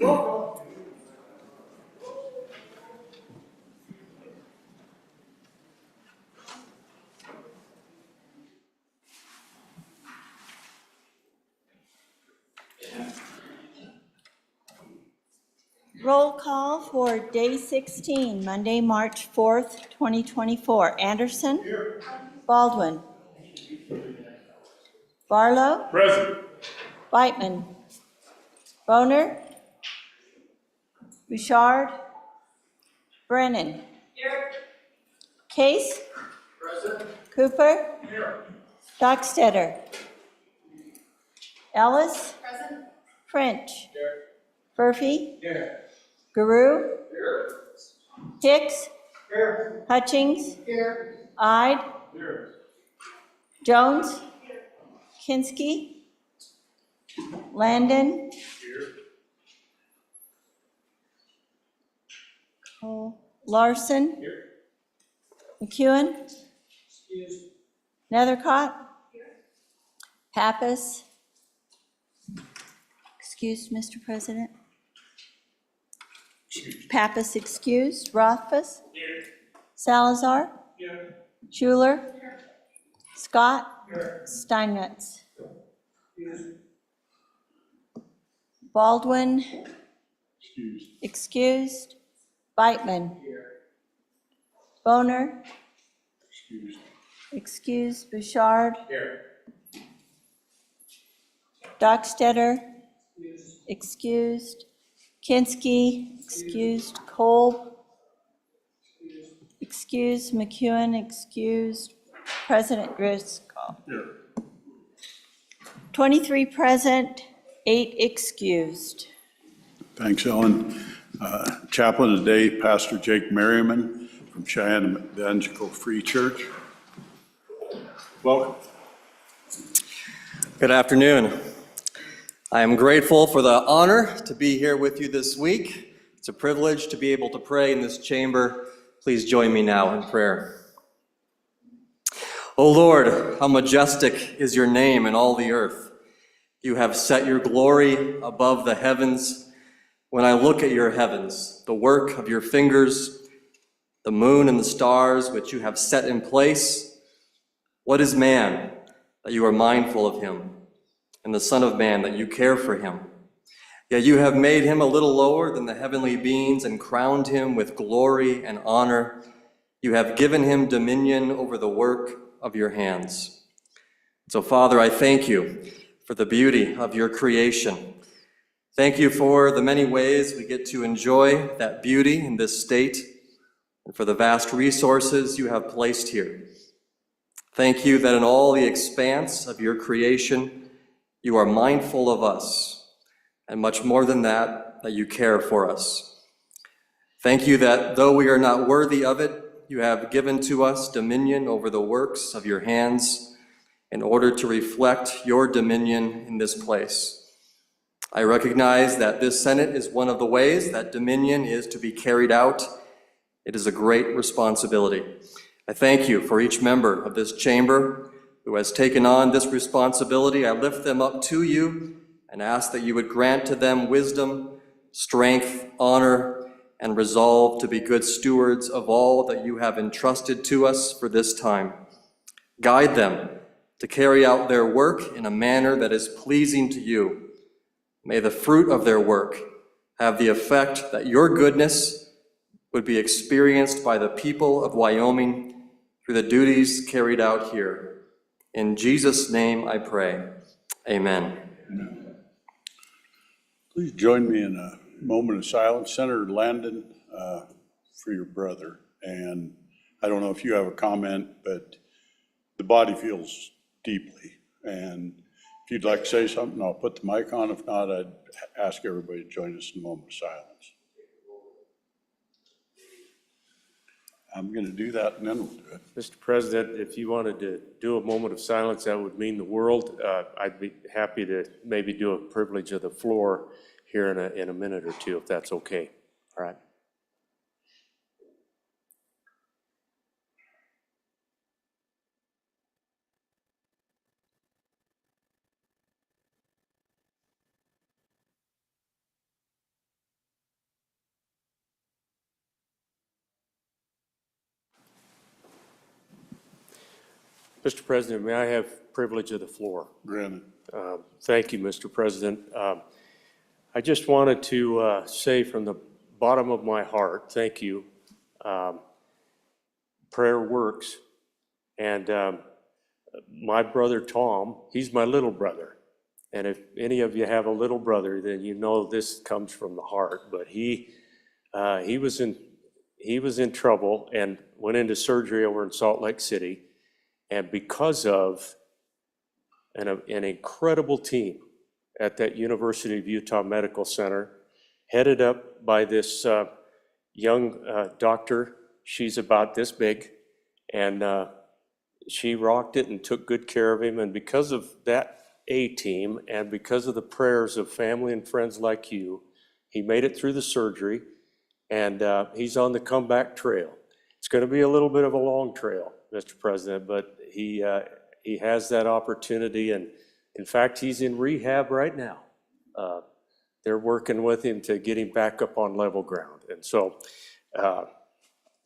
Roll call for day 16, Monday, March 4th, 2024. Anderson? Here. Baldwin? Barlow? Present. Beitman? Boner? Bouchard? Brennan? Here. Case? Present. Cooper? Here. Dockstetter? Ellis? Present. French? Here. Murphy? Here. Guru? Here. Hicks? Here. Hutchings? Here. Ide? Here. Jones? Kinski? Landon? Here. Cole. Larson? Here. McEwen? Excuse. Nethercott? Pappas? Excused, Mr. President. Pappas excused. Rothfuss? Here. Salazar? Here. Schuler? Scott? Here. Steinmetz? Here. Baldwin? Excuse. Excused. Beitman? Here. Boner? Excuse. Excused. Bouchard? Here. Dockstetter? Excused. Kinski? Excused. Cole? Excused. McEwen? Excused. President Driscoll? Here. 23 present, 8 excused. Thanks, Ellen. Chaplain today, Pastor Jake Merriman from Cheyenne Evangelical Free Church. Welcome. Good afternoon. I am grateful for the honor to be here with you this week. It's a privilege to be able to pray in this chamber. Please join me now in prayer. O Lord, how majestic is your name in all the earth. You have set your glory above the heavens. When I look at your heavens, the work of your fingers, the moon and the stars which you have set in place, what is man that you are mindful of him, and the Son of Man that you care for him? Yet you have made him a little lower than the heavenly beings and crowned him with glory and honor. You have given him dominion over the work of your hands. So, Father, I thank you for the beauty of your creation. Thank you for the many ways we get to enjoy that beauty in this state and for the vast resources you have placed here. Thank you that in all the expanse of your creation, you are mindful of us, and much more than that, that you care for us. Thank you that though we are not worthy of it, you have given to us dominion over the works of your hands in order to reflect your dominion in this place. I recognize that this Senate is one of the ways that dominion is to be carried out. It is a great responsibility. I thank you for each member of this chamber who has taken on this responsibility. I lift them up to you and ask that you would grant to them wisdom, strength, honor, and resolve to be good stewards of all that you have entrusted to us for this time. Guide them to carry out their work in a manner that is pleasing to you. May the fruit of their work have the effect that your goodness would be experienced by the people of Wyoming through the duties carried out here. In Jesus' name I pray. Amen. Amen. Please join me in a moment of silence. Senator Landon, for your brother. And I don't know if you have a comment, but the body feels deeply. And if you'd like to say something, I'll put the mic on. If not, I'd ask everybody to join us in a moment of silence. I'm going to do that and then we'll do it. Mr. President, if you wanted to do a moment of silence, that would mean the world. I'd be happy to maybe do a privilege of the floor here in a minute or two, if that's okay. All right. Mr. President, may I have privilege of the floor? Granted. Thank you, Mr. President. I just wanted to say from the bottom of my heart, thank you. Prayer works. And my brother Tom, he's my little brother. And if any of you have a little brother, then you know this comes from the heart. But he was in trouble and went into surgery over in Salt Lake City. And because of an incredible team at that University of Utah Medical Center, headed up by this young doctor, she's about this big, and she rocked it and took good care of him. And because of that A-team and because of the prayers of family and friends like you, he made it through the surgery, and he's on the comeback trail. It's going to be a little bit of a long trail, Mr. President, but he has that opportunity, and in fact, he's in rehab right now. They're working with him to get him back up on level ground. And so,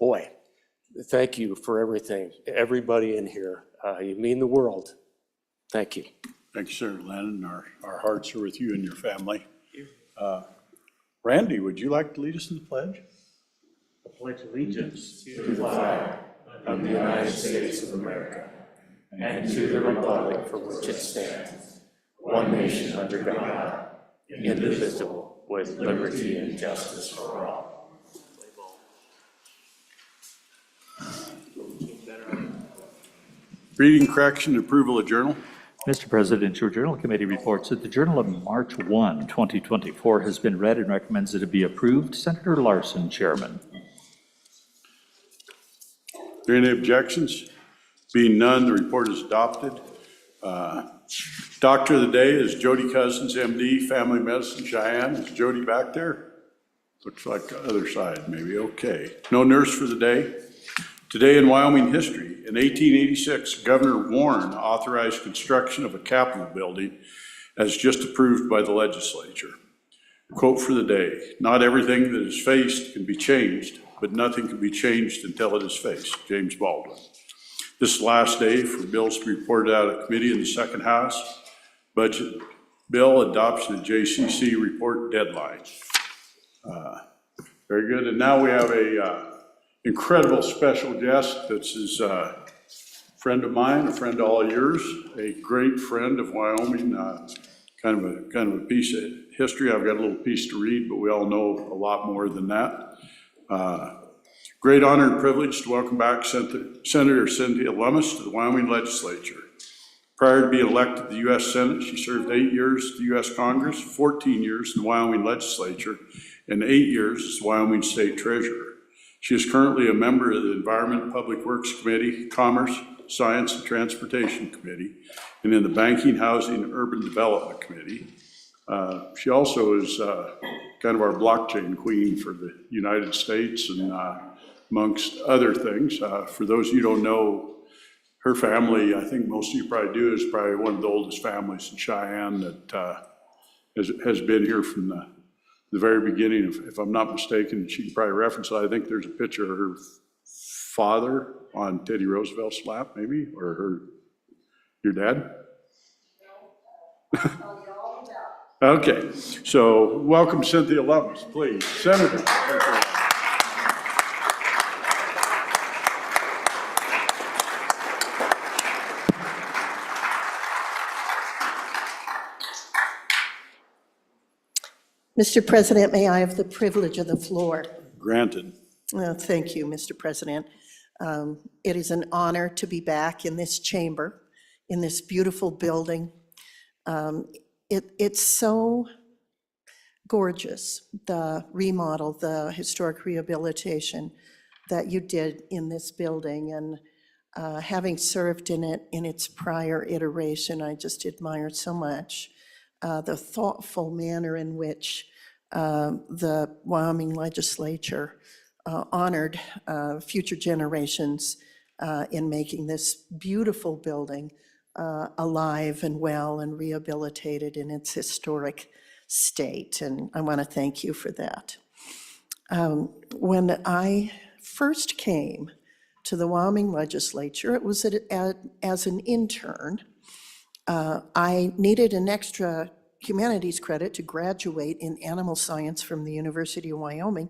boy, thank you for everything, everybody in here. You mean the world. Thank you. Thank you, sir. Landon, our hearts are with you and your family. Randy, would you like to lead us in the pledge? I pledge allegiance to the flag of the United States of America and to the republic for which it stands, one nation under God, indivisible, with liberty and justice for all. Reading, correction, and approval of journal. Mr. President, your Journal Committee reports that the Journal of March 1, 2024 has been read and recommends that it be approved. Senator Larson, Chairman. Are there any objections? Being none, the report is adopted. Doctor of the day is Jody Cousins, MD, Family Medicine, Cheyenne. Is Jody back there? Looks like the other side, maybe. Okay. No nurse for the day. Today in Wyoming history, in 1886, Governor Warren authorized construction of a Capitol building as just approved by the legislature. Quote for the day, "Not everything that is faced can be changed, but nothing can be changed until it is faced." James Baldwin. This last day for bills to be reported out of committee in the second house. Budget bill adoption of JCC report deadline. Very good. And now we have a incredible special guest. This is a friend of mine, a friend of all yours, a great friend of Wyoming, kind of a piece of history. I've got a little piece to read, but we all know a lot more than that. Great honor and privilege to welcome back Senator Cynthia Lummis to the Wyoming Legislature. Prior to being elected to the U.S. Senate, she served 8 years to the U.S. Congress, 14 years in the Wyoming Legislature, and 8 years as Wyoming State Treasurer. She is currently a member of the Environment and Public Works Committee, Commerce, Science, and Transportation Committee, and in the Banking, Housing, and Urban Development Committee. She also is kind of our blockchain queen for the United States, and amongst other things. For those of you who don't know, her family, I think most of you probably do, is probably one of the oldest families in Cheyenne that has been here from the very beginning. If I'm not mistaken, she can probably reference it. I think there's a picture of her father on Teddy Roosevelt's lap, maybe, or your dad? Okay, so welcome Cynthia Lummis, please. Senator. Mr. President, may I have the privilege of the floor? Granted. Thank you, Mr. President. It is an honor to be back in this chamber, in this beautiful building. It's so gorgeous, the remodel, the historic rehabilitation that you did in this building. And having served in it in its prior iteration, I just admire so much the thoughtful manner in which the Wyoming legislature honored future generations in making this beautiful building alive and well and rehabilitated in its historic state. And I want to thank you for that. When I first came to the Wyoming legislature. It was as an intern. I needed an extra humanities credit to graduate in animal science from the University of Wyoming,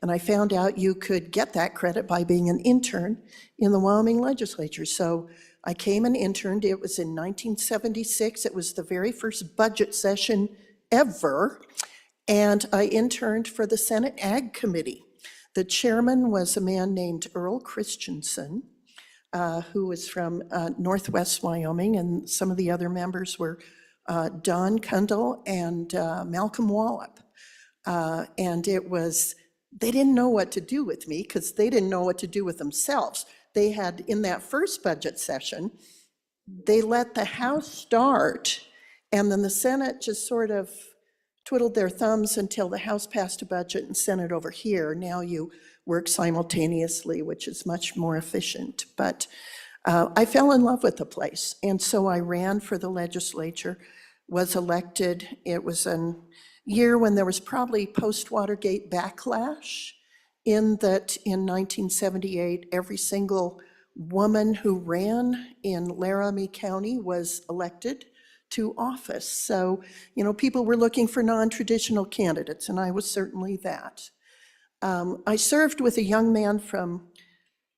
and I found out you could get that credit by being an intern in the Wyoming legislature. So I came and interned. It was in 1976. It was the very first budget session ever, and I interned for the Senate Ag Committee. The chairman was a man named Earl Christensen, who was from Northwest Wyoming, and some of the other members were Don Kundal and Malcolm Wallop. And it was, they didn't know what to do with me because they didn't know what to do with themselves. They had, in that first budget session, they let the House start, and then the Senate just sort of twiddled their thumbs until the House passed a budget and sent it over here. Now you work simultaneously, which is much more efficient. But I fell in love with the place, and so I ran for the legislature, was elected. It was a year when there was probably post-Watergate backlash, in that in 1978, every single woman who ran in Laramie County was elected to office. So, you know, people were looking for non-traditional candidates, and I was certainly that. I served with a young man from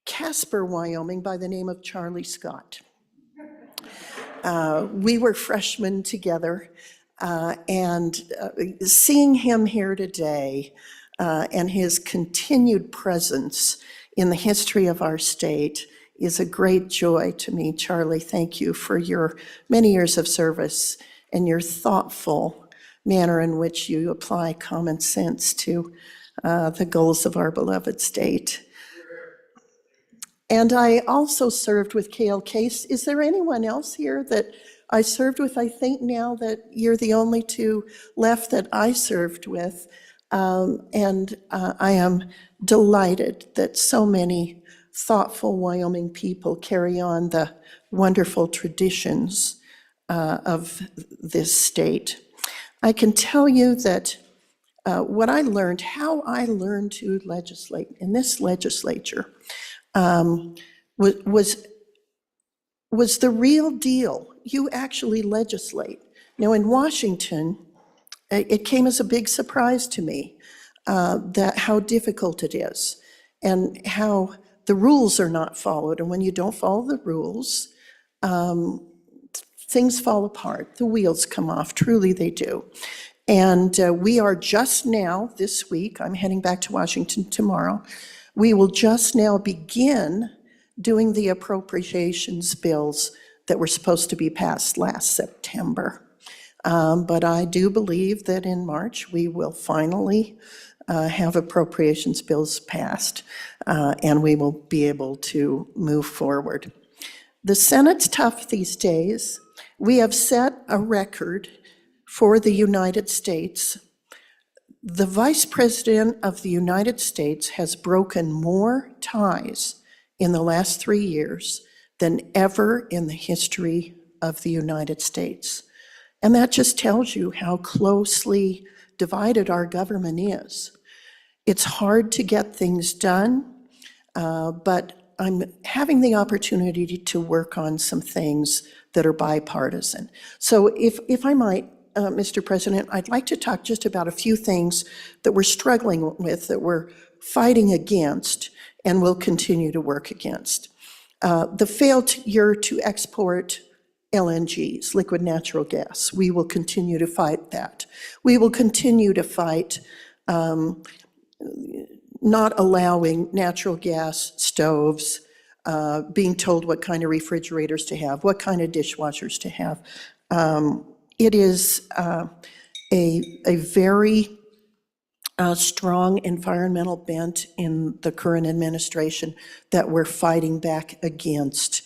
Casper, Wyoming, by the name of Charlie Scott. We were freshmen together, and seeing him here today and his continued presence in the history of our state is a great joy to me. Charlie, thank you for your many years of service and your thoughtful manner in which you apply common sense to the goals of our beloved state. And I also served with Cale Case. Is there anyone else here that I served with? I think now that you're the only two left that I served with. And I am delighted that so many thoughtful Wyoming people carry on the wonderful traditions of this state. I can tell you that what I learned, how I learned to legislate in this legislature, was the real deal. You actually legislate. Now, in Washington, it came as a big surprise to me that how difficult it is and how the rules are not followed. And when you don't follow the rules, things fall apart. The wheels come off. Truly, they do. And we are just now, this week, I'm heading back to Washington tomorrow, we will just now begin doing the appropriations bills that were supposed to be passed last September. But I do believe that in March, we will finally have appropriations bills passed, and we will be able to move forward. The Senate's tough these days. We have set a record for the United States. The Vice President of the United States has broken more ties in the last 3 years than ever in the history of the United States. And that just tells you how closely divided our government is. It's hard to get things done, but I'm having the opportunity to work on some things that are bipartisan. So if I might, Mr. President, I'd like to talk just about a few things that we're struggling with, that we're fighting against, and will continue to work against. The failure to export LNGs, liquid natural gas. We will continue to fight that. We will continue to fight not allowing natural gas stoves, being told what kind of refrigerators to have, what kind of dishwashers to have. It is a very strong environmental bent in the current administration that we're fighting back against.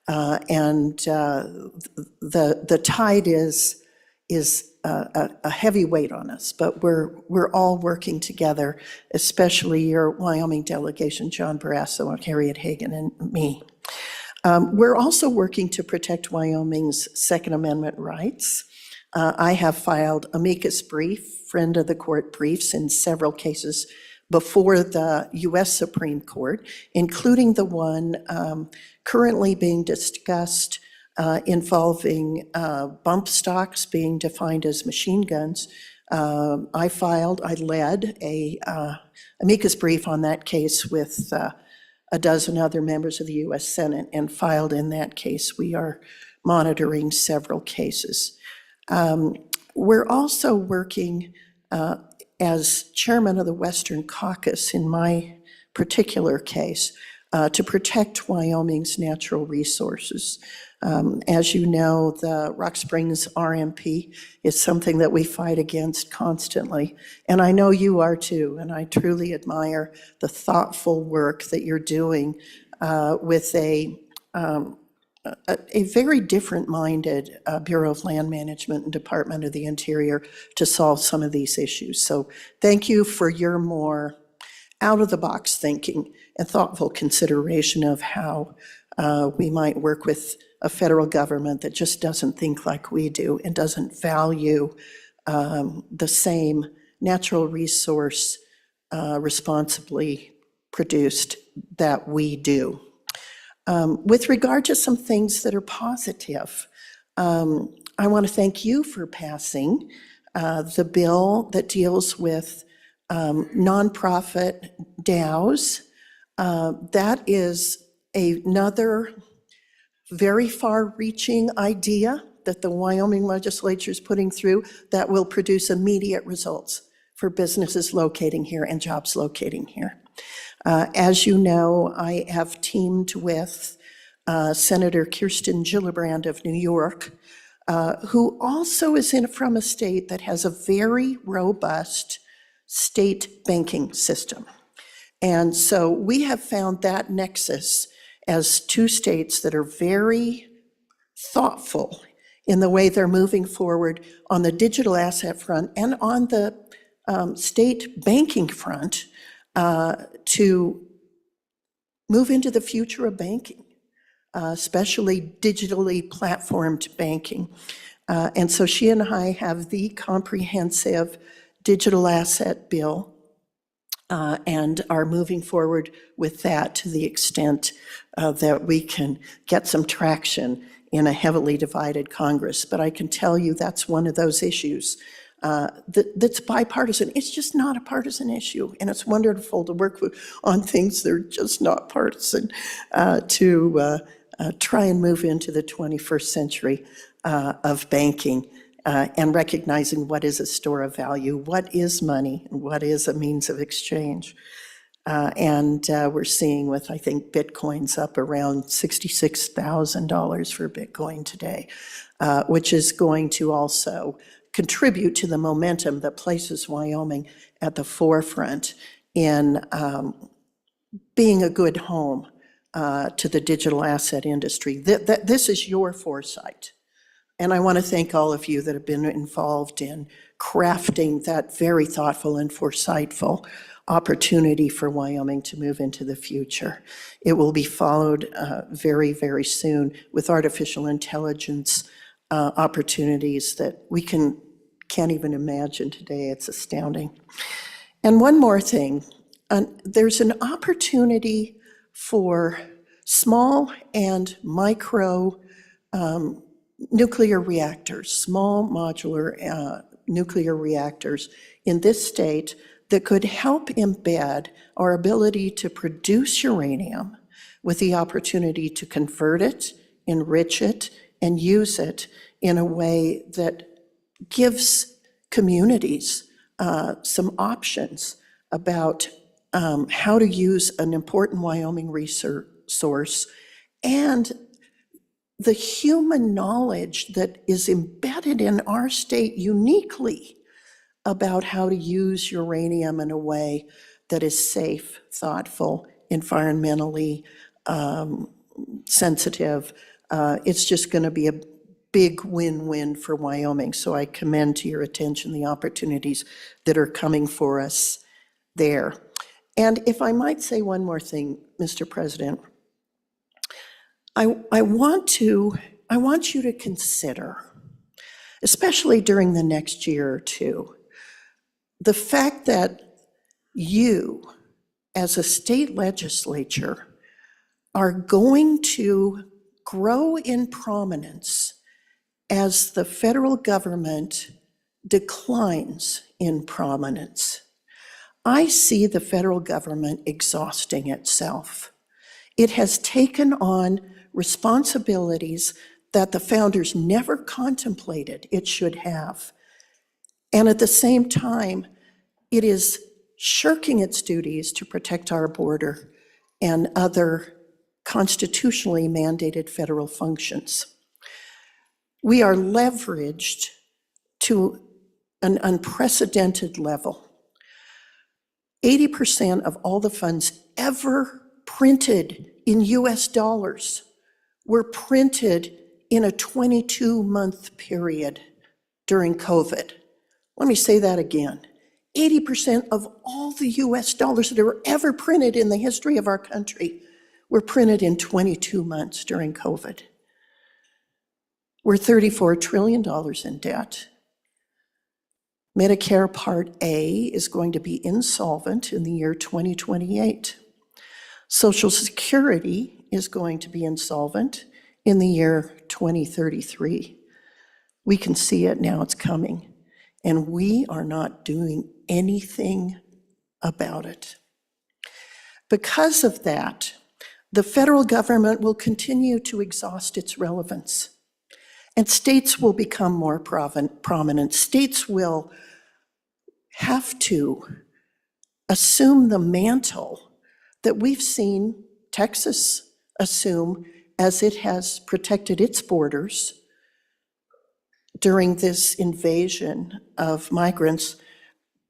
And the tide is a heavy weight on us, but we're all working together, especially your Wyoming delegation, John Barrasso and Harriet Hagan and me. We're also working to protect Wyoming's Second Amendment rights. I have filed amicus brief, friend of the court briefs in several cases before the US Supreme Court, including the one currently being discussed involving bump stocks being defined as machine guns. I led a amicus brief on that case with a dozen other members of the US Senate and filed in that case. We are monitoring several cases. We're also working as chairman of the Western Caucus in my particular case to protect Wyoming's natural resources. As you know, the Rock Springs RMP is something that we fight against constantly, and I know you are too, and I truly admire the thoughtful work that you're doing with a very different-minded Bureau of Land Management and Department of the Interior to solve some of these issues. So thank you for your more out-of-the-box thinking and thoughtful consideration of how we might work with a federal government that just doesn't think like we do and doesn't value the same natural resource responsibly produced that we do. With regard to some things that are positive, I want to thank you for passing the bill that deals with nonprofit DAOs. That is another very far-reaching idea that the Wyoming legislature is putting through that will produce immediate results for businesses locating here and jobs locating here. As you know, I have teamed with Senator Kirsten Gillibrand of New York, who also is from a state that has a very robust state banking system. And so we have found that nexus as two states that are very thoughtful in the way they're moving forward on the digital asset front and on the state banking front to move into the future of banking, especially digitally platformed banking. And so she and I have the comprehensive digital asset bill and are moving forward with that to the extent that we can get some traction in a heavily divided Congress. But I can tell you that's one of those issues that's bipartisan. It's just not a partisan issue, and it's wonderful to work on things that are just not partisan to try and move into the 21st century of banking and recognizing what is a store of value, what is money, and what is a means of exchange. And we're seeing with, I think, Bitcoin's up around $66,000 for Bitcoin today, which is going to also contribute to the momentum that places Wyoming at the forefront in being a good home to the digital asset industry. This is your foresight. And I want to thank all of you that have been involved in crafting that very thoughtful and foresightful opportunity for Wyoming to move into the future. It will be followed very, very soon with artificial intelligence opportunities that we can't even imagine today. It's astounding. And one more thing, there's an opportunity for small and micro nuclear reactors, small modular nuclear reactors in this state that could help embed our ability to produce uranium with the opportunity to convert it, enrich it, and use it in a way that gives communities some options about how to use an important Wyoming resource and the human knowledge that is embedded in our state uniquely about how to use uranium in a way that is safe, thoughtful, environmentally sensitive. It's just going to be a big win-win for Wyoming. So I commend to your attention the opportunities that are coming for us there. And if I might say one more thing, Mr. President, I want you to consider, especially during the next year or two, the fact that you, as a state legislature, are going to grow in prominence as the federal government declines in prominence. I see the federal government exhausting itself. It has taken on responsibilities that the founders never contemplated it should have. And at the same time, it is shirking its duties to protect our border and other constitutionally mandated federal functions. We are leveraged to an unprecedented level. 80% of all the funds ever printed in US dollars were printed in a 22-month period during COVID. Let me say that again. 80% of all the US dollars that were ever printed in the history of our country were printed in 22 months during COVID. We're $34 trillion in debt. Medicare Part A is going to be insolvent in the year 2028. Social Security is going to be insolvent in the year 2033. We can see it now, it's coming. And we are not doing anything about it. Because of that, the federal government will continue to exhaust its relevance. And states will become more prominent. States will have to assume the mantle that we've seen Texas assume as it has protected its borders during this invasion of migrants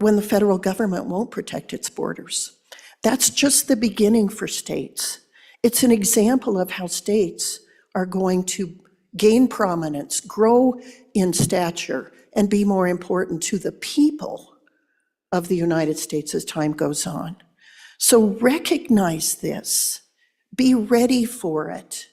when the federal government won't protect its borders. That's just the beginning for states. It's an example of how states are going to gain prominence, grow in stature, and be more important to the people of the United States as time goes on. So recognize this, be ready for it.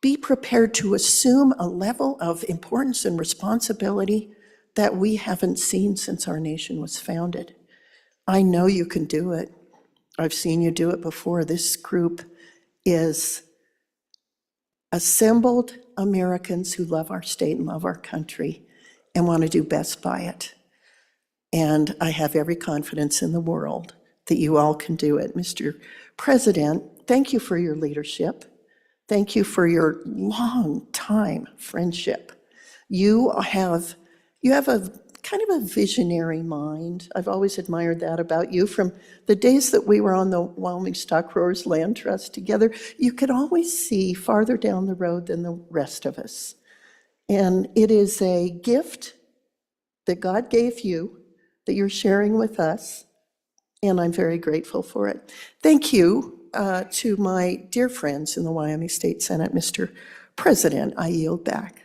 Be prepared to assume a level of importance and responsibility that we haven't seen since our nation was founded. I know you can do it. I've seen you do it before. This group is assembled Americans who love our state and love our country and want to do best by it. And I have every confidence in the world that you all can do it. Mr. President, thank you for your leadership. Thank you for your long time friendship. You have a kind of a visionary mind. I've always admired that about you. From the days that we were on the Wyoming Stock Growers Land Trust together, you could always see farther down the road than the rest of us. And it is a gift that God gave you that you're sharing with us, and I'm very grateful for it. Thank you to my dear friends in the Wyoming State Senate. Mr. President, I yield back.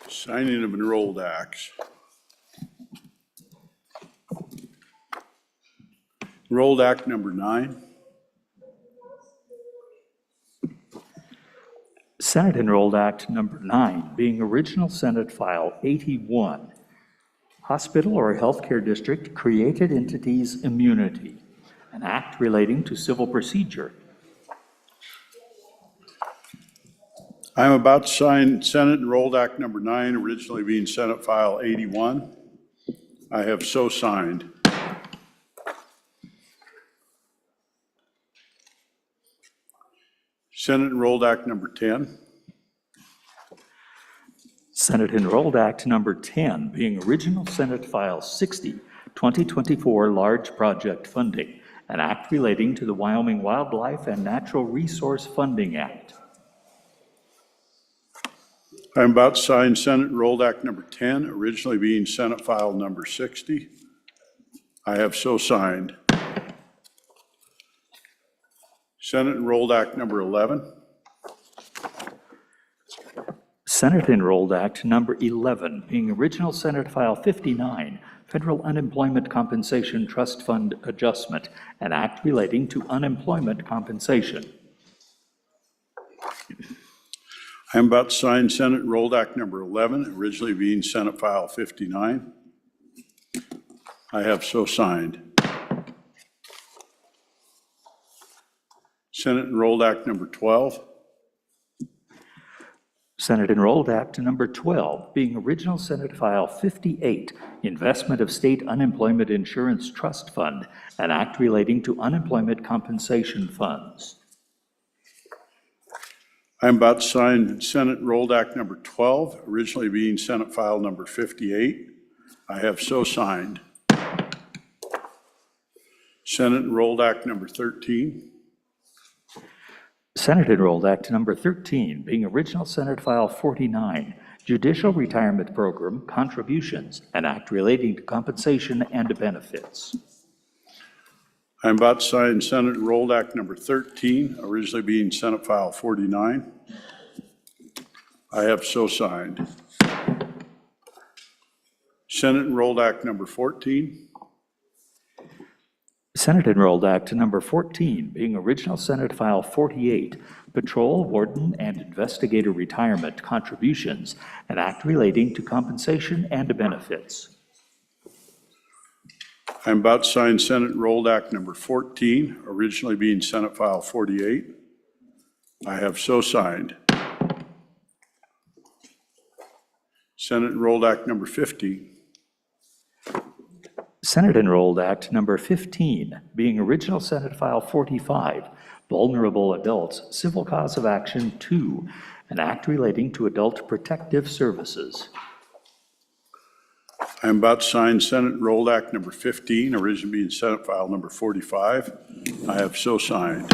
Signing of enrolled acts. Enrolled Act number 9. Senate Enrolled Act Number 9, being original Senate File 81, Hospital or Healthcare District Created Entities Immunity, an act relating to civil procedure. I'm about to sign Senate Enrolled Act number 9, originally being Senate File 81. I have so signed. Senate Enrolled Act number 10. Senate Enrolled Act Number 10, being original Senate File 60, 2024 Large Project Funding, an act relating to the Wyoming Wildlife and Natural Resource Funding Act. I'm about to sign Senate Enrolled Act number 10, originally being Senate File number 60. I have so signed. Senate Enrolled Act number 11. Senate Enrolled Act Number 11, being Original Senate File 59, Federal Unemployment Compensation Trust Fund Adjustment, an act relating to unemployment compensation. I am about to sign Senate Enrolled Act number 11, originally being Senate File 59. I have so signed. Senate Enrolled Act number 12. Senate Enrolled Act Number 12, being Original Senate File 58, Investment of State Unemployment Insurance Trust Fund, an act relating to unemployment compensation funds. I am about to sign Senate Enrolled Act number 12, originally being Senate File number 58. I have so signed. Senate Enrolled Act number 13. Senate Enrolled Act Number 13, being Original Senate File 49, Judicial Retirement Program Contributions, an act relating to compensation and benefits. I am about to sign Senate Enrolled Act number 13, originally being Senate File 49. I have so signed. Senate Enrolled Act number 14. Senate Enrolled Act Number 14, being Original Senate File 48, Patrol, Warden, and Investigator Retirement Contributions, an act relating to compensation and benefits. I am about to sign Senate Enrolled Act number 14, originally being Senate File 48. I have so signed. Senate Enrolled Act number 50. Senate Enrolled Act Number 15, being Original Senate File 45, Vulnerable Adults, Civil Cause of Action 2, an act relating to adult protective services. I am about to sign Senate Enrolled Act number 15, originally being Senate File number 45. I have so signed.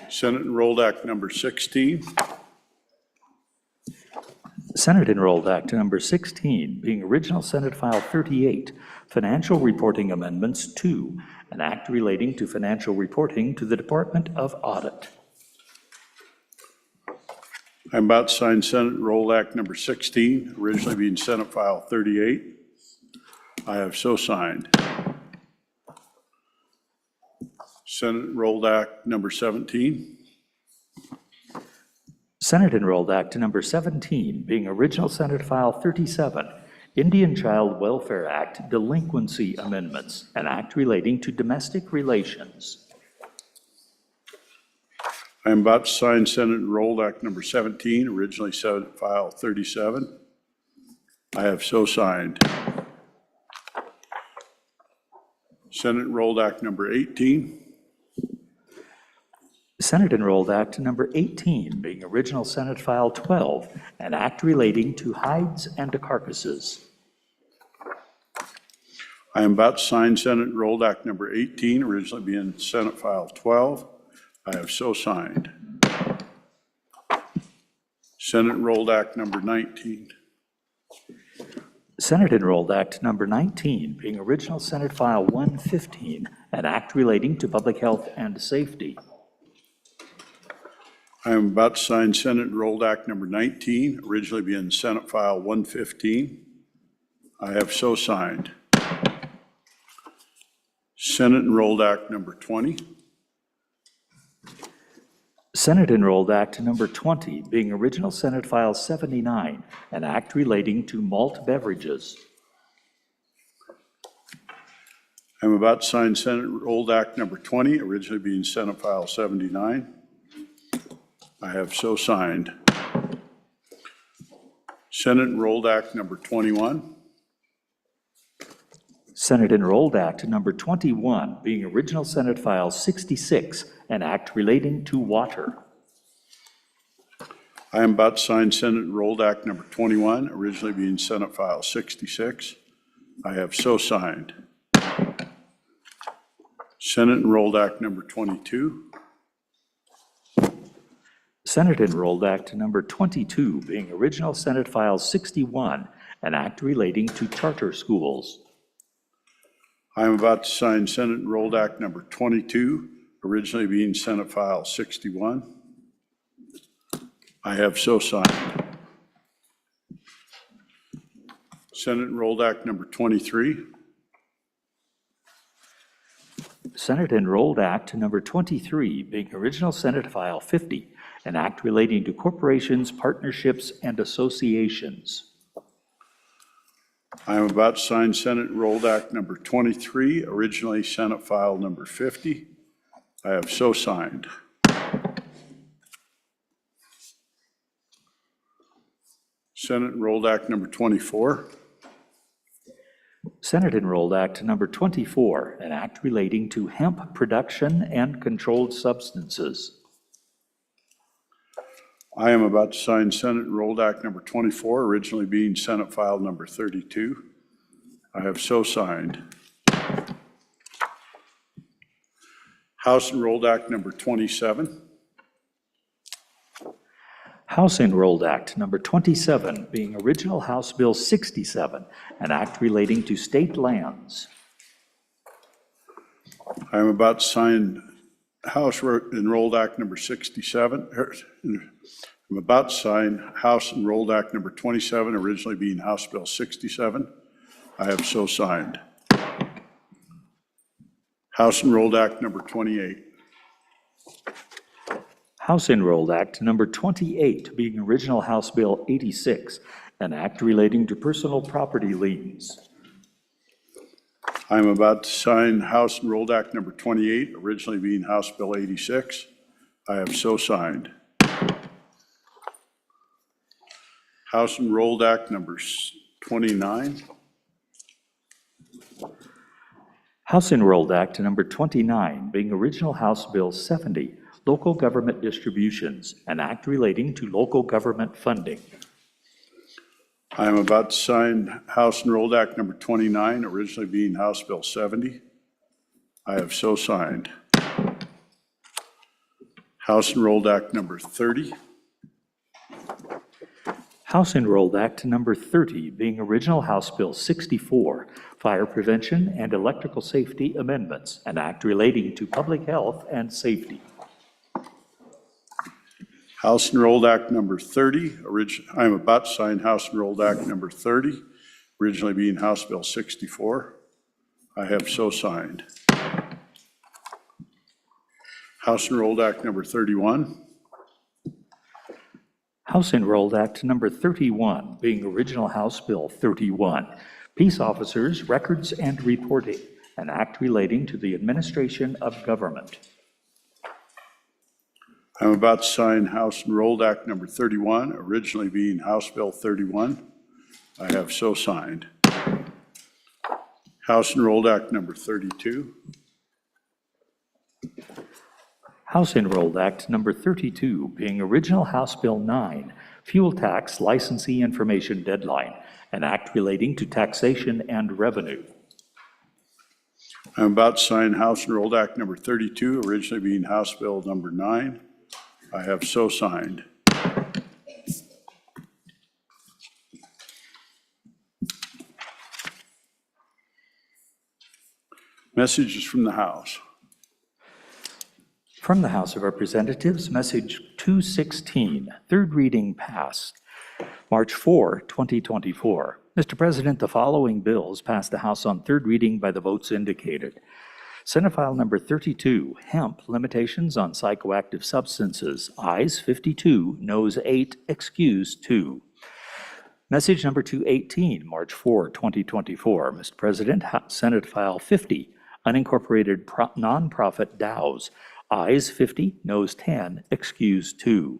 Senate Enrolled Act number 16. Senate Enrolled Act Number 16, being Original Senate File 38, Financial Reporting Amendments 2, an act relating to financial reporting to the Department of Audit. I'm about to sign Senate Enrolled Act number 16, originally being Senate File 38. I have so signed. Senate Enrolled Act number 17. Senate Enrolled Act Number 17, being Original Senate File 37, Indian Child Welfare Act Delinquency Amendments, an act relating to domestic relations. I am about to sign Senate Enrolled Act number 17, originally Senate File 37. I have so signed. Senate Enrolled Act number 18. Senate Enrolled Act Number 18, being Original Senate File 12, an act relating to hides and carcasses. I am about to sign Senate Enrolled Act number 18, originally being Senate File 12. I have so signed. Senate Enrolled Act number 19. Senate Enrolled Act Number 19, being Original Senate File 115, an act relating to public health and safety. I am about to sign Senate Enrolled Act number 19, originally being Senate File 115. I have so signed. Senate Enrolled Act number 20. Senate Enrolled Act Number 20, being Original Senate File 79, an act relating to malt beverages. I'm about to sign Senate Enrolled Act number 20, originally being Senate File 79. I have so signed. Senate Enrolled Act number 21. Senate Enrolled Act Number 21, being Original Senate File 66, an act relating to water. I am about to sign Senate Enrolled Act number 21, originally being Senate File 66. I have so signed. Senate Enrolled Act number 22. Senate Enrolled Act Number 22, being Original Senate File 61, an act relating to charter schools. I am about to sign Senate Enrolled Act number 22, originally being Senate File 61. I have so signed. Senate Enrolled Act number 23. Senate Enrolled Act number 23, being original Senate File 50, an act relating to corporations, partnerships, and associations. I am about to sign Senate Enrolled Act number 23, originally Senate File number 50. I have so signed. Senate Enrolled Act number 24. Senate Enrolled Act number 24, an act relating to hemp production and controlled substances. I am about to sign Senate Enrolled Act number 24, originally being Senate File number 32. I have so signed. House Enrolled Act number 27. House Enrolled Act number 27, being original House Bill 67, an act relating to state lands. I am about to sign House Enrolled Act number 67. I'm about to sign House Enrolled Act number 27, originally being House Bill 67. I have so signed. House Enrolled Act number 28. House Enrolled Act number 28, being original House Bill 86, an act relating to personal property liens. I am about to sign House Enrolled Act number 28, originally being House Bill 86. I have so signed. House Enrolled Act number 29. House Enrolled Act number 29, being original House Bill 70, Local Government Distributions, an act relating to local government funding. I am about to sign House Enrolled Act number 29, originally being House Bill 70. I have so signed. House Enrolled Act number 30. House Enrolled Act number 30, being original House Bill 64, Fire Prevention and Electrical Safety Amendments, an act relating to public health and safety. House Enrolled Act number 30, I am about to sign House Enrolled Act number 30, originally being House Bill 64. I have so signed. House Enrolled Act number 31. House Enrolled Act number 31, being original House Bill 31, Peace Officers, Records and Reporting, an act relating to the administration of government. I'm about to sign House Enrolled Act number 31, originally being House Bill 31. I have so signed. House Enrolled Act number 32. House Enrolled Act number 32, being original House Bill 9, Fuel Tax Licensee Information Deadline, an act relating to taxation and revenue. I'm about to sign House Enrolled Act number 32, originally being House Bill number 9. I have so signed. Messages from the House. From the House of Representatives, Message 216, third reading passed. March 4, 2024. Mr. President, the following bills passed the House on third reading by the votes indicated. Senate File number 32, Hemp Limitations on Psychoactive Substances, ayes 52, noes 8, excused 2. Message number 218, March 4, 2024. Mr. President, Senate File 50, Unincorporated Nonprofit DAOs, ayes 50, noes 10, excused 2.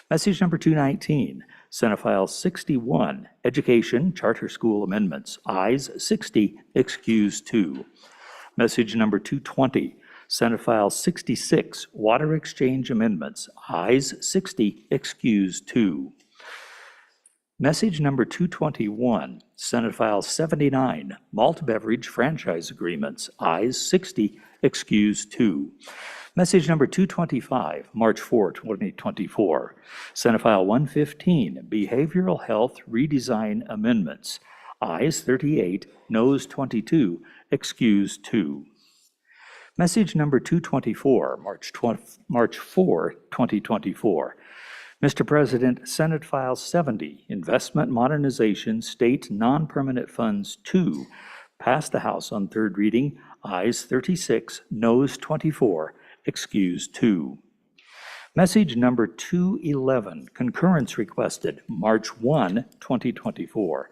Message number 219, Senate File 61, Education Charter School Amendments, ayes 60, excused 2. Message number 220, Senate File 66, Water Exchange Amendments, ayes 60, excused 2. Message number 221, Senate File 79, Malt Beverage Franchise Agreements, ayes 60, excused 2. Message number 225, March 4, 2024. Senate File 115, Behavioral Health Redesign Amendments. Ayes 38, noes 22, excused 2. Message number 224, March 4, 2024. Mr. President, Senate File 70, Investment Modernization State Non-Permanent Funds 2, passed the House on third reading. Ayes 36, noes 24, excused 2. Message number 211, concurrence requested, March 1, 2024.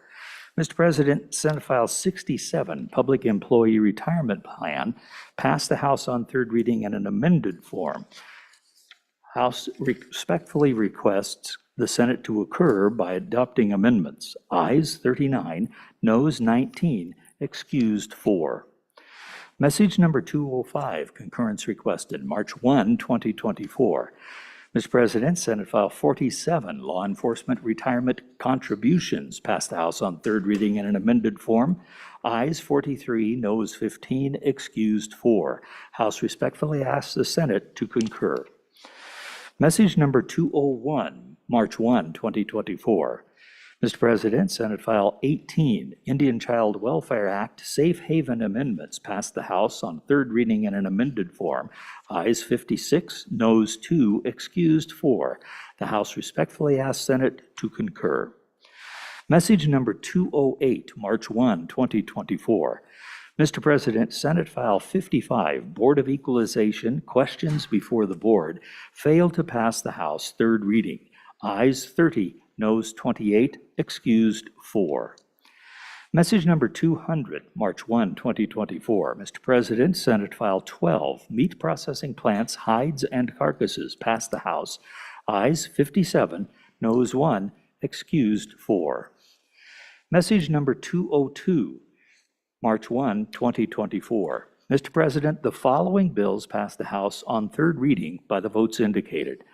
Mr. President, Senate File 67, Public Employee Retirement Plan, passed the House on third reading in an amended form. House respectfully requests the Senate to occur by adopting amendments. Ayes 39, noes 19, excused 4. Message number 205, concurrence requested, March 1, 2024. Mr. President, Senate File 47, Law Enforcement Retirement Contributions, passed the House on third reading in an amended form. Ayes 43, noes 15, excused 4. House respectfully asks the Senate to concur. Message number 201, March 1, 2024. Mr. President, Senate File 18, Indian Child Welfare Act Safe Haven Amendments, passed the House on third reading in an amended form. Ayes 56, noes 2, excused 4. The House respectfully asks Senate to concur. Message number 208, March 1, 2024. Mr. President, Senate File 55, Board of Equalization, Questions Before the Board, failed to pass the House third reading. Ayes 30, noes 28, excused 4. Message number 200, March 1, 2024. Mr. President, Senate File 12, Meat Processing Plants, Hides and Carcasses, passed the House. Ayes 57, noes 1, excused 4. Message number 202, March 1, 2024. Mr. President, the following bills passed the House on third reading by the votes indicated.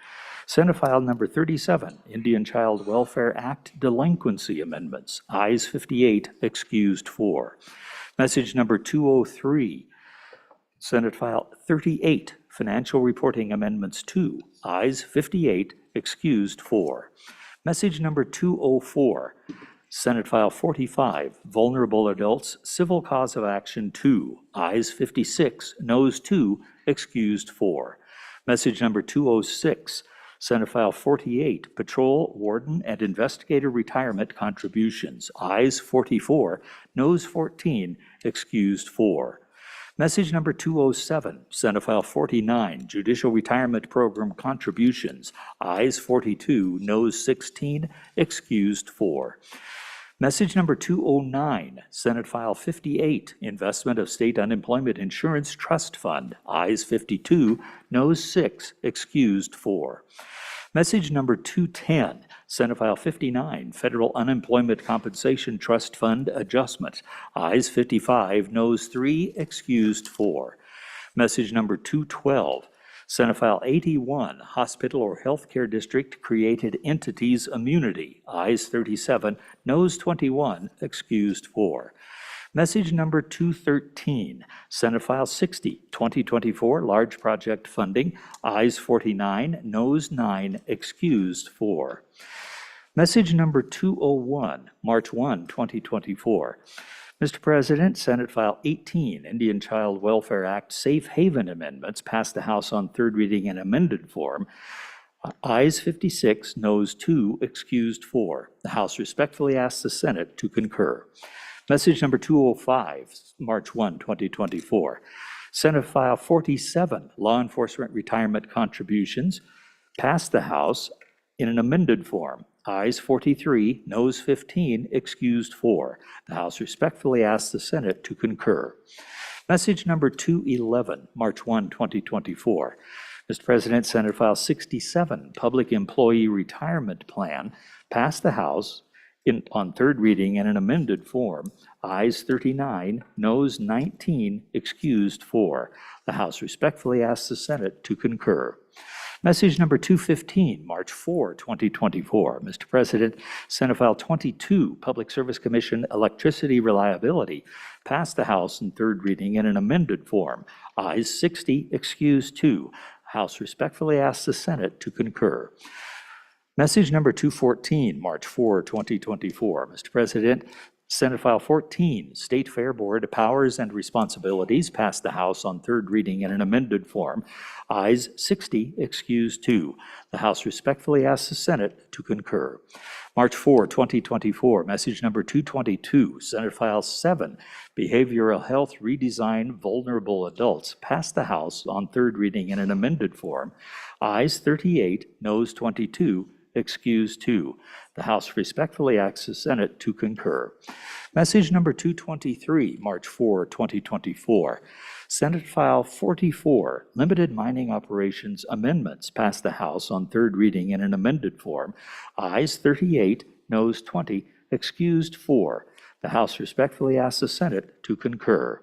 Senate File number 37, Indian Child Welfare Act Delinquency Amendments. Ayes 58, excused 4. Message number 203, Senate File 38, Financial Reporting Amendments 2. Ayes 58, excused 4. Message number 204, Senate File 45, Vulnerable Adults Civil Cause of Action 2. Ayes 56, noes 2, excused 4. Message number 206, Senate File 48, Patrol, Warden, and Investigator Retirement Contributions. Ayes 44, noes 14, excused 4. Message number 207, Senate File 49, Judicial Retirement Program Contributions. Ayes 42, noes 16, excused 4. Message number 209, Senate File 58, Investment of State Unemployment Insurance Trust Fund. Ayes 52, noes 6, excused 4. Message number 210, Senate File 59, Federal Unemployment Compensation Trust Fund Adjustment. Ayes 55, noes 3, excused 4. Message number 212, Senate File 81, Hospital or Healthcare District Created Entities Immunity. Ayes 37, noes 21, excused 4. Message number 213, Senate File 60, 2024 Large Project Funding. Ayes 49, noes 9, excused 4. Message number 201, March 1, 2024. Mr. President, Senate File 18, Indian Child Welfare Act Safe Haven Amendments, passed the House on third reading in amended form. Ayes 56, noes 2, excused 4. The House respectfully asks the Senate to concur. Message number 205, March 1, 2024. Senate File 47, Law Enforcement Retirement Contributions, passed the House in an amended form. Ayes 43, noes 15, excused 4. The House respectfully asks the Senate to concur. Message number 211, March 1, 2024. Mr. President, Senate File 67, Public Employee Retirement Plan, passed the House on third reading in an amended form. Ayes 39, noes 19, excused 4. The House respectfully asks the Senate to concur. Message number 215, March 4, 2024. Mr. President, Senate File 22, Public Service Commission Electricity Reliability, passed the House in third reading in an amended form. Ayes 60, excused 2. House respectfully asks the Senate to concur. Message number 214, March 4, 2024. Mr. President, Senate File 14, State Fair Board Powers and Responsibilities, passed the House on third reading in an amended form. Ayes 60, excused 2. The House respectfully asks the Senate to concur. March 4, 2024, message number 222, Senate File 7, Behavioral Health Redesign Vulnerable Adults, passed the House on third reading in an amended form. Ayes 38, noes 22, excused 2. The House respectfully asks the Senate to concur. Message number 223, March 4, 2024. Senate File 44, Limited Mining Operations Amendments, passed the House on third reading in an amended form. Ayes 38, noes 20, excused 4. The House respectfully asks the Senate to concur.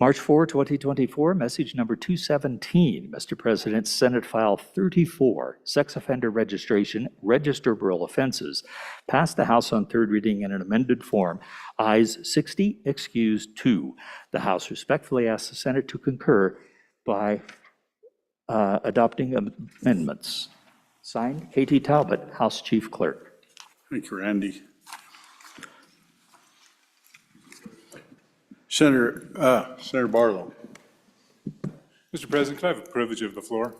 March 4, 2024, message number 217, Mr. President, Senate File 34, Sex Offender Registration, Registrable Offenses, passed the House on third reading in an amended form. Ayes 60, excused 2. The House respectfully asks the Senate to concur by adopting amendments. Signed, Katie Talbot, House Chief Clerk. Thank you, Randy. Senator Barlow. Mr. President, can I have the privilege of the floor?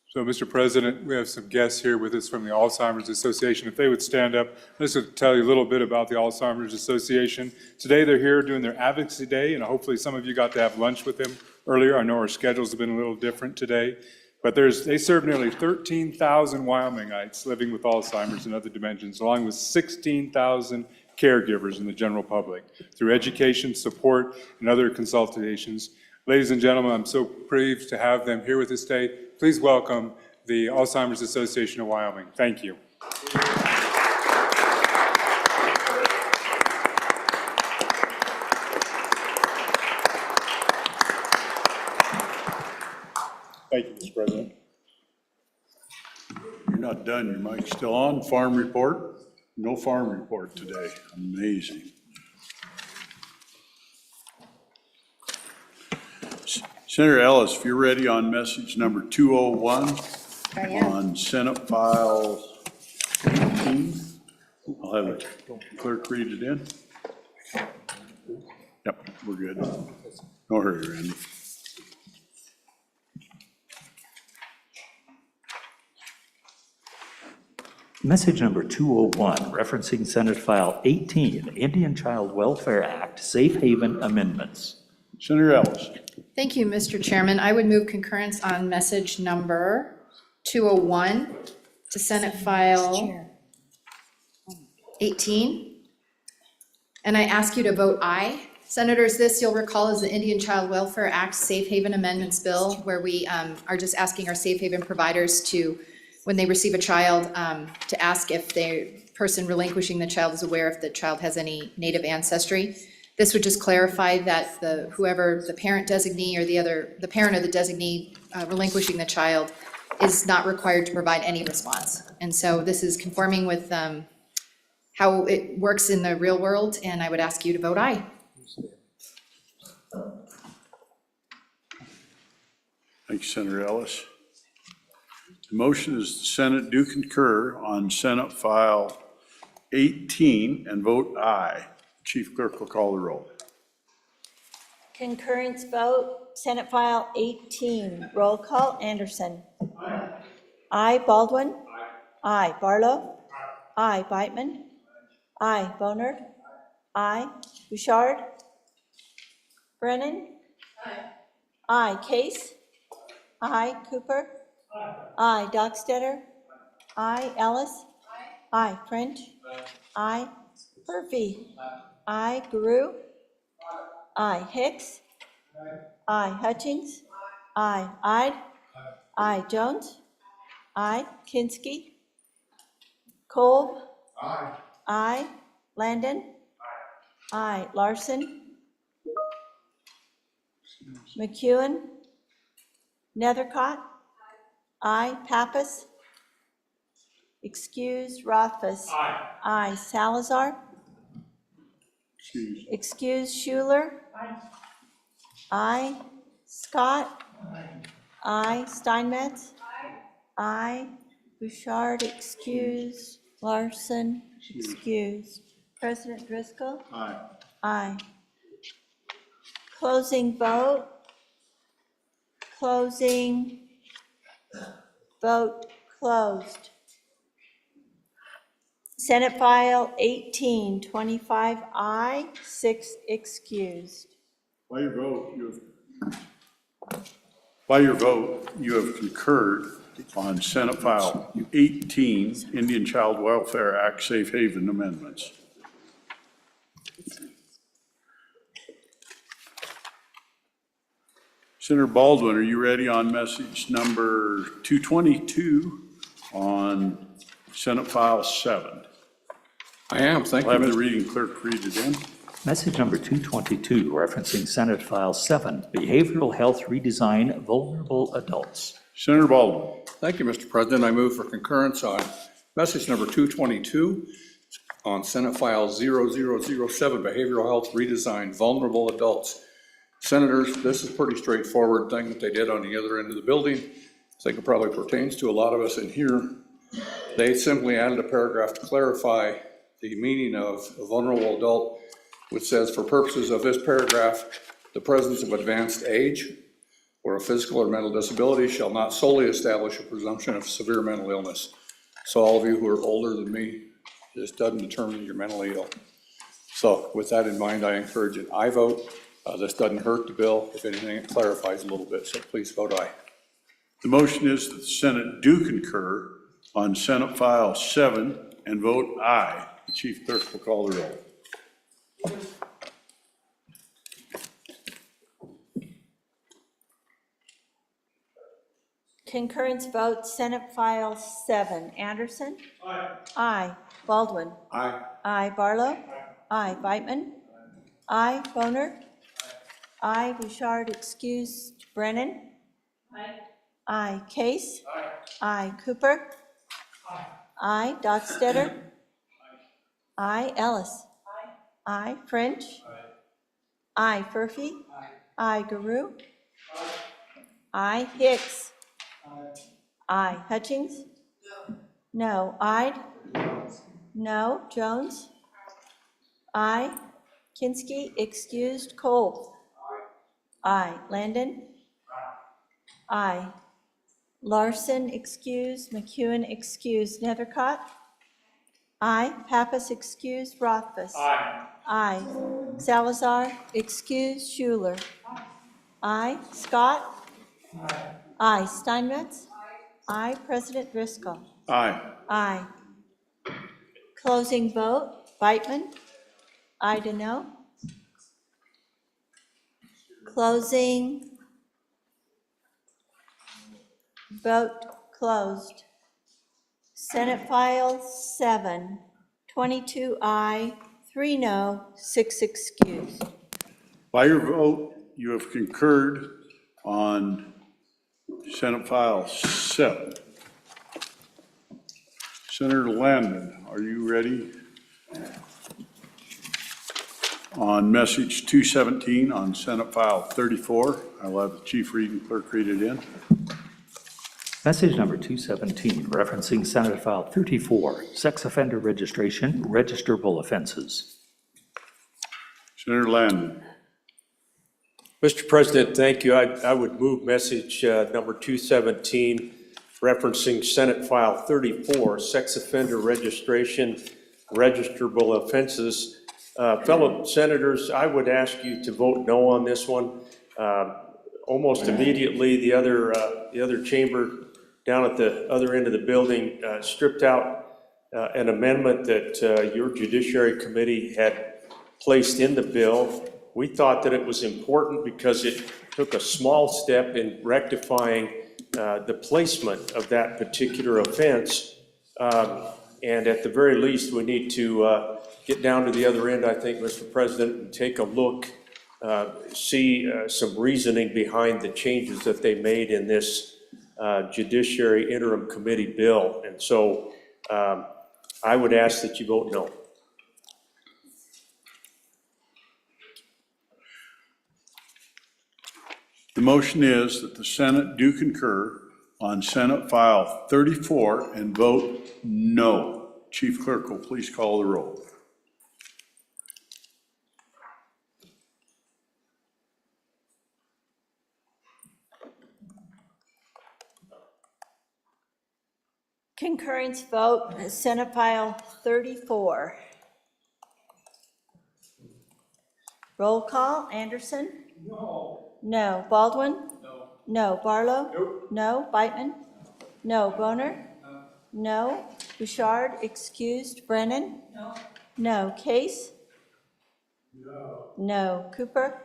So, Mr. President, we have some guests here with us from the Alzheimer's Association. If they would stand up, I'm just going to tell you a little bit about the Alzheimer's Association. Today, they're here doing their Advocacy Day, and hopefully some of you got to have lunch with them earlier. I know our schedules have been a little different today, but they serve nearly 13,000 Wyomingites living with Alzheimer's and other dementias, along with 16,000 caregivers in the general public through education, support, and other consultations. Ladies and gentlemen, I'm so pleased to have them here with us today. Please welcome the Alzheimer's Association of Wyoming. Thank you. Thank you, Mr. President. You're not done, your mic's still on. Farm report? No farm report today. Amazing. Senator Ellis, if you're ready on message number 201 on Senate File 18, I'll have the clerk read it in. Yep, we're good. No hurry, Randy. Message number 201, referencing Senate File 18, Indian Child Welfare Act, Safe Haven Amendments. Senator Ellis. Thank you, Mr. Chairman. I would move concurrence on message number 201 to Senate File 18. And I ask you to vote aye. Senators, this, you'll recall, is the Indian Child Welfare Act Safe Haven Amendments Bill, where we are just asking our safe haven providers to, when they receive a child, to ask if the person relinquishing the child is aware if the child has any Native ancestry. This would just clarify that whoever the parent designee or the parent or the designee relinquishing the child is not required to provide any response. And so this is conforming with how it works in the real world, and I would ask you to vote aye. Thank you, Senator Ellis. The motion is the Senate do concur on Senate File 18 and vote aye. Chief Clerk will call the roll. Concurrence vote, Senate File 18. Roll call, Anderson. Aye. Baldwin. Aye. Barlow. Aye. Beitman. Aye. Bonard. Aye. Bouchard. Brennan. Aye. Case. Aye. Cooper. Aye. Dockstetter. Aye. Ellis. Aye. French. Aye. Murphy. Aye. Guru. Aye. Hicks. Aye. Hutchings. Aye. Ide. Aye. Jones. Aye. Kinski. Kolb. Aye. Landon. Aye. Larson. McEwen. Nethercott. I, Pappas. Excused, Rothfuss. I, Salazar. Excuse. Excused, Schuler. I, Scott. I, Steinmetz. I, Bouchard, excused. Larson, excused. President Driscoll. Aye. Aye. Closing vote. Closing. Vote closed. Senate File 18, 25 aye, 6 excused. By your vote, you have concurred on Senate File 18, Indian Child Welfare Act Safe Haven Amendments. Senator Baldwin, are you ready on message number 222 on Senate File 7? I am, thank you, I'll have the Mr. reading clerk read it in. Message number 222, referencing Senate File 7, Behavioral Health Redesign Vulnerable Adults. Senator Baldwin. Thank you, Mr. President. I move for concurrence on message number 222 on Senate File 0007, Behavioral Health Redesign Vulnerable Adults. Senators, this is a pretty straightforward thing that they did on the other end of the building. I think it probably pertains to a lot of us in here. They simply added a paragraph to clarify the meaning of a vulnerable adult, which says, for purposes of this paragraph, the presence of advanced age or a physical or mental disability shall not solely establish a presumption of severe mental illness. So all of you who are older than me, this doesn't determine you're mentally ill. So with that in mind, I encourage an aye vote. This doesn't hurt the bill. If anything, it clarifies a little bit, so please vote aye. The motion is that the Senate do concur on Senate File 7 and vote aye. The Chief Clerk will call the roll. Concurrence vote, Senate File 7. Anderson? Aye. Aye. Baldwin? Aye. Aye. Barlow? Aye. Beitman? Aye. Boner? Aye. Bouchard, excused. Brennan? Aye. Aye. Case? Aye. Aye. Cooper? Aye. Aye. Dockstetter? Aye. Ellis? Aye. French? Aye. Furphy? Aye. Garou? Aye. Hicks? Aye. Hutchings? No. Aye. No. Jones? Aye. Kinsky, excused. Cole? Aye. Landon? Aye. Larson, excused. McEwen, excused. Nethercott? Aye. Pappas, excused. Rothfuss? Aye. Aye. Salazar, excused. Schuler? Aye. Scott? Aye. Steinmetz? Aye. President Driscoll? Aye. Aye. Closing vote, Beitman? Aye to no. Closing. Vote closed. Senate File 7, 22 aye, 3 no, 6 excused. By your vote, you have concurred on Senate File 7. Senator Landon, are you ready? On message 217 on Senate File 34, I'll have the Chief Reading Clerk read it in. Message number 217, referencing Senate File 34, Sex Offender Registration, Registerable Offenses. Senator Landon. Mr. President, thank you. I would move message number 217, referencing Senate File 34, Sex Offender Registration, Registerable Offenses. Fellow senators, I would ask you to vote no on this one. Almost immediately, the other chamber down at the other end of the building stripped out an amendment that your Judiciary Committee had placed in the bill. We thought that it was important because it took a small step in rectifying the placement of that particular offense. And at the very least, we need to get down to the other end, I think, Mr. President, and take a look, see some reasoning behind the changes that they made in this Judiciary Interim Committee bill. And so I would ask that you vote no. The motion is that the Senate do concur on Senate File 34 and vote no. Chief Clerk will please call the roll. Concurrence vote, Senate File 34. Roll call, Anderson? No. No. Baldwin? No. No. Barlow? Nope. No. Beitman? No. Boner? No. No. Bouchard, excused. Brennan? No. No. Case? No. No. Cooper?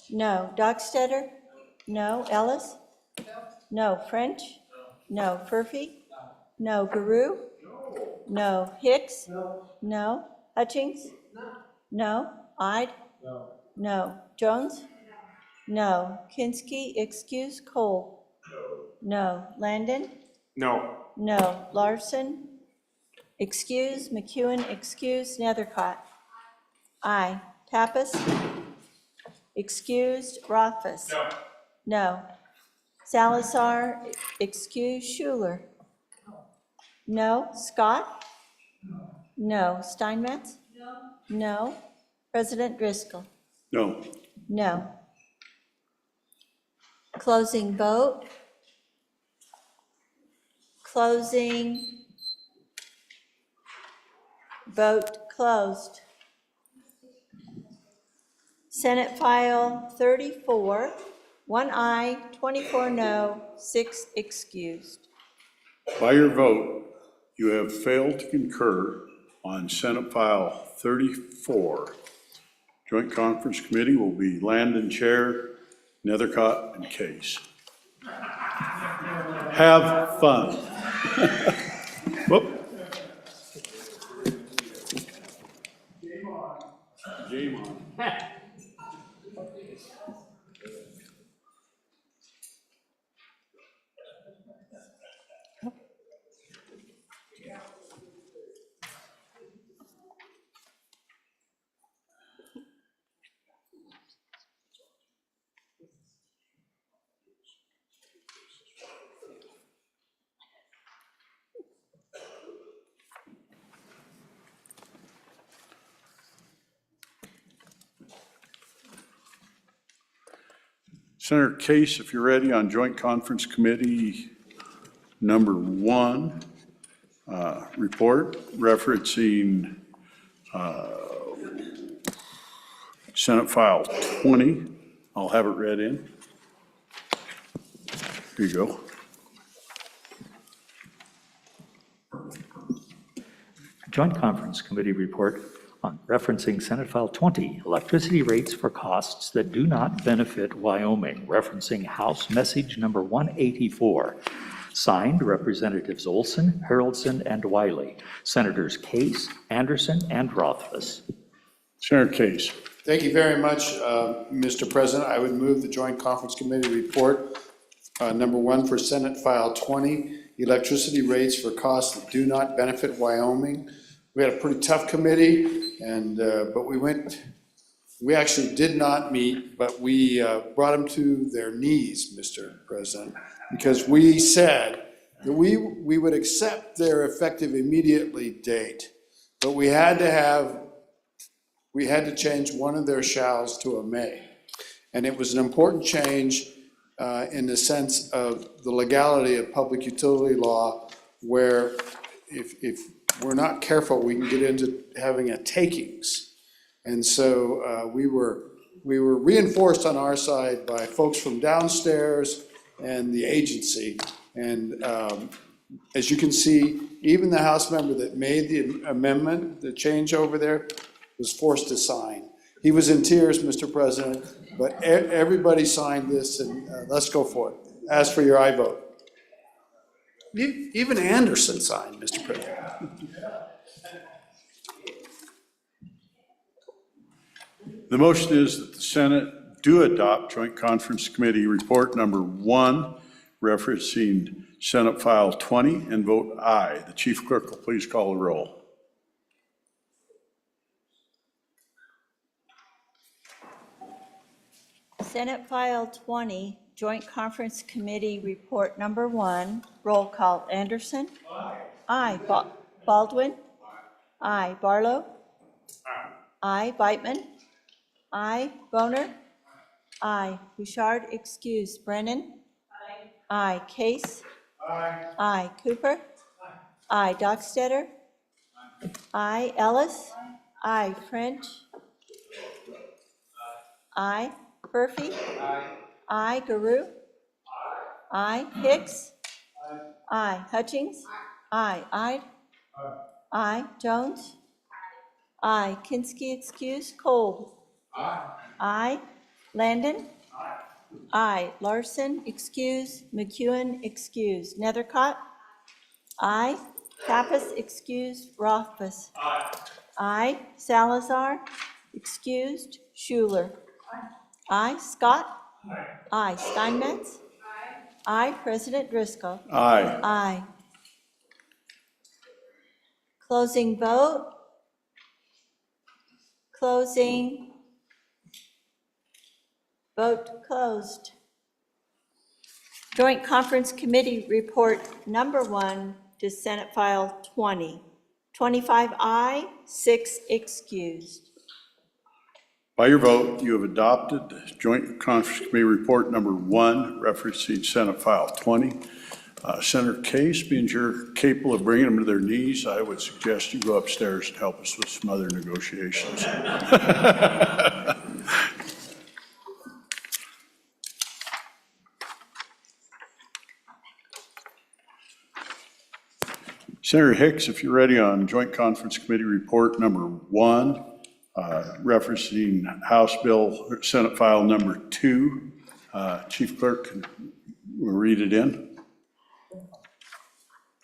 No. Dockstetter? No. Ellis? No. No. French? No. Furphy? No. Guru? No. No. Hicks? No. No. Hutchings? No. No. Ide? No. No. Jones? No. Kinski, excuse. Cole? No. No. Landon? No. No. Larson? Excuse. McEwen, excuse. Nethercott? Aye. Pappas? Excused. Rothfuss? No. No. Salazar, excuse. Schuler? No. Scott? No. Steinmetz? No. No. President Driscoll? No. No. Closing vote. Closing. Vote closed. Senate File 34, 1 aye, 24 no, 6 excused. By your vote, you have failed to concur on Senate File 34. Joint Conference Committee will be Landon Chair, Nethercott, and Case. Have fun. Whoop. Game on. Game on. Senator Case, if you're ready on Joint Conference Committee number 1, report referencing Senate File 20. I'll have it read in. Here you go. Joint Conference Committee report on referencing Senate File 20, electricity rates for costs that do not benefit Wyoming, referencing House Message Number 184. Signed, Representatives Olson, Haroldson, and Wiley. Senators Case, Anderson, and Rothfuss. Senator Case. Thank you very much, Mr. President. I would move the Joint Conference Committee report, number 1 for Senate File 20, electricity rates for costs that do not benefit Wyoming. We had a pretty tough committee, and but we actually did not meet, but we brought them to their knees, Mr. President, because we said that we would accept their effective immediately date, but we had to change one of their shalls to a may. And it was an important change in the sense of the legality of public utility law, where if we're not careful, we can get into having a takings. And so we were reinforced on our side by folks from downstairs and the agency. And as you can see, even the House member that made the amendment, the change over there, was forced to sign. He was in tears, Mr. President, but everybody signed this, and let's go for it. Ask for your aye vote. Even Anderson signed, Mr. President. The motion is that the Senate do adopt Joint Conference Committee report number 1 referencing Senate File 20, and vote aye. The chief clerk will please call the roll. Senate File 20, Joint Conference Committee Report Number 1, roll call. Anderson? Aye. Baldwin? Aye. Barlow? Aye. Beitman? Aye. Boner? Aye. Bouchard, excused. Brennan? Aye. Case? Aye. Cooper? Aye. Dockstetter? Aye. Ellis? Aye. French? Aye. Murphy? Aye. Guru? Aye. Hicks? Aye. Hutchings? Aye. Ide? Aye. Jones? Aye. Kinsky, excuse. Cole? Aye. Landon? Aye. Larson, excuse. McEwen, excuse. Nethercott? Aye. Pappas, excused. Rothfuss? Aye. Salazar, excused. Schuler? Aye. Scott? Aye. Steinmetz? Aye. President Driscoll? Aye. Aye. Closing vote. Closing. Vote closed. Joint Conference Committee Report Number 1 to Senate File 20. 25 aye, 6 excused. By your vote, you have adopted Joint Conference Committee Report Number 1, referencing Senate File 20. Senator Case, being you're capable of bringing them to their knees, I would suggest you go upstairs and help us with some other negotiations. Senator Hicks, if you're ready on Joint Conference Committee Report Number 1, referencing House Bill, Senate File Number 2. Chief Clerk, will read it in.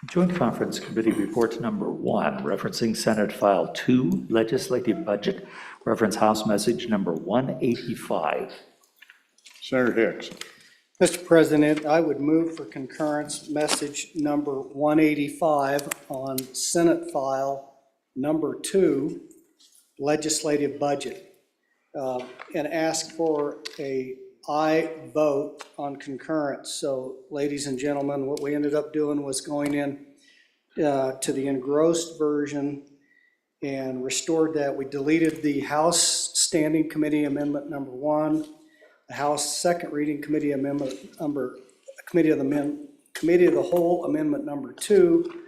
Joint Conference Committee Report Number 1, referencing Senate File 2, Legislative Budget, reference House Message Number 185. Senator Hicks. Mr. President, I would move for concurrence message number 185 on Senate File Number 2, Legislative Budget, and ask for a aye vote on concurrence. So, ladies and gentlemen, what we ended up doing was going in to the engrossed version and restored that. We deleted the House Standing Committee Amendment Number 1, the House Second Reading Committee Amendment Committee of the Whole Amendment Number 2,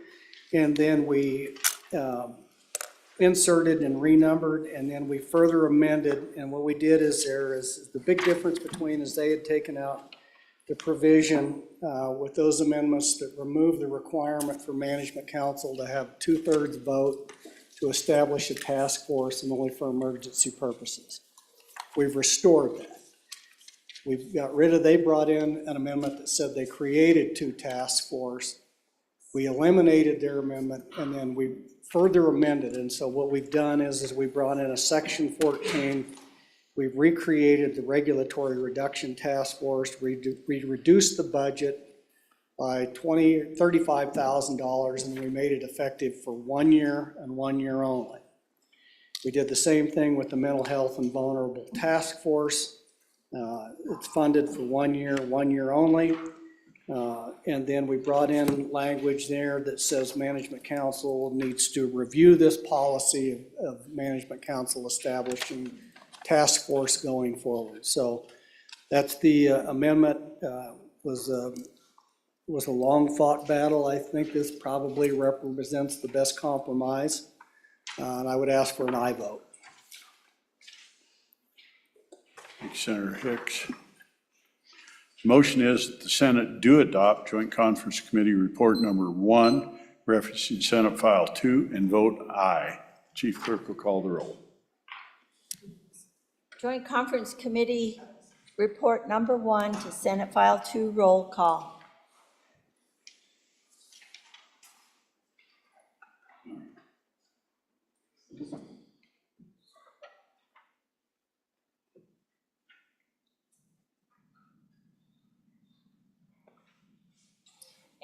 and then we inserted and renumbered, and then we further amended. And what we did is the big difference between is they had taken out the provision with those amendments that remove the requirement for management council to have 2/3 vote to establish a task force and only for emergency purposes. We've restored that. We've got rid of, they brought in an amendment that said they created 2 task force. We eliminated their amendment, and then we further amended. And so what we've done is we brought in a section 14. We've recreated the regulatory reduction task force. We reduced the budget by $35,000, and we made it effective for 1 year and 1 year only. We did the same thing with the mental health and vulnerable task force. It's funded for 1 year only. And then we brought in language there that says management council needs to review this policy of management council establishing task force going forward. So that's the amendment. Was a long fought battle. I think this probably represents the best compromise. And I would ask for an aye vote. Thank you, Senator Hicks. Motion is that the Senate do adopt Joint Conference Committee Report Number 1, referencing Senate File 2, and vote aye. Chief Clerk will call the roll. Joint Conference Committee Report Number 1 to Senate File 2, roll call.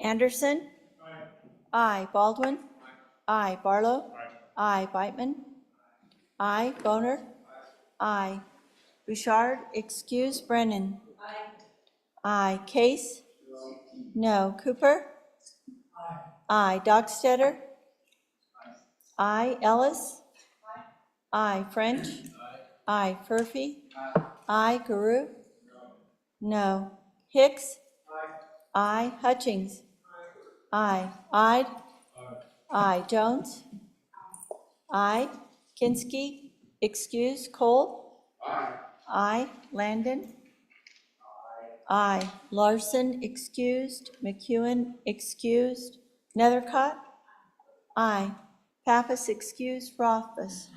Anderson? I. Baldwin? I. Barlow? I. Beitman? I. Boner? I. Bouchard, excuse. Brennan? I. Case? No. Cooper? I. Dockstetter? I. Ellis? I. French? I. Furphy? I. Guru? No. Hicks? I. Hutchings? I. Ide? I. Jones? I. Kinsky, excuse. Cole? I. Landon? I. Larson, excused. McEwen, excused. Nethercott? I. Pappas, excused. Rothfuss?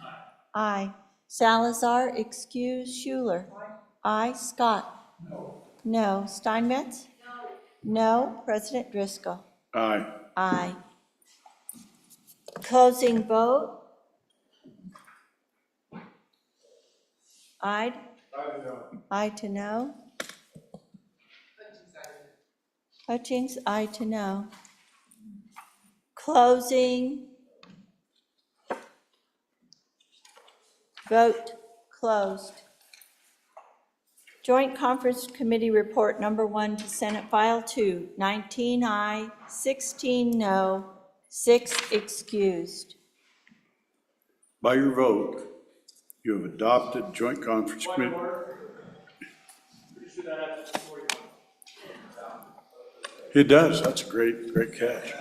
I. Salazar, excused. Schuler? I. Scott? No. Steinmetz? No. President Driscoll? Aye. Aye. Closing vote? Aye. Aye to no. Hutchings, aye to no. Closing. Vote closed. Joint Conference Committee Report Number 1 to Senate File 2, 19 aye, 16 no, 6 excused. By your vote, you have adopted Joint Conference Committee. It does. That's a great catch.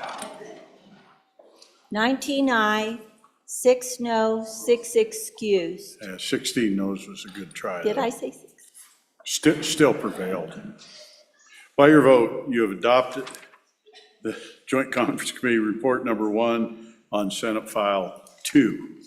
19 aye, 6 no, 6 excused. 16 noes was a good try. Did though. I say 6? Still prevailed. By your vote, you have adopted the Joint Conference Committee Report Number 1 on Senate File 2.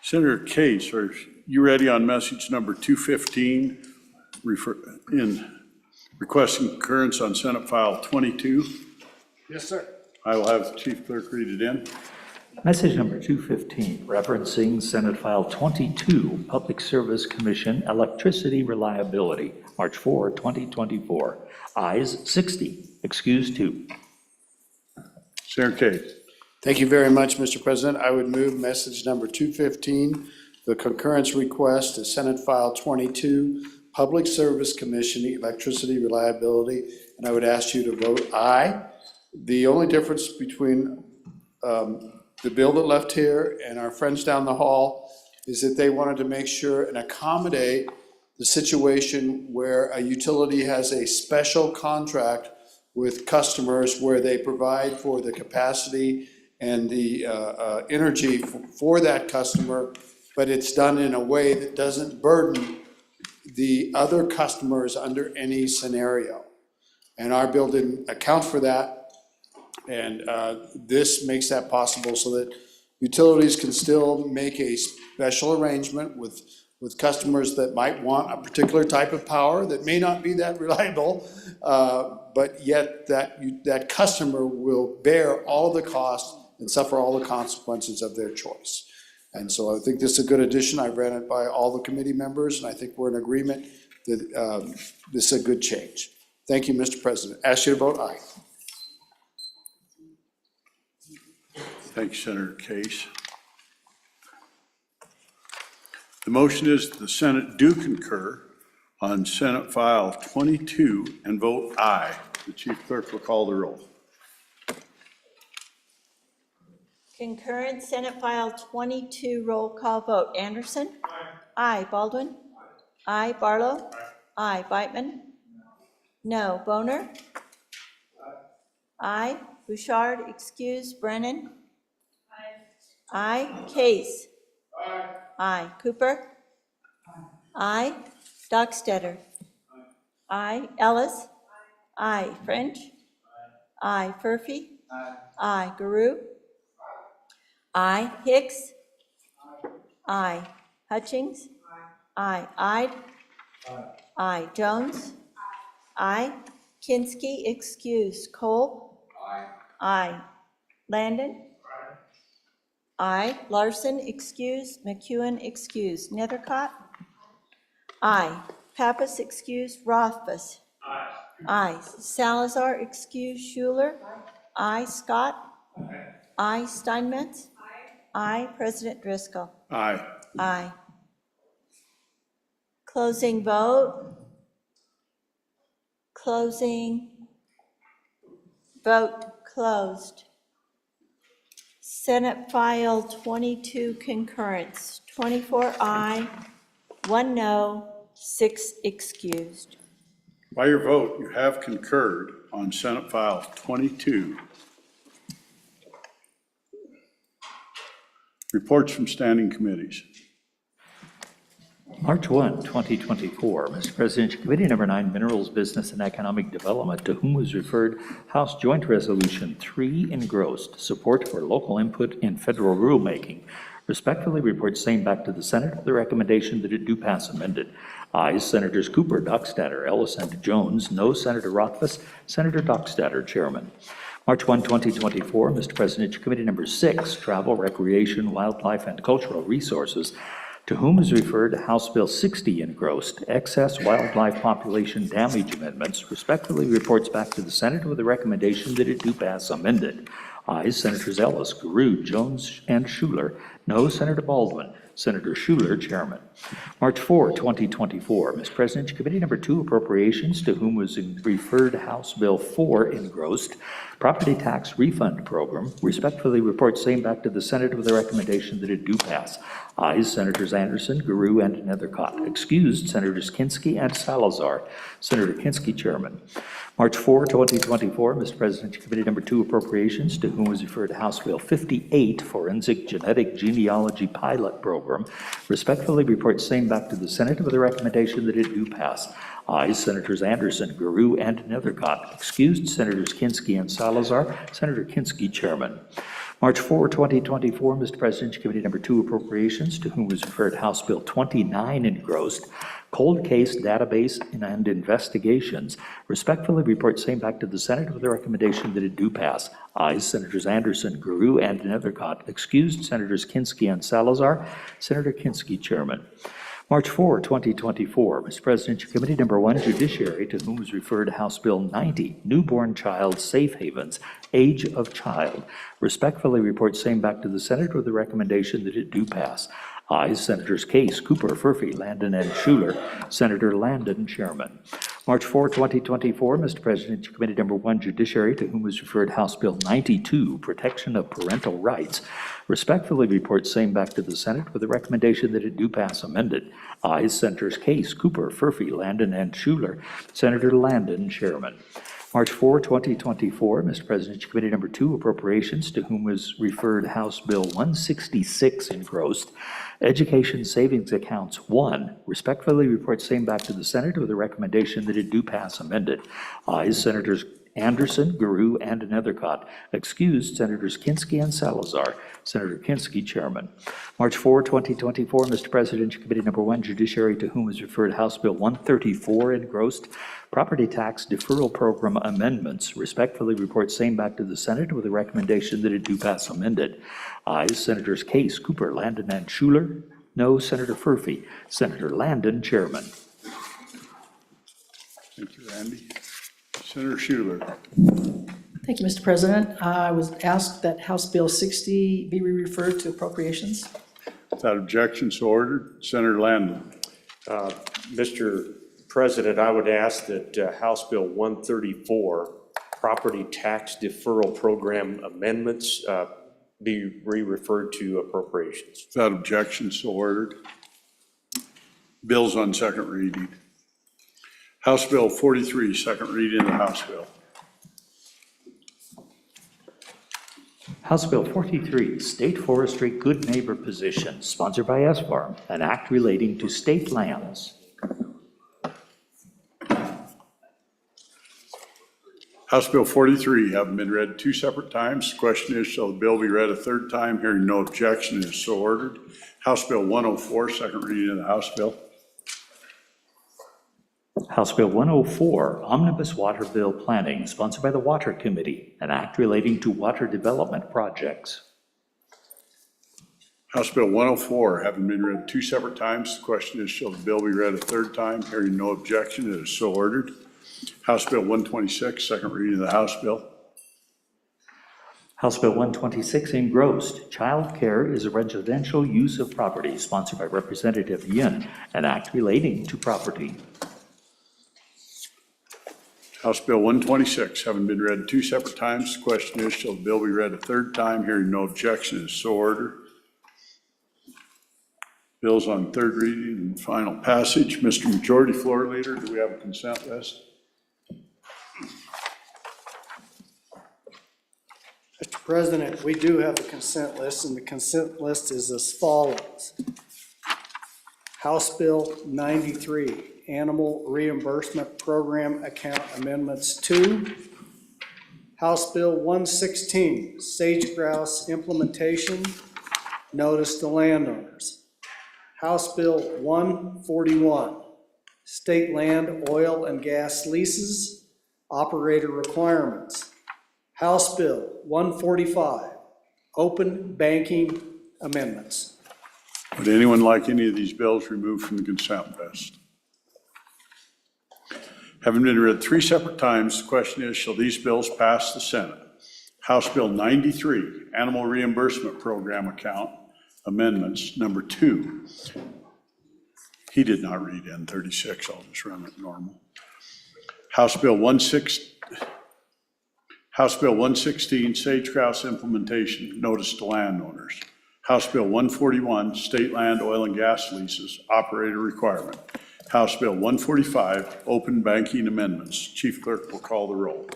Senator Case, are you ready on message number 215, requesting concurrence on Senate File 22? Yes, sir. I will have the Chief Clerk read it in. Message number 215, referencing Senate File 22, Public Service Commission Electricity Reliability, March 4, 2024. Ayes 60, excused 2. Senator Case. Thank you very much, Mr. President. I would move message number 215, the concurrence request to Senate File 22, Public Service Commission Electricity Reliability, and I would ask you to vote aye. The only difference between the bill that left here and our friends down the hall is that they wanted to make sure and accommodate the situation where a utility has a special contract with customers where they provide for the capacity and the energy for that customer, but it's done in a way that doesn't burden the other customers under any scenario. And our bill didn't account for that. And this makes that possible so that utilities can still make a special arrangement with customers that might want a particular type of power that may not be that reliable, but yet that customer will bear all of the costs and suffer all the consequences of their choice. And so I think this is a good addition. I ran it by all the committee members, and I think we're in agreement that this is a good change. Thank you, Mr. President. Ask you to vote aye. Thank you, Senator Case. The motion is the Senate do concur on Senate File 22 and vote aye. The Chief Clerk will call the roll. Concurrent Senate File 22 roll call vote. Anderson? Aye. Baldwin? Aye. Barlow? Aye. Beitman? No. Boner? Aye. Bouchard, excuse. Brennan? Aye. Case? Aye. Cooper? Aye. Dockstetter? Aye. Ellis? Aye. French? Aye. Furphy? Aye. Guru? Aye. Hicks? Aye. Hutchings? Aye. Ide? Aye. Jones? Aye. Kinsky, excuse. Cole? Aye. Landon? Aye. Larson, excuse. McEwen, excuse. Nethercott? Aye. Pappas, excuse. Rothbus? Aye. Salazar, excuse. Schuler? Aye. Scott? Aye. Steinmetz? Aye. President Driscoll? Aye. Aye. Closing vote. Closing. Vote closed. Senate File 22 concurrence, 24 aye, 1 no, 6 excused. By your vote, you have concurred on Senate File 22. Reports from standing committees. March 1, 2024, Mr. President, Committee Number 9, Minerals, Business, and Economic Development, to whom was referred House Joint Resolution 3 engrossed, support for local input in federal rulemaking. Respectfully report same back to the Senate with the recommendation that it do pass amended. Ayes, Senators Cooper, Dockstader, Ellis, and Jones. No, Senator Rothfuss. Senator Dockstader, Chairman. March 1, 2024, Mr. President, Committee Number 6, Travel, Recreation, Wildlife, and Cultural Resources, to whom is referred House Bill 60 engrossed, excess wildlife population damage amendments, respectfully reports back to the Senate with a recommendation that it do pass amended. Ayes, Senators Ellis, Guru, Jones, and Schuler. No, Senator Baldwin. Senator Schuler, Chairman. March 4, 2024, Mr. President, Committee Number 2, Appropriations, to whom was referred House Bill 4 engrossed, Property Tax Refund Program, respectfully report same back to the Senate with a recommendation that it do pass. Ayes, Senators Anderson, Guru, and Nethercott. Excused, Senators Kinski and Salazar. Senator Kinski, Chairman. March 4, 2024, Mr. President, Committee Number 2, Appropriations, to whom was referred House Bill 58, Forensic Genetic Genealogy Pilot Program, respectfully report same back to the Senate with a recommendation that it do pass. Ayes, Senators Anderson, Guru, and Nethercott. Excused, Senators Kinski and Salazar. Senator Kinski, Chairman. March 4, 2024, Mr. President, Committee Number 2, Appropriations, to whom was referred House Bill 29 engrossed, Cold Case Database and Investigations, respectfully report same back to the Senate with a recommendation that it do pass. Ayes, Senators Anderson, Guru, and Nethercott. Excused, Senators Kinski and Salazar. Senator Kinski, Chairman. March 4, 2024, Mr. President, Committee Number 1, Judiciary, to whom was referred House Bill 90, Newborn Child Safe Havens, Age of Child, respectfully report same back to the Senate with the recommendation that it do pass. Ayes, Senators Case, Cooper, Furphy, Landon, and Schuler. Senator Landon, Chairman. March 4, 2024, Mr. President, Committee Number 1, Judiciary, to whom was referred House Bill 92, Protection of Parental Rights, respectfully report same back to the Senate with the recommendation that it do pass amended. Ayes, Senators Case, Cooper, Furphy, Landon, and Schuler. Senator Landon, Chairman. March 4, 2024, Mr. President, Committee Number 2, Appropriations, to whom was referred House Bill 166 engrossed, Education Savings Accounts 1, respectfully report same back to the Senate with a recommendation that it do pass amended. Ayes, Senators Anderson, Guru, and Nethercott. Excused, Senators Kinski and Salazar. Senator Kinski, Chairman. March 4, 2024, Mr. President, Committee Number 1, Judiciary, to whom was referred House Bill 134 engrossed, Property Tax Deferral Program Amendments, respectfully report same back to the Senate with a recommendation that it do pass amended. Ayes, Senators Case, Cooper, Landon, and Schuler. No, Senator Furphy. Senator Landon, Chairman. Thank you, Randy. Senator Schuler. Thank you, Mr. President. I was asked that House Bill 60 be referred to appropriations. Without objection, so ordered. Senator Landon. Mr. President, I would ask that House Bill 134, Property Tax Deferral Program Amendments, be re-referred to appropriations. Without objection, so ordered. Bills on second reading. House Bill 43, second reading of the House Bill. House Bill 43, State Forestry Good Neighbor Position, sponsored by S-Farm, an act relating to state lands. House Bill 43 having been read 2 separate times. The question is, shall the bill be read a third time? Hearing no objection, is so ordered. House Bill 104, second reading of the House Bill. House Bill 104, Omnibus Water Bill Planning, sponsored by the Water Committee, an act relating to water development projects. House Bill 104, having been read two separate times, the question is, shall the bill be read a third time? Hearing no objection, it is so ordered. House Bill 126, second reading of the House bill. House Bill 126 engrossed. Child care is a residential use of property, sponsored by Representative Yin, an act relating to property. House Bill 126, having been read two separate times, the question is, shall the bill be read a third time? Hearing no objection, it is so ordered. Bills on third reading and final passage. Mr. Majority Floor Leader, do we have a consent list? Mr. President, we do have a consent list, and the consent list is as follows. House Bill 93, Animal Reimbursement Program Account Amendments 2. House Bill 116, Sage Grouse Implementation, Notice to Landowners. House Bill 141, State Land, Oil, and Gas Leases, Operator Requirements. House Bill 145, Open Banking Amendments. Would anyone like any of these bills removed from the consent list? Having been read three separate times, the question is, shall these bills pass the Senate? House Bill 93, Animal Reimbursement Program Account Amendments, number 2. He did not read N36, I'll just run it normal. House Bill 116, Sage Grouse Implementation, Notice to Landowners. House Bill 141, State Land, Oil, and Gas Leases, Operator Requirement. House Bill 145, Open Banking Amendments. Chief Clerk will call the roll.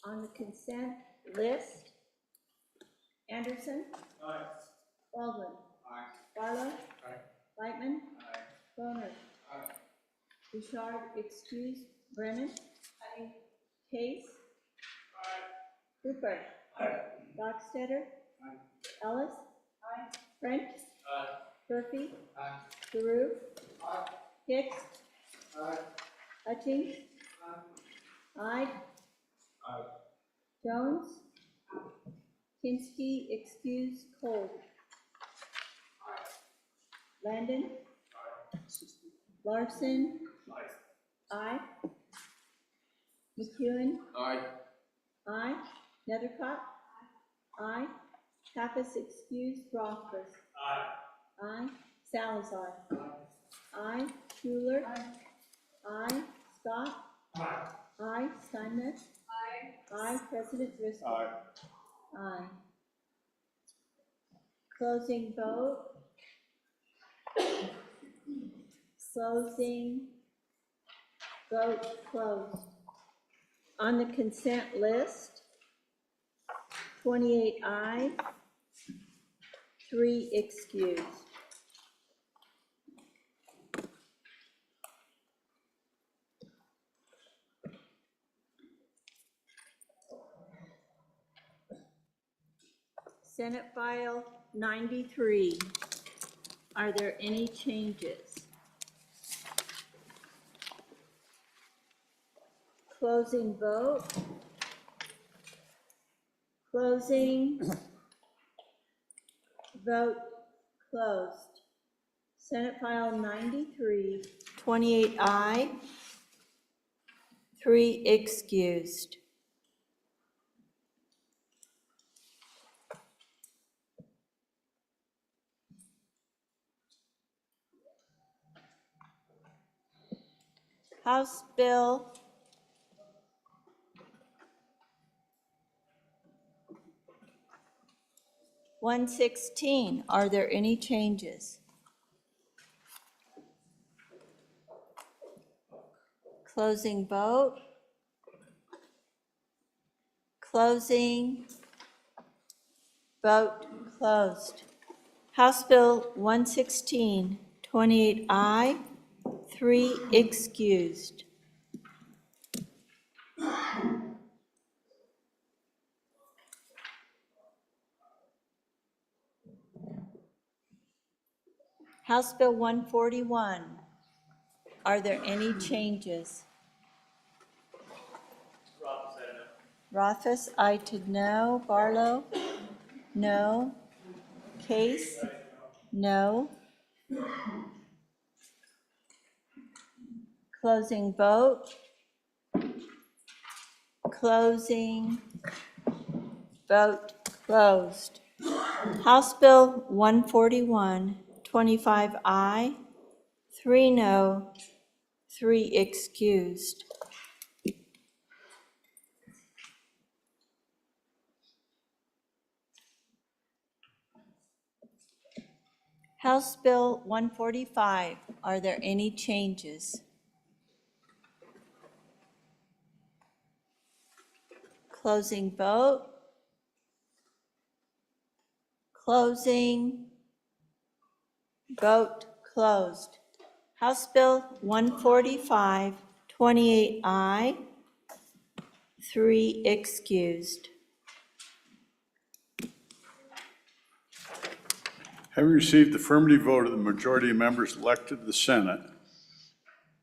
On the consent list, Anderson. Aye. Baldwin. Aye. Barlow. Aye. Lightman. Aye. Boner. Aye. Bouchard excused. Brennan. Aye. Case. Aye. Cooper. Aye. Dockstetter. Aye. Ellis. Aye. French. Aye. Murphy. Aye. Giroux. Aye. Hicks. Aye. Hutchings. Aye. Aye. Jones. Kinsky excused. Cole. Aye. Landon. Aye. Larson. Aye. McEwen. Aye. Aye. Nethercott. Aye. Pappas excused. Rothfuss. Aye. Aye. Salazar. Aye. Schuler. Aye. Scott. Aye. Aye. Steinmetz. Aye. President Driscoll. Aye. Aye. Closing vote. Closing vote closed. On the consent list, 28 aye, 3 excused. Senate File 93. Are there any changes? Closing vote. Closing vote closed. Senate File 93, 28 aye, 3 excused. House Bill 116. Are there any changes? Closing vote. Closing. Vote closed. House Bill 116, 28 aye, 3 excused. House Bill 141. Are there any changes? Rothfuss, I to no. Barlow? No. Case? No. Closing vote. Closing. Vote closed. House Bill 141, 25 aye, 3 no, 3 excused. House Bill 145, are there any changes? Closing vote. Closing. Vote closed. House Bill 145, 28 aye, 3 excused. Having received the affirmative vote of the majority of members elected to the Senate,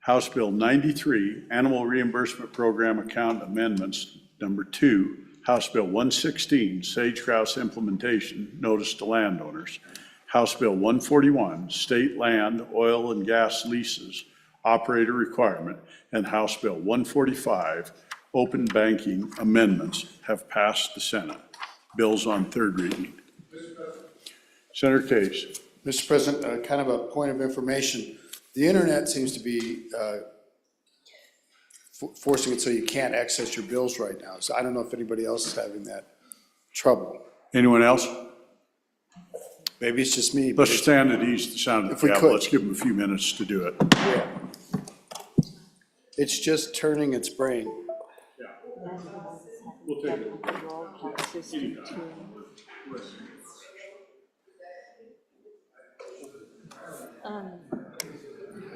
House Bill 93, Animal Reimbursement Program Account Amendments, number 2, House Bill 116, Sage Grouse Implementation, Notice to Landowners, House Bill 141, State Land, Oil and Gas Leases, Operator Requirement, and House Bill 145, Open Banking Amendments have passed the Senate. Bills on third reading. Senator Case. Mr. President, kind of a point of information. The internet seems to be forcing it so you can't access your bills right now. So I don't know if anybody else is having that trouble. Anyone else? Maybe it's just me. but Let's stand at ease to the sound of If the we gavel. could. Let's give them a few minutes to do it. Yeah. It's just turning its brain.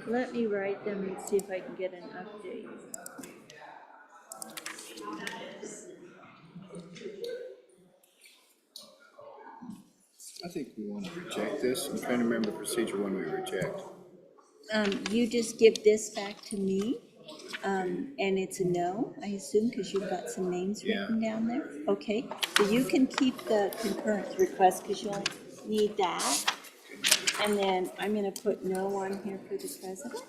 Let me write them and see if I can get an update. I think we want to reject this. I'm trying to remember the procedure when we reject. You just give this back to me, and it's a no, I assume, because you've got some names written down there? Okay, so you can keep the concurrence request, because you'll need that. And then I'm gonna put no on here for the president.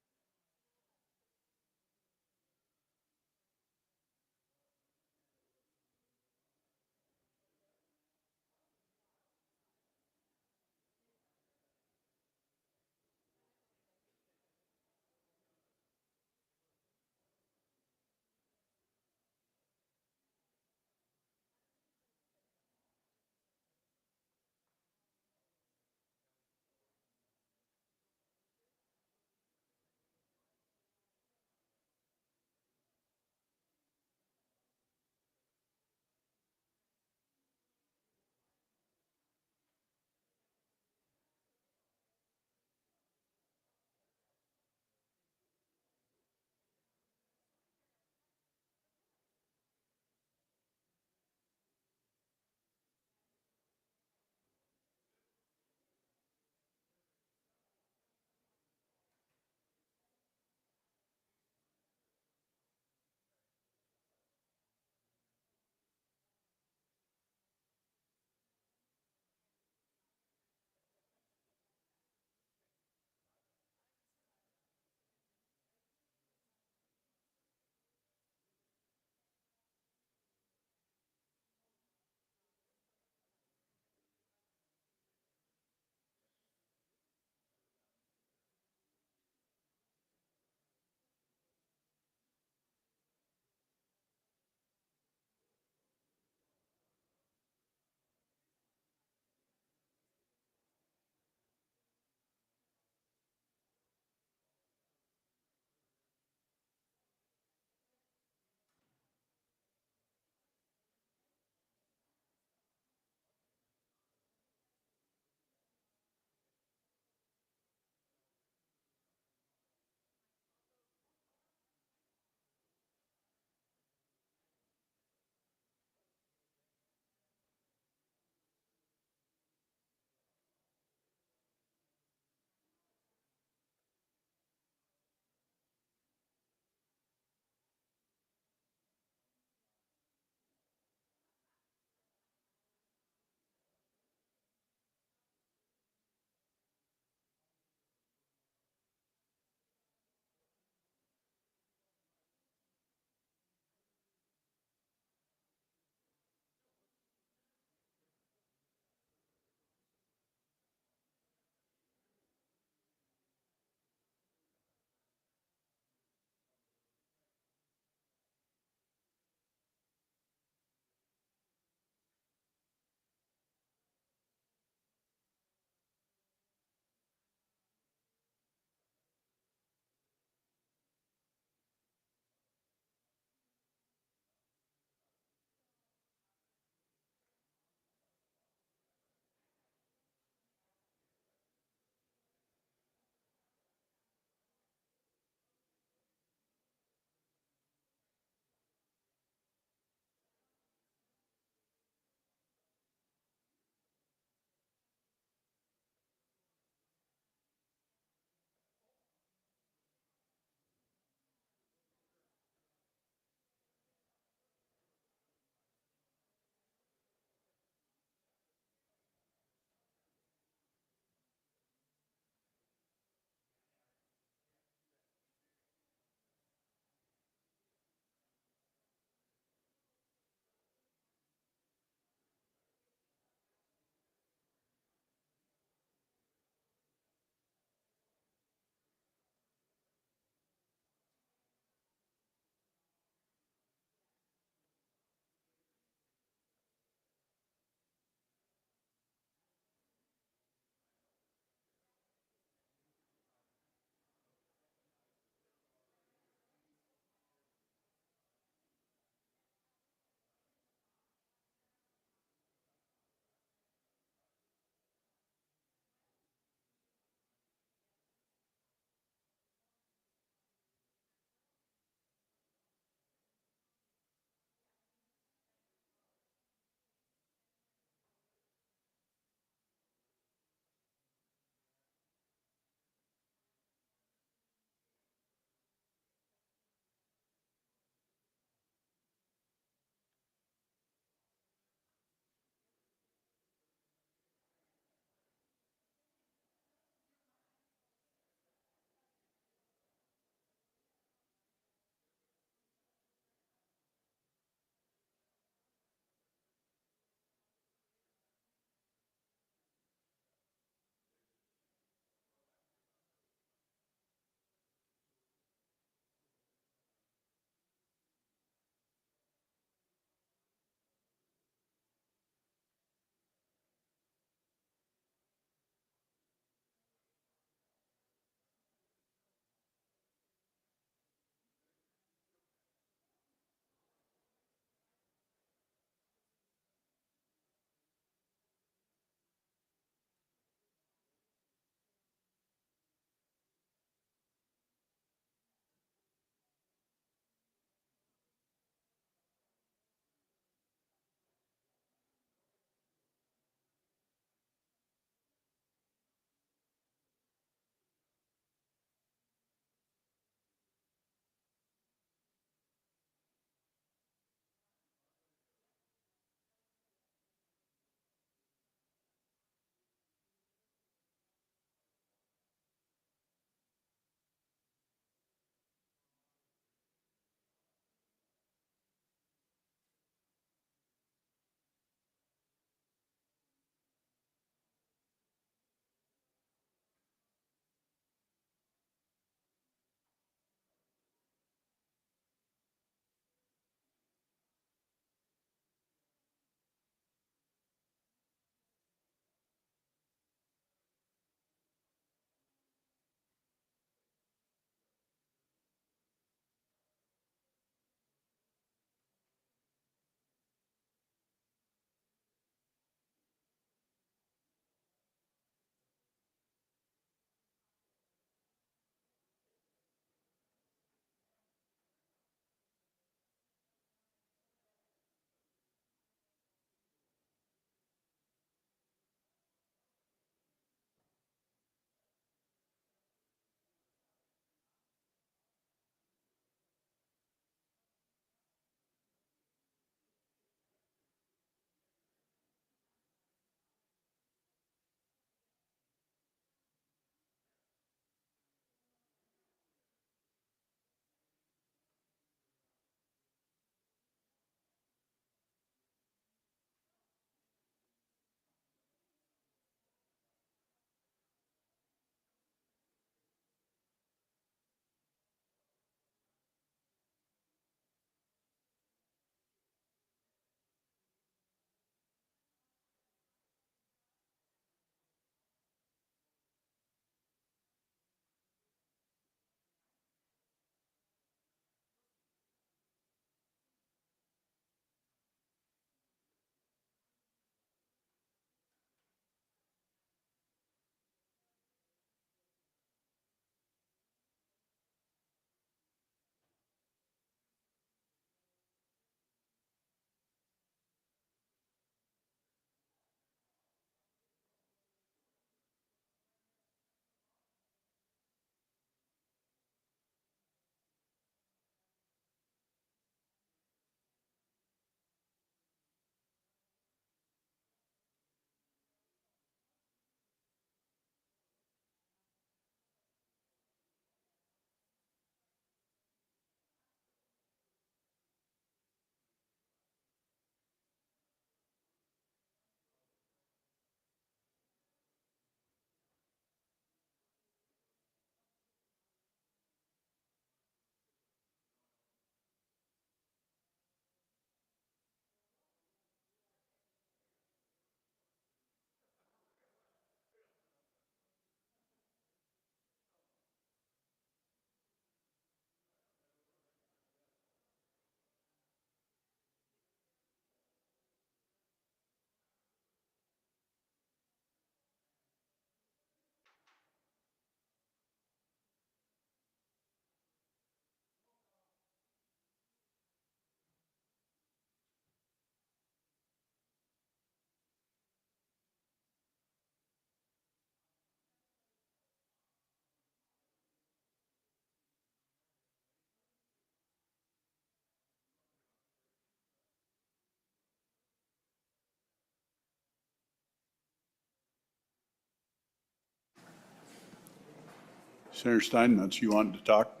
Senator Steinmetz, you wanted to talk?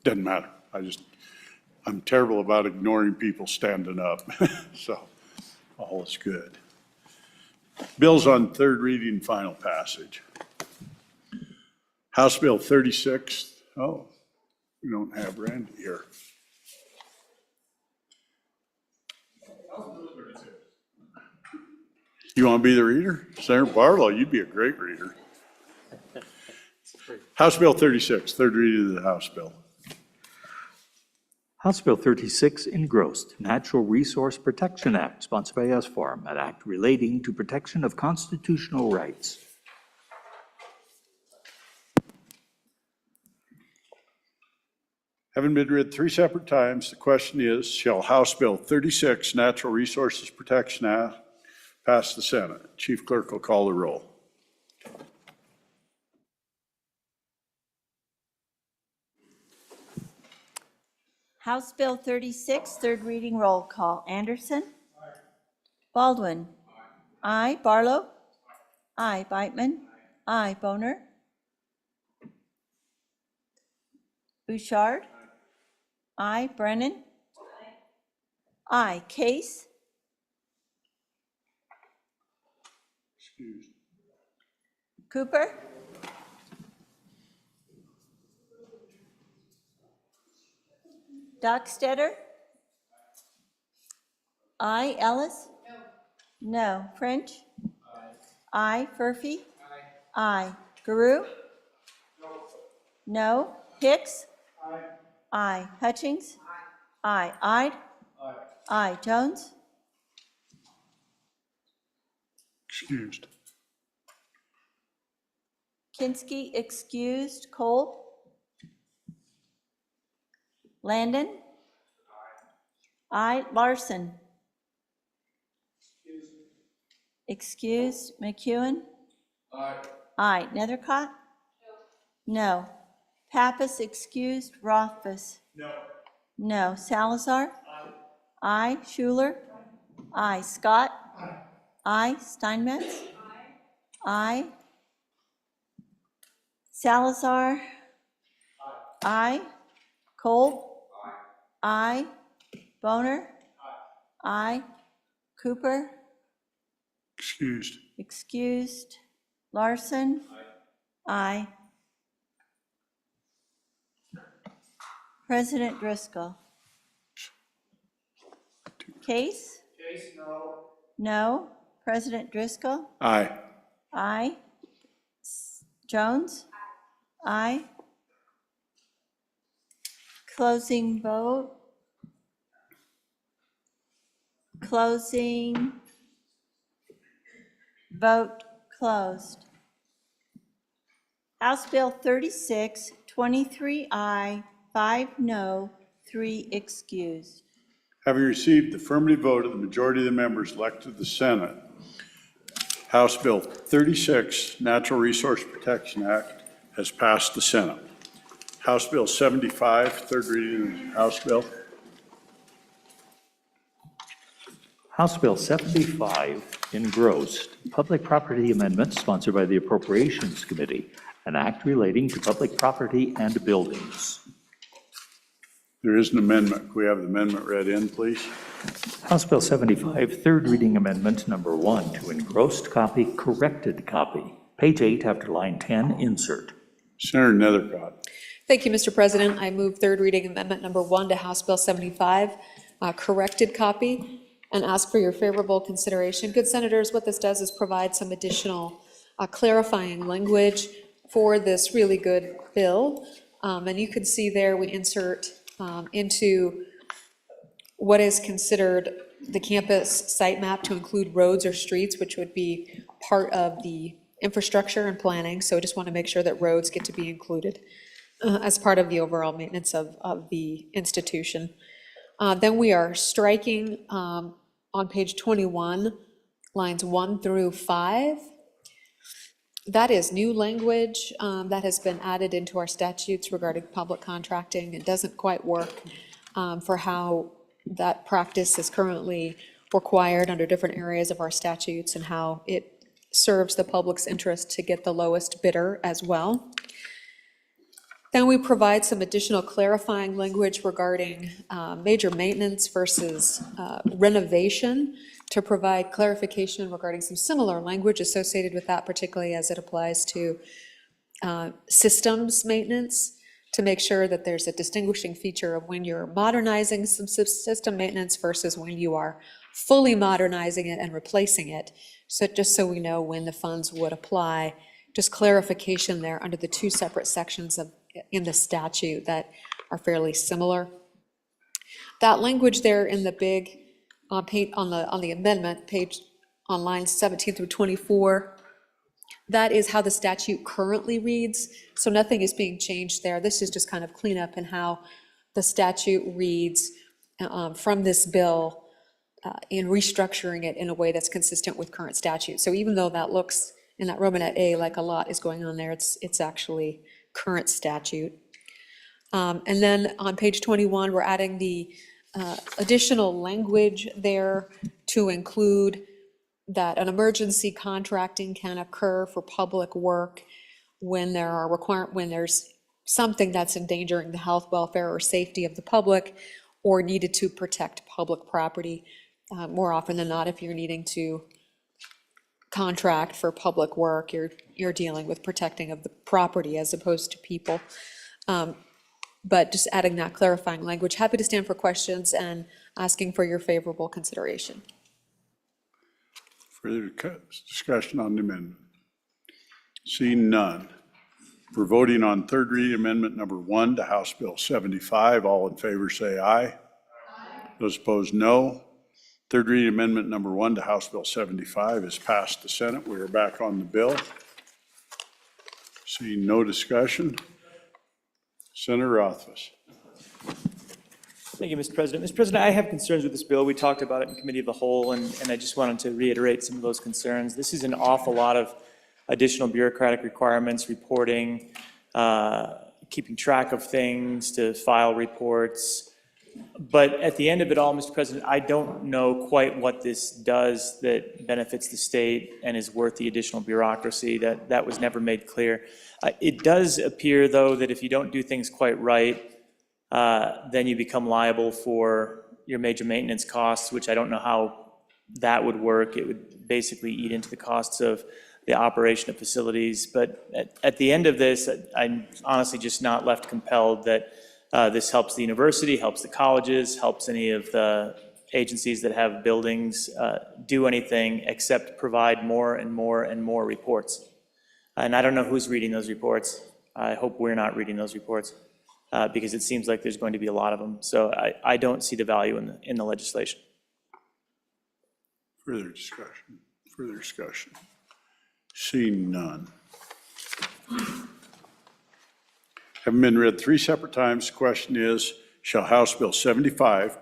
Doesn't matter. I'm terrible about ignoring people standing up, so all is good. Bills on third reading, final passage. House Bill 36. Oh, we don't have Randy here. You want to be the reader? Senator Barlow, you'd be a great reader. House Bill 36, third reading of the House Bill. House Bill 36, engrossed, Natural Resource Protection Act, sponsored by S-Farm, an act relating to protection of constitutional rights. Having been read three separate times, the question is, shall House Bill 36, Natural Resources Protection Act, pass the Senate? Chief Clerk will call the roll. House Bill 36, third reading, roll call. Anderson? Aye. Baldwin? Aye. Barlow? Aye. Beitman? Aye. Boner? Bouchard? Aye. Brennan? Aye. Case? Excused. Cooper? Dockstetter? Aye. Ellis? No. French? Aye. Furphy? Aye. Guru? No. Hicks? Aye. Hutchings? Aye. Ide? Aye. Jones? Excused. Kinski excused. Cole? Landon? Aye. Larson? Excused. McEwen? Aye. Nethercott? No. Pappas excused. Rothfuss? No. Salazar? Aye. Schuler? Aye. Scott? Aye. Steinmetz? Aye. Salazar? Aye. Cole? Aye. Boner? Aye. Cooper? Excused. Excused. Larson? Aye. President Driscoll? Case? Case, no. No. President Driscoll? Aye. Aye. Jones? Aye. Closing vote. Closing. Vote closed. House Bill 36, 23 aye, 5 no, 3 excused. Having received the affirmative vote of the majority of the members elected to the Senate, House Bill 36, Natural Resource Protection Act, has passed the Senate. House Bill 75, third reading of the House Bill. House Bill 75, engrossed, Public Property Amendment, sponsored by the Appropriations Committee, an act relating to public property and buildings. There is an amendment. Can we have the amendment read in, please? House Bill 75, third reading amendment number 1 to engrossed copy, corrected copy. Page 8 after line 10, insert. Senator Nethercott. Thank you, Mr. President. I move third reading amendment number 1 to House Bill 75, corrected copy, and ask for your favorable consideration. Good senators, what this does is provide some additional clarifying language for this really good bill. And you can see there we insert into what is considered the campus site map to include roads or streets, which would be part of the infrastructure and planning. So I just want to make sure that roads get to be included as part of the overall maintenance of the institution. Then we are striking on page 21, lines 1 through 5. That is new language that has been added into our statutes regarding public contracting. It doesn't quite work for how that practice is currently required under different areas of our statutes and how it serves the public's interest to get the lowest bidder as well. Then we provide some additional clarifying language regarding major maintenance versus renovation to provide clarification regarding some similar language associated with that, particularly as it applies to systems maintenance, to make sure that there's a distinguishing feature of when you're modernizing some system maintenance versus when you are fully modernizing it and replacing it. So just so we know when the funds would apply, just clarification there under the two separate sections in the statute that are fairly similar. That language there in the big, on the amendment page, on lines 17 through 24, that is how the statute currently reads, so nothing is being changed there. This is just kind of cleanup in how the statute reads from this bill in restructuring it in a way that's consistent with current statute. So even though that looks in that Romanet A like a lot is going on there, it's actually current statute. And then on page 21, we're adding the additional language there to include that an emergency contracting can occur for public work when when there's something that's endangering the health, welfare, or safety of the public, or needed to protect public property. More often than not, if you're needing to contract for public work, you're dealing with protecting of the property as opposed to people. But just adding that clarifying language. Happy to stand for questions and asking for your favorable consideration. Further discussion on the amendment? Seeing none. For voting on third reading amendment number 1 to House Bill 75, all in favor say aye. Aye. Those opposed, no. Third reading amendment number 1 to House Bill 75 is passed the Senate. We are back on the bill. Seeing no discussion. Senator Rothfuss. Thank you, Mr. President. Mr. President, I have concerns with this bill. We talked about it in committee of the whole, and I just wanted to reiterate some of those concerns. This is an awful lot of additional bureaucratic requirements, reporting, keeping track of things, to file reports. But at the end of it all, Mr. President, I don't know quite what this does that benefits the state and is worth the additional bureaucracy. That was never made clear. It does appear, though, that if you don't do things quite right, then you become liable for your major maintenance costs, which I don't know how that would work. It would basically eat into the costs of the operation of facilities. But at the end of this, I'm honestly just not left compelled that this helps the university, helps the colleges, helps any of the agencies that have buildings do anything except provide more and more and more reports. And I don't know who's reading those reports. I hope we're not reading those reports. Because it seems like there's going to be a lot of them. So I don't see the value in the legislation. Further discussion. Further discussion. Seeing none. Having been read 3 separate times, the question is, shall House Bill 75,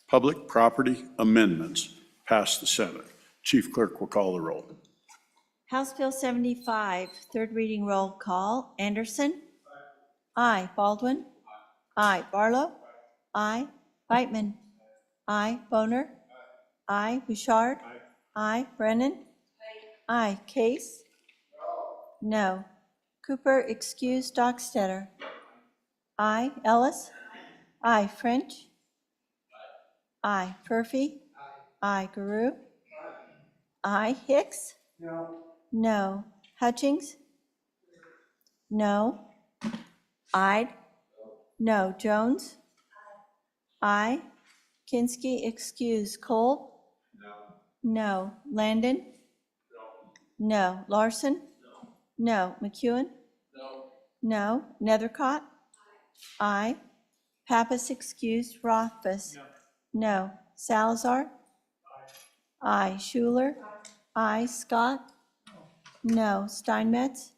Public Property Amendments, pass the Senate? Chief Clerk will call the roll. House Bill 75, third reading roll call. Anderson? Aye. Baldwin? Aye. Barlow? Aye. Beitman? Aye. Boner? Aye. Bouchard? Aye. Brennan? Aye. Case? No. Cooper, excuse. Dockstetter? Aye. Ellis? Aye. French? Aye. Purphy? Aye. Guru? Aye. Hicks? No. Hutchings? No. Ide? No. Jones? Aye. Kinsky, excuse. Cole? No. Landon? No. Larson? No. McEwen? No. Nethercott? Aye. Pappas, excused. Rothfuss? No. Salazar? Aye. Schuler? Aye. Scott? No. Steinmetz?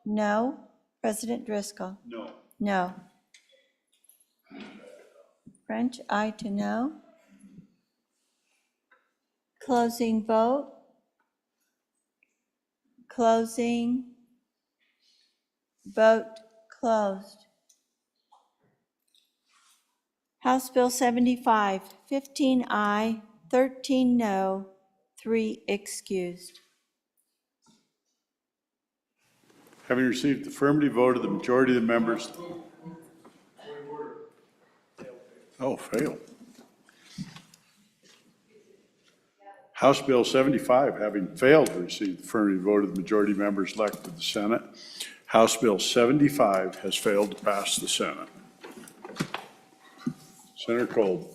No. President Driscoll? No. French, aye to no. Closing vote. Closing. Vote closed. House Bill 75, 15 aye, 13 no, 3 excused. Having received the affirmative vote of the majority of the members. Oh, failed. House Bill 75, having failed to receive the affirmative vote of the majority of members elected to the Senate, House Bill 75 has failed to pass the Senate. Senator Kolb.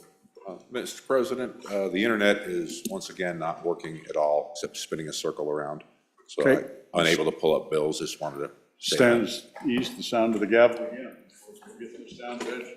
Mr. President, the internet is once again not working at all, except spinning a circle around. So Okay. I'm unable to pull up bills, just wanted to say that. Stands east, the sound of the gavel again. Get this down, Rich.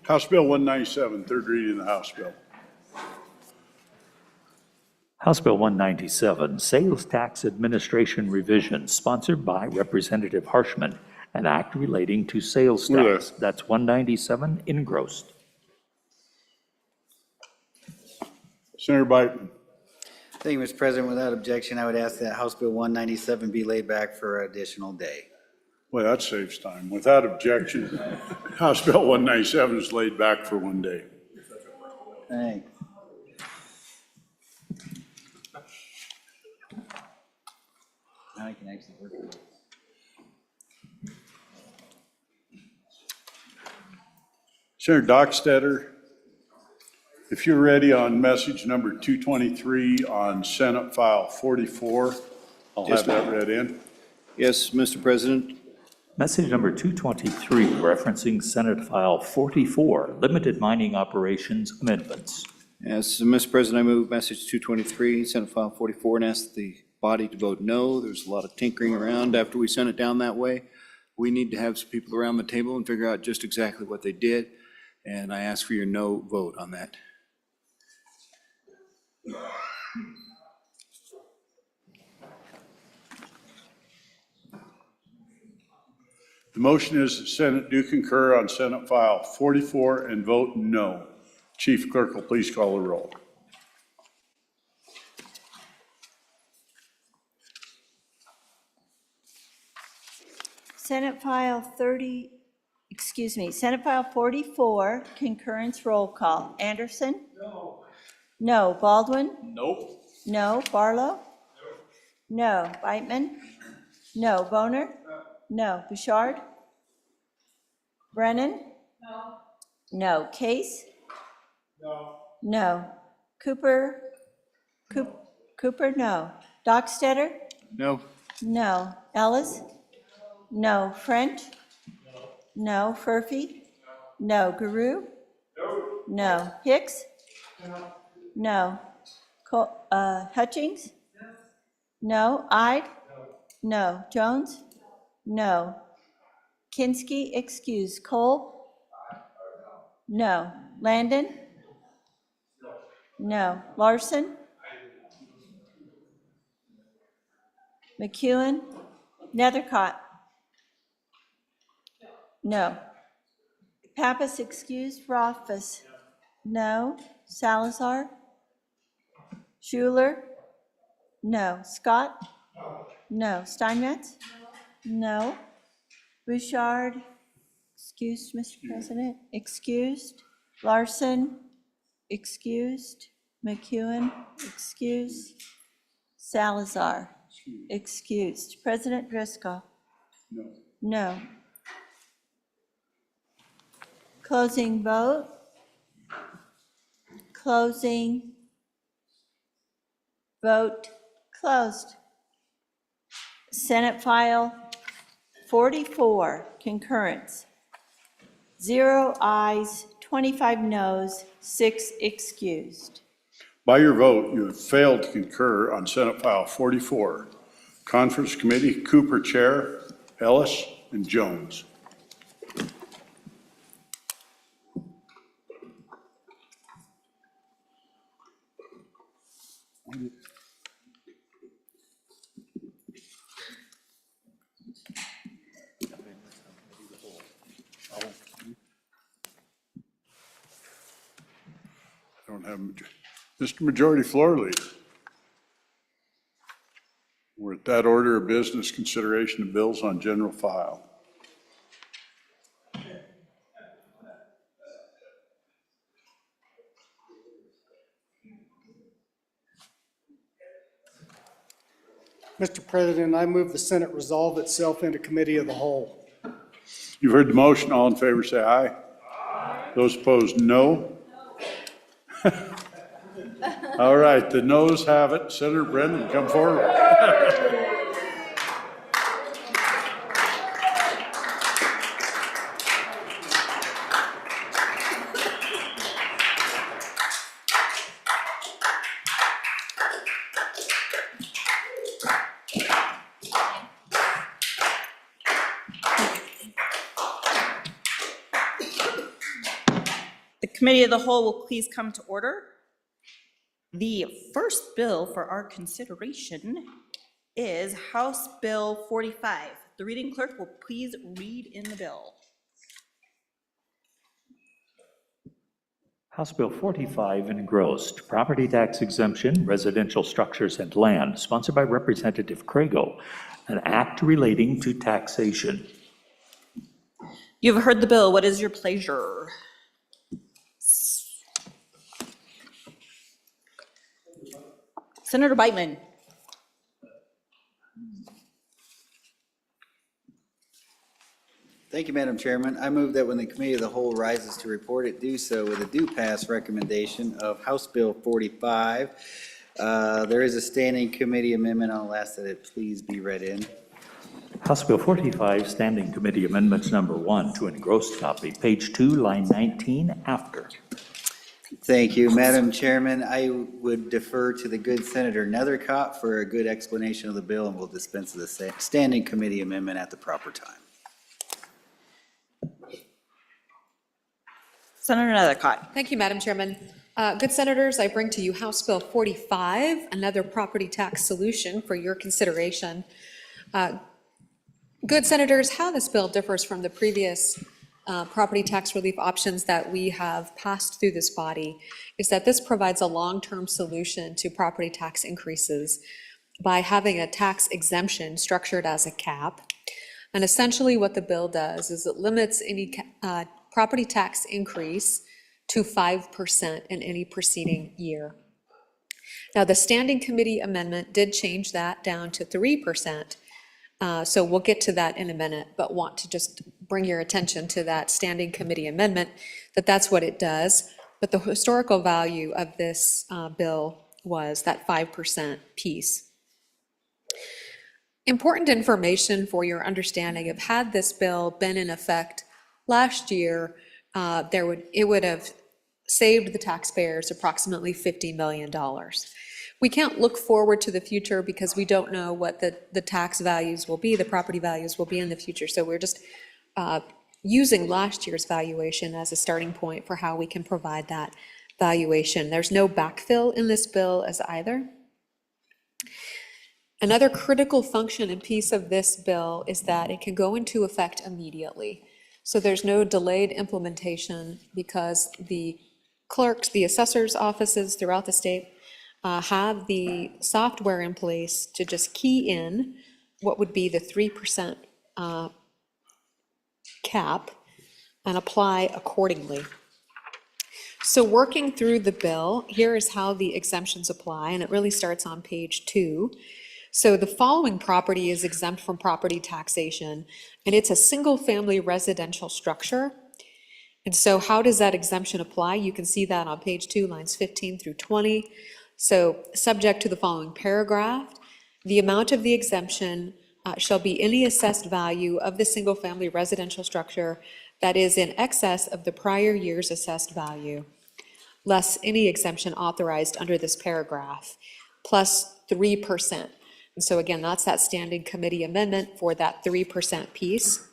House Bill 197, third reading of the House Bill. House Bill 197, Sales Tax Administration Revision, sponsored by Representative Harshman, an act relating to sales Move tax. That's 197, engrossed. Senator Biden. Thank you, Mr. President. Without objection, I would ask that House Bill 197 be laid back for an additional day. Well, that saves time. Without objection, House Bill 197 is laid back for one day. Thanks. Now I can actually work with it. Senator Dockstetter, if you're ready on message number 223 on Senate File 44, I'll have that read in. Yes, Mr. President. Message number 223, referencing Senate File 44, Limited Mining Operations Amendments. Yes, Mr. President, I move message 223, Senate File 44, and ask the body to vote no. There's a lot of tinkering around after we sent it down that way. We need to have some people around the table and figure out just exactly what they did, and I ask for your no vote on that. The motion is the Senate do concur on Senate File 44 and vote no. Chief Clerk will please call the roll. Senate File 44, concurrence roll call. Anderson? No. No. Baldwin? Nope. No. Barlow? No. Beitman? No. Boner? No. Bouchard? Brennan? No. No. Case? No. No. Cooper? Cooper? No. Dockstetter? No. No. Ellis? No. French? No. Furphy? No. Guru? No. Hicks? No. Hutchings? No. Ide? No. Jones? No. Kinsky, excuse. Cole? No. Landon? No. Larson? McEwen? Nethercott? No. Pappas, excused. Rothfuss? No. Salazar? Schuler? No. Scott? No. Steinmetz? No. Bouchard? Excused, Mr. President. Excused. Larson? Excused. McEwen? Excused. Salazar? Excused. President Driscoll? No. No. Closing vote. Closing. Vote closed. Senate File 44, concurrence. 0 ayes, 25 noes, 6 excused. By your vote, you have failed to concur on Senate File 44. Conference Committee, Cooper Chair, Ellis, and Jones. I don't have, Mr. Majority Floor Leader. We're at that order of business, consideration of bills on general file. Mr. President, I move the Senate resolve itself into committee of the whole. You've heard the motion. All in favor, say aye. Aye. Those opposed, no. All right, the noes have it. Senator Brennan, come forward. The Committee of the Whole will please come to order. The first bill for our consideration is House Bill 45. The reading clerk will please read in the bill. House Bill 45 engrossed, property tax exemption, residential structures and land, sponsored by Representative Crago, an act relating to taxation. You've heard the bill. What is your pleasure? Senator Beitman. Thank you, Madam Chairman. I move that when the Committee of the Whole rises to report it, do so with a do pass recommendation of House Bill 45. There is a standing committee amendment. I'll ask that it please be read in. House Bill 45, Standing Committee Amendments Number 1 to engrossed copy, page 2, line 19, after. Thank you, Madam Chairman. I would defer to the good Senator Nethercott for a good explanation of the bill, and we'll dispense with the standing committee amendment at the proper time. Senator Nethercott. Thank you, Madam Chairman. Good senators, I bring to you House Bill 45, another property tax solution for your consideration. Good senators, how this bill differs from the previous property tax relief options that we have passed through this body is that this provides a long-term solution to property tax increases by having a tax exemption structured as a cap. And essentially what the bill does is it limits any property tax increase to 5% in any preceding year. Now, the standing committee amendment did change that down to 3%. So we'll get to that in a minute, but want to just bring your attention to that standing committee amendment, that's what it does. But the historical value of this bill was that 5% piece. Important information for your understanding of had this bill been in effect last year, it would have saved the taxpayers approximately $50 million. We can't look forward to the future because we don't know what the tax values will be, the property values will be in the future. So we're just using last year's valuation as a starting point for how we can provide that valuation. There's no backfill in this bill as either. Another critical function and piece of this bill is that it can go into effect immediately. So there's no delayed implementation because the clerks, the assessors' offices throughout the state have the software in place to just key in what would be the 3% cap and apply accordingly. So working through the bill, here is how the exemptions apply, and it really starts on page 2. So the following property is exempt from property taxation, and it's a single-family residential structure. And so how does that exemption apply? You can see that on page 2, lines 15 through 20. So subject to the following paragraph, the amount of the exemption shall be any assessed value of the single-family residential structure that is in excess of the prior year's assessed value, less any exemption authorized under this paragraph, plus 3%. And so again, that's that standing committee amendment for that 3% piece.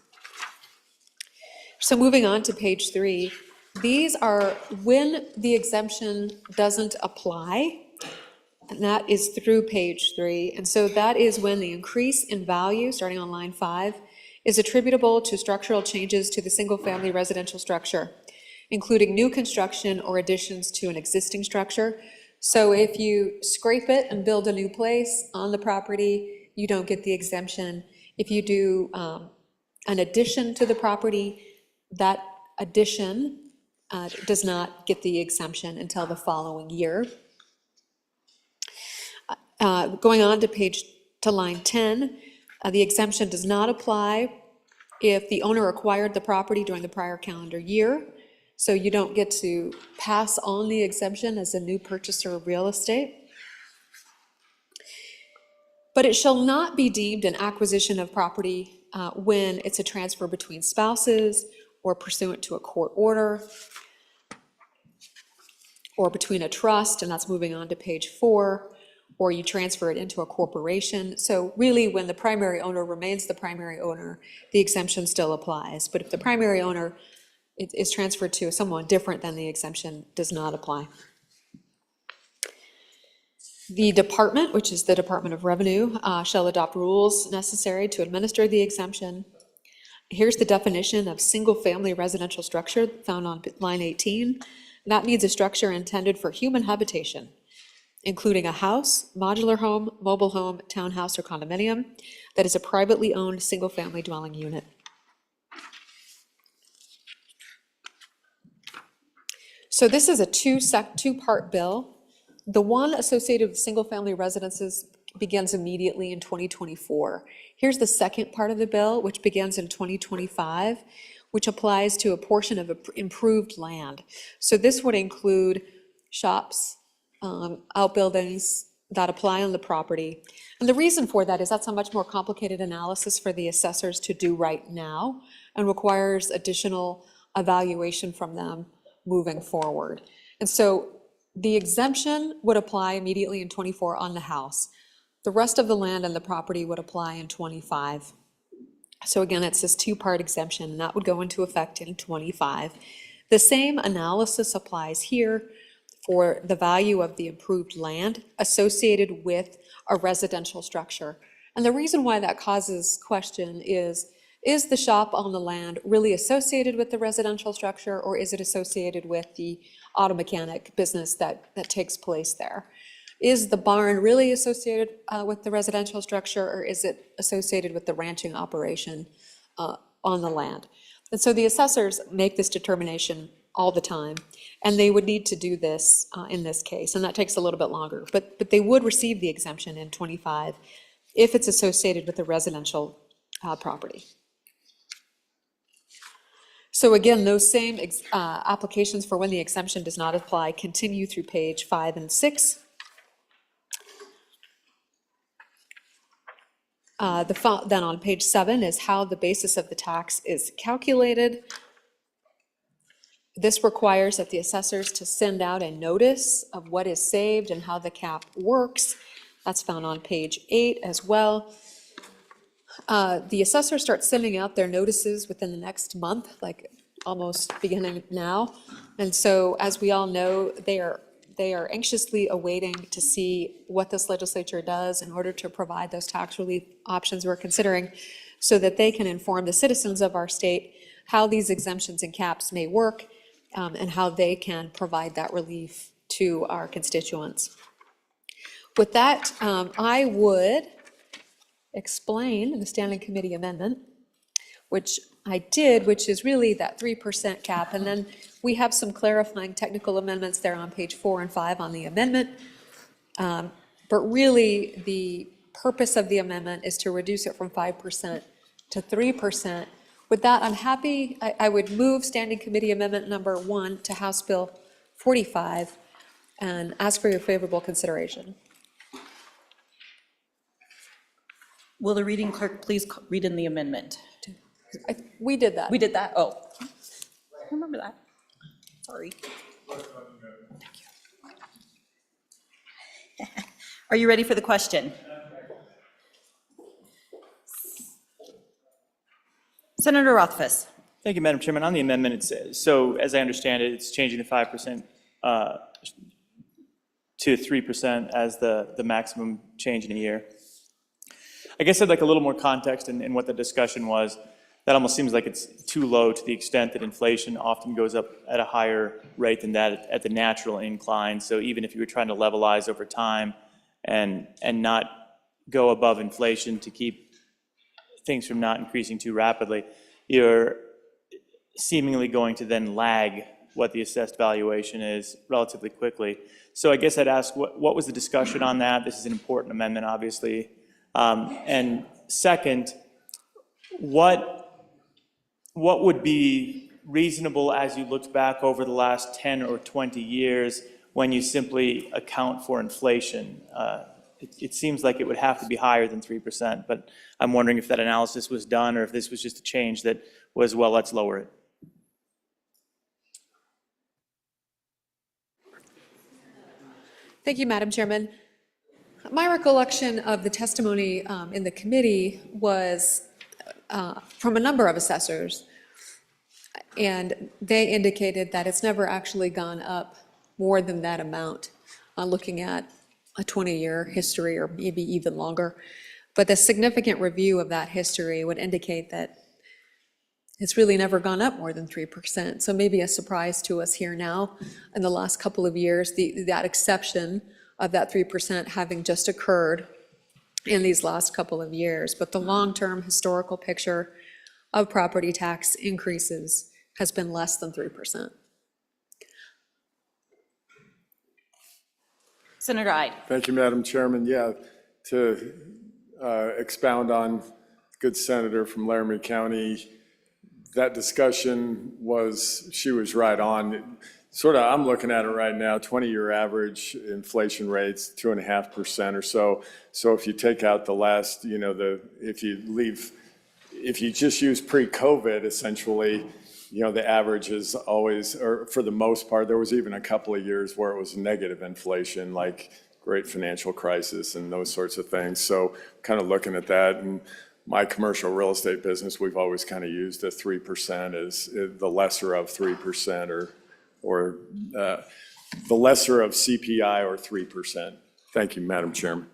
So moving on to page 3, these are when the exemption doesn't apply, and that is through page 3. And so that is when the increase in value, starting on line 5, is attributable to structural changes to the single-family residential structure, including new construction or additions to an existing structure. So if you scrape it and build a new place on the property, you don't get the exemption. If you do an addition to the property, that addition does not get the exemption until the following year. Going on to line 10, the exemption does not apply if the owner acquired the property during the prior calendar year. So you don't get to pass on the exemption as a new purchaser of real estate. But it shall not be deemed an acquisition of property when it's a transfer between spouses or pursuant to a court order or between a trust, and that's moving on to page 4, or you transfer it into a corporation. So really, when the primary owner remains the primary owner, the exemption still applies. But if the primary owner is transferred to someone different than the exemption does not apply. The department, which is the Department of Revenue, shall adopt rules necessary to administer the exemption. Here's the definition of single-family residential structure found on line 18. That means a structure intended for human habitation, including a house, modular home, mobile home, townhouse, or condominium that is a privately owned single-family dwelling unit. So this is a two-part bill. The one associated with single-family residences begins immediately in 2024. Here's the second part of the bill, which begins in 2025, which applies to a portion of improved land. So this would include shops, outbuildings that apply on the property. And the reason for that is that's a much more complicated analysis for the assessors to do right now and requires additional evaluation from them moving forward. And so the exemption would apply immediately in 24 on the house. The rest of the land and the property would apply in 25. So again, it's this two-part exemption, and that would go into effect in 25. The same analysis applies here for the value of the improved land associated with a residential structure. And the reason why that causes question is the shop on the land really associated with the residential structure, or is it associated with the auto mechanic business that takes place there? Is the barn really associated with the residential structure, or is it associated with the ranching operation on the land? And so the assessors make this determination all the time, and they would need to do this in this case, and that takes a little bit longer. But they would receive the exemption in 25 if it's associated with the residential property. So again, those same applications for when the exemption does not apply continue through page 5 and 6. Then on page 7 is how the basis of the tax is calculated. This requires that the assessors to send out a notice of what is saved and how the cap works. That's found on page 8 as well. The assessor starts sending out their notices within the next month, like almost beginning now. And so, as we all know, they are anxiously awaiting to see what this legislature does in order to provide those tax relief options we're considering, so that they can inform the citizens of our state how these exemptions and caps may work, and how they can provide that relief to our constituents. With that, I would explain the standing committee amendment, which I did, which is really that 3% cap. And then we have some clarifying technical amendments there on page 4 and 5 on the amendment. But really, the purpose of the amendment is to reduce it from 5% to 3%. With that, I'm happy, I would move standing committee amendment number 1 to House Bill 45 and ask for your favorable consideration. Will the reading clerk please read in the amendment? We did that. We did that? Oh. I remember that. Sorry. Are you ready for the question? Senator Rothfuss. Thank you, Madam Chairman. On the amendment, it's, so as I understand it, it's changing the 5% to 3% as the maximum change in a year. I guess I'd like a little more context in what the discussion was. That almost seems like it's too low to the extent that inflation often goes up at a higher rate than that at the natural incline. So even if you were trying to levelize over time and not go above inflation to keep things from not increasing too rapidly, you're seemingly going to then lag what the assessed valuation is relatively quickly. So I guess I'd ask, what was the discussion on that? This is an important amendment, obviously. And second, what would be reasonable as you looked back over the last 10 or 20 years when you simply account for inflation? It seems like it would have to be higher than 3%, but I'm wondering if that analysis was done or if this was just a change that was, well, let's lower it. Thank you, Madam Chairman. My recollection of the testimony in the committee was from a number of assessors. And they indicated that it's never actually gone up more than that amount, looking at a 20-year history or maybe even longer. But the significant review of that history would indicate that it's really never gone up more than 3%. So maybe a surprise to us here now in the last couple of years, that exception of that 3% having just occurred in these last couple of years. But the long-term historical picture of property tax increases has been less than 3%. Senator Ide. Thank you, Madam Chairman. Yeah, to expound on good senator from Laramie County, that discussion was, she was right on. Sort of, I'm looking at it right now, 20-year average inflation rates, 2.5% or so. So if you take out the last, if you just use pre-COVID, essentially, the average is always, or for the most part, there was even a couple of years where it was negative inflation, like great financial crisis and those sorts of things. So kind of looking at that, and my commercial real estate business, we've always kind of used the 3% as the lesser of 3% or the lesser of CPI or 3%. Thank you, Madam Chairman.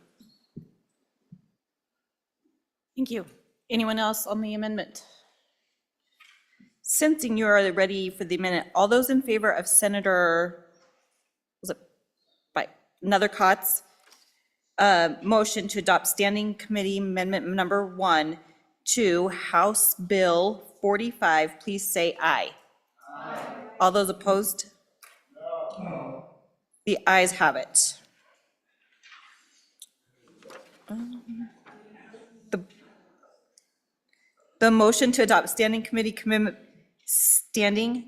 Thank you. Anyone else on the amendment? Sensing you are ready for the amendment, all those in favor of Senator, Nethercott's motion to adopt Standing Committee Amendment number 1 to House Bill 45, please say aye. Aye. All those opposed? No. The ayes have it. The motion to adopt Standing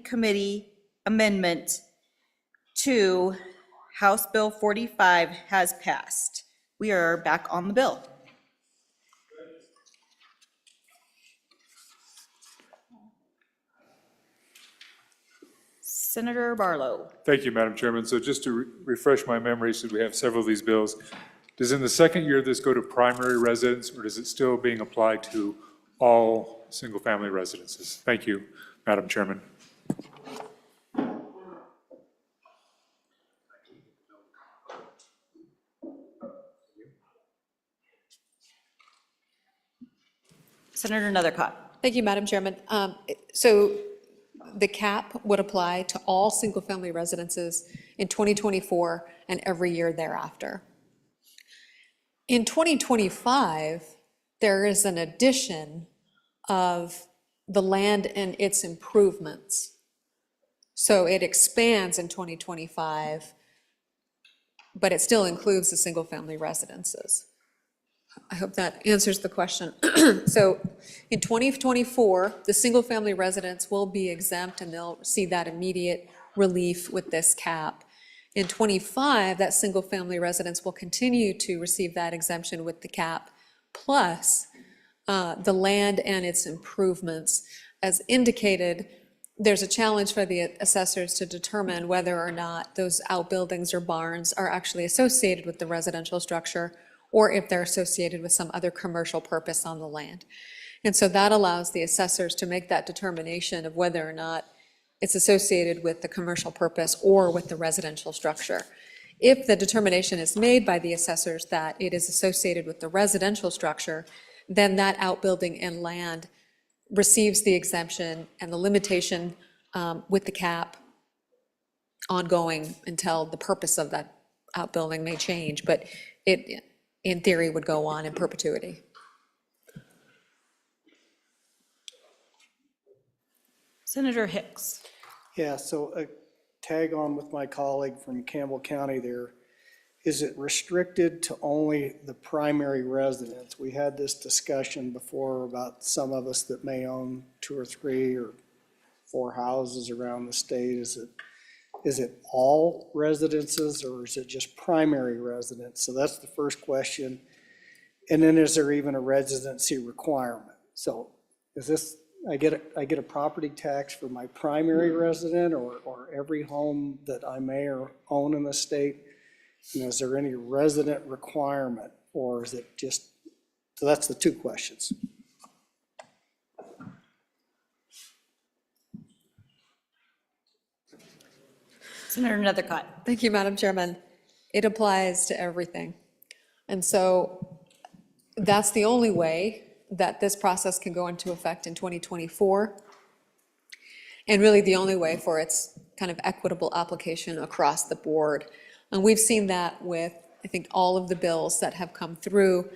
Committee Amendment to House Bill 45 has passed. We are back on the bill. Senator Barlow. Thank you, Madam Chairman. So just to refresh my memory, since we have several of these bills, does in the second year this go to primary residence, or is it still being applied to all single-family residences? Thank you, Madam Chairman. Senator Nethercott. Thank you, Madam Chairman. So the cap would apply to all single-family residences in 2024 and every year thereafter. In 2025, there is an addition of the land and its improvements. So it expands in 2025, but it still includes the single-family residences. I hope that answers the question. So in 2024, the single-family residents will be exempt and they'll see that immediate relief with this cap. In 25, that single-family residents will continue to receive that exemption with the cap, plus the land and its improvements. As indicated, there's a challenge for the assessors to determine whether or not those outbuildings or barns are actually associated with the residential structure, or if they're associated with some other commercial purpose on the land. And so that allows the assessors to make that determination of whether or not it's associated with the commercial purpose or with the residential structure. If the determination is made by the assessors that it is associated with the residential structure, then that outbuilding and land receives the exemption and the limitation with the cap ongoing until the purpose of that outbuilding may change. But it, in theory, would go on in perpetuity. Senator Hicks. Yeah, so a tag on with my colleague from Campbell County there. Is it restricted to only the primary residence? We had this discussion before about some of us that may own 2 or 3 or 4 houses around the state. Is it all residences or is it just primary residence? So that's the first question. And then is there even a residency requirement? So is this, I get a property tax for my primary resident or every home that I may or own in the state? And is there any resident requirement, or is it just, so that's the 2 questions. Senator Nethercott. Thank you, Madam Chairman. It applies to everything. And so that's the only way that this process can go into effect in 2024. And really the only way for its kind of equitable application across the board. And we've seen that with, I think, all of the bills that have come through.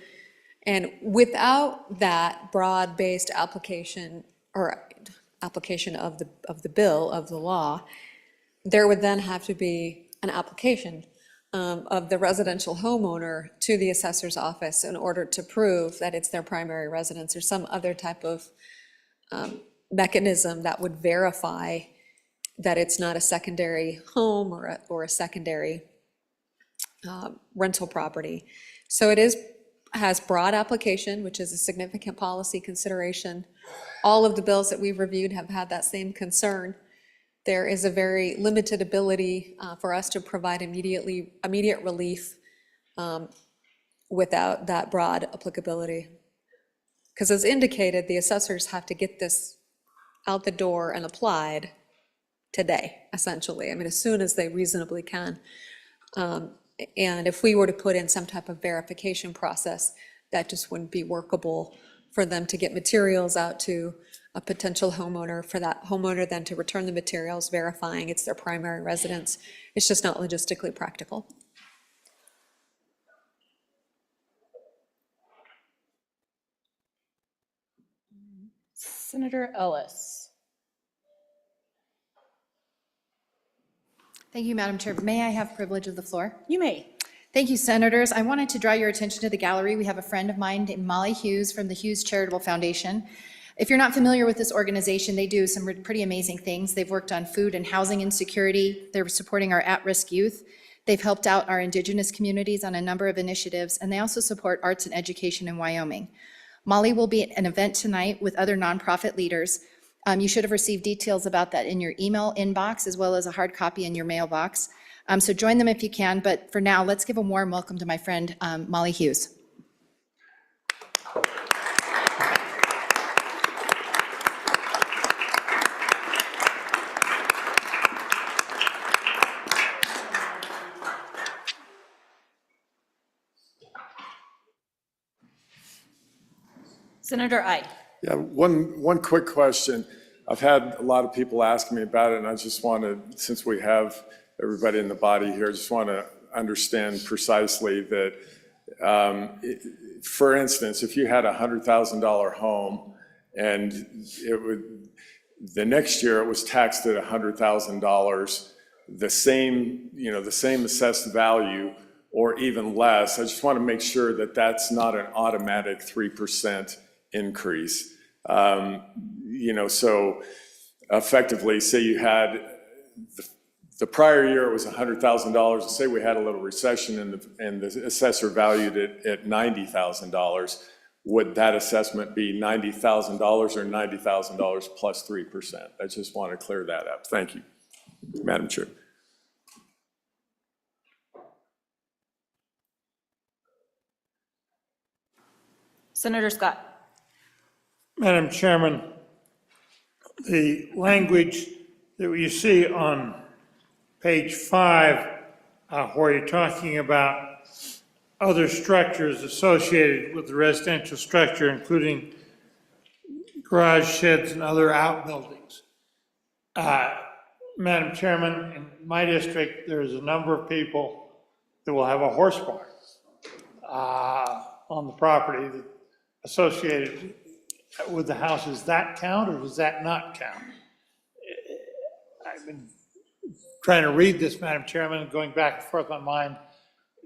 And without that broad-based application or application of the bill, of the law, there would then have to be an application of the residential homeowner to the assessor's office in order to prove that it's their primary residence or some other type of mechanism that would verify that it's not a secondary home or a secondary rental property. So it has broad application, which is a significant policy consideration. All of the bills that we've reviewed have had that same concern. There is a very limited ability for us to provide immediate relief without that broad applicability. Because as indicated, the assessors have to get this out the door and applied today, essentially. I mean, as soon as they reasonably can. And if we were to put in some type of verification process, that just wouldn't be workable for them to get materials out to a potential homeowner, for that homeowner then to return the materials, verifying it's their primary residence. It's just not logistically practical. Senator Ellis. Thank you, Madam Chair. May I have privilege of the floor? You may. Thank you, Senators. I wanted to draw your attention to the gallery. We have a friend of mine named Molly Hughes from the Hughes Charitable Foundation. If you're not familiar with this organization, they do some pretty amazing things. They've worked on food and housing insecurity. They're supporting our at-risk youth. They've helped out our Indigenous communities on a number of initiatives, and they also support arts and education in Wyoming. Molly will be at an event tonight with other nonprofit leaders. You should have received details about that in your email inbox, as well as a hard copy in your mailbox. So join them if you can, but for now, let's give a warm welcome to my friend, Molly Hughes. Senator Ide. Yeah, one quick question. I've had a lot of people ask me about it, and I just want to, since we have everybody in the body here, I just want to understand precisely that, for instance, if you had a $100,000 home and the next year it was taxed at $100,000, the same assessed value or even less, I just want to make sure that that's not an automatic 3% increase. So effectively, say you had the prior year it was $100,000, and say we had a little recession and the assessor valued it at $90,000, would that assessment be $90,000 or $90,000 plus 3%? I just want to clear that up. Thank you, Madam Chair. Senator Scott. Madam Chairman, the language that you see on page 5, where you're talking about other structures associated with the residential structure, including garage sheds and other outbuildings. Madam Chairman, in my district, there's a number of people that will have a horse barn on the property that associated with the house. Does that count or does that not count? I've been trying to read this, Madam Chairman, and going back and forth in my mind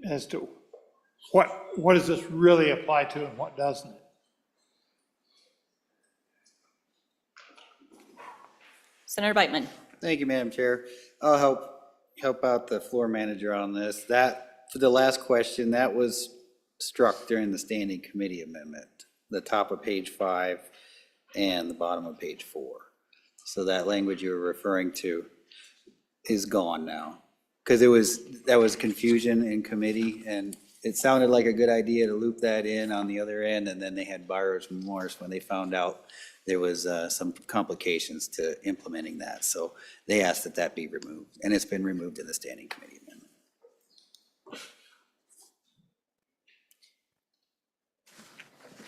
as to what does this really apply to and what doesn't it? Senator Beitman. Thank you, Madam Chair. I'll help out the floor manager on this. That, for the last question, that was struck during the standing committee amendment, the top of page 5 and the bottom of page 4. So that language you were referring to is gone now. Because that was confusion in committee, and it sounded like a good idea to loop that in on the other end, and then they had buyer's remorse when they found out there was some complications to implementing that. So they asked that that be removed, and it's been removed in the standing committee amendment.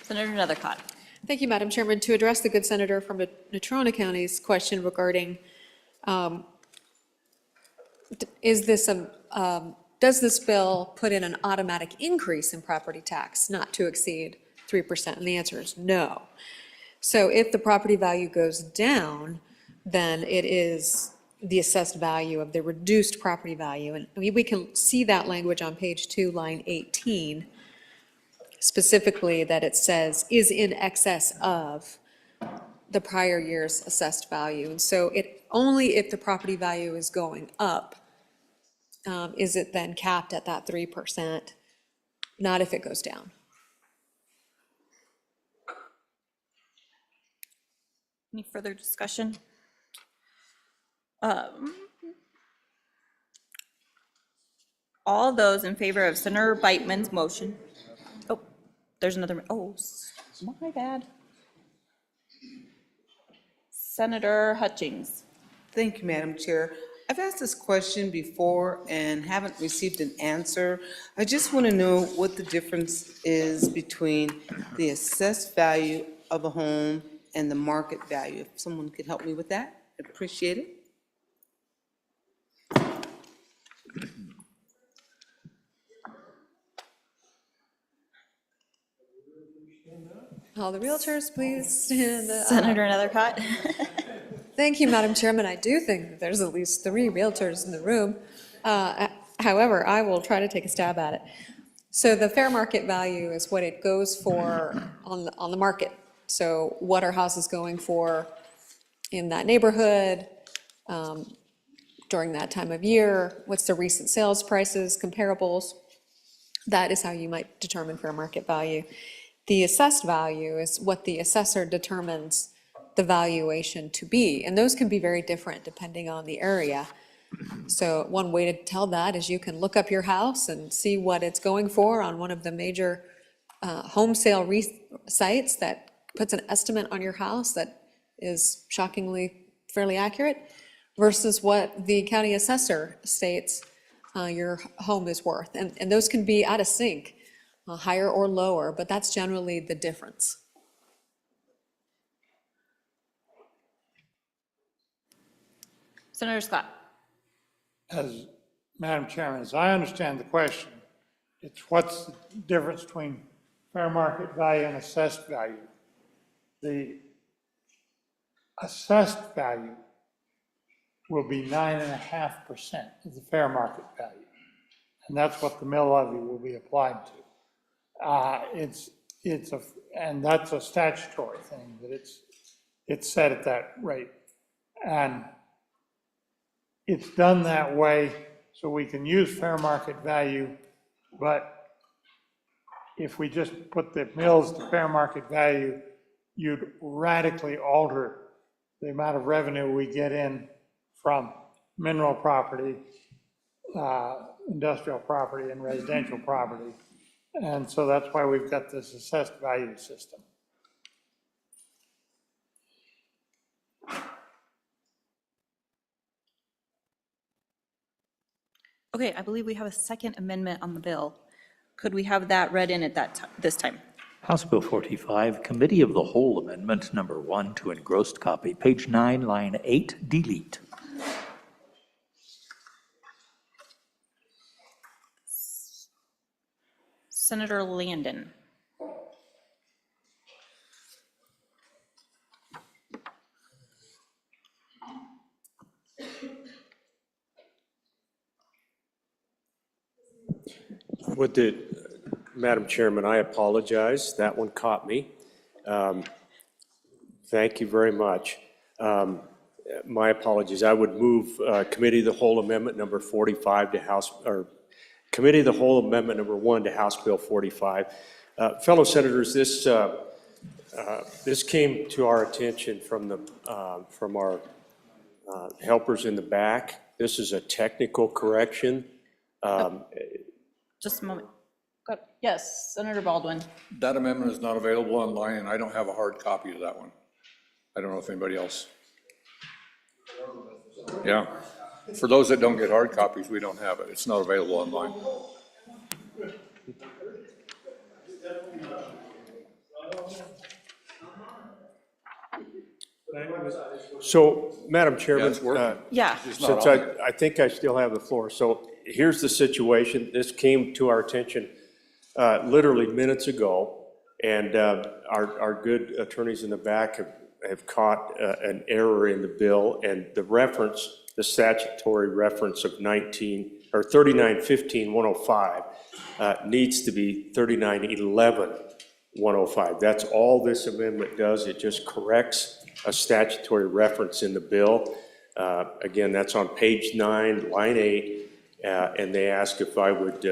Senator Nethercott. Thank you, Madam Chairman. To address the good senator from Natrona County's question regarding, does this bill put in an automatic increase in property tax not to exceed 3%? And the answer is no. So if the property value goes down, then it is the assessed value of the reduced property value. And we can see that language on page 2, line 18, specifically that it says is in excess of the prior year's assessed value. And so it only if the property value is going up is it then capped at that 3%, not if it goes down. Any further discussion? All those in favor of Senator Beitman's motion. Oh, there's another, my bad. Senator Hutchings. Thank you, Madam Chair. I've asked this question before and haven't received an answer. I just want to know what the difference is between the assessed value of a home and the market value. If someone could help me with that, I'd appreciate it. All the realtors, please stand up. Senator Nethercott. Thank you, Madam Chairman. I do think that there's at least 3 realtors in the room. However, I will try to take a stab at it. So the fair market value is what it goes for on the market. So what are houses going for in that neighborhood during that time of year? What's the recent sales prices, comparables? That is how you might determine fair market value. The assessed value is what the assessor determines the valuation to be, and those can be very different depending on the area. So one way to tell that is you can look up your house and see what it's going for on one of the major home sale sites that puts an estimate on your house that is shockingly fairly accurate versus what the county assessor states your home is worth. And those can be out of sync, higher or lower, but that's generally the difference. Senator Scott. As Madam Chairman, as I understand the question, it's what's the difference between fair market value and assessed value? The assessed value will be 9.5% of the fair market value. And that's what the mill levy will be applied to. And that's a statutory thing, that it's set at that rate. And it's done that way so we can use fair market value, but if we just put the mills to fair market value, you'd radically alter the amount of revenue we get in from mineral property, industrial property, and residential property. And so that's why we've got this assessed value system. Okay, I believe we have a second amendment on the bill. Could we have that read in at this time? House Bill 45, Committee of the Whole Amendment Number 1 to engrossed copy, page 9, line 8, delete. Senator Landon. Madam Chairman, I apologize. That one caught me. Thank you very much. My apologies. I would move Committee of the Whole Amendment Number 45 to House, or Committee of the Whole Amendment Number 1 to House Bill 45. Fellow Senators, this came to our attention from our helpers in the back. This is a technical correction. Just a moment. Yes, Senator Baldwin. That amendment is not available online, and I don't have a hard copy of that one. I don't know if anybody else. Yeah. For those that don't get hard copies, we don't have it. It's not available online. So, Madam Chairman, it's working. Yeah. It's not since on there. I think I still have the floor, so here's the situation. This came to our attention literally minutes ago, and our good attorneys in the back have caught an error in the bill, and the statutory reference of 3915-105 needs to be 3911-105. That's all this amendment does. It just corrects a statutory reference in the bill. Again, that's on page 9, line 8, and they asked if I would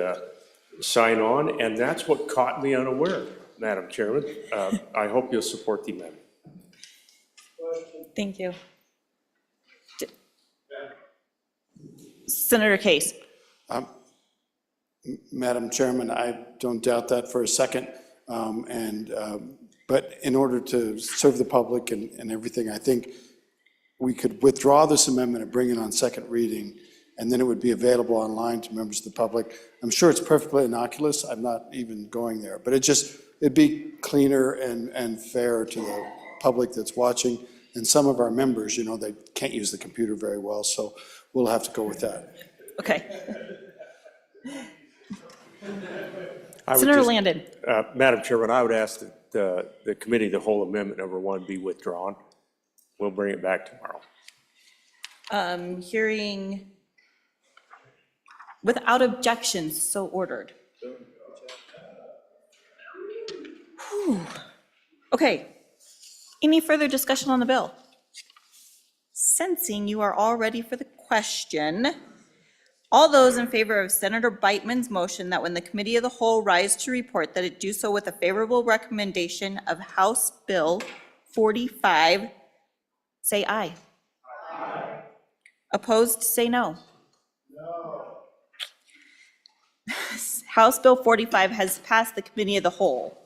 sign on, and that's what caught me unaware, Madam Chairman. I hope you'll support the amendment. Thank you. Senator Case. Madam Chairman, I don't doubt that for a second. But in order to serve the public and everything, I think we could withdraw this amendment and bring it on second reading, and then it would be available online to members of the public. I'm sure it's perfectly innocuous. I'm not even going there. But it'd be cleaner and fair to the public that's watching. And some of our members, they can't use the computer very well, so we'll have to go with that. Okay. Senator Landon. Madam Chairman, I would ask that the committee, the whole amendment number 1 be withdrawn. We'll bring it back tomorrow. Hearing without objections, so ordered. Whew. Okay. Any further discussion on the bill? Sensing you are all ready for the question, all those in favor of Senator Beitman's motion that when the committee of the whole rise to report that it do so with a favorable recommendation of House Bill 45, say aye. Aye. Opposed, say no. No. House Bill 45 has passed the committee of the whole.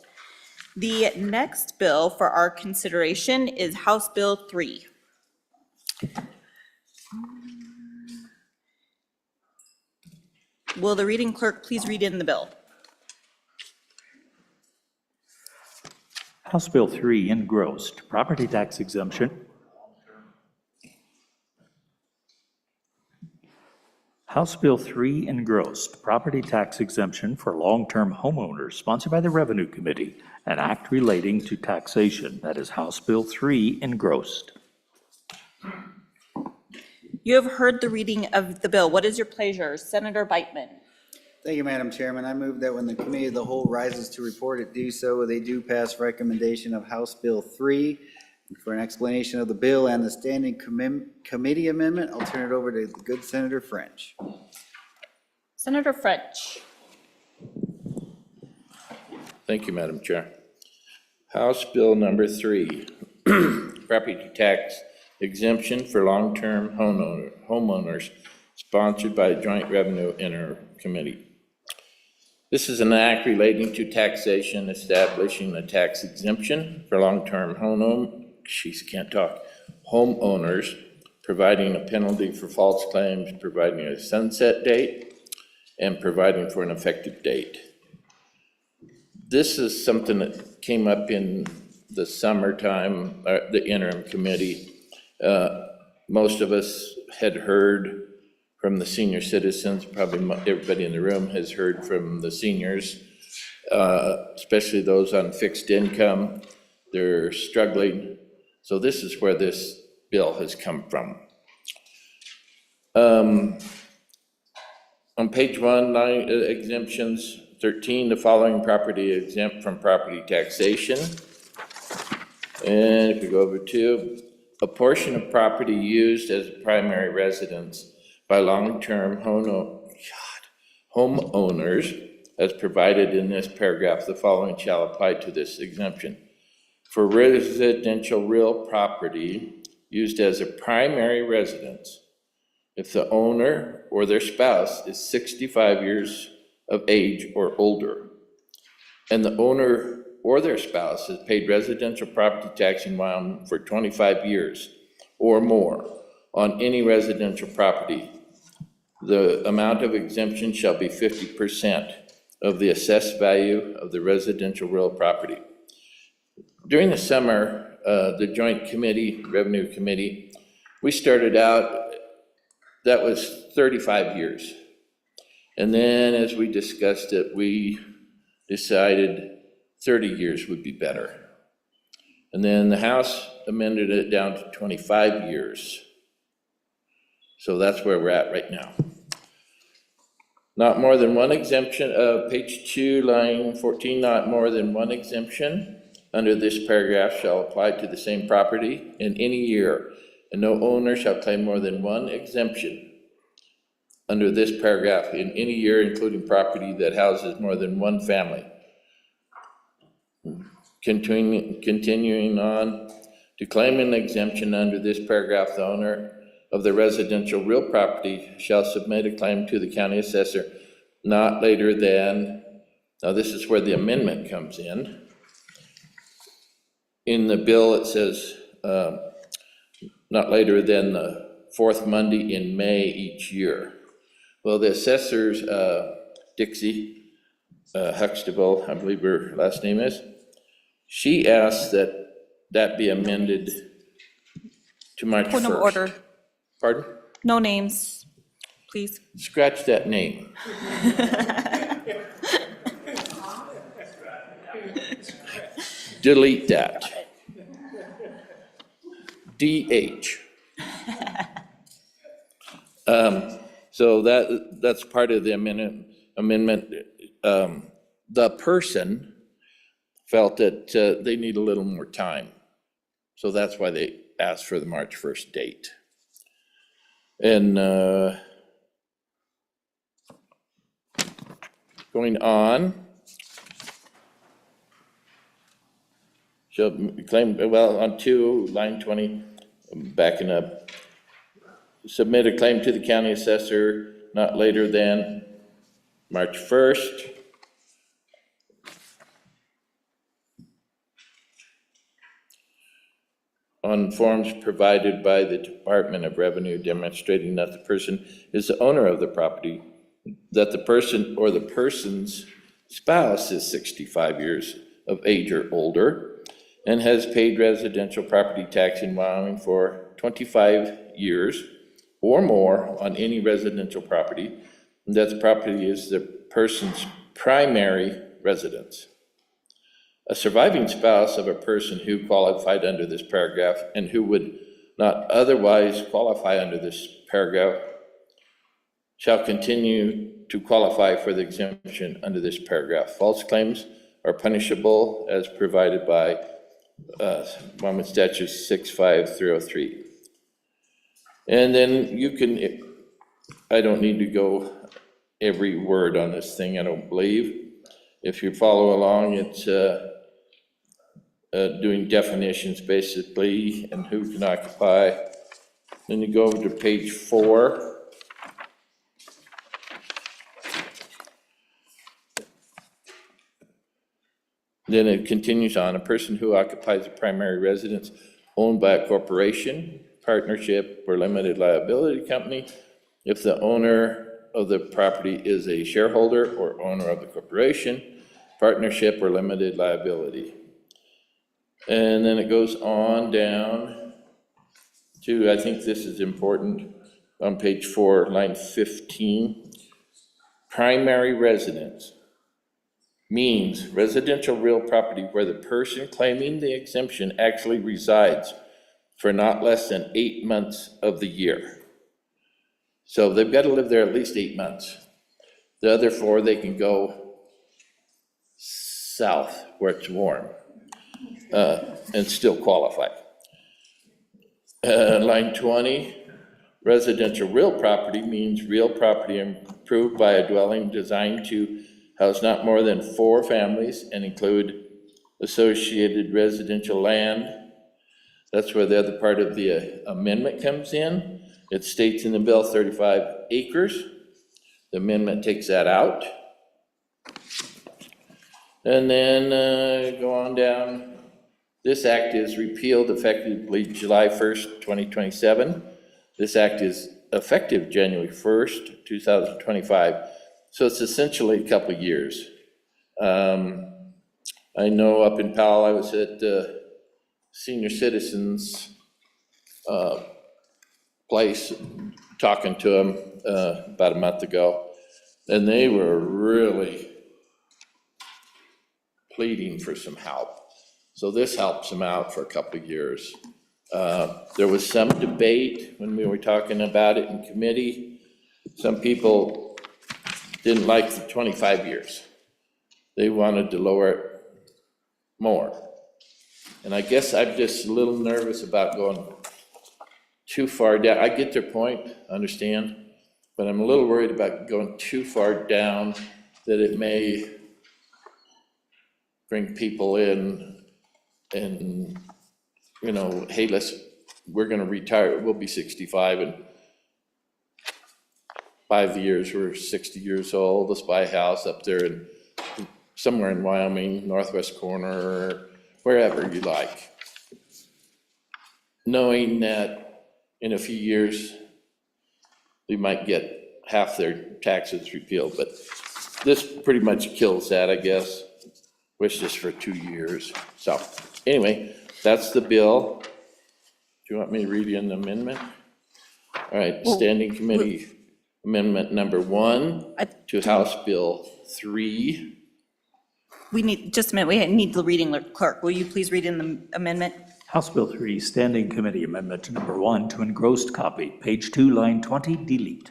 The next bill for our consideration is House Bill 3. Will the reading clerk please read in the bill? House Bill 3 engrossed, property tax exemption. House Bill 3 engrossed, property tax exemption for long-term homeowners, sponsored by the Revenue Committee, an act relating to taxation. That is House Bill 3 engrossed. You have heard the reading of the bill. What is your pleasure? Senator Beitman. Thank you, Madam Chairman. I move that when the committee of the whole rises to report it, do so with a due pass recommendation of House Bill 3. For an explanation of the bill and the standing committee amendment, I'll turn it over to the good Senator French. Senator French. Thank you, Madam Chair. House Bill number 3, property tax exemption for long-term homeowners, sponsored by the Joint Revenue Intercommittee. This is an act relating to taxation, establishing a tax exemption for long-term homeowners, providing a penalty for false claims, providing a sunset date, and providing for an effective date. This is something that came up in the summertime, the interim committee. Most of us had heard from the senior citizens, probably everybody in the room has heard from the seniors, especially those on fixed income. They're struggling. So this is where this bill has come from. On page 1, exemptions, 13, the following property exempt from property taxation. And if we go over to a portion of property used as a primary residence by long-term homeowners, as provided in this paragraph, the following shall apply to this exemption. For residential real property used as a primary residence, if the owner or their spouse is 65 years of age or older, and the owner or their spouse has paid residential property tax in Wyoming for 25 years or more on any residential property, the amount of exemption shall be 50% of the assessed value of the residential real property. During the summer, the Joint Committee, Revenue Committee, we started out, that was 35 years. And then as we discussed it, we decided 30 years would be better. And then the House amended it down to 25 years. So that's where we're at right now. Not more than one exemption, page 2, line 14, not more than one exemption under this paragraph shall apply to the same property in any year, and no owner shall claim more than one exemption under this paragraph in any year, including property that houses more than one family. Continuing on, to claim an exemption under this paragraph, the owner of the residential real property shall submit a claim to the county assessor not later than, now this is where the amendment comes in. In the bill, it says not later than the fourth Monday in May each year. Well, the assessors, Dixie Huxtable, I believe her last name is, she asked that that be amended to March 1st. Point of order. Pardon? No names, please. Scratch that name. Delete that. DH. So that's part of the amendment. The person felt that they need a little more time. So that's why they asked for the March 1st date. And going on, shall claim, well, on 2, line 20, backing up, submit a claim to the county assessor not later than March 1st. On forms provided by the Department of Revenue demonstrating that the person is the owner of the property, that the person or the person's spouse is 65 years of age or older and has paid residential property tax in Wyoming for 25 years or more on any residential property, and that the property is the person's primary residence. A surviving spouse of a person who qualified under this paragraph and who would not otherwise qualify under this paragraph shall continue to qualify for the exemption under this paragraph. False claims are punishable as provided by Wyoming Statute 65303. And then you can, I don't need to go every word on this thing, I don't believe. If you follow along, it's doing definitions basically and who can occupy. Then you go over to page 4. Then it continues on, a person who occupies a primary residence owned by a corporation, partnership, or limited liability company, if the owner of the property is a shareholder or owner of the corporation, partnership, or limited liability. And then it goes on down to, I think this is important, on page 4, line 15. Primary residence means residential real property where the person claiming the exemption actually resides for not less than 8 months of the year. So they've got to live there at least 8 months. The other 4, they can go south where it's warm and still qualify. Line 20, residential real property means real property improved by a dwelling designed to house not more than 4 families and include associated residential land. That's where the other part of the amendment comes in. It states in the bill 35 acres. The amendment takes that out. And then go on down. This act is repealed effectively July 1st, 2027. This act is effective January 1st, 2025. So it's essentially a couple of years. I know up in Powell, I was at senior citizens place talking to them about a month ago, and they were really pleading for some help. So this helps them out for a couple of years. There was some debate when we were talking about it in committee. Some people didn't like the 25 years. They wanted to lower it more. And I guess I'm just a little nervous about going too far down. I get their point, understand, but I'm a little worried about going too far down that it may bring people in and, you know, hey, we're gonna retire, we'll be 65 in 5 years, we're 60 years old, let's buy a house up there in somewhere in Wyoming, northwest corner, wherever you like. Knowing that in a few years, we might get half their taxes repealed, but this pretty much kills that, I guess, which is for 2 years. So anyway, that's the bill. Do you want me to read you an amendment? All right, Standing Committee Amendment number 1 to House Bill 3. We need, just a minute, we need the reading clerk. Will you please read in the amendment? House Bill 3, Standing Committee Amendment Number 1 to engrossed copy, page 2, line 20, delete.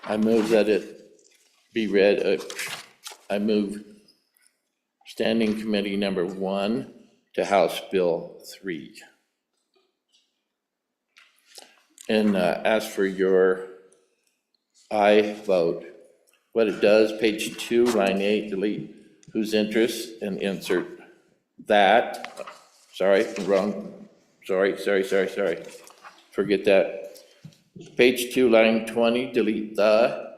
I move that it be read, I move Standing Committee number 1 to House Bill 3. And ask for your aye vote. What it does, page 2, line 8, delete whose interest and insert that. Sorry, wrong. Sorry. Forget that. Page 2, line 20, delete the.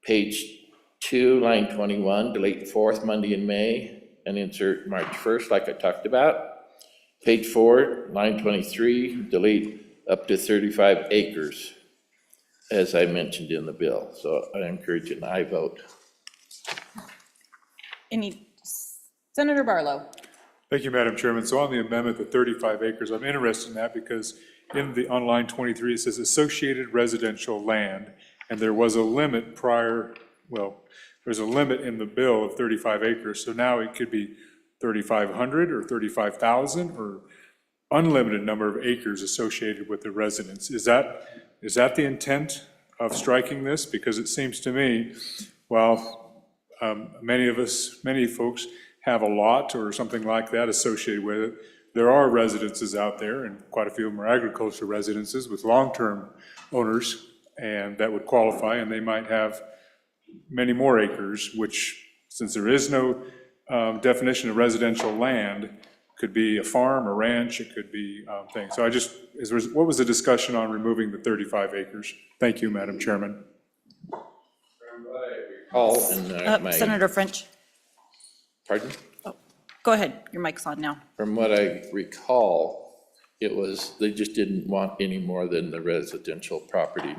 Page 2, line 21, delete fourth Monday in May and insert March 1st, like I talked about. Page 4, line 23, delete up to 35 acres, as I mentioned in the bill. So I encourage an aye vote. Senator Barlow. Thank you, Madam Chairman. So on the amendment, the 35 acres, I'm interested in that because on line 23, it says associated residential land, and there was a limit there's a limit in the bill of 35 acres. So now it could be 3,500 or 35,000 or unlimited number of acres associated with the residence. Is that the intent of striking this? Because it seems to me, many folks have a lot or something like that associated with it. There are residences out there, and quite a few of them are agricultural residences with long-term owners, and that would qualify, and they might have many more acres, which, since there is no definition of residential land, could be a farm, a ranch, it could be things. So what was the discussion on removing the 35 acres? Thank you, Madam Chairman. Senator French. Pardon? Oh, go ahead, your mic's on now. From what I recall, it was, they just didn't want any more than the residential property,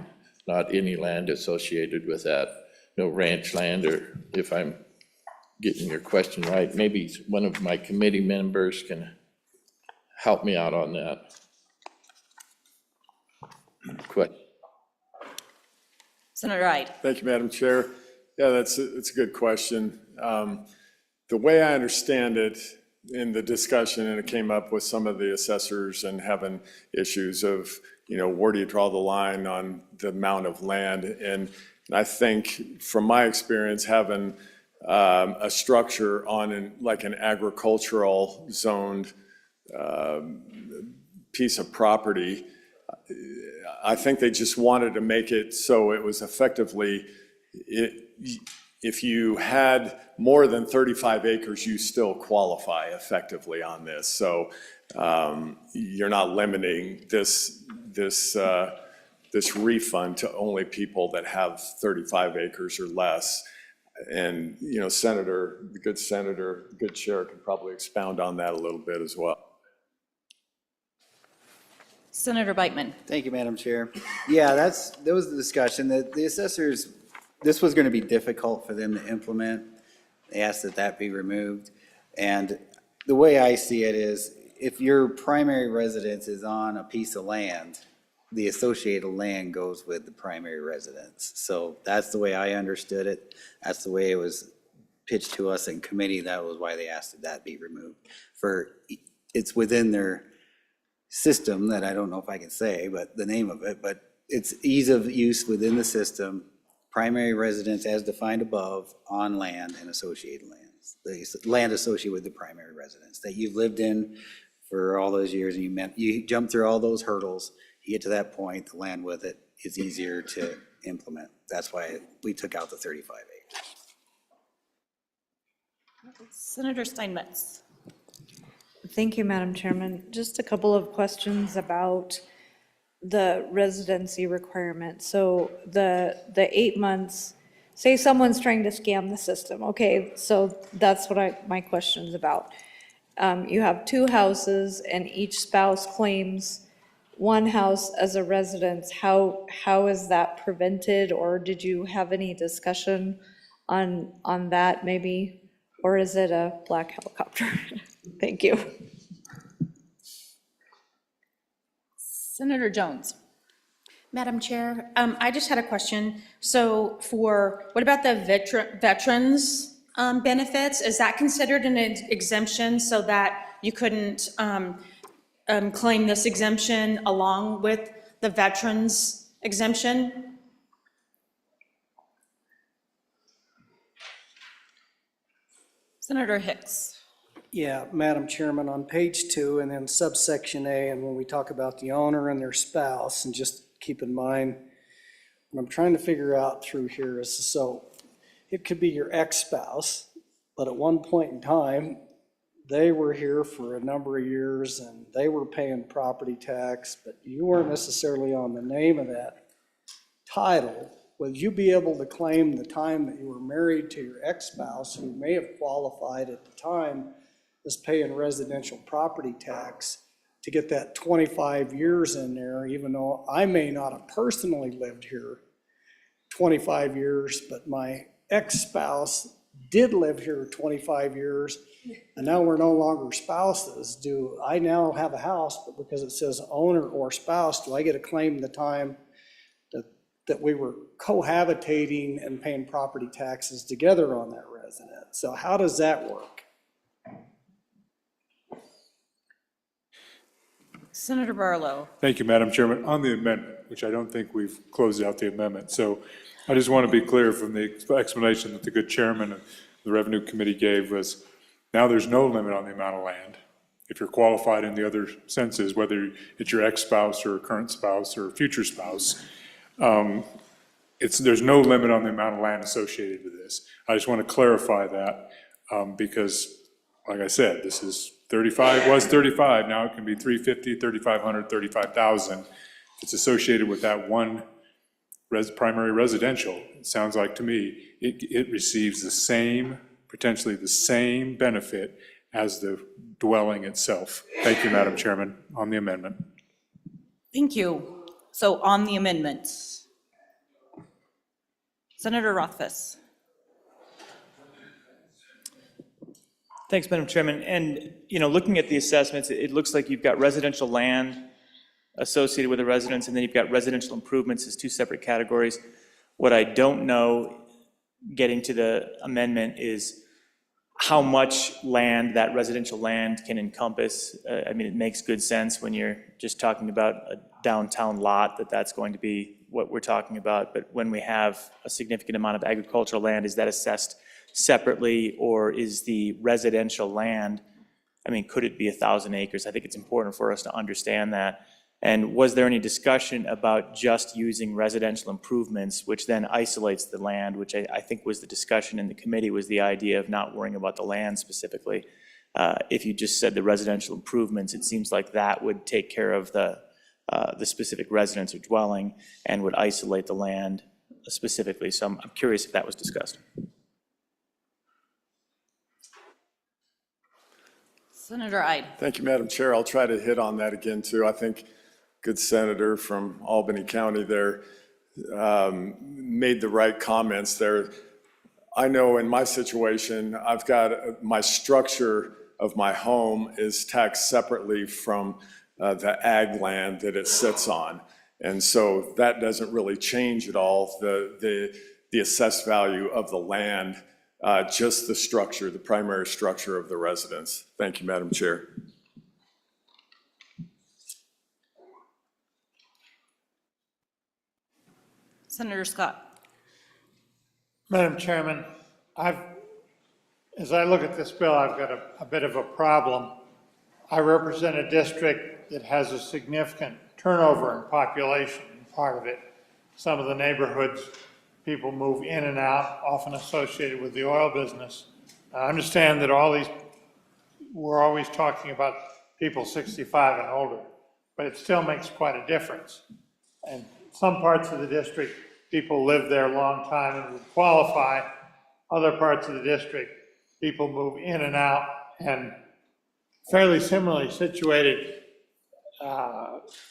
not any land associated with that, no ranch land, or if I'm getting your question right, maybe one of my committee members can help me out on that. Senator Ide. Thank you, Madam Chair. Yeah, it's a good question. The way I understand it in the discussion, and it came up with some of the assessors and having issues of, where do you draw the line on the amount of land? And I think from my experience, having a structure on an agricultural zoned piece of property, I think they just wanted to make it so it was effectively, if you had more than 35 acres, you still qualify effectively on this. So you're not limiting this this refund to only people that have 35 acres or less. And, you know, the good chair could probably expound on that a little bit as well. Senator Beitman. Thank you, Madam Chair. Yeah, that was the discussion, that the assessors, this was going to be difficult for them to implement. They asked that that be removed. And the way I see it is, if your primary residence is on a piece of land, the associated land goes with the primary residence. So that's the way I understood it. That's the way it was pitched to us in committee. That was why they asked that that be removed. It's within their system that I don't know if I can say, but the name of it, but it's ease of use within the system, primary residence as defined above, on land and associated lands. The land associated with the primary residence that you've lived in for all those years, and you jump through all those hurdles, you get to that point, the land with it is easier to implement. That's why we took out the 35 acres. Senator Steinmetz. Thank you, Madam Chairman. Just a couple of questions about the residency requirement. So the 8 months, say someone's trying to scam the system. Okay, so that's what my question's about. You have 2 houses and each spouse claims one house as a residence. How is that prevented, or did you have any discussion on that maybe? Or is it a black helicopter? Thank you. Senator Jones. Madam Chair, I just had a question. So what about the veterans benefits? Is that considered an exemption so that you couldn't claim this exemption along with the veterans exemption? Senator Hicks. Yeah, Madam Chairman, on page 2 and then subsection A, and when we talk about the owner and their spouse, and just keep in mind, what I'm trying to figure out through here is, so it could be your ex-spouse, but at one point in time, they were here for a number of years and they were paying property tax, but you weren't necessarily on the name of that title. Would you be able to claim the time that you were married to your ex-spouse, who may have qualified at the time as paying residential property tax, to get that 25 years in there, even though I may not have personally lived here 25 years, but my ex-spouse did live here 25 years, and now we're no longer spouses. Do I now have a house, but because it says owner or spouse, do I get to claim the time that we were cohabitating and paying property taxes together on that residence? So how does that work? Senator Barlow. Thank you, Madam Chairman. On the amendment, which I don't think we've closed out the amendment, so I just want to be clear from the explanation that the good chairman of the Revenue Committee gave was, now there's no limit on the amount of land. If you're qualified in the other senses, whether it's your ex-spouse or current spouse or future spouse, there's no limit on the amount of land associated with this. I just want to clarify that because, like I said, this is 35, was 35, now it can be 350, 3,500, 35,000. If it's associated with that one primary residential, it sounds like to me, it receives the same, potentially the same benefit as the dwelling itself. Thank you, Madam Chairman, on the amendment. Thank you. So on the amendments. Senator Rothfuss. Thanks, Madam Chairman. And, looking at the assessments, it looks like you've got residential land associated with a residence, and then you've got residential improvements as 2 separate categories. What I don't know, getting to the amendment, is how much land that residential land can encompass. It makes good sense when you're just talking about a downtown lot that's going to be what we're talking about. But when we have a significant amount of agricultural land, is that assessed separately, or is the residential land, could it be 1,000 acres? I think it's important for us to understand that. And was there any discussion about just using residential improvements, which then isolates the land, which I think was the discussion in the committee, was the idea of not worrying about the land specifically. If you just said the residential improvements, it seems like that would take care of the the specific residence or dwelling and would isolate the land specifically. So I'm curious if that was discussed. Senator Ide. Thank you, Madam Chair. I'll try to hit on that again, too. I think good senator from Albany County there made the right comments there. I know in my situation, I've got my structure of my home is taxed separately from the ag land that it sits on. And so that doesn't really change at all, the assessed value of the land, just the structure, the primary structure of the residence. Thank you, Madam Chair. Senator Scott. Madam Chairman, as I look at this bill, I've got a bit of a problem. I represent a district that has a significant turnover in population, part of it. Some of the neighborhoods, people move in and out, often associated with the oil business. I understand that we're always talking about people 65 and older, but it still makes quite a difference. And some parts of the district, people live there a long time and would qualify. Other parts of the district, people move in and out, and fairly similarly situated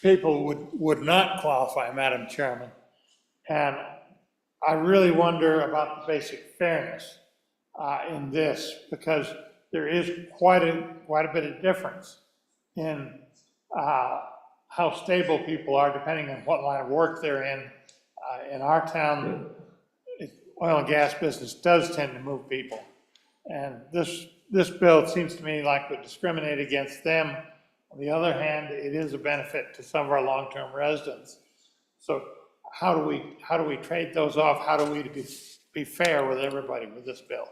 people would not qualify, Madam Chairman. And I really wonder about the basic fairness in this, because there is quite a bit of difference in how stable people are depending on what line of work they're in. In our town, oil and gas business does tend to move people. And this bill seems to me like would discriminate against them. On the other hand, it is a benefit to some of our long-term residents. So how do we trade those off? How do we be fair with everybody with this bill?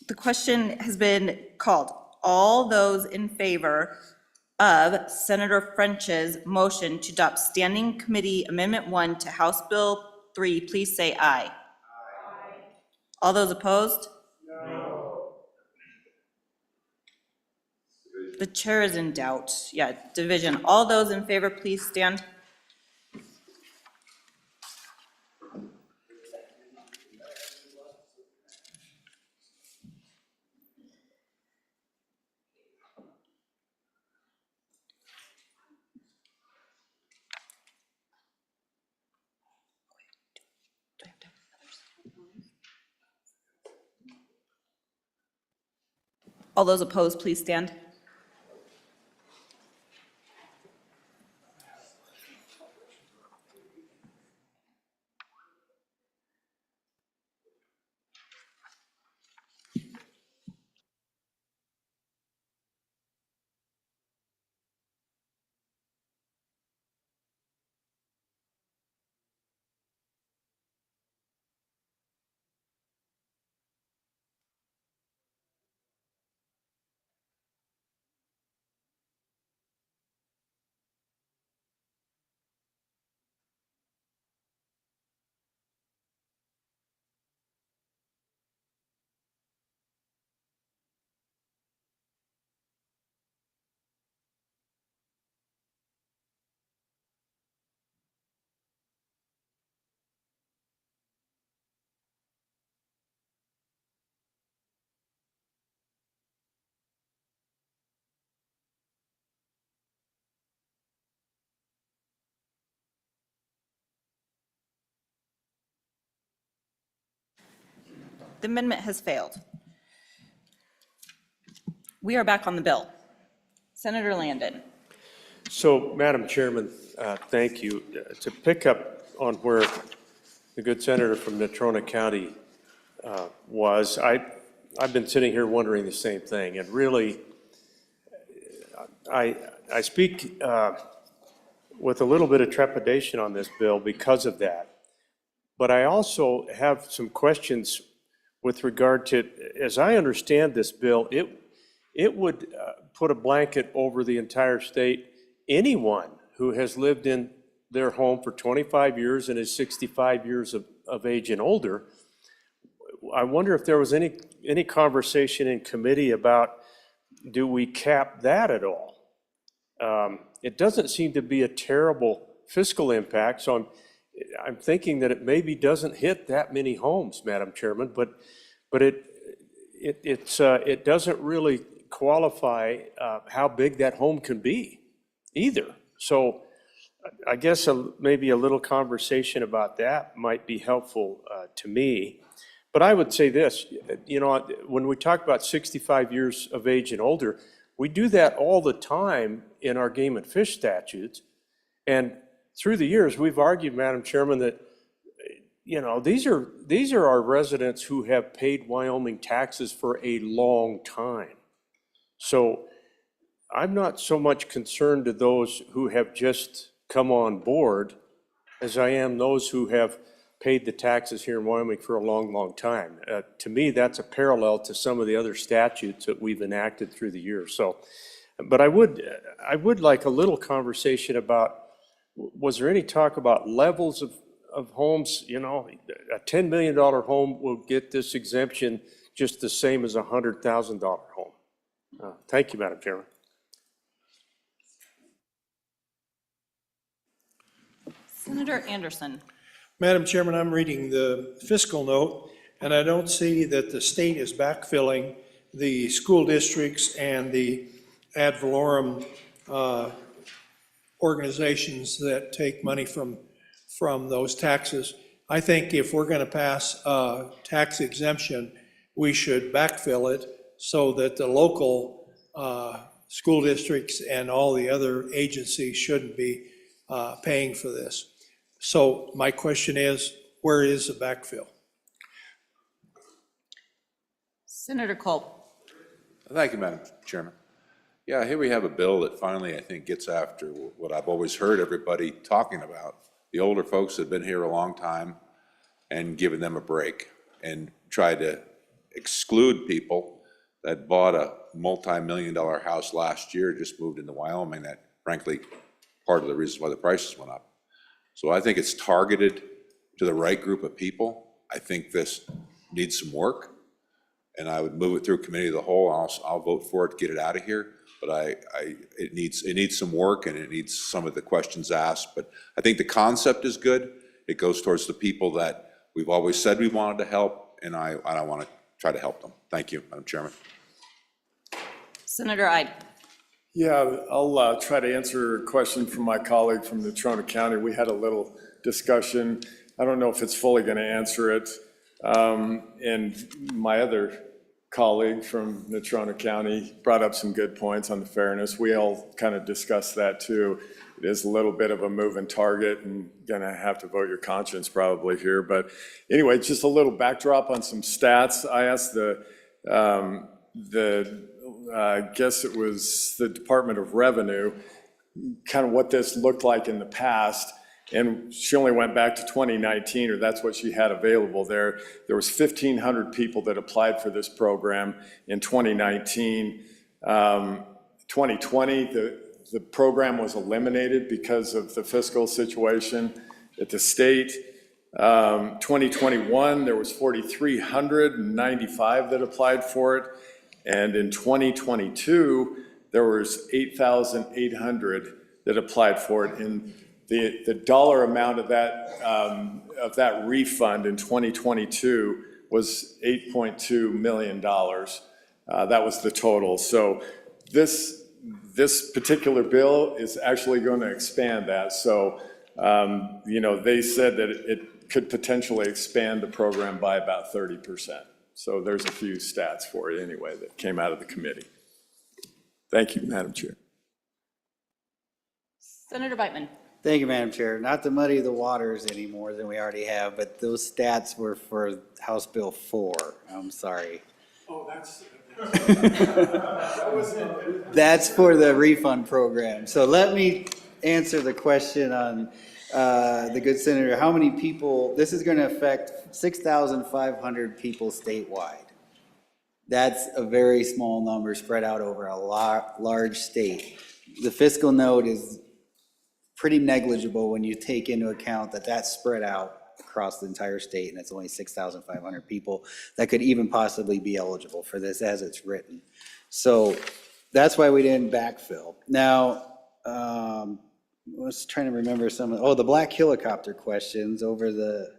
The question has been called. All those in favor of Senator French's motion to adopt Standing Committee Amendment 1 to House Bill 3, please say aye. Aye. All those opposed? No. The chair is in doubt. Yeah, division. All those in favor, please stand. All those opposed, please stand. The amendment has failed. We are back on the bill. Senator Landon. So, Madam Chairman, thank you. To pick up on where the good senator from Natrona County was, I've been sitting here wondering the same thing. And really, I speak with a little bit of trepidation on this bill because of that. But I also have some questions with regard to, as I understand this bill, it would put a blanket over the entire state. Anyone who has lived in their home for 25 years and is 65 years of age and older, I wonder if there was any conversation in committee about, do we cap that at all? It doesn't seem to be a terrible fiscal impact, so I'm thinking that it maybe doesn't hit that many homes, Madam Chairman, but it doesn't really qualify how big that home can be either. So I guess maybe a little conversation about that might be helpful to me. But I would say this, when we talk about 65 years of age and older, we do that all the time in our game and fish statutes. And through the years, we've argued, Madam Chairman, that these are our residents who have paid Wyoming taxes for a long time. So I'm not so much concerned to those who have just come on board as I am those who have paid the taxes here in Wyoming for a long, long time. To me, that's a parallel to some of the other statutes that we've enacted through the years. So, but I would like a little conversation about, was there any talk about levels of homes? A $10 million home will get this exemption just the same as a $100,000 home. Thank you, Madam Chairman. Senator Anderson. Madam Chairman, I'm reading the fiscal note, and I don't see that the state is backfilling the school districts and the ad valorem organizations that take money from those taxes. I think if we're going to pass a tax exemption, we should backfill it so that the local school districts and all the other agencies shouldn't be paying for this. So my question is, where is the backfill? Senator Culp. Thank you, Madam Chairman. Yeah, here we have a bill that finally, I think, gets after what I've always heard everybody talking about. The older folks that have been here a long time and giving them a break, and try to exclude people that bought a multi-million-dollar house last year, just moved into Wyoming, that frankly, part of the reason why the prices went up. So I think it's targeted to the right group of people. I think this needs some work, and I would move it through committee of the whole. I'll vote for it, get it out of here. But it needs some work, and it needs some of the questions asked. But I think the concept is good. It goes towards the people that we've always said we wanted to help, and I want to try to help them. Thank you, Madam Chairman. Senator Ide. Yeah, I'll try to answer a question from my colleague from Natrona County. We had a little discussion. I don't know if it's fully going to answer it. And my other colleague from Natrona County brought up some good points on the fairness. We all kind of discussed that too. It is a little bit of a moving target, and gonna have to vote your conscience probably here. But anyway, just a little backdrop on some stats. I asked I guess it was the Department of Revenue, kind of what this looked like in the past. And she only went back to 2019, or that's what she had available there. There was 1,500 people that applied for this program in 2019. 2020, the program was eliminated because of the fiscal situation at the state. 2021, there was 4,395 that applied for it. And in 2022, there was 8,800 that applied for it. And the dollar amount of that refund in 2022 was $8.2 million. That was the total. So this particular bill is actually going to expand that. So they said that it could potentially expand the program by about 30%. So there's a few stats for it anyway that came out of the committee. Thank you, Madam Chair. Senator Beitman. Thank you, Madam Chair. Not to muddy the waters any more than we already have, but those stats were for House Bill 4. I'm sorry. Oh, that's... That's for the refund program. So let me answer the question on the good senator. How many people, this is going to affect 6,500 people statewide. That's a very small number spread out over a large state. The fiscal note is pretty negligible when you take into account that that's spread out across the entire state, and it's only 6,500 people that could even possibly be eligible for this as it's written. So that's why we didn't backfill. Now, I was trying to remember the black helicopter questions over the,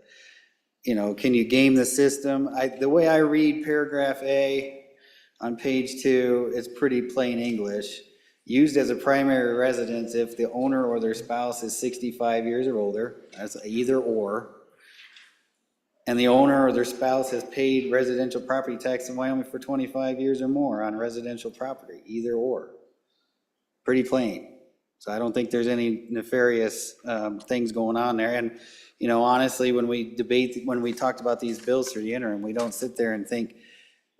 can you game the system? The way I read paragraph A on page 2, it's pretty plain English. Used as a primary residence if the owner or their spouse is 65 years or older, that's either or, and the owner or their spouse has paid residential property tax in Wyoming for 25 years or more on residential property, either or. Pretty plain. So I don't think there's any nefarious things going on there. And, honestly, when we talked about these bills through the interim, we don't sit there and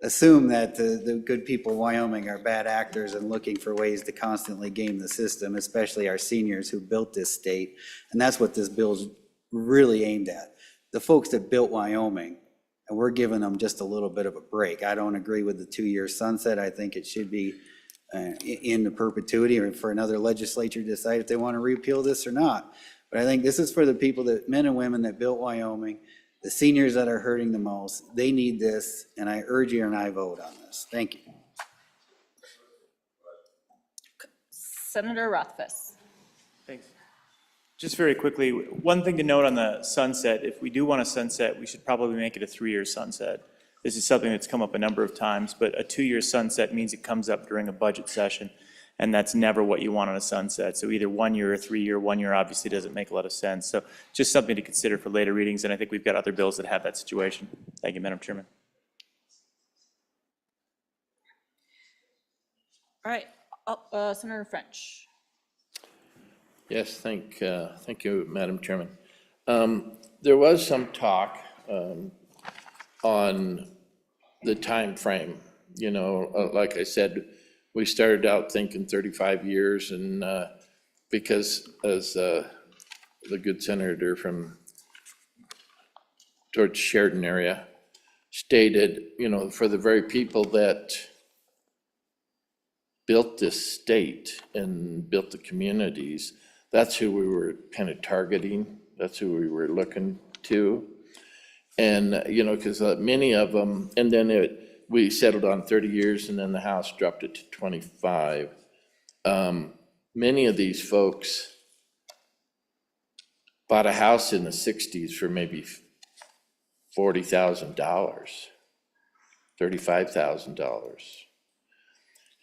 assume that the good people of Wyoming are bad actors and looking for ways to constantly game the system, especially our seniors who built this state. And that's what this bill's really aimed at. The folks that built Wyoming, and we're giving them just a little bit of a break. I don't agree with the 2-year sunset. I think it should be into perpetuity, or for another legislature to decide if they want to repeal this or not. But I think this is for the people, men and women that built Wyoming, the seniors that are hurting the most. They need this, and I urge you and I vote on this. Thank you. Senator Rothfuss. Thanks. Just very quickly, one thing to note on the sunset, if we do want to sunset, we should probably make it a 3-year sunset. This is something that's come up a number of times, but a 2-year sunset means it comes up during a budget session, and that's never what you want on a sunset. So either 1 year or 3 year. 1 year obviously doesn't make a lot of sense. So just something to consider for later readings, and I think we've got other bills that have that situation. Thank you, Madam Chairman. All right, Senator French. Yes, thank you, Madam Chairman. There was some talk on the time frame. Like I said, we started out thinking 35 years, and because as the good senator from towards Sheridan area stated, for the very people that built this state and built the communities, that's who we were kind of targeting. That's who we were looking to. And, because many of them, and then we settled on 30 years, and then the House dropped it to 25. Many of these folks bought a house in the 60s for maybe $40,000, $35,000.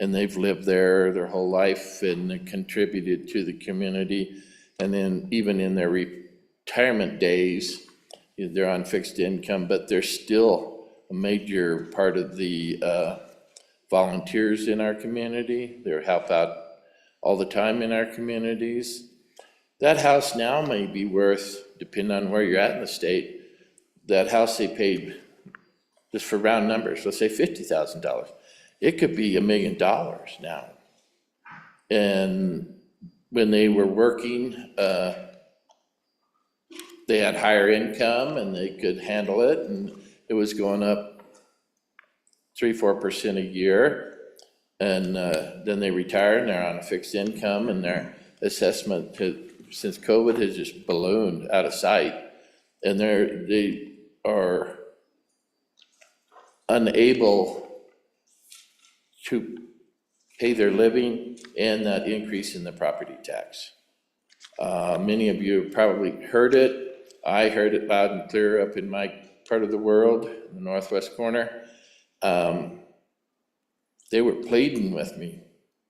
And they've lived there their whole life and contributed to the community. And then even in their retirement days, they're on fixed income, but they're still a major part of the volunteers in our community. They help out all the time in our communities. That house now may be worth, depending on where you're at in the state, that house they paid, just for round numbers, let's say $50,000. It could be $1 million now. And when they were working, they had higher income and they could handle it, and it was going up 3-4% a year. And then they retired and they're on a fixed income, and their assessment since COVID has just ballooned out of sight. And they are unable to pay their living and that increase in the property tax. Many of you have probably heard it. I heard it loud and clear up in my part of the world, in the northwest corner. They were pleading with me,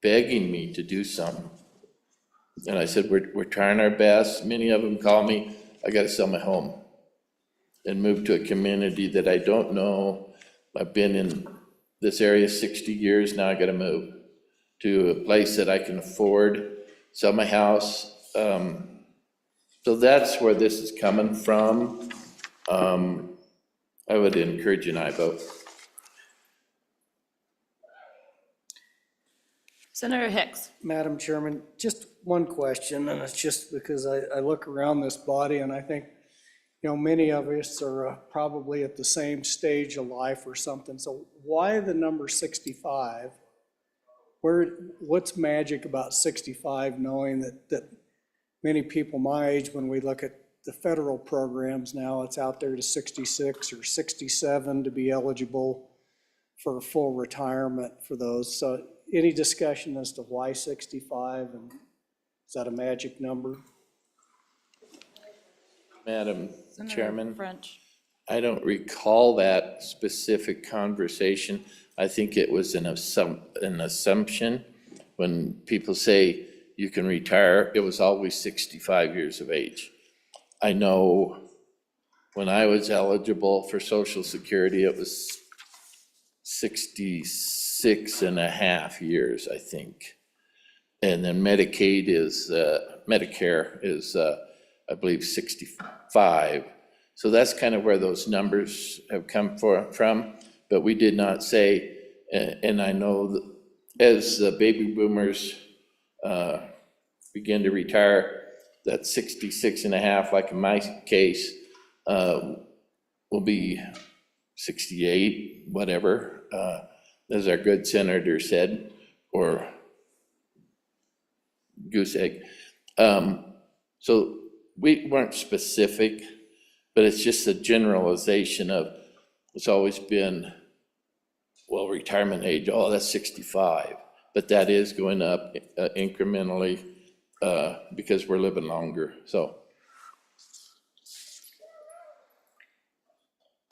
begging me to do something. And I said, we're trying our best. Many of them call me, I gotta sell my home and move to a community that I don't know. I've been in this area 60 years, now I gotta move to a place that I can afford, sell my house. So that's where this is coming from. I would encourage an aye vote. Senator Hicks. Madam Chairman, just one question, and it's just because I look around this body and I think, many of us are probably at the same stage of life or something. So why the number 65? What's magic about 65, knowing that many people my age, when we look at the federal programs now, it's out there to 66 or 67 to be eligible for full retirement for those. So any discussion as to why 65, and is that a magic number? Madam Chairman, French. I don't recall that specific conversation. I think it was an assumption. When people say you can retire, it was always 65 years of age. I know when I was eligible for Social Security, it was 66 and a half years, I think. And then Medicare is, I believe, 65. So that's kind of where those numbers have come from, but we did not say, and I know that as the baby boomers begin to retire, that 66 and a half, like in my case, will be 68, whatever, as our good senator said, or goose egg. So we weren't specific, but it's just a generalization of, it's always been, well, retirement age, oh, that's 65. But that is going up incrementally because we're living longer, so.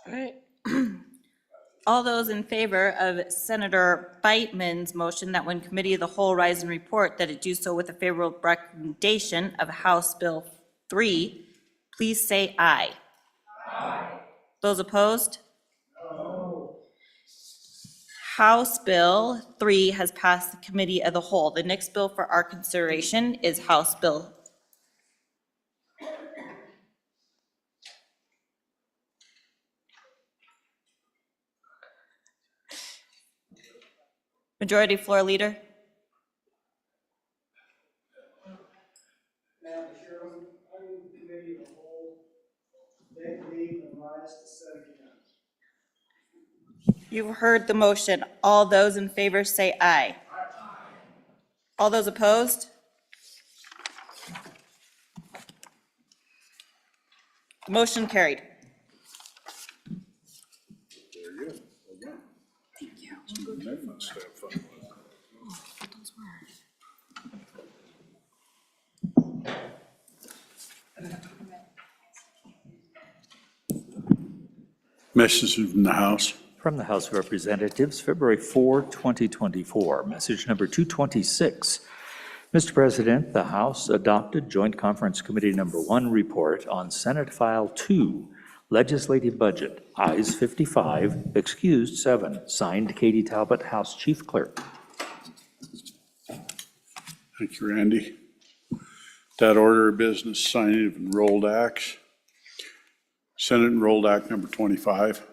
All right. All those in favor of Senator Beitman's motion that when committee of the whole rise and report, that it do so with a favorable recommendation of House Bill 3, please say aye. Aye. Those opposed? No. House Bill 3 has passed the committee of the whole. The next bill for our consideration is House Bill. Majority Floor Leader. Madam Chairman, I move the committee of the whole, they leave and rise to set again. You've heard the motion. All those in favor say aye. All those opposed? Motion carried. Message from the House. From the House of Representatives, February 4, 2024, message number 226. Mr. President, the House adopted Joint Conference Committee Number 1 report on Senate File 2, Legislative Budget, ayes 55, excused 7, signed Katie Talbot, House Chief Clerk. Thank you, Randy. That order of business, signing of enrolled acts. Senate Enrolled Act number 25.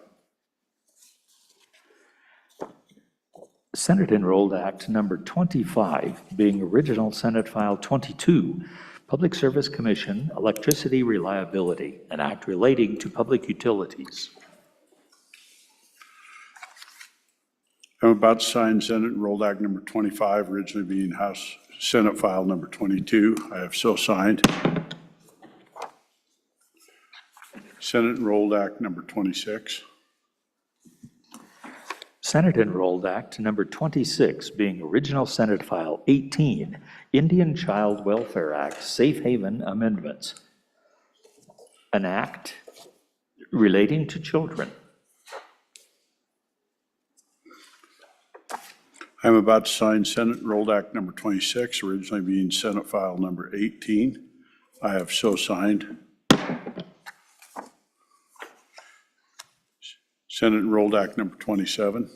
Senate Enrolled Act Number 25, being original Senate File 22, Public Service Commission Electricity Reliability, an act relating to public utilities. I'm about to sign Senate Enrolled Act number 25, originally being House Senate File number 22. I have so signed. Senate Enrolled Act number 26. Senate Enrolled Act Number 26, being original Senate File 18, Indian Child Welfare Act Safe Haven Amendments, an act relating to children. I'm about to sign Senate Enrolled Act number 26, originally being Senate File number 18. I have so signed. Senate Enrolled Act number 27.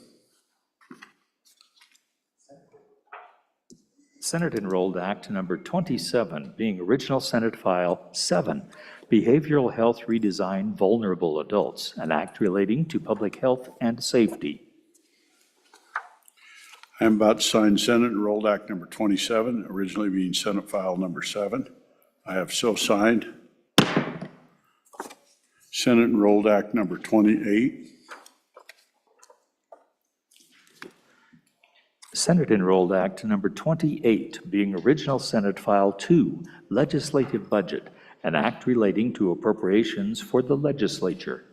Senate Enrolled Act Number 27, being original Senate File 7, Behavioral Health Redesign Vulnerable Adults, an act relating to public health and safety. I am about to sign Senate Enrolled Act number 27, originally being Senate File number 7. I have so signed. Senate Enrolled Act number 28. Senate Enrolled Act Number 28, being original Senate File 2, Legislative Budget, an act relating to appropriations for the legislature.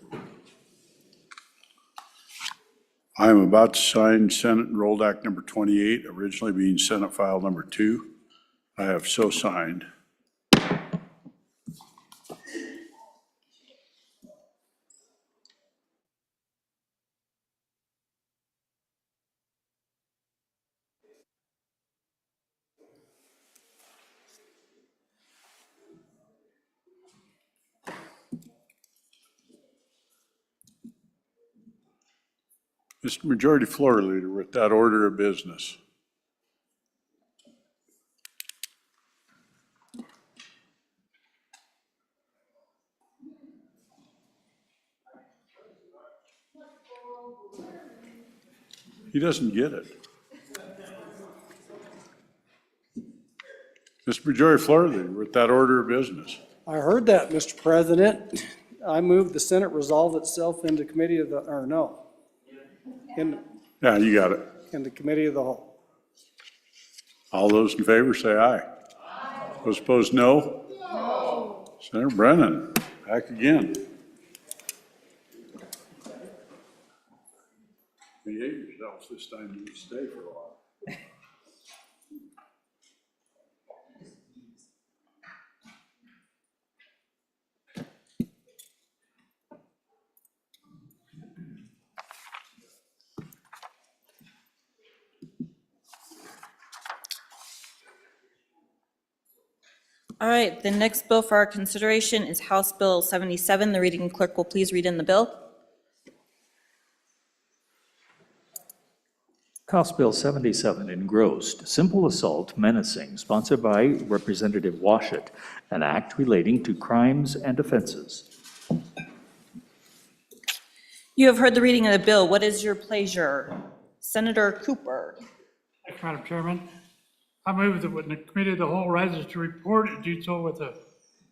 I am about to sign Senate Enrolled Act number 28, originally being Senate File number 2. I have so signed. Mr. Majority Floor Leader, with that order of business. He doesn't get it. Mr. Majority Floor Leader, with that order of business. I heard that, Mr. President. I move the Senate resolve itself into committee of the, or no, in, Yeah, you got it. in the committee of the whole. All those in favor say aye. Those opposed, no? No. Senator Brennan, back again. Behave yourselves this time, you can stay for a while. All right, the next bill for our consideration is House Bill 77. The reading clerk will please read in the bill. House Bill 77 engrossed, simple assault menacing, sponsored by Representative Washut, an act relating to crimes and offenses. You have heard the reading of the bill. What is your pleasure? Senator Cooper. Thanks, Madam Chairman. I move that when the committee of the whole rises to report, it do so with a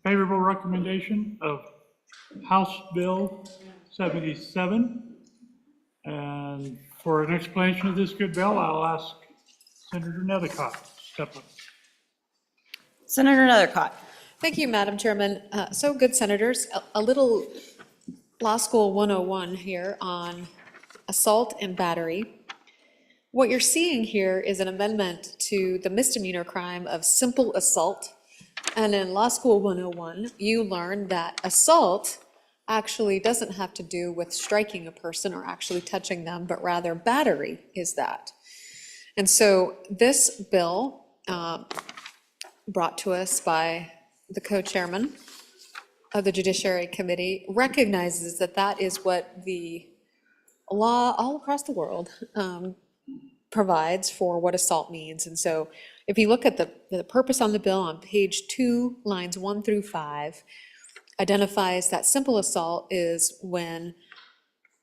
favorable recommendation of House Bill 77. And for an explanation of this good bill, I'll ask Senator Nethercott to step up. Senator Nethercott. Thank you, Madam Chairman. So good, senators. A little Law School 101 here on assault and battery. What you're seeing here is an amendment to the misdemeanor crime of simple assault. And in Law School 101, you learn that assault actually doesn't have to do with striking a person or actually touching them, but rather battery is that. And so this bill, brought to us by the co-chairman of the Judiciary Committee, recognizes that that is what the law all across the world provides for what assault means. And so if you look at the purpose on the bill on page 2, lines 1 through 5, identifies that simple assault is when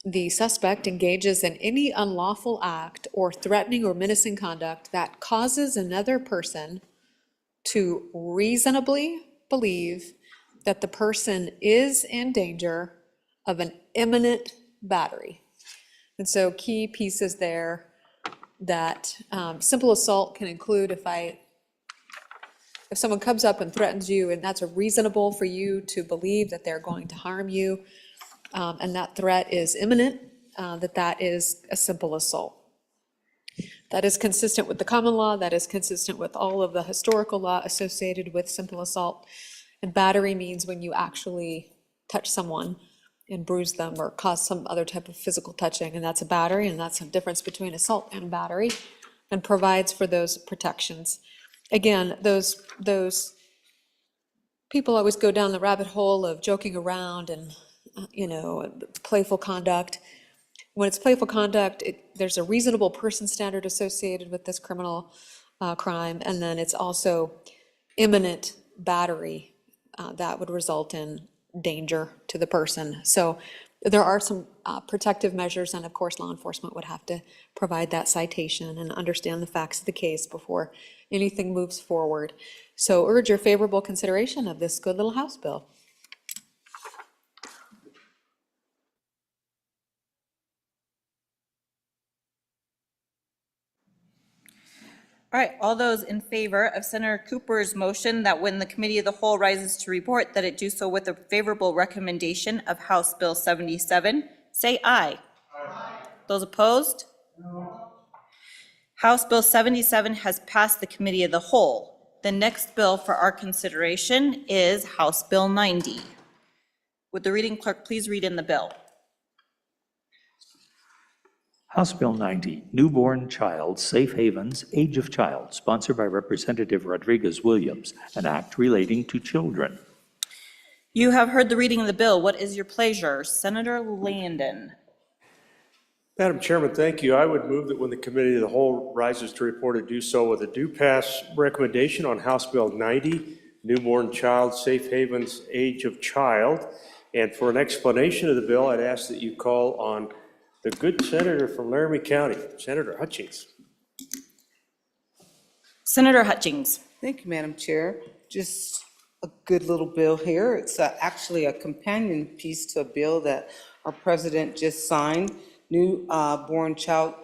the suspect engages in any unlawful act or threatening or menacing conduct that causes another person to reasonably believe that the person is in danger of an imminent battery. And so key pieces there that simple assault can include if someone comes up and threatens you and that's reasonable for you to believe that they're going to harm you, and that threat is imminent, that is a simple assault. That is consistent with the common law, that is consistent with all of the historical law associated with simple assault. And battery means when you actually touch someone and bruise them or cause some other type of physical touching, and that's a battery, and that's a difference between assault and battery, and provides for those protections. Again, those people always go down the rabbit hole of joking around and, playful conduct. When it's playful conduct, there's a reasonable person standard associated with this criminal crime, and then it's also imminent battery that would result in danger to the person. So there are some protective measures, and of course, law enforcement would have to provide that citation and understand the facts of the case before anything moves forward. So urge your favorable consideration of this good little House bill. All right, all those in favor of Senator Cooper's motion that when the committee of the whole rises to report, that it do so with a favorable recommendation of House Bill 77, say aye. Aye. Those opposed? No. House Bill 77 has passed the committee of the whole. The next bill for our consideration is House Bill 90. Would the reading clerk please read in the bill? House Bill 90, Newborn Child Safe Havens, Age of Child, sponsored by Representative Rodriguez-Williams, an act relating to children. You have heard the reading of the bill. What is your pleasure? Senator Landon. Madam Chairman, thank you. I would move that when the committee of the whole rises to report it, do so with a due pass recommendation on House Bill 90, Newborn Child Safe Havens, Age of Child. And for an explanation of the bill, I'd ask that you call on the good senator from Laramie County, Senator Hutchings. Senator Hutchings. Thank you, Madam Chair. Just a good little bill here. It's actually a companion piece to a bill that our president just signed, Newborn Child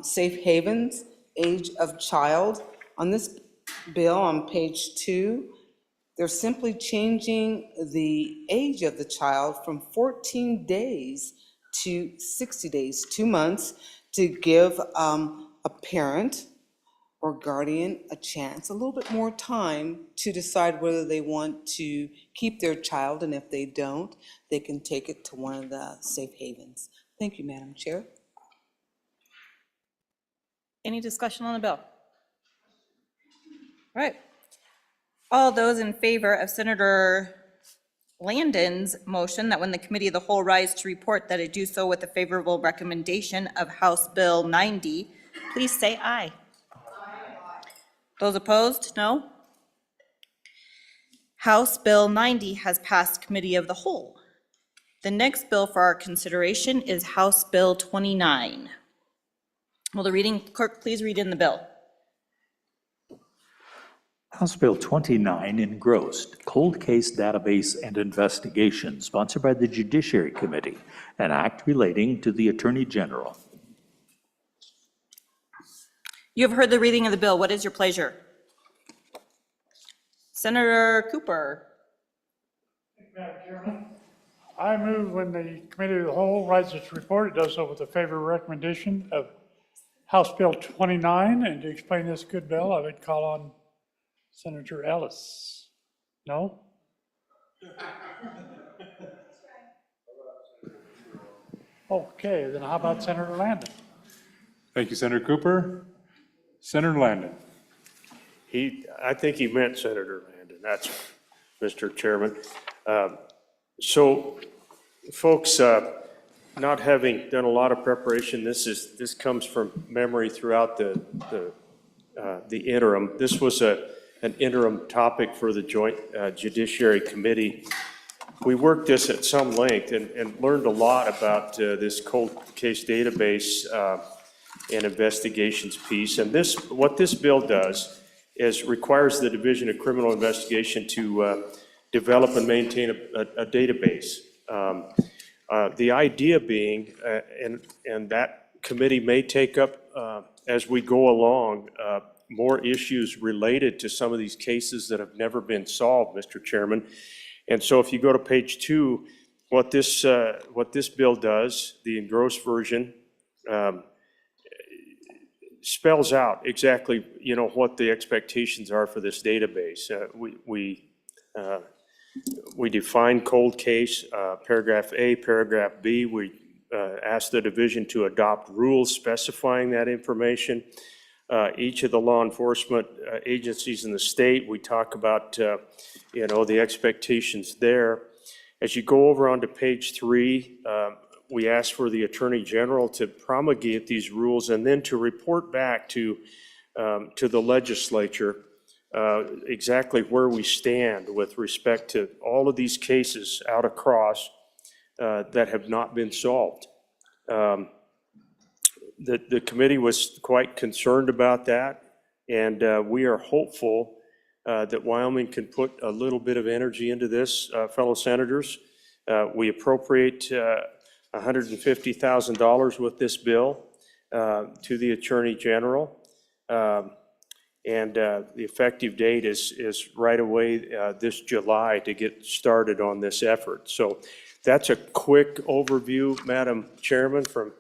Safe Havens, Age of Child. On this bill on page 2, they're simply changing the age of the child from 14 days to 60 days, 2 months, to give a parent or guardian a chance, a little bit more time to decide whether they want to keep their child, and if they don't, they can take it to one of the safe havens. Thank you, Madam Chair. Any discussion on the bill? All right. All those in favor of Senator Landon's motion that when the committee of the whole rise to report, that it do so with a favorable recommendation of House Bill 90, please say aye. Aye. Those opposed, no. House Bill 90 has passed committee of the whole. The next bill for our consideration is House Bill 29. Will the reading clerk please read in the bill? House Bill 29, engrossed, Cold Case Database and Investigation, sponsored by the Judiciary Committee, an act relating to the Attorney General. You have heard the reading of the bill. What is your pleasure? Senator Cooper. Madam Chairman, I move when the committee of the whole rises to report, it does so with a favorable recommendation of House Bill 29. And to explain this good bill, I would call on Senator Ellis. No? Okay, then how about Senator Landon? Thank you, Senator Cooper. Senator Landon. I think he meant Senator Landon. That's Mr. Chairman. So, folks, not having done a lot of preparation, this comes from memory throughout the interim. This was an interim topic for the Joint Judiciary Committee. We worked this at some length and learned a lot about this cold case database and investigations piece. And what this bill does is requires the Division of Criminal Investigation to develop and maintain a database. The idea being, and that committee may take up as we go along, more issues related to some of these cases that have never been solved, Mr. Chairman. And so if you go to page 2, what this bill does, the engrossed version, spells out exactly, what the expectations are for this database. We define cold case, paragraph A, paragraph B. We ask the division to adopt rules specifying that information. Each of the law enforcement agencies in the state, we talk about, the expectations there. As you go over onto page 3, we ask for the Attorney General to promulgate these rules and then to report back to the legislature exactly where we stand with respect to all of these cases out across that have not been solved. The committee was quite concerned about that, and we are hopeful that Wyoming can put a little bit of energy into this, fellow senators. We appropriate $150,000 with this bill to the Attorney General. And the effective date is right away this July to get started on this effort. So that's a quick overview, Madam Chairman, from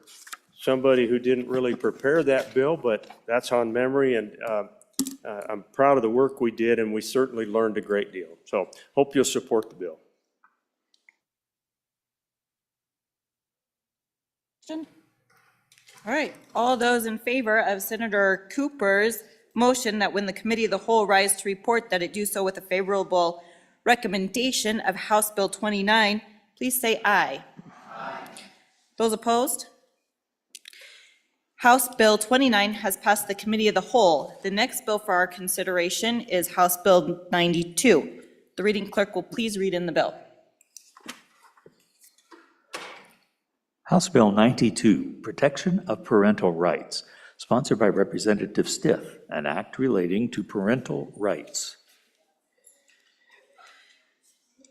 somebody who didn't really prepare that bill, but that's on memory, and I'm proud of the work we did, and we certainly learned a great deal. So hope you'll support the bill. All right, all those in favor of Senator Cooper's motion that when the committee of the whole rise to report that it do so with a favorable recommendation of House Bill 29, please say aye. Aye. Those opposed? House Bill 29 has passed the committee of the whole. The next bill for our consideration is House Bill 92. The reading clerk will please read in the bill. House Bill 92, Protection of Parental Rights, sponsored by Representative Stiff, an act relating to parental rights.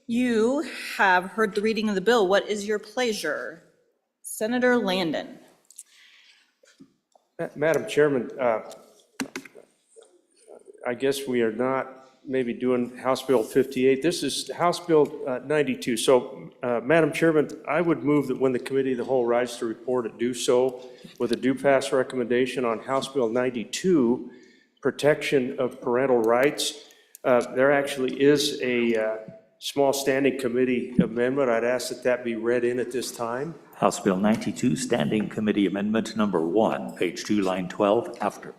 You have heard the reading of the bill. What is your pleasure? Senator Landon. Madam Chairman, I guess we are not maybe doing House Bill 58. This is House Bill 92. So, Madam Chairman, I would move that when the committee of the whole rise to report it, do so with a due pass recommendation on House Bill 92, Protection of Parental Rights. There actually is a small standing committee amendment. I'd ask that that be read in at this time. House Bill 92, Standing Committee Amendment Number 1, page 2, line 12, after.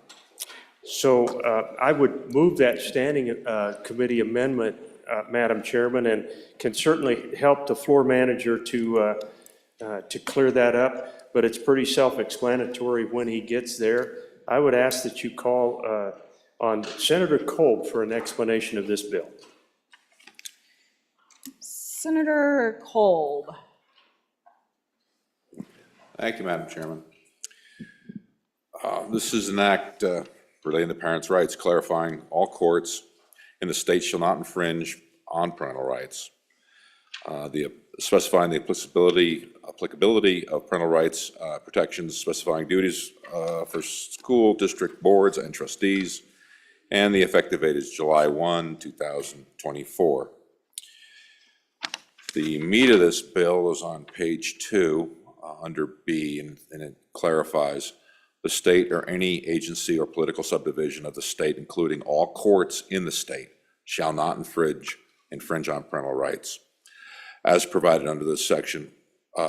So I would move that standing committee amendment, Madam Chairman, and can certainly help the floor manager to clear that up, but it's pretty self-explanatory when he gets there. I would ask that you call on Senator Kolb for an explanation of this bill. Senator Kolb. Thank you, Madam Chairman. This is an act relating to parents' rights, clarifying all courts in the state shall not infringe on parental rights. Specifying the applicability of parental rights protections, specifying duties for school district boards and trustees, and the effective date is July 1, 2024. The meat of this bill is on page 2 under B, and it clarifies the state or any agency or political subdivision of the state, including all courts in the state, shall not infringe on parental rights, as provided under this section,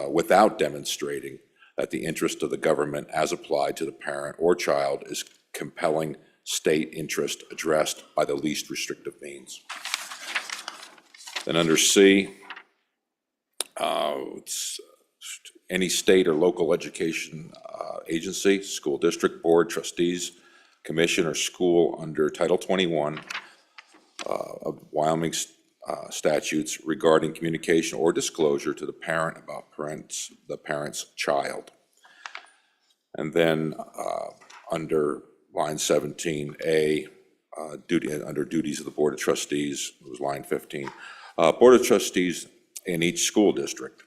without demonstrating that the interest of the government as applied to the parent or child is compelling state interest addressed by the least restrictive means. Then under C, it's any state or local education agency, school district, board, trustees, commission, or school under Title 21 of Wyoming statutes regarding communication or disclosure to the parent about the parent's child. And then under line 17A, under duties of the Board of Trustees, it was line 15. Board of Trustees in each school district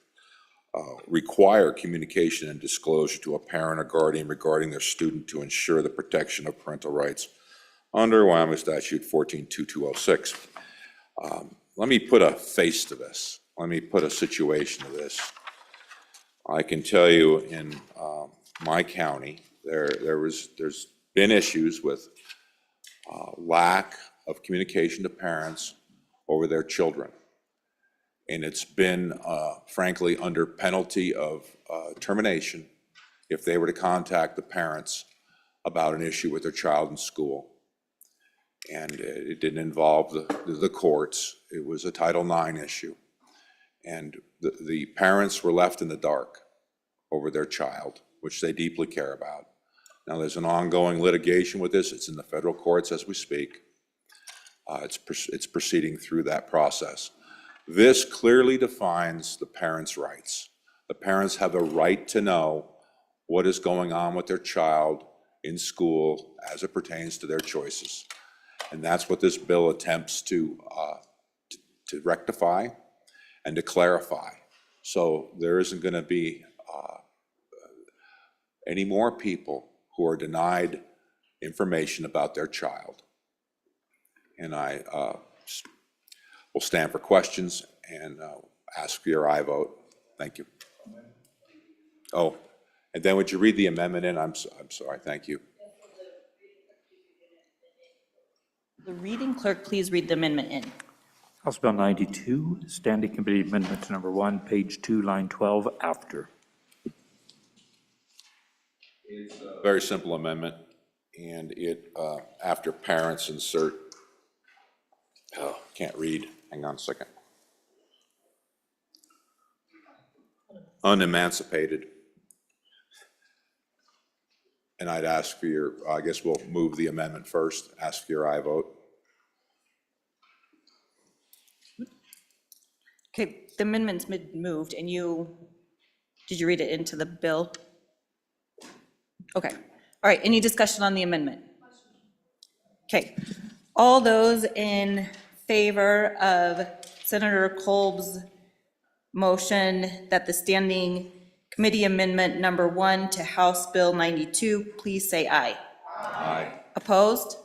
require communication and disclosure to a parent or guardian regarding their student to ensure the protection of parental rights under Wyoming Statute 142206. Let me put a face to this. Let me put a situation to this. I can tell you in my county, there's been issues with lack of communication to parents over their children. And it's been, frankly, under penalty of termination if they were to contact the parents about an issue with their child in school. And it didn't involve the courts. It was a Title IX issue. And the parents were left in the dark over their child, which they deeply care about. Now, there's an ongoing litigation with this. It's in the federal courts as we speak. It's proceeding through that process. This clearly defines the parents' rights. The parents have a right to know what is going on with their child in school as it pertains to their choices. And that's what this bill attempts to rectify and to clarify. So there isn't going to be any more people who are denied information about their child. And I will stand for questions and ask for your aye vote. Thank you. Oh, and then would you read the amendment in? I'm sorry, thank you. The reading clerk, please read the amendment in. House Bill 92, Standing Committee Amendment Number 1, page 2, line 12, after. It's a very simple amendment, and it, after parents, insert, can't read, hang on a second. Unemancipated. And I'd ask for your, I guess we'll move the amendment first, ask for your aye vote. Okay, the amendment's been moved, and did you read it into the bill? Okay, all right, any discussion on the amendment? Okay, all those in favor of Senator Kolb's motion that the Standing Committee Amendment Number 1 to House Bill 92, please say aye. Aye. Opposed?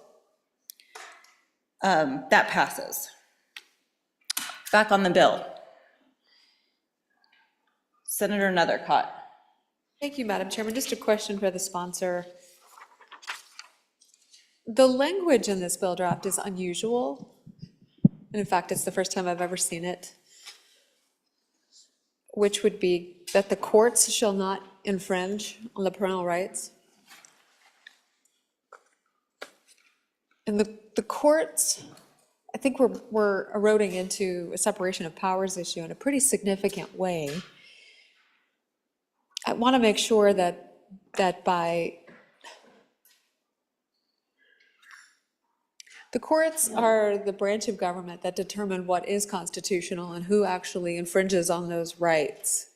That passes. Back on the bill. Senator Nethercott. Thank you, Madam Chairman. Just a question for the sponsor. The language in this bill draft is unusual. And in fact, it's the first time I've ever seen it, which would be that the courts shall not infringe on the parental rights. And the courts, I think we're eroding into a separation of powers issue in a pretty significant way. I want to make sure that by the courts are the branch of government that determine what is constitutional and who actually infringes on those rights.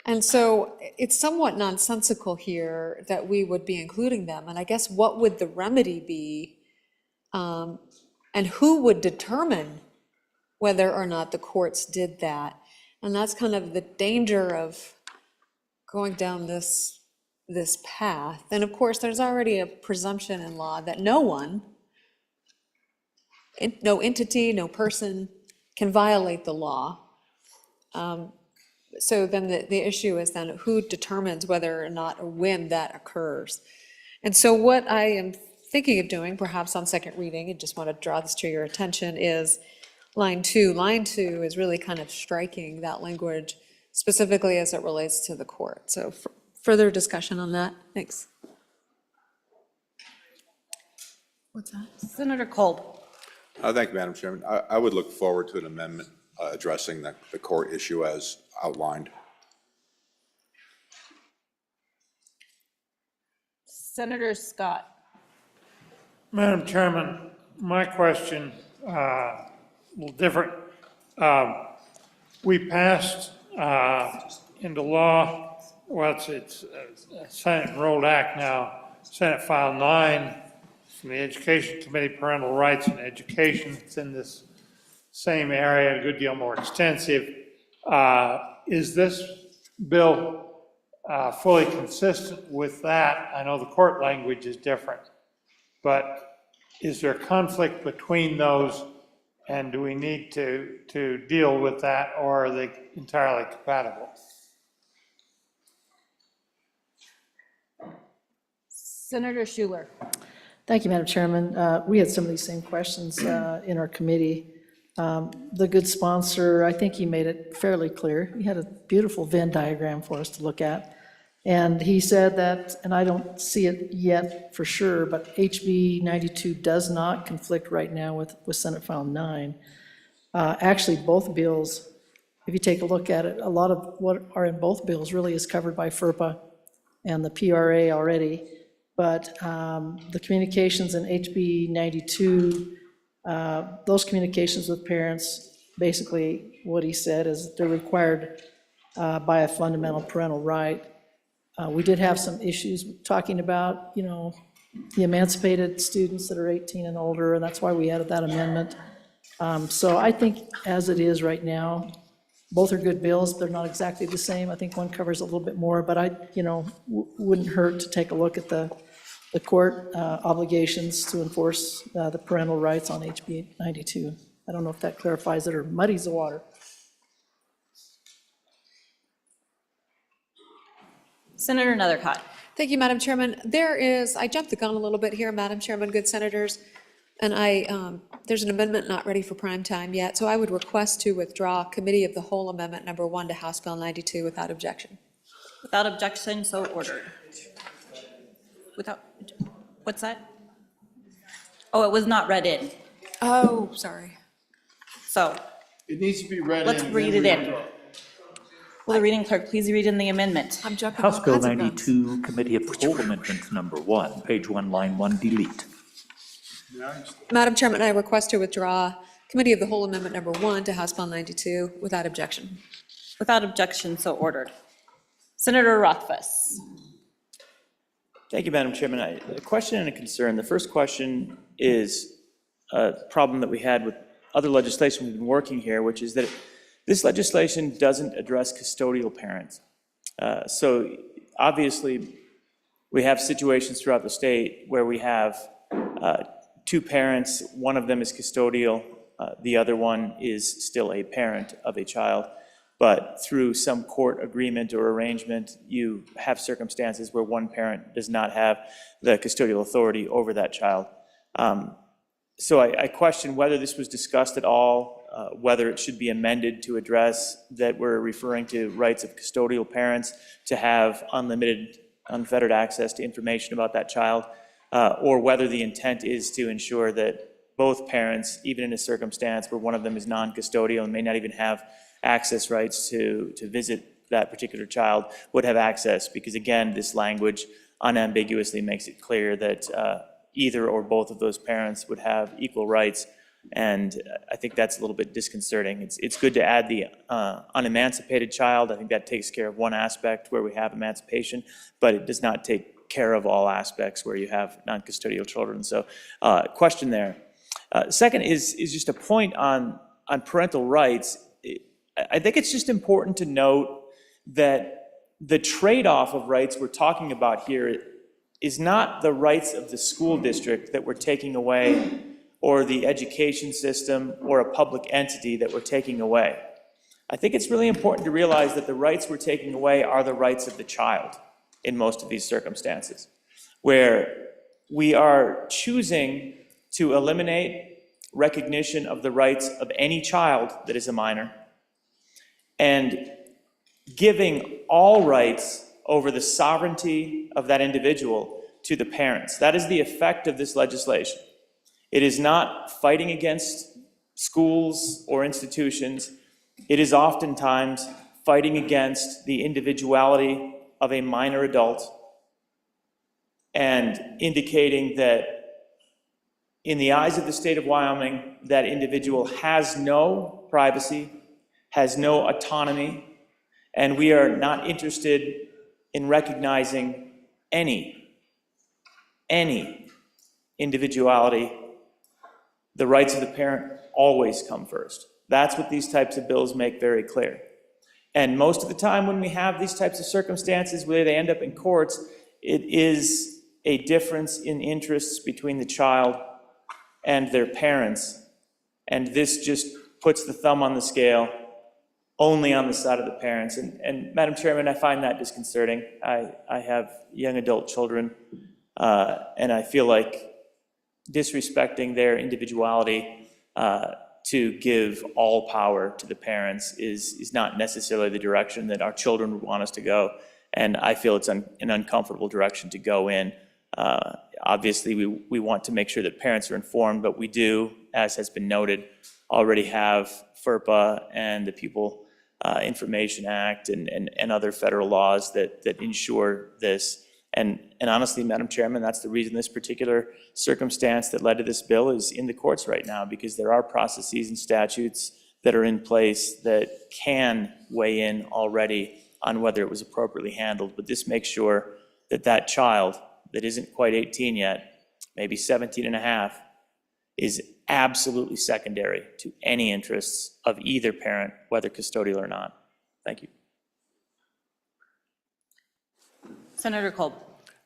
And so it's somewhat nonsensical here that we would be including them. And I guess what would the remedy be? And who would determine whether or not the courts did that? And that's kind of the danger of going down this path. And of course, there's already a presumption in law that no entity, no person can violate the law. So then the issue is then who determines whether or not or when that occurs. And so what I am thinking of doing, perhaps on second reading, and just want to draw this to your attention, is line 2. Line 2 is really kind of striking that language specifically as it relates to the court. So further discussion on that. Thanks. What's that? Senator Kolb. Thank you, Madam Chairman. I would look forward to an amendment addressing the court issue as outlined. Senator Scott. Madam Chairman, my question, a little different. We passed into law, well, it's a Senate Enrolled Act now, Senate File 9 from the Education Committee, Parental Rights and Education. It's in this same area, a good deal more extensive. Is this bill fully consistent with that? I know the court language is different, but is there conflict between those, and do we need to deal with that, or are they entirely compatible? Senator Schuler. Thank you, Madam Chairman. We had some of these same questions in our committee. The good sponsor, I think he made it fairly clear. He had a beautiful Venn diagram for us to look at. And he said that, and I don't see it yet for sure, but HB 92 does not conflict right now with Senate File 9. Actually, both bills, if you take a look at it, a lot of what are in both bills really is covered by FERPA and the PRA already. But the communications in HB 92, those communications with parents, basically what he said is they're required by a fundamental parental right. We did have some issues talking about, the emancipated students that are 18 and older, and that's why we added that amendment. So I think as it is right now, Both are good bills, they're not exactly the same. I think one covers a little bit more, but wouldn't hurt to take a look at the court obligations to enforce the parental rights on HB 92. I don't know if that clarifies it or muddies the water. Senator Nethercott. Thank you, Madam Chairman. I jumped the gun a little bit here, Madam Chairman, good senators, and there's an amendment not ready for prime time yet, so I would request to withdraw Committee of the Whole Amendment number 1 to House Bill 92 without objection. Without objection, so ordered. What's that? Oh, it was not read in. Oh, sorry. So It needs to be read in. let's read it in. Will the reading clerk please read in the amendment? I'm jumping House all Bill kinds of guns. 92, Committee of the Whole Amendment number 1, page 1, line 1, delete. Madam Chairman, I request to withdraw Committee of the Whole Amendment number 1 to House Bill 92 without objection. Without objection, so ordered. Senator Rothfuss. Thank you, Madam Chairman. A question and a concern. The first question is a problem that we had with other legislation we've been working here, which is that this legislation doesn't address custodial parents. So obviously, we have situations throughout the state where we have two parents, one of them is custodial, the other one is still a parent of a child. But through some court agreement or arrangement, you have circumstances where one parent does not have the custodial authority over that child. So I question whether this was discussed at all, whether it should be amended to address that we're referring to rights of custodial parents to have unlimited, unfettered access to information about that child, or whether the intent is to ensure that both parents, even in a circumstance where one of them is non-custodial and may not even have access rights to visit that particular child, would have access, because again, this language unambiguously makes it clear that either or both of those parents would have equal rights, and I think that's a little bit disconcerting. It's good to add the unemancipated child. I think that takes care of one aspect where we have emancipation, but it does not take care of all aspects where you have non-custodial children. So question there. Second is just a point on parental rights. I think it's just important to note that the trade-off of rights we're talking about here is not the rights of the school district that we're taking away, or the education system, or a public entity that we're taking away. I think it's really important to realize that the rights we're taking away are the rights of the child in most of these circumstances, where we are choosing to eliminate recognition of the rights of any child that is a minor, and giving all rights over the sovereignty of that individual to the parents. That is the effect of this legislation. It is not fighting against schools or institutions. It is oftentimes fighting against the individuality of a minor adult and indicating that in the eyes of the state of Wyoming, that individual has no privacy, has no autonomy, and we are not interested in recognizing any individuality. The rights of the parent always come first. That's what these types of bills make very clear. And most of the time when we have these types of circumstances where they end up in courts, it is a difference in interests between the child and their parents. And this just puts the thumb on the scale only on the side of the parents. And Madam Chairman, I find that disconcerting. I have young adult children, and I feel like disrespecting their individuality to give all power to the parents is not necessarily the direction that our children would want us to go. And I feel it's an uncomfortable direction to go in. Obviously, we want to make sure that parents are informed, but we do, as has been noted, already have FERPA and the People Information Act and other federal laws that ensure this. And honestly, Madam Chairman, that's the reason this particular circumstance that led to this bill is in the courts right now, because there are processes and statutes that are in place that can weigh in already on whether it was appropriately handled. But this makes sure that that child that isn't quite 18 yet, maybe 17 and a half, is absolutely secondary to any interests of either parent, whether custodial or not. Thank you. Senator Kolb.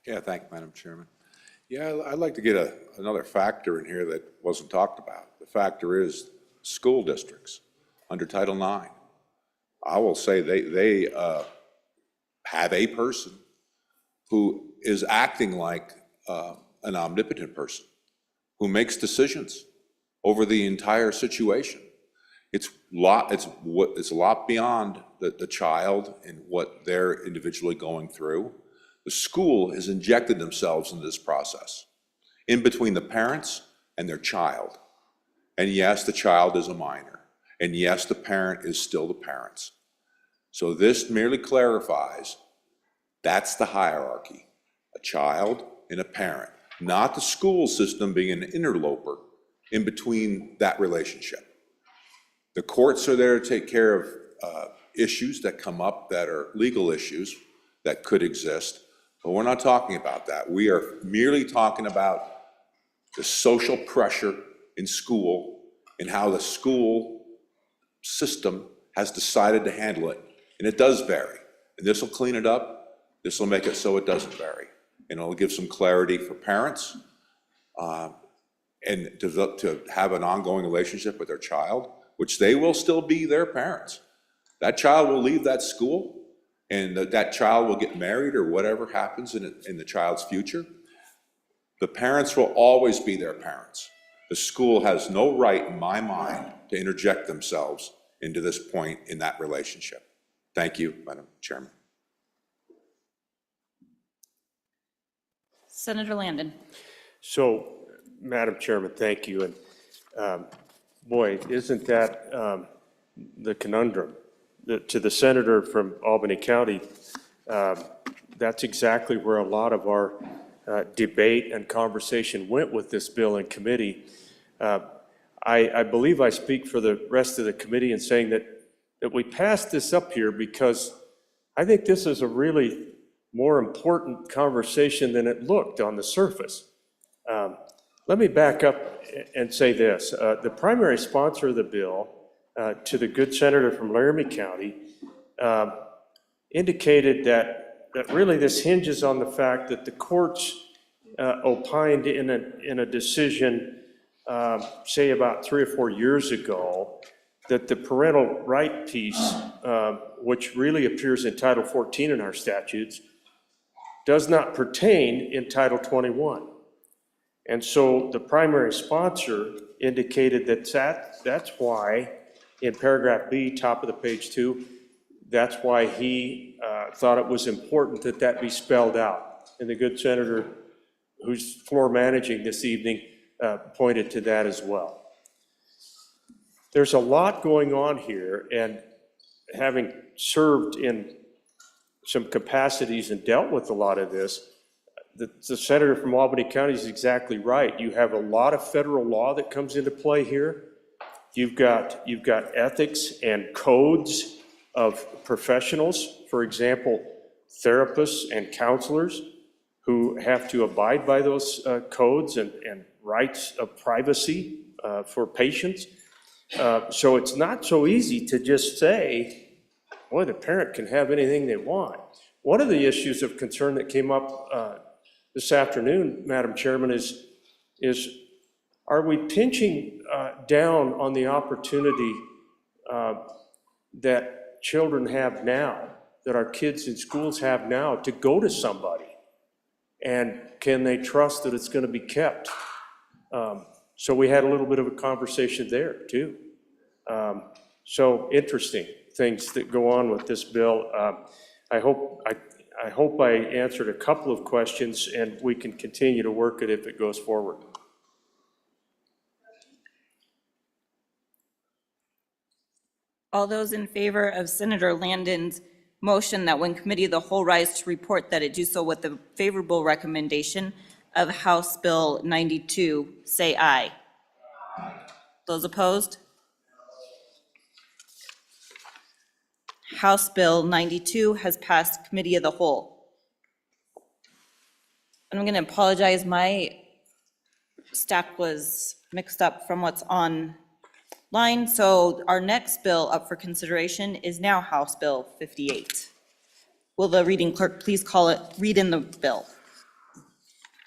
Yeah, thank you, Madam Chairman. Yeah, I'd like to get another factor in here that wasn't talked about. The factor is school districts under Title IX. I will say they have a person who is acting like an omnipotent person, who makes decisions over the entire situation. It's a lot beyond the child and what they're individually going through. The school has injected themselves into this process, in between the parents and their child. And yes, the child is a minor. And yes, the parent is still the parents. So this merely clarifies that's the hierarchy, a child and a parent, not the school system being an interloper in between that relationship. The courts are there to take care of issues that come up that are legal issues that could exist, but we're not talking about that. We are merely talking about the social pressure in school and how the school system has decided to handle it. And it does vary. And this will clean it up. This will make it so it doesn't vary. And it'll give some clarity for parents and to have an ongoing relationship with their child, which they will still be their parents. That child will leave that school, and that child will get married or whatever happens in the child's future. The parents will always be their parents. The school has no right, in my mind, to interject themselves into this point in that relationship. Thank you, Madam Chairman. Senator Landon. So, Madam Chairman, thank you. And boy, isn't that the conundrum? To the senator from Albany County, that's exactly where a lot of our debate and conversation went with this bill in committee. I believe I speak for the rest of the committee in saying that we passed this up here because I think this is a really more important conversation than it looked on the surface. Let me back up and say this. The primary sponsor of the bill, to the good senator from Laramie County, indicated that really this hinges on the fact that the courts opined in a decision, say about 3 or 4 years ago, that the parental right piece, which really appears in Title 14 in our statutes, does not pertain in Title 21. And so the primary sponsor indicated that that's why, in paragraph B, top of the page 2, that's why he thought it was important that that be spelled out. And the good senator who's floor managing this evening pointed to that as well. There's a lot going on here, and having served in some capacities and dealt with a lot of this, the senator from Albany County is exactly right. You have a lot of federal law that comes into play here. You've got ethics and codes of professionals, for example, therapists and counselors who have to abide by those codes and rights of privacy for patients. So it's not so easy to just say, boy, the parent can have anything they want. One of the issues of concern that came up this afternoon, Madam Chairman, is are we pinching down on the opportunity that children have now, that our kids in schools have now, to go to somebody? And can they trust that it's going to be kept? So we had a little bit of a conversation there too. So interesting things that go on with this bill. I hope I answered a couple of questions, and we can continue to work it if it goes forward. All those in favor of Senator Landon's motion that when committee of the whole rise to report that it do so with the favorable recommendation of House Bill 92, say aye. Those opposed? House Bill 92 has passed committee of the whole. And I'm going to apologize, my stack was mixed up from what's online. So our next bill up for consideration is now House Bill 58. Will the reading clerk please read in the bill?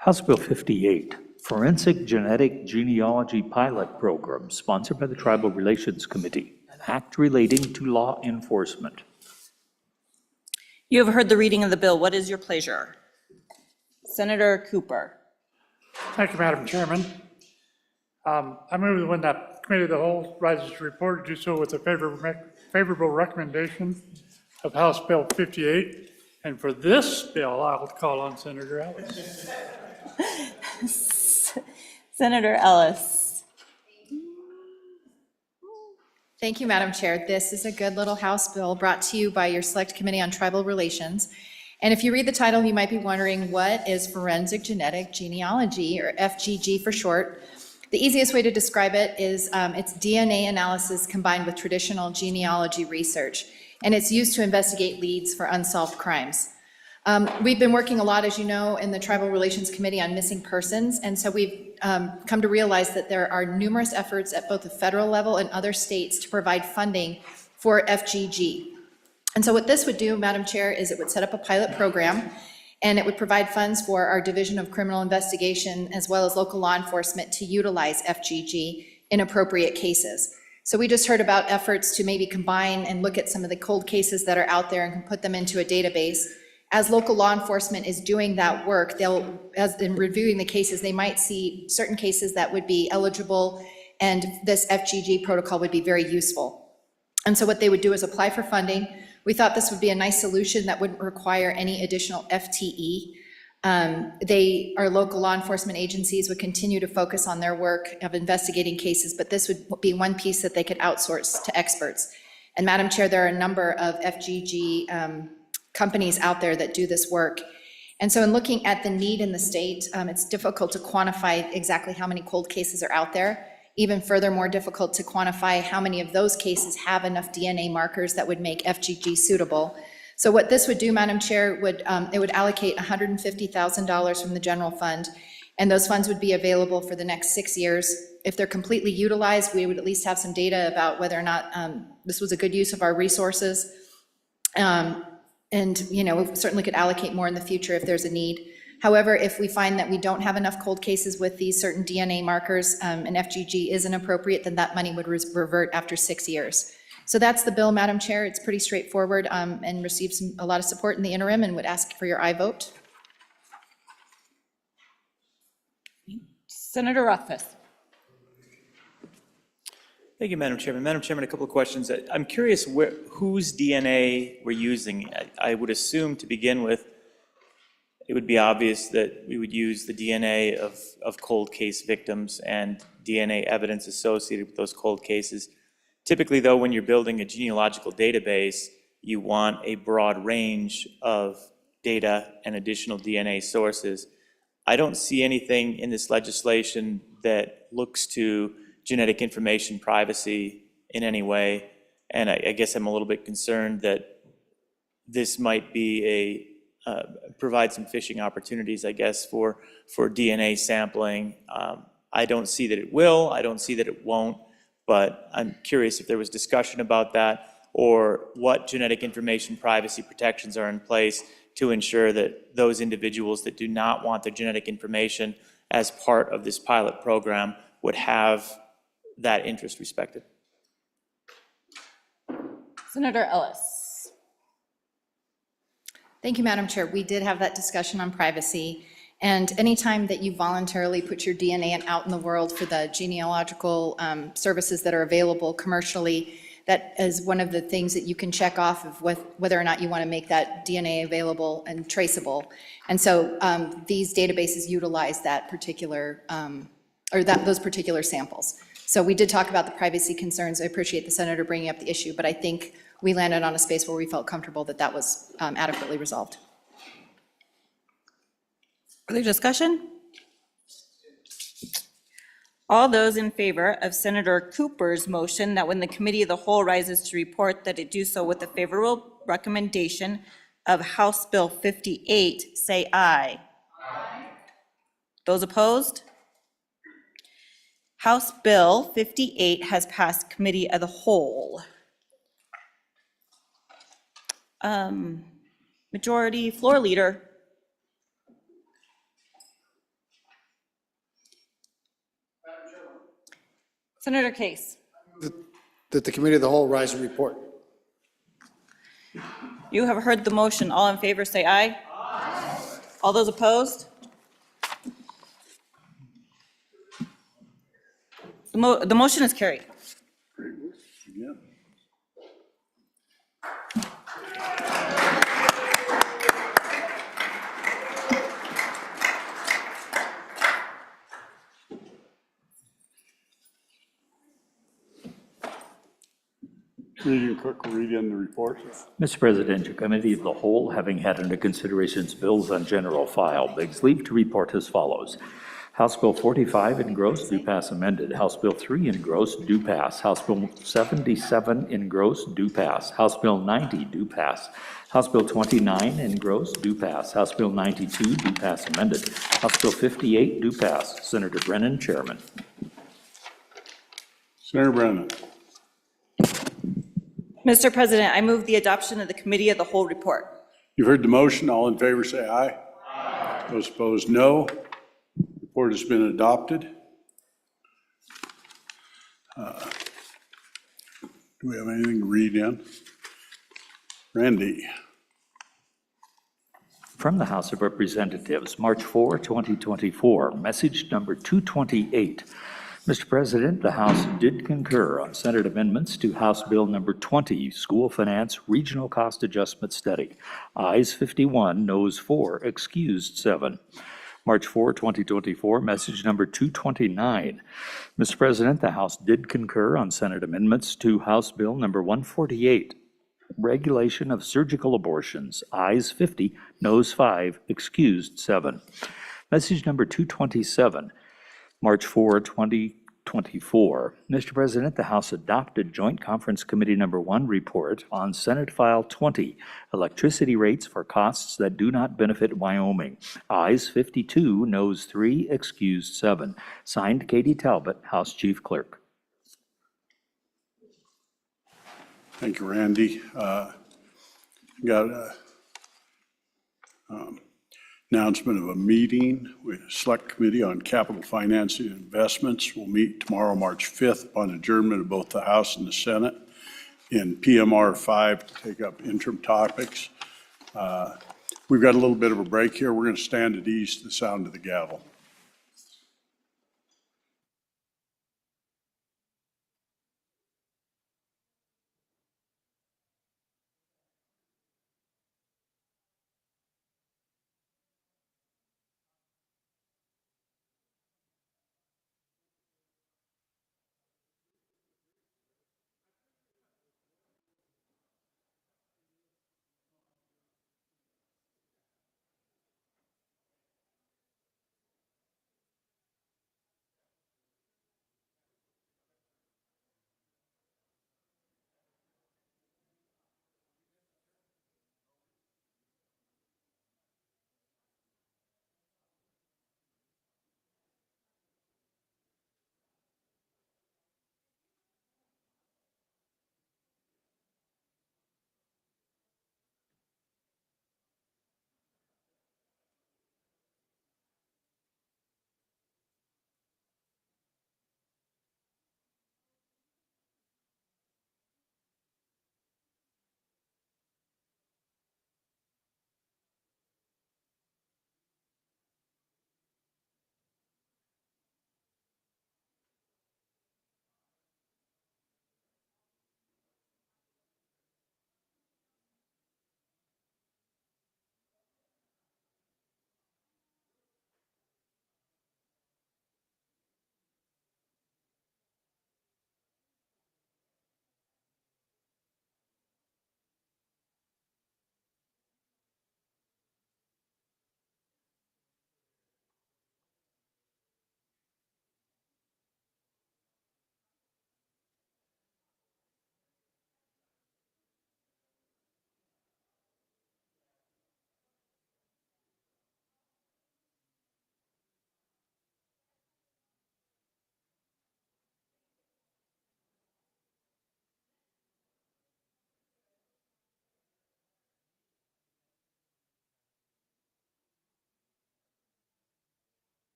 House Bill 58, Forensic Genetic Genealogy Pilot Program, sponsored by the Tribal Relations Committee, an act relating to law enforcement. You have heard the reading of the bill. What is your pleasure? Senator Cooper. Thank you, Madam Chairman. I move that when the Committee of the Whole rises to report, do so with a favorable recommendation of House Bill 58. And for this bill, I'll call on Senator Ellis. Senator Ellis. Thank you, Madam Chair. This is a good little House bill brought to you by your Select Committee on Tribal Relations. And if you read the title, you might be wondering, what is forensic genetic genealogy, or FGG for short? The easiest way to describe it is it's DNA analysis combined with traditional genealogy research, and it's used to investigate leads for unsolved crimes. We've been working a lot, as you know, in the Tribal Relations Committee on missing persons, and so we've come to realize that there are numerous efforts at both the federal level and other states to provide funding for FGG. And so what this would do, Madam Chair, is it would set up a pilot program, and it would provide funds for our Division of Criminal Investigation as well as local law enforcement to utilize FGG in appropriate cases. So we just heard about efforts to maybe combine and look at some of the cold cases that are out there and put them into a database. As local law enforcement is doing that work, as in reviewing the cases, they might see certain cases that would be eligible, and this FGG protocol would be very useful. And so what they would do is apply for funding. We thought this would be a nice solution that wouldn't require any additional FTE. Our local law enforcement agencies would continue to focus on their work of investigating cases, but this would be one piece that they could outsource to experts. And Madam Chair, there are a number of FGG companies out there that do this work. And so in looking at the need in the state, it's difficult to quantify exactly how many cold cases are out there. Even further, more difficult to quantify how many of those cases have enough DNA markers that would make FGG suitable. So what this would do, Madam Chair, it would allocate $150,000 from the general fund, and those funds would be available for the next 6 years. If they're completely utilized, we would at least have some data about whether or not this was a good use of our resources. And, you know, we certainly could allocate more in the future if there's a need. However, if we find that we don't have enough cold cases with these certain DNA markers and FGG isn't appropriate, then that money would revert after 6 years. So that's the bill, Madam Chair. It's pretty straightforward and received a lot of support in the interim, and would ask for your aye vote. Senator Rothfuss. Thank you, Madam Chairman. Madam Chairman, a couple of questions. I'm curious whose DNA we're using. I would assume, to begin with, it would be obvious that we would use the DNA of cold case victims and DNA evidence associated with those cold cases. Typically, though, when you're building a genealogical database, you want a broad range of data and additional DNA sources. I don't see anything in this legislation that looks to genetic information privacy in any way, and I guess I'm a little bit concerned that this might be provide some phishing opportunities, I guess, for DNA sampling. I don't see that it will, I don't see that it won't, but I'm curious if there was discussion about that, or what genetic information privacy protections are in place to ensure that those individuals that do not want their genetic information as part of this pilot program would have that interest respected. Senator Ellis. Thank you, Madam Chair. We did have that discussion on privacy, and anytime that you voluntarily put your DNA out in the world for the genealogical services that are available commercially, that is one of the things that you can check off of whether or not you want to make that DNA available and traceable. And so these databases utilize that particular, those particular samples. So we did talk about the privacy concerns. I appreciate the Senator bringing up the issue, but I think we landed on a space where we felt comfortable that that was adequately resolved. Further discussion? All those in favor of Senator Cooper's motion that when the Committee of the Whole rises to report, that it do so with the favorable recommendation of House Bill 58, say aye. Aye. Those opposed? House Bill 58 has passed committee of the whole. Majority Floor Leader. Senator Case. That the committee of the whole rise and report. You have heard the motion. All in favor, say aye. Aye. All those opposed? The motion is carried. Yeah. Committee clerk will read in the report. Mr. President, your committee of the whole, having had under consideration bills on general file, begs leave to report as follows. House Bill 45 engrossed, do pass amended. House Bill 3 engrossed, do pass. House Bill 77 engrossed, do pass. House Bill 90, do pass. House Bill 29 engrossed, do pass. House Bill 92, do pass amended. House Bill 58, do pass. Senator Brennan, Chairman. Senator Brennan. Mr. President, I move the adoption of the committee of the whole report. You've heard the motion. All in favor, say aye. Aye. Those opposed, no. Report has been adopted. Do we have anything to read in? Randy. From the House of Representatives, March 4, 2024, message number 228. Mr. President, the House did concur on Senate amendments to House Bill number 20, School Finance Regional Cost Adjustment Study. Ayes 51, noes 4, excused 7. March 4, 2024, message number 229. Mr. President, the House did concur on Senate amendments to House Bill number 148, Regulation of Surgical Abortions. Ayes 50, noes 5, excused 7. Message number 227. March 4, 2024. Mr. President, the House adopted Joint Conference Committee Number 1 report on Senate File 20, Electricity Rates for Costs That Do Not Benefit Wyoming. Ayes 52, noes 3, excused 7. Signed, Katie Talbot, House Chief Clerk. Thank you, Randy. Got a announcement of a meeting with the Select Committee on Capital Financing and Investments. We'll meet tomorrow, March 5th, upon adjournment of both the House and the Senate in PMR 5 to take up interim topics. We've got a little bit of a break here. We're going to stand at ease to the sound of the gavel.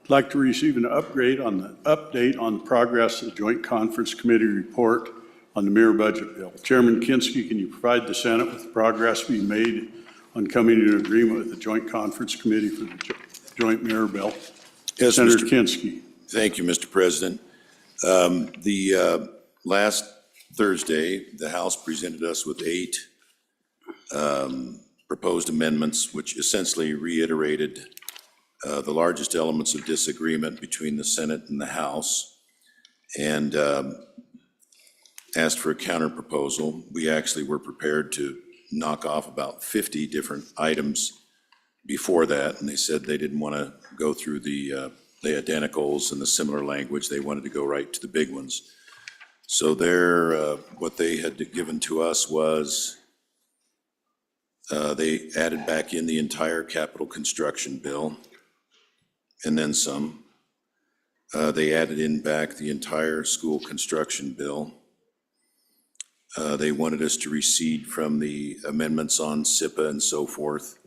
I'd like to receive an update on progress of the Joint Conference Committee report on the mirror budget bill. Chairman Kinski, can you provide the Senate with progress being made on coming to an agreement with the Joint Conference Committee for the joint mirror bill? Yes, Senator Kinski. Thank you, Mr. President. Last Thursday, the House presented us with 8 proposed amendments, which essentially reiterated the largest elements of disagreement between the Senate and the House, and asked for a counter proposal. We actually were prepared to knock off about 50 different items before that, and they said they didn't want to go through the identicals and the similar language. They wanted to go right to the big ones. So what they had given to us was they added back in the entire capital construction bill and then some. They added in back the entire school construction bill. They wanted us to recede from the amendments on SIPA and so forth.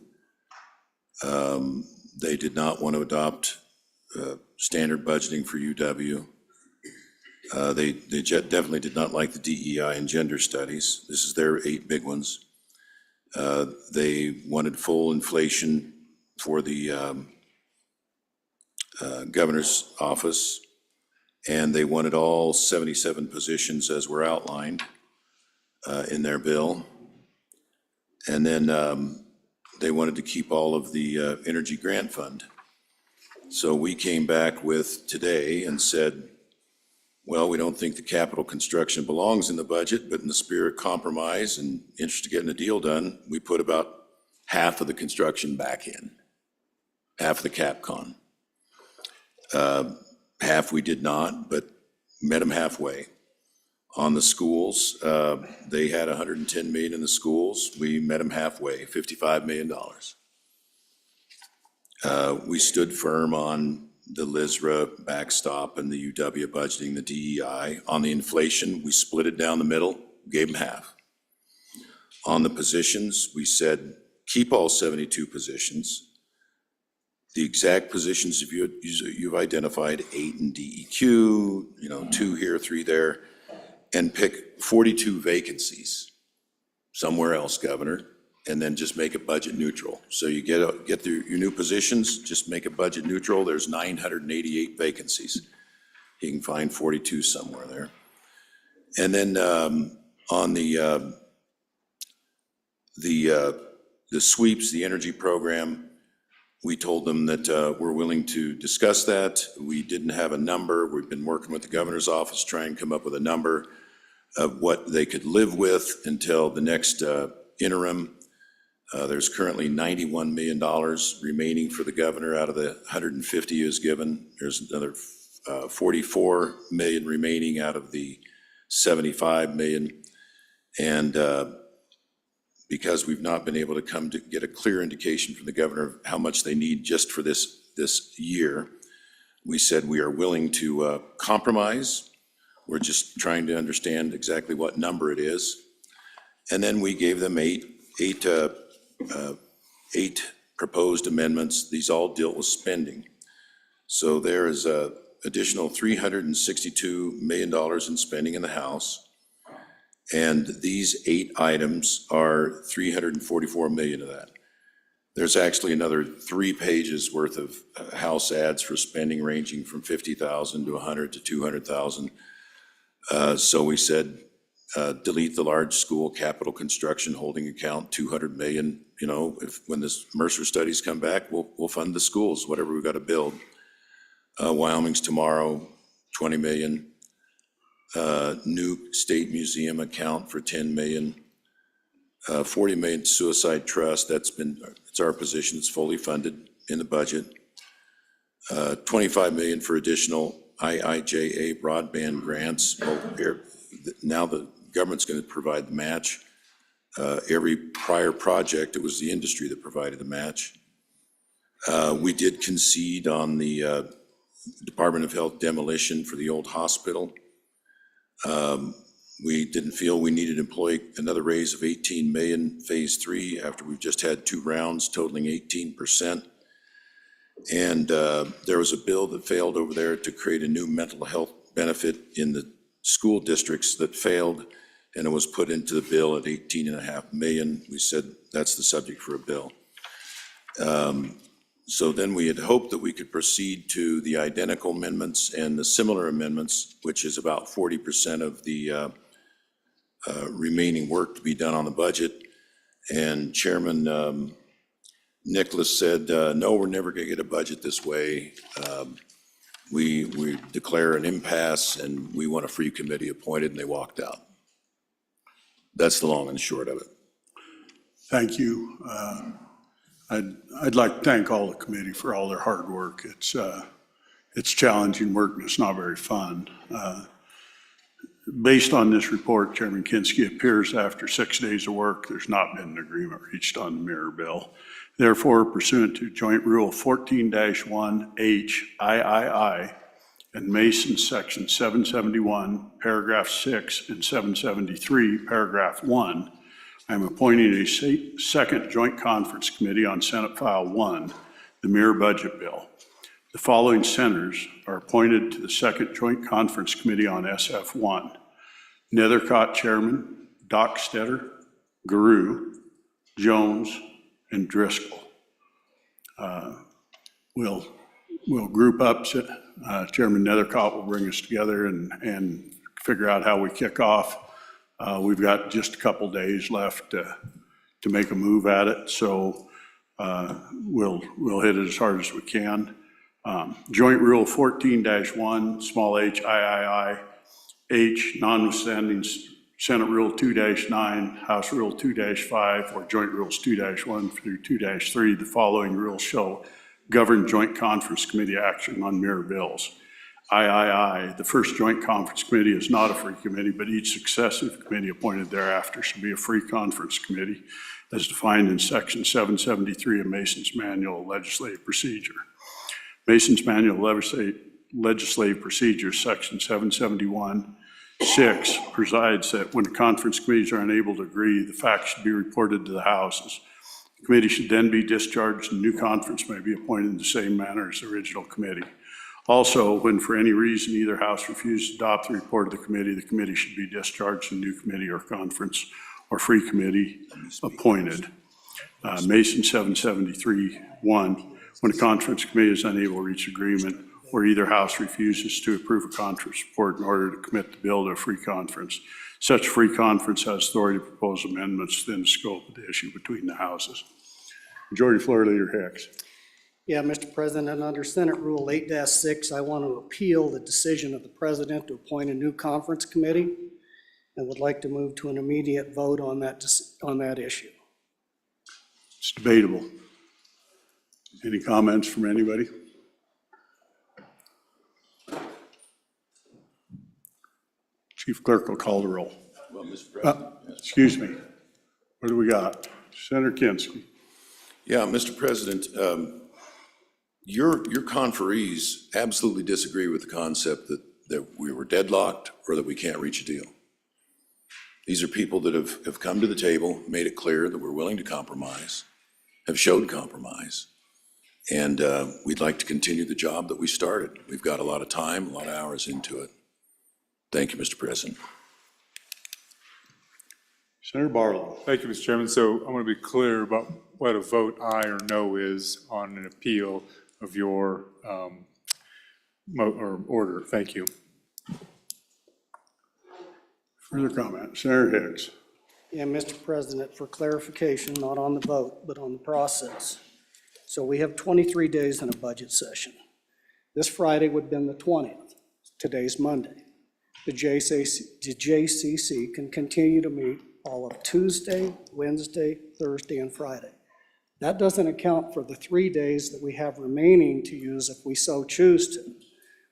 They did not want to adopt standard budgeting for UW. They definitely did not like the DEI and gender studies. This is their 8 big ones. They wanted full inflation for the governor's office, and they wanted all 77 positions as were outlined in their bill. And then they wanted to keep all of the energy grant fund. So we came back with today and said, well, we don't think the capital construction belongs in the budget, but in the spirit of compromise and interest of getting a deal done, we put about half of the construction back in, half of the CapCon. Half we did not, but met them halfway. On the schools, they had 110 million in the schools. We met them halfway, $55 million. We stood firm on the LISRA backstop and the UW budgeting, the DEI. On the inflation, we split it down the middle, gave them half. On the positions, we said, keep all 72 positions. The exact positions you've identified, 8 in DEQ, 2 here, 3 there, and pick 42 vacancies somewhere else, Governor, and then just make it budget neutral. So you get your new positions, just make it budget neutral. There's 988 vacancies. You can find 42 somewhere there. And then on the sweeps, the energy program, we told them that we're willing to discuss that. We didn't have a number. We've been working with the governor's office trying to come up with a number of what they could live with until the next interim. There's currently $91 million remaining for the governor out of the 150 he was given. There's another 44 million remaining out of the 75 million. And because we've not been able to come to get a clear indication from the governor of how much they need just for this year, we said we are willing to compromise. We're just trying to understand exactly what number it is. And then we gave them eight proposed amendments. These all deal with spending. So there is a additional $362 million in spending in the House. And these 8 items are 344 million of that. There's actually another 3 pages worth of House ads for spending ranging from 50,000 to 100 to 200,000. So we said, delete the large school capital construction holding account, 200 million. When this Mercer studies come back, we'll fund the schools, whatever we've got to build. Wyoming's tomorrow, 20 million. New state museum account for 10 million. 40 million suicide trust, it's our position, it's fully funded in the budget. 25 million for additional IIJA broadband grants. Now the government's going to provide the match. Every prior project, it was the industry that provided the match. We did concede on the Department of Health demolition for the old hospital. We didn't feel we needed to employ another raise of 18 million phase 3 after we've just had 2 rounds totaling 18%. And there was a bill that failed over there to create a new mental health benefit in the school districts that failed, and it was put into the bill at 18.5 million. We said that's the subject for a bill. So then we had hoped that we could proceed to the identical amendments and the similar amendments, which is about 40% of the remaining work to be done on the budget. And Chairman Nicholas said, no, we're never going to get a budget this way. We declare an impasse and we want a free committee appointed, and they walked out. That's the long and short of it. Thank you. I'd like to thank all the committee for all their hard work. It's challenging work and it's not very fun. Based on this report, Chairman Kinski, it appears after 6 days of work, there's not been an agreement reached on the mirror bill. Therefore, pursuant to Joint Rule 14-1H III and Mason Section 771, Paragraph 6, and 773, Paragraph 1, I'm appointing a second Joint Conference Committee on Senate File 1, the mirror budget bill. The following senators are appointed to the second Joint Conference Committee on SF1. Nethercott Chairman, Dockstetter, Guru, Jones, and Driscoll. We'll group up. Chairman Nethercott will bring us together and figure out how we kick off. We've got just a couple days left to make a move at it, so we'll hit it as hard as we can. Joint Rule 14-1, small h III, H, notwithstanding Senate Rule 2-9, House Rule 2-5, or Joint Rules 2-1 through 2-3, the following rules shall govern Joint Conference Committee action on mirror bills. III, the first Joint Conference Committee is not a free committee, but each successive committee appointed thereafter shall be a free conference committee as defined in Section 773 of Mason's Manual of Legislative Procedure. Mason's Manual of Legislative Procedure, Section 771-6, presides that when the conference committees are unable to agree, the facts should be reported to the houses. The committee should then be discharged and a new conference may be appointed in the same manner as the original committee. Also, when for any reason either house refuses to adopt the report of the committee should be discharged and a new committee or conference or free committee appointed. Mason 773-1, when a conference committee is unable to reach agreement or either house refuses to approve a conference report in order to commit the bill to a free conference, such free conference has authority to propose amendments within the scope of the issue between the houses. Majority Floor Leader Hicks. Yeah, Mr. President, under Senate Rule 8-6, I want to appeal the decision of the President to appoint a new conference committee and would like to move to an immediate vote on that issue. It's debatable. Any comments from anybody? Chief Clerk will call the roll. Well, Mr. President. Excuse me. What do we got? Senator Kinski. Yeah, Mr. President, your conferees absolutely disagree with the concept that we were deadlocked or that we can't reach a deal. These are people that have come to the table, made it clear that we're willing to compromise, have showed compromise, and we'd like to continue the job that we started. We've got a lot of time, a lot of hours into it. Thank you, Mr. President. Senator Barlow. Thank you, Mr. Chairman. So I want to be clear about what a vote aye or no is on an appeal of your order. Thank you. Further comment, Senator Hicks. Yeah, Mr. President, for clarification, not on the vote, but on the process. So we have 23 days in a budget session. This Friday would have been the 20th. Today's Monday. The JCC can continue to meet all of Tuesday, Wednesday, Thursday, and Friday. That doesn't account for the 3 days that we have remaining to use if we so choose to,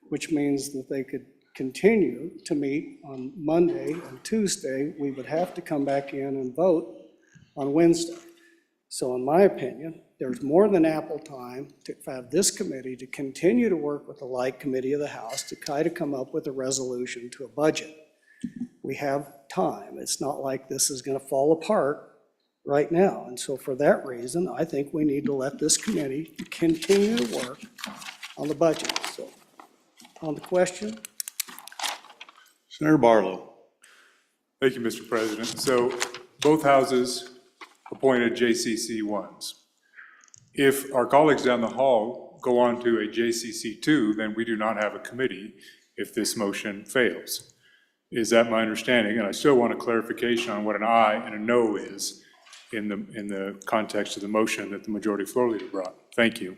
which means that they could continue to meet on Monday and Tuesday. We would have to come back in and vote on Wednesday. So in my opinion, there's more than ample time to have this committee to continue to work with the like committee of the House to try to come up with a resolution to a budget. We have time. It's not like this is going to fall apart right now. And so for that reason, I think we need to let this committee continue to work on the budget. So on the question, Senator Barlow. Thank you, Mr. President. So both houses appointed JCC ones. If our colleagues down the hall go on to a JCC 2, then we do not have a committee if this motion fails. Is that my understanding? And I still want a clarification on what an aye and a no is in the context of the motion that the majority floor leader brought. Thank you.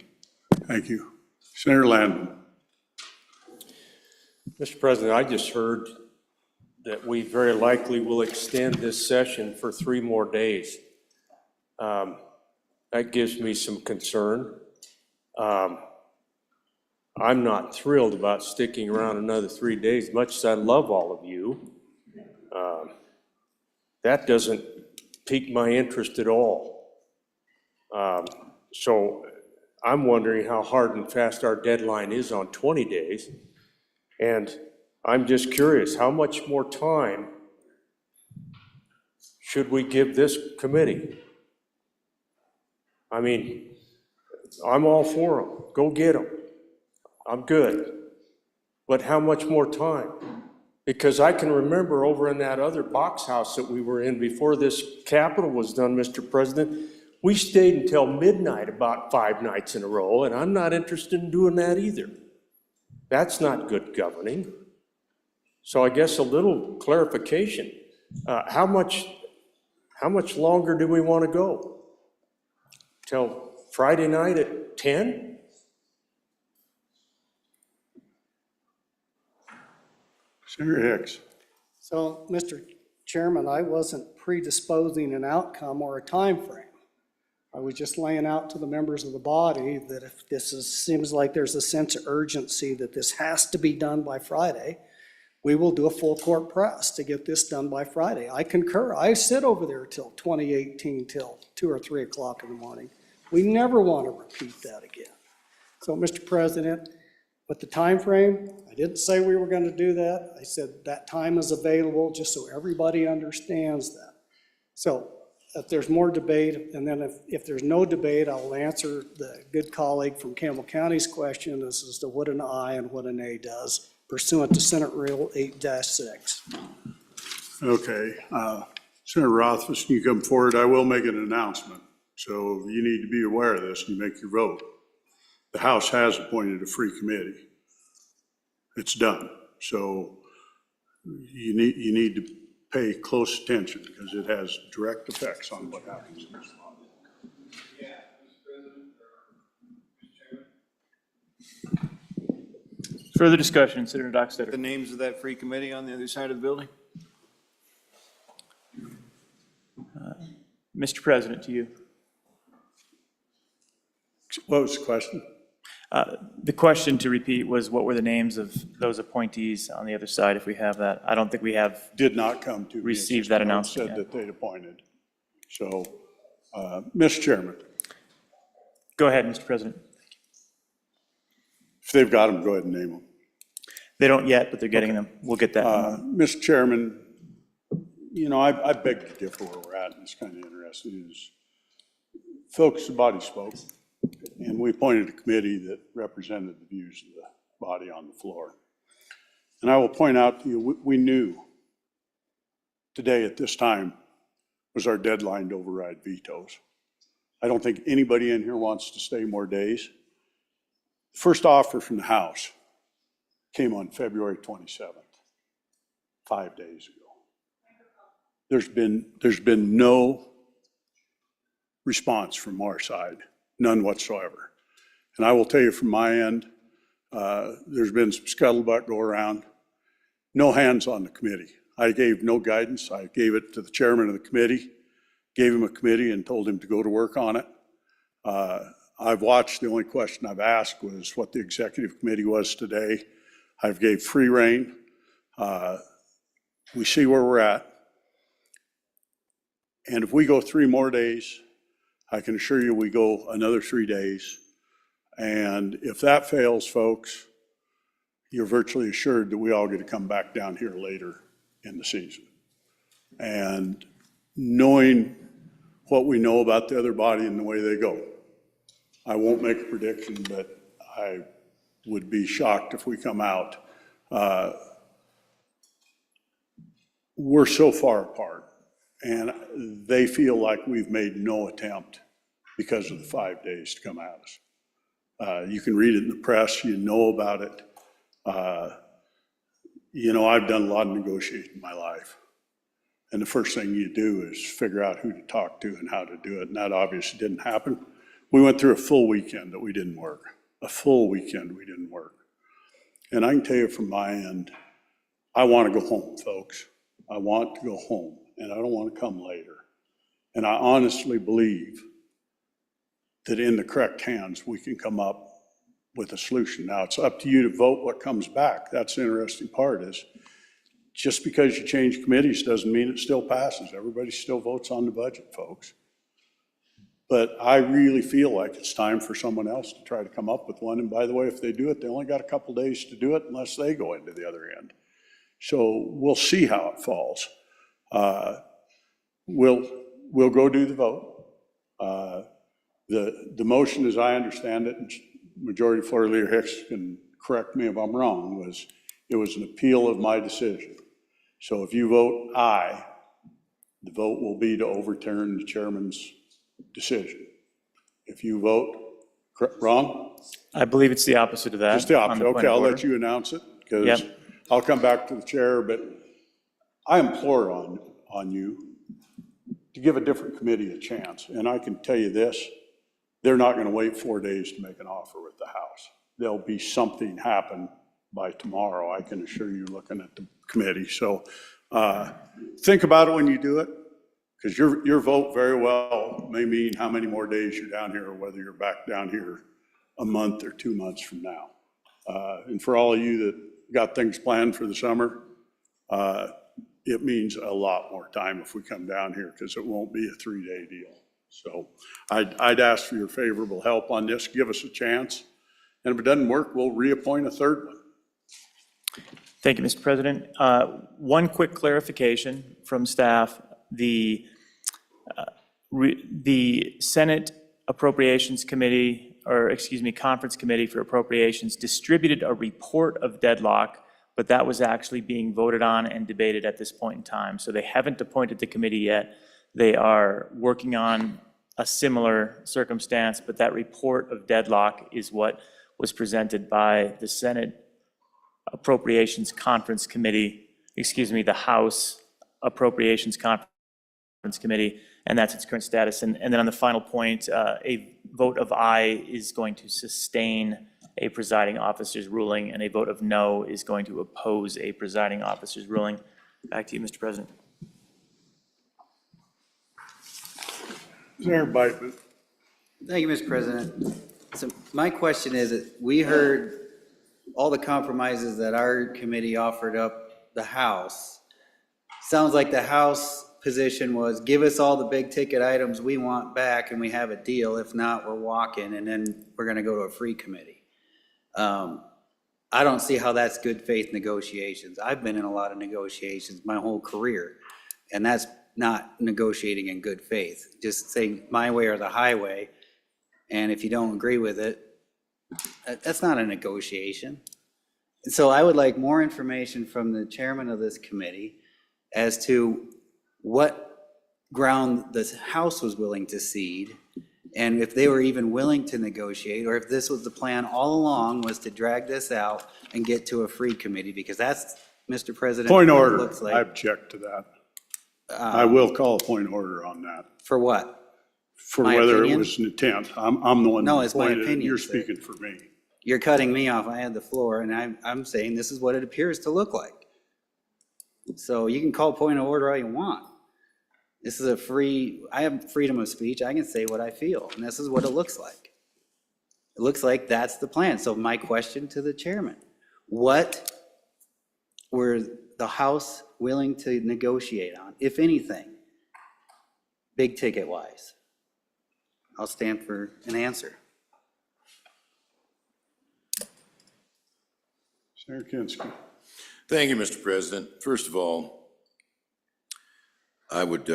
Thank you. Senator Landon. Mr. President, I just heard that we very likely will extend this session for 3 more days. That gives me some concern. I'm not thrilled about sticking around another 3 days, much as I love all of you. That doesn't pique my interest at all. So I'm wondering how hard and fast our deadline is on 20 days. And I'm just curious, how much more time should we give this committee? I mean, I'm all for them. Go get them. I'm good. But how much more time? Because I can remember over in that other box house that we were in before this Capitol was done, Mr. President, we stayed until midnight about 5 nights in a row, and I'm not interested in doing that either. That's not good governing. So I guess a little clarification. How much longer do we want to go? Till Friday night at 10? Senator Hicks. so Mr. Chairman, I wasn't predisposing an outcome or a time frame. I was just laying out to the members of the body that if seems like there's a sense of urgency that this has to be done by Friday, we will do a full court press to get this done by Friday. I concur. I sit over there till 2018 till 2 or 3 o'clock in the morning. We never want to repeat that again. So, Mr. President, with the time frame, I didn't say we were going to do that. I said that time is available just so everybody understands that. So if there's more debate, and then if there's no debate, I'll answer the good colleague from Campbell County's question as to what an aye and what a nay does pursuant to Senate Rule 8-6. Okay. Senator Rothfuss, you come forward. I will make an announcement. So you need to be aware of this and you make your vote. The House has appointed a free committee. It's done. So you need to pay close attention because it has direct effects on what happens in this law. Further discussion, Senator Dockstader. The names of that free committee on the other side of the building? Mr. President, to you. What was the question? The question, to repeat, was what were the names of those appointees on the other side, if we have that? I don't think we have. Did not come to me. Received that announcement Said yet. that they'd appointed. So, Mr. Chairman, Go ahead, Mr. President. if they've got them, go ahead and name them. They don't yet, but they're getting them. We'll get that. Mr. Chairman, you know, I beg to differ where we're at, and it's kind of interesting, is folks, the body spoke, and we appointed a committee that represented the views of the body on the floor. And I will point out to you, we knew today at this time was our deadline to override vetoes. I don't think anybody in here wants to stay more days. The first offer from the House came on February 27th, 5 days ago. There's been no response from our side, none whatsoever. And I will tell you from my end, there's been some scuttlebutt go around. No hands on the committee. I gave no guidance. I gave it to the chairman of the committee, gave him a committee and told him to go to work on it. I've watched. The only question I've asked was what the executive committee was today. I've gave free rein. We see where we're at. And if we go 3 more days, I can assure you we go another 3 days. And if that fails, folks, you're virtually assured that we all get to come back down here later in the season. And knowing what we know about the other body and the way they go. I won't make a prediction, but I would be shocked if we come out. We're so far apart, and they feel like we've made no attempt because of the 5 days to come at us. You can read it in the press, you know about it. You know, I've done a lot of negotiating in my life. And the first thing you do is figure out who to talk to and how to do it, and that obviously didn't happen. We went through a full weekend that we didn't work, a full weekend we didn't work. And I can tell you from my end, I want to go home, folks. I want to go home, and I don't want to come later. And I honestly believe that in the correct hands, we can come up with a solution. Now, it's up to you to vote what comes back. That's the interesting part is, just because you change committees doesn't mean it still passes. Everybody still votes on the budget, folks. But I really feel like it's time for someone else to try to come up with one. And by the way, if they do it, they only got a couple days to do it unless they go into the other end. So we'll see how it falls. We'll go do the vote. The motion, as I understand it, and Majority Floor Leader Hicks can correct me if I'm wrong, it was an appeal of my decision. So if you vote aye, the vote will be to overturn the chairman's decision. If you vote wrong? I believe it's the opposite of that. It's the opposite. on the point Okay, of I'll order. let you announce it, because Yep. I'll come back to the chair, but I implore on you to give a different committee a chance. And I can tell you this, they're not gonna wait 4 days to make an offer with the House. There'll be something happen by tomorrow, I can assure you, looking at the committee. So think about it when you do it, because your vote very well may mean how many more days you're down here, or whether you're back down here a month or 2 months from now. And for all of you that got things planned for the summer, it means a lot more time if we come down here, because it won't be a 3-day deal. So I'd ask for your favorable help on this. Give us a chance. And if it doesn't work, we'll reappoint a third one. Thank you, Mr. President. One quick clarification from staff. The Senate Appropriations Committee, or excuse me, Conference Committee for Appropriations distributed a report of deadlock, but that was actually being voted on and debated at this point in time. So they haven't appointed the committee yet. They are working on a similar circumstance, but that report of deadlock is what was presented by the Senate Appropriations Conference Committee, excuse me, the House Appropriations Conference Committee, and that's its current status. And then on the final point, a vote of aye is going to sustain a presiding officer's ruling, and a vote of no is going to oppose a presiding officer's ruling. Back to you, Mr. President. Senator Beitman. Thank you, Mr. President. So my question is, that we heard all the compromises that our committee offered up the House. Sounds like the House position was, give us all the big ticket items we want back and we have a deal. If not, we're walking, and then we're gonna go to a free committee. I don't see how that's good faith negotiations. I've been in a lot of negotiations my whole career, and that's not negotiating in good faith. Just saying my way or the highway, and if you don't agree with it, that's not a negotiation. And so I would like more information from the chairman of this committee as to what ground the House was willing to cede, and if they were even willing to negotiate, or if this was the plan all along, was to drag this out and get to a free committee, because that's, Mr. President, Point of what it order. looks like. I object to that. I will call a point of order on that. For what? For My whether opinion? it was an intent. I'm the one No, that it's my appointed it. opinion, You're sir. speaking for me. You're cutting me off. I had the floor, and I'm saying this is what it appears to look like. So you can call point of order all you want. This is I have freedom of speech. I can say what I feel, and this is what it looks like. It looks like that's the plan. So my question to the chairman, what were the House willing to negotiate on, if anything, big ticket wise? I'll stand for an answer. Senator Kinski. Thank you, Mr. President. First of all, I would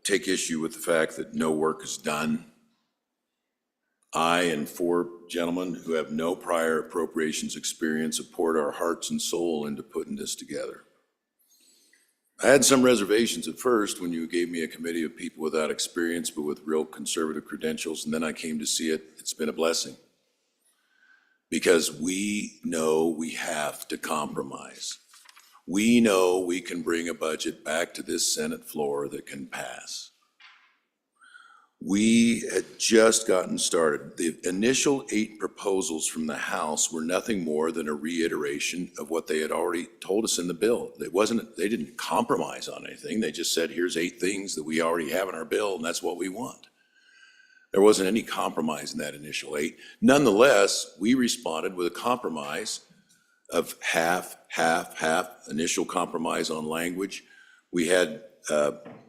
take issue with the fact that no work is done. I and 4 gentlemen who have no prior appropriations experience have poured our hearts and soul into putting this together. I had some reservations at first when you gave me a committee of people without experience but with real conservative credentials, and then I came to see it. It's been a blessing. Because we know we have to compromise. We know we can bring a budget back to this Senate floor that can pass. We had just gotten started. The initial 8 proposals from the House were nothing more than a reiteration of what they had already told us in the bill. They didn't compromise on anything. They just said, here's 8 things that we already have in our bill, and that's what we want. There wasn't any compromise in that initial 8. Nonetheless, we responded with a compromise of half, initial compromise on language. We had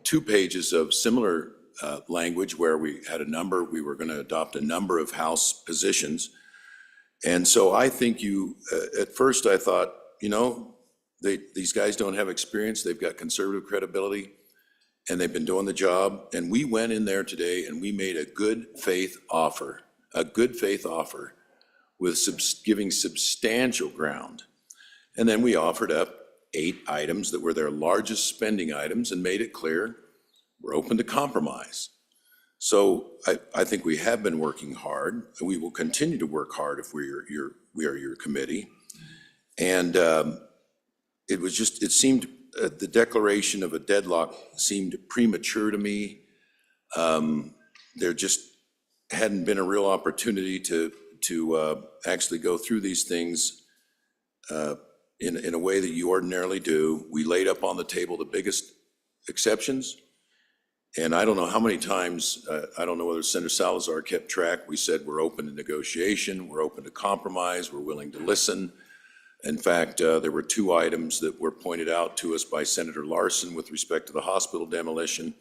2 pages of similar language where we had a number, we were going to adopt a number of House positions. And so I think at first I thought, these guys don't have experience, they've got conservative credibility, and they've been doing the job. And we went in there today and we made a good faith offer with giving substantial ground. And then we offered up 8 items that were their largest spending items and made it clear we're open to compromise. So I think we have been working hard, and we will continue to work hard if we are your committee. And it seemed, the declaration of a deadlock seemed premature to me. There just hadn't been a real opportunity to actually go through these things in a way that you ordinarily do. We laid up on the table the biggest exceptions. And I don't know how many times, I don't know whether Senator Salazar kept track, we said we're open to negotiation, we're open to compromise, we're willing to listen. In fact, there were 2 items that were pointed out to us by Senator Larson with respect to the hospital demolition.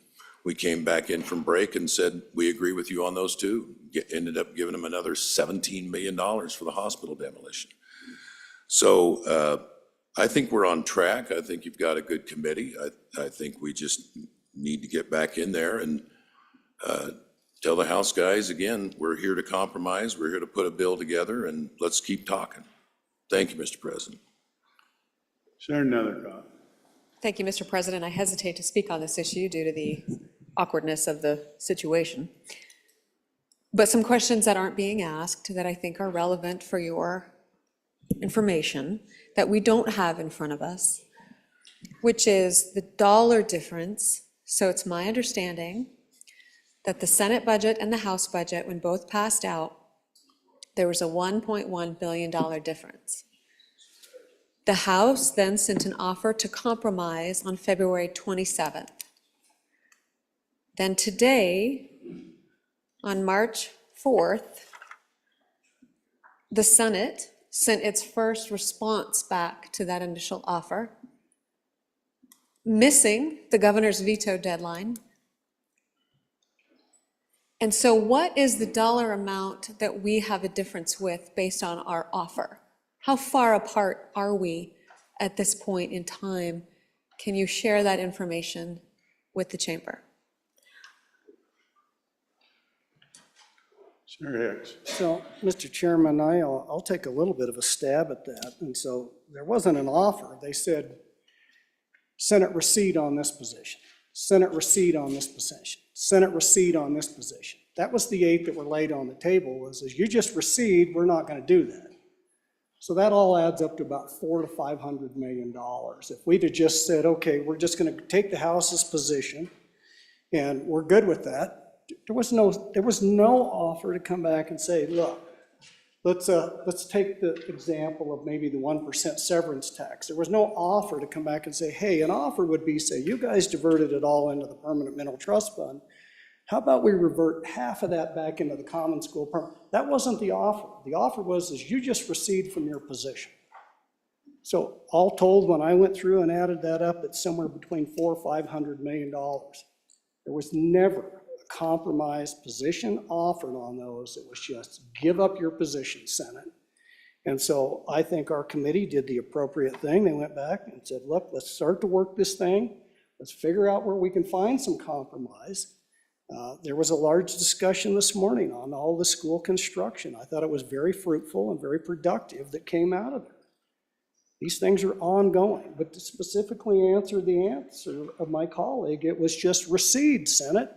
We came back in from break and said, we agree with you on those 2. Ended up giving them another $17 million for the hospital demolition. So I think we're on track. I think you've got a good committee. I think we just need to get back in there and tell the House guys, again, we're here to compromise, we're here to put a bill together, and let's keep talking. Thank you, Mr. President. Senator Nethercott. Thank you, Mr. President. I hesitate to speak on this issue due to the awkwardness of the situation. But some questions that aren't being asked that I think are relevant for your information that we don't have in front of us, which is the dollar difference. So it's my understanding that the Senate budget and the House budget, when both passed out, there was a $1.1 billion difference. The House then sent an offer to compromise on February 27th. Then today, on March 4th, the Senate sent its first response back to that initial offer, missing the governor's veto deadline. And so what is the dollar amount that we have a difference with based on our offer? How far apart are we at this point in time? Can you share that information with the chamber? Senator Hicks. So, Mr. Chairman, I'll take a little bit of a stab at that. And so there wasn't an offer. They said, Senate recede on this position, Senate recede on this position, Senate recede on this position. That was the 8 that were laid on the table, was as you just recede, we're not going to do that. So that all adds up to about $400 to $500 million. If we'd have just said, okay, we're just going to take the House's position and we're good with that, there was no offer to come back and say, look, let's take the example of maybe the 1% severance tax. There was no offer to come back and say, hey, an offer would be, say, you guys diverted it all into the permanent mental trust fund. How about we revert half of that back into the common school? That wasn't the offer. The offer was, is you just recede from your position. So all told, when I went through and added that up, it's somewhere between $400 or $500 million. There was never a compromise position offered on those. It was just give up your position, Senate. And so I think our committee did the appropriate thing. They went back and said, look, let's start to work this thing. Let's figure out where we can find some compromise. There was a large discussion this morning on all the school construction. I thought it was very fruitful and very productive that came out of there. These things are ongoing, but to specifically answer the answer of my colleague, it was just recede, Senate.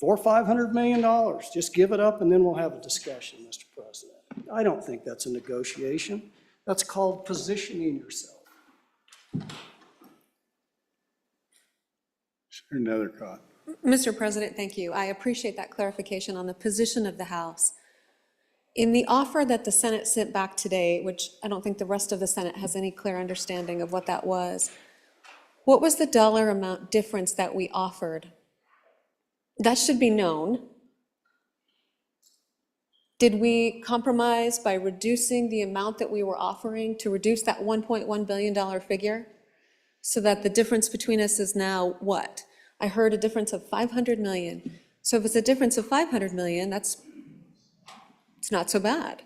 $400 or $500 million, just give it up and then we'll have a discussion, Mr. President. I don't think that's a negotiation. That's called positioning yourself. Senator Nethercott. Mr. President, thank you. I appreciate that clarification on the position of the House. In the offer that the Senate sent back today, which I don't think the rest of the Senate has any clear understanding of what that was, what was the dollar amount difference that we offered? That should be known. Did we compromise by reducing the amount that we were offering to reduce that $1.1 billion figure? So that the difference between us is now what? I heard a difference of 500 million. So if it's a difference of 500 million, it's not so bad.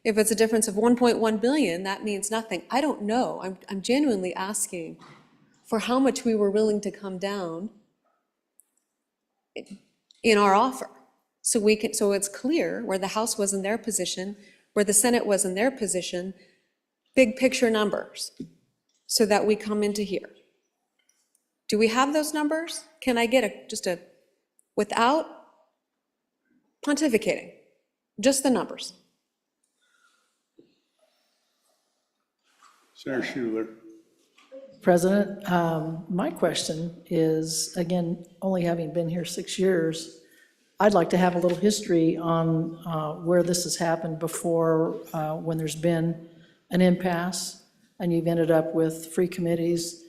If it's a difference of 1.1 billion, that means nothing. I don't know. I'm genuinely asking for how much we were willing to come down in our offer. So it's clear where the House was in their position, where the Senate was in their position, big picture numbers, so that we come into here. Do we have those numbers? Can I get without pontificating, just the numbers? Senator Schuler. President, my question is, again, only having been here 6 years, I'd like to have a little history on where this has happened before, when there's been an impasse and you've ended up with free committees.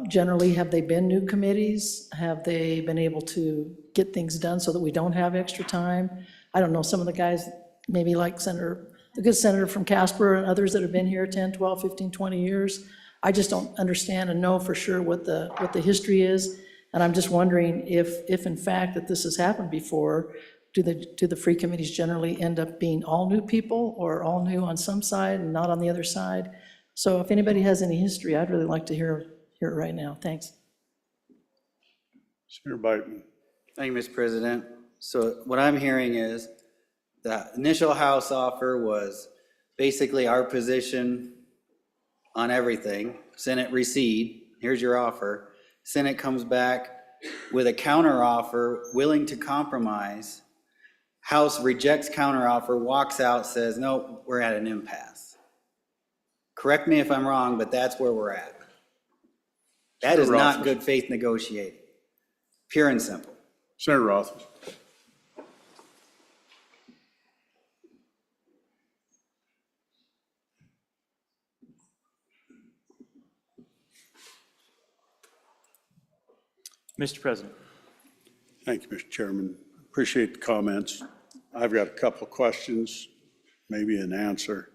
Generally, have they been new committees? Have they been able to get things done so that we don't have extra time? I don't know, some of the guys, maybe like the good senator from Casper and others that have been here 10, 12, 15, 20 years. I just don't understand and know for sure what the history is. And I'm just wondering if in fact that this has happened before, do the free committees generally end up being all new people or all new on some side and not on the other side? So if anybody has any history, I'd really like to hear it right now. Thanks. Senator Biden. Thank you, Mr. President. So what I'm hearing is the initial House offer was basically our position on everything. Senate recede, here's your offer. Senate comes back with a counteroffer, willing to compromise. House rejects counteroffer, walks out, says, no, we're at an impasse. Correct me if I'm wrong, but that's where we're at. That is not good faith negotiating, pure and simple. Senator Rothfuss. Mr. President. Thank you, Mr. Chairman. Appreciate the comments. I've got a couple of questions, maybe an answer.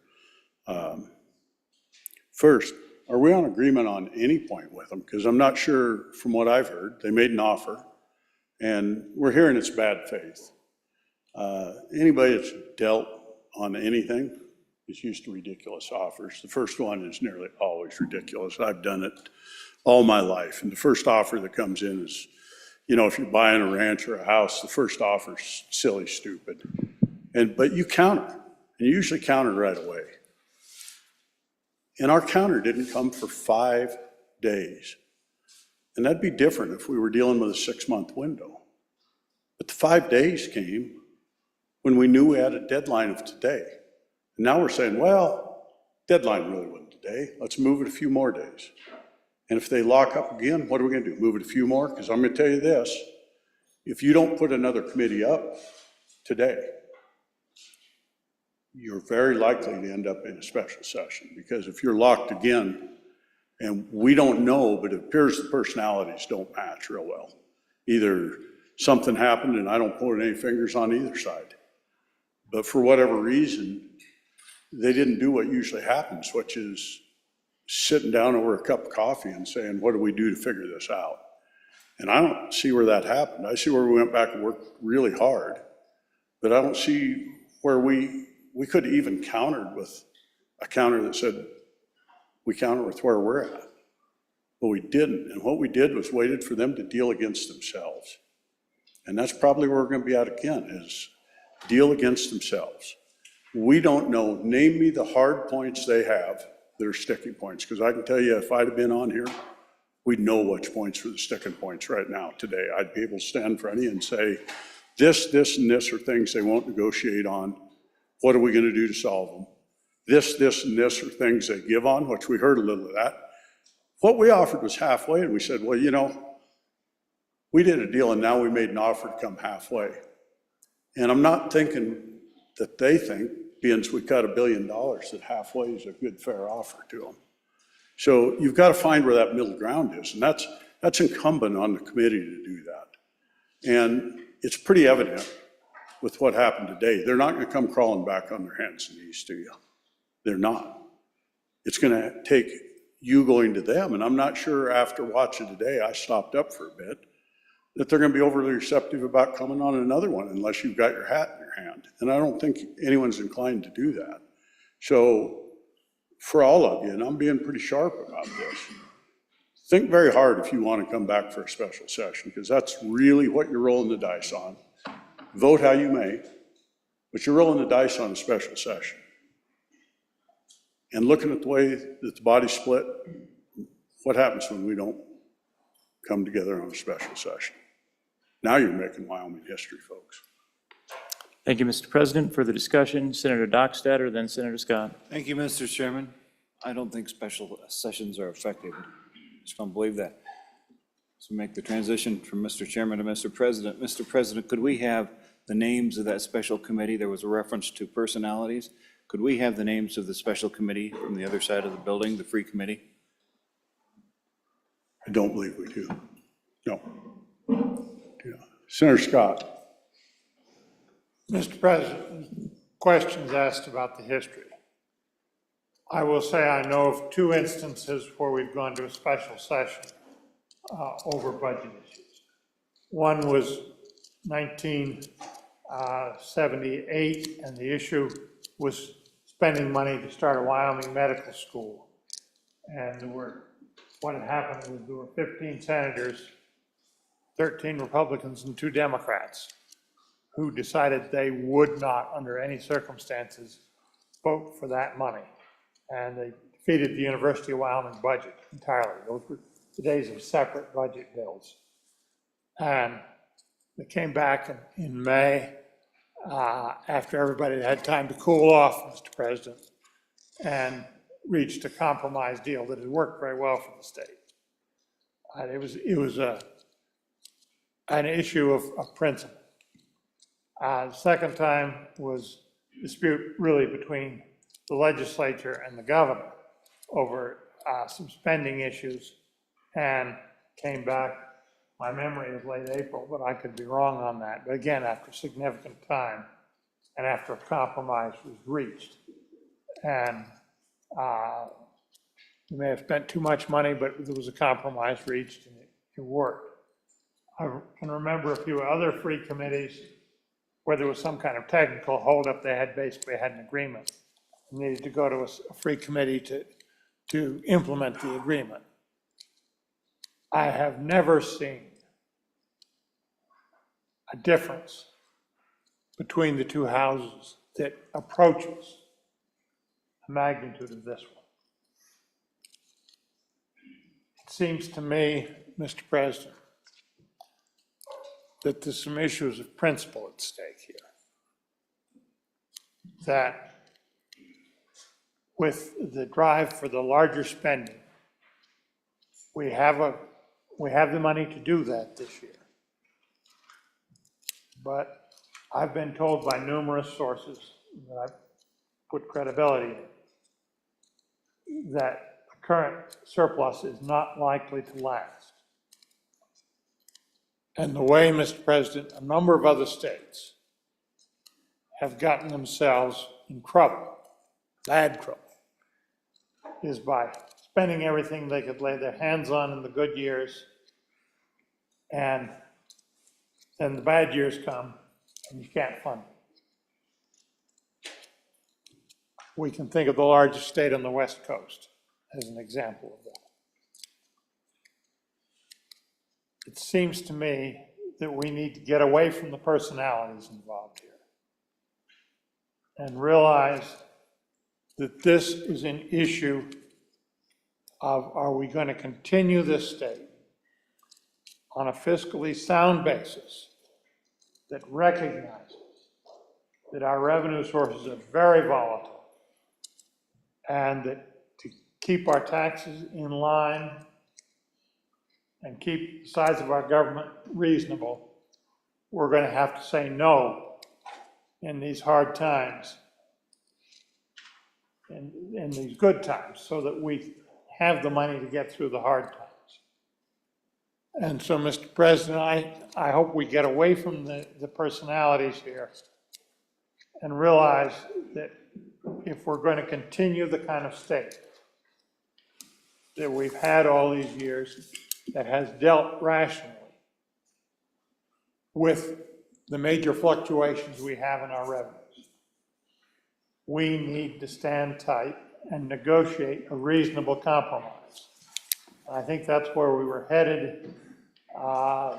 First, are we on agreement on any point with them? Because I'm not sure from what I've heard. They made an offer, and we're hearing it's bad faith. Anybody that's dealt on anything is used to ridiculous offers. The first one is nearly always ridiculous. I've done it all my life. And the first offer that comes in is, if you're buying a ranch or a house, the first offer is silly, stupid. But you counter, and you usually counter right away. And our counter didn't come for 5 days. And that'd be different if we were dealing with a 6-month window. But the 5 days came when we knew we had a deadline of today. And now we're saying, well, deadline really wasn't today. Let's move it a few more days. And if they lock up again, what are we going to do? Move it a few more? Because I'm going to tell you this, if you don't put another committee up today, you're very likely to end up in a special session. Because if you're locked again, and we don't know, but it appears the personalities don't match real well. Either something happened and I don't point any fingers on either side. But for whatever reason, they didn't do what usually happens, which is sitting down over a cup of coffee and saying, what do we do to figure this out? And I don't see where that happened. I see where we went back and worked really hard, but I don't see where we could have even countered with a counter that said, we counter with where we're at. but we didn't. And what we did was waited for them to deal against themselves. And that's probably where we're gonna be at again, is deal against themselves. We don't know, name me the hard points they have that are sticking points, because I can tell you, if I'd have been on here, we'd know which points were the sticking points right now, today. I'd be able to stand in front of you and say, this, and this are things they won't negotiate on. What are we gonna do to solve them? This, and this are things they give on, which we heard a little of that. What we offered was halfway, and we said, well, you know, we did a deal and now we made an offer to come halfway. And I'm not thinking that they think, being we cut $1 billion, that halfway is a good, fair offer to them. So you've got to find where that middle ground is, and that's incumbent on the committee to do that. And it's pretty evident with what happened today. They're not going to come crawling back on their hands and knees to you. They're not. It's going to take you going to them, and I'm not sure after watching today, I stopped up for a bit, that they're going to be overly receptive about coming on another one unless you've got your hat in your hand. And I don't think anyone's inclined to do that. So for all of you, and I'm being pretty sharp about this, think very hard if you want to come back for a special session, because that's really what you're rolling the dice on. Vote how you may, but you're rolling the dice on a special session. And looking at the way that the body's split, what happens when we don't come together on a special session? Now you're making Wyoming history, folks. Thank you, Mr. President. For the discussion, Senator Dockstader, then Senator Scott. Thank you, Mr. Chairman. I don't think special sessions are effective. Just don't believe that. So make the transition from Mr. Chairman to Mr. President. Mr. President, could we have the names of that special committee? There was a reference to personalities. Could we have the names of the special committee from the other side of the building, the free committee? I don't believe we do. No. Yeah. Senator Scott. Mr. President, questions asked about the history. I will say I know of 2 instances where we've gone to a special session over budget issues. One was 1978, and the issue was spending money to start a Wyoming medical school. And what had happened was there were 15 senators, 13 Republicans and 2 Democrats, who decided they would not, under any circumstances, vote for that money. And they defeated the University of Wyoming budget entirely. Those were the days of separate budget bills. And they came back in May, after everybody had time to cool off, Mr. President, and reached a compromise deal that had worked very well for the state. It was an issue of principle. The second time was dispute really between the legislature and the governor over some spending issues, and came back, my memory is late April, but I could be wrong on that. But again, after significant time and after a compromise was reached. And we may have spent too much money, but there was a compromise reached and it worked. I can remember a few other free committees where there was some kind of technical holdup. They had basically had an agreement. Needed to go to a free committee to implement the agreement. I have never seen a difference between the 2 houses that approaches the magnitude of this one. It seems to me, Mr. President, that there's some issues of principle at stake here. That with the drive for the larger spending, we have the money to do that this year. But I've been told by numerous sources that I've put credibility in, that the current surplus is not likely to last. And the way, Mr. President, a number of other states have gotten themselves in trouble, bad trouble, is by spending everything they could lay their hands on in the good years, and then the bad years come and you can't fund it. We can think of the largest state on the West Coast as an example of that. it seems to me that we need to get away from the personalities involved here and realize that this is an issue of, are we going to continue this state on a fiscally sound basis that recognizes that our revenue sources are very volatile, and that to keep our taxes in line and keep the size of our government reasonable, we're going to have to say no in these hard times, in these good times, so that we have the money to get through the hard times. And so, Mr. President, I hope we get away from the personalities here and realize that if we're going to continue the kind of state that we've had all these years, that has dealt rationally with the major fluctuations we have in our revenues, we need to stand tight and negotiate a reasonable compromise. I think that's where we were headed. I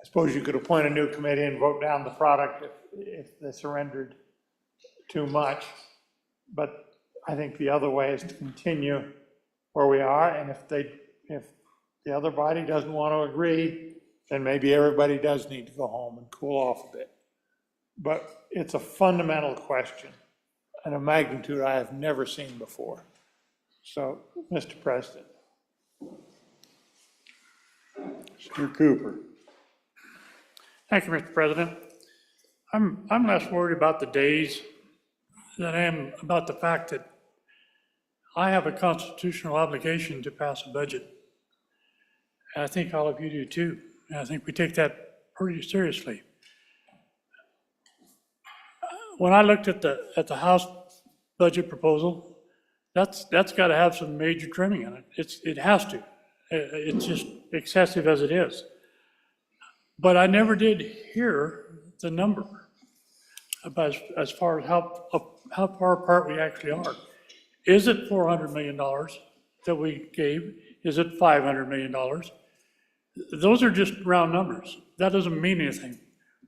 suppose you could appoint a new committee and vote down the product if they surrendered too much. But I think the other way is to continue where we are. And if the other body doesn't want to agree, then maybe everybody does need to go home and cool off a bit. But it's a fundamental question and a magnitude I have never seen before. So, Mr. President. Senator Cooper. Thank you, Mr. President. I'm less worried about the days than I am about the fact that I have a constitutional obligation to pass a budget. And I think all of you do too. And I think we take that pretty seriously. When I looked at the House budget proposal, that's got to have some major trimming in it. It has to. It's just excessive as it is. But I never did hear the number about as far as how far apart we actually are. Is it $400 million that we gave? Is it $500 million? Those are just round numbers. That doesn't mean anything.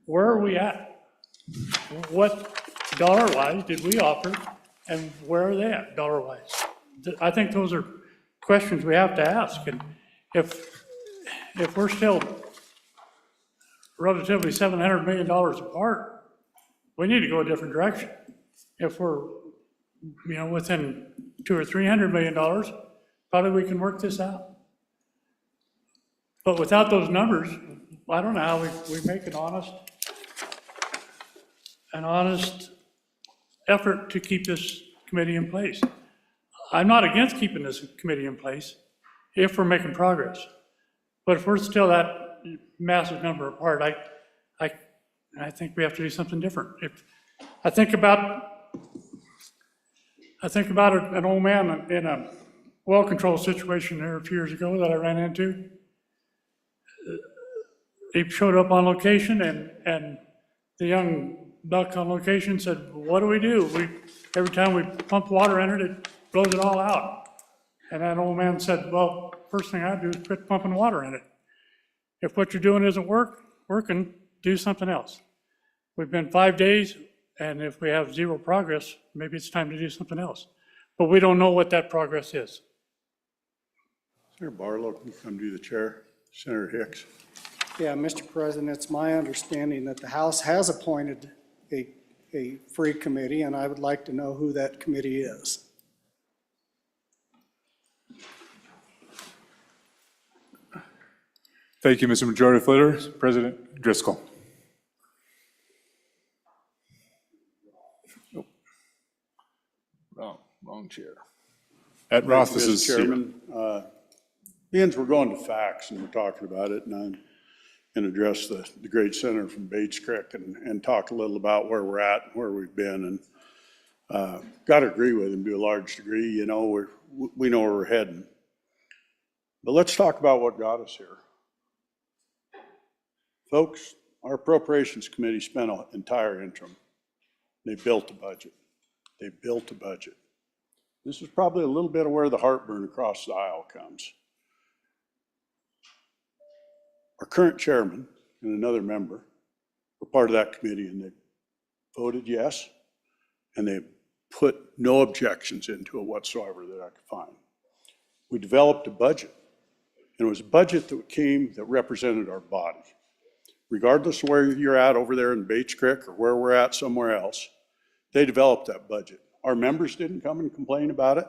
Where are we at? What dollar-wise did we offer, and where are they at dollar-wise? I think those are questions we have to ask. And if we're still relatively $700 million apart, we need to go a different direction. If we're, within $200 or $300 million, probably we can work this out. But without those numbers, I don't know how we make an honest effort to keep this committee in place. I'm not against keeping this committee in place if we're making progress. But if we're still that massive number apart, I think we have to do something different. I think about an old man in a well control situation there a few years ago that I ran into. He showed up on location, and the young buck on location said, "What do? Every time we pump water in it, it blows it all out." And that old man said, "Well, first thing I do is quit pumping water in it. If what you're doing isn't working, do something else." We've been 5 days, and if we have zero progress, maybe it's time to do something else. But we don't know what that progress is. Senator Barlow, can you come to the chair? Senator Hicks. Yeah, Mr. President, it's my understanding that the House has appointed a free committee, and I would like to know who that committee is. Thank you, Mr. Majority Leader. President Driscoll. Wrong chair. At Roth, this is Chairman. Being we're going to facts and we're talking about it, and I'm going to address the great senator from Bates Creek and talk a little about where we're at and where we've been. And got to agree with him to a large degree. We know where we're heading. But let's talk about what got us here. Folks, our Appropriations Committee spent an entire interim. They built a budget. This is probably a little bit of where the heartburn across the aisle comes. Our current chairman and another member were part of that committee, and they voted yes, and they put no objections into it whatsoever that I could find. We developed a budget, and it was a budget that represented our body. Regardless of where you're at over there in Bates Creek or where we're at somewhere else, they developed that budget. Our members didn't come and complain about it.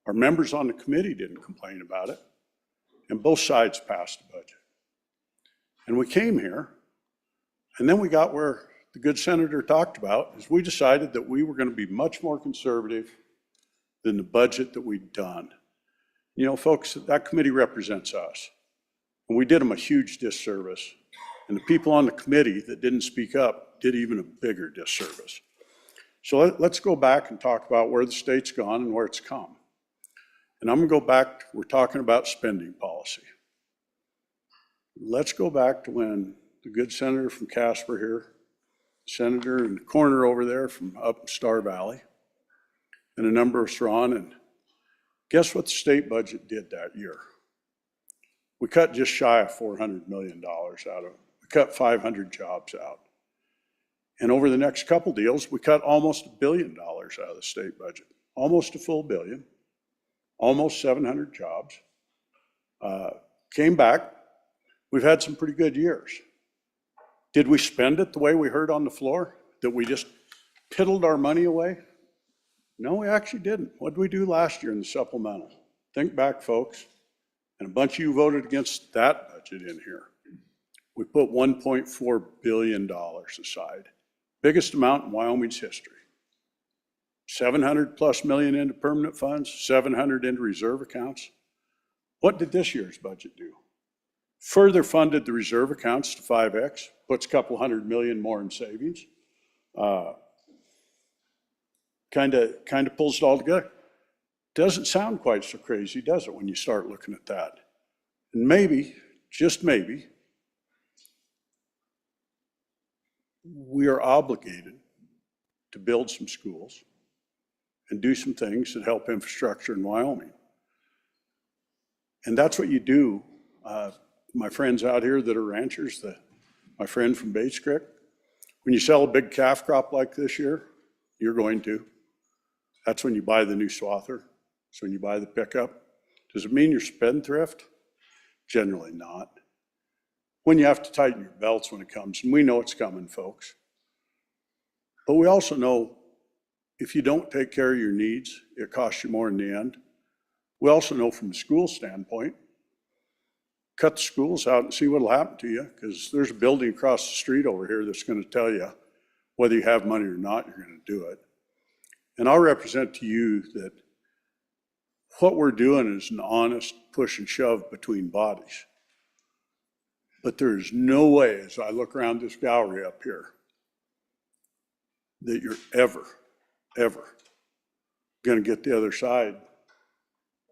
Our members on the committee didn't complain about it. And both sides passed the budget. And we came here, and then we got where the good senator talked about, is we decided that we were going to be much more conservative than the budget that we'd done. You know, folks, that committee represents us. And we did them a huge disservice. And the people on the committee that didn't speak up did even a bigger disservice. So let's go back and talk about where the state's gone and where it's come. And I'm going to go back, we're talking about spending policy. Let's go back to when the good senator from Casper here, senator in the corner over there from up in Star Valley, and a number of us were on, and guess what the state budget did that year? We cut just shy of $400 million out of it. We cut 500 jobs out. And over the next couple deals, we cut almost $1 billion out of the state budget. Almost a full billion, almost 700 jobs. Came back, we've had some pretty good years. Did we spend it the way we heard on the floor? That we just piddled our money away? No, we actually didn't. What did we do last year in the supplemental? Think back, folks. And a bunch of you voted against that budget in here. We put $1.4 billion aside. Biggest amount in Wyoming's history. 700 plus million into permanent funds, 700 into reserve accounts. What did this year's budget do? Further funded the reserve accounts to 5X, puts a couple $100 million more in savings. Kind of pulls it all together. Doesn't sound quite so crazy, does it, when you start looking at that? And maybe, just maybe, we are obligated to build some schools and do some things that help infrastructure in Wyoming. And that's what you do. My friends out here that are ranchers, my friend from Bates Creek, when you sell a big calf crop like this year, you're going to. That's when you buy the new swather. It's when you buy the pickup. Does it mean you're spendthrift? Generally not. When you have to tighten your belts when it comes, and we know it's coming, folks. But we also know if you don't take care of your needs, it costs you more in the end. We also know from the school standpoint, cut the schools out and see what'll happen to you, because there's a building across the street over here that's going to tell you whether you have money or not, you're going to do it. And I'll represent to you that what we're doing is an honest push and shove between bodies. But there is no way, as I look around this gallery up here, that you're ever going to get the other side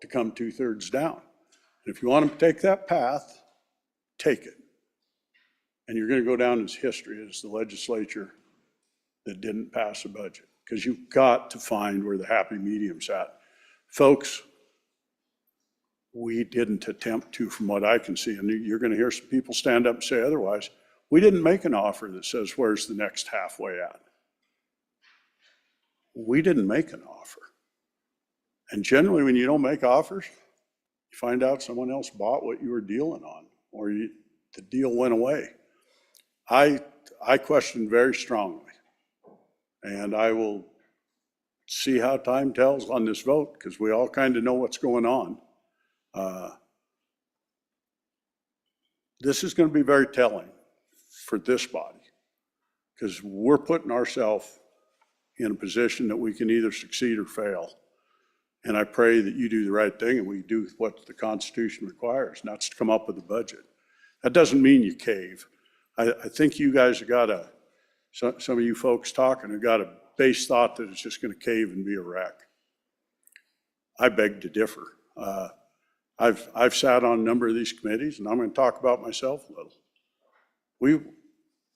to come 2/3 down. And if you want them to take that path, take it. And you're going to go down as history as the legislature that didn't pass a budget, because you've got to find where the happy medium's at. Folks, we didn't attempt to, from what I can see, and you're going to hear some people stand up and say otherwise. We didn't make an offer that says, where's the next halfway at? We didn't make an offer. And generally, when you don't make offers, you find out someone else bought what you were dealing on, or the deal went away. I question very strongly, and I will see how time tells on this vote, because we all kind of know what's going on. This is going to be very telling for this body, because we're putting ourselves in a position that we can either succeed or fail. And I pray that you do the right thing and we do what the Constitution requires, and that's to come up with a budget. That doesn't mean you cave. I think you guys have got some of you folks talking have got a base thought that it's just going to cave and be a wreck. I beg to differ. I've sat on a number of these committees, and I'm going to talk about myself a little.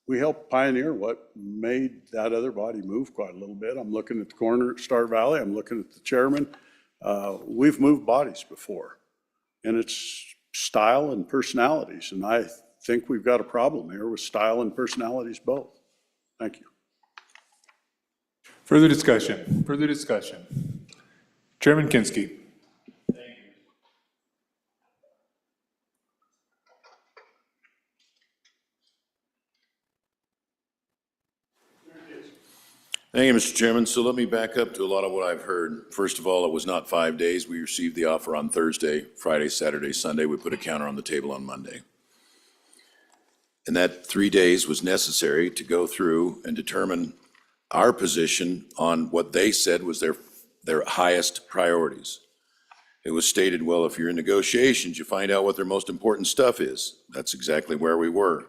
We helped pioneer what made that other body move quite a little bit. I'm looking at the corner at Star Valley. I'm looking at the chairman. We've moved bodies before, and it's style and personalities. And I think we've got a problem here with style and personalities both. Thank you. Further discussion, further discussion. Chairman Kinski. Thank you, Mr. Chairman. So let me back up to a lot of what I've heard. First of all, it was not 5 days. We received the offer on Thursday, Friday, Saturday, Sunday. We put a counter on the table on Monday. And that 3 days was necessary to go through and determine our position on what they said was their highest priorities. It was stated, well, if you're in negotiations, you find out what their most important stuff is. That's exactly where we were.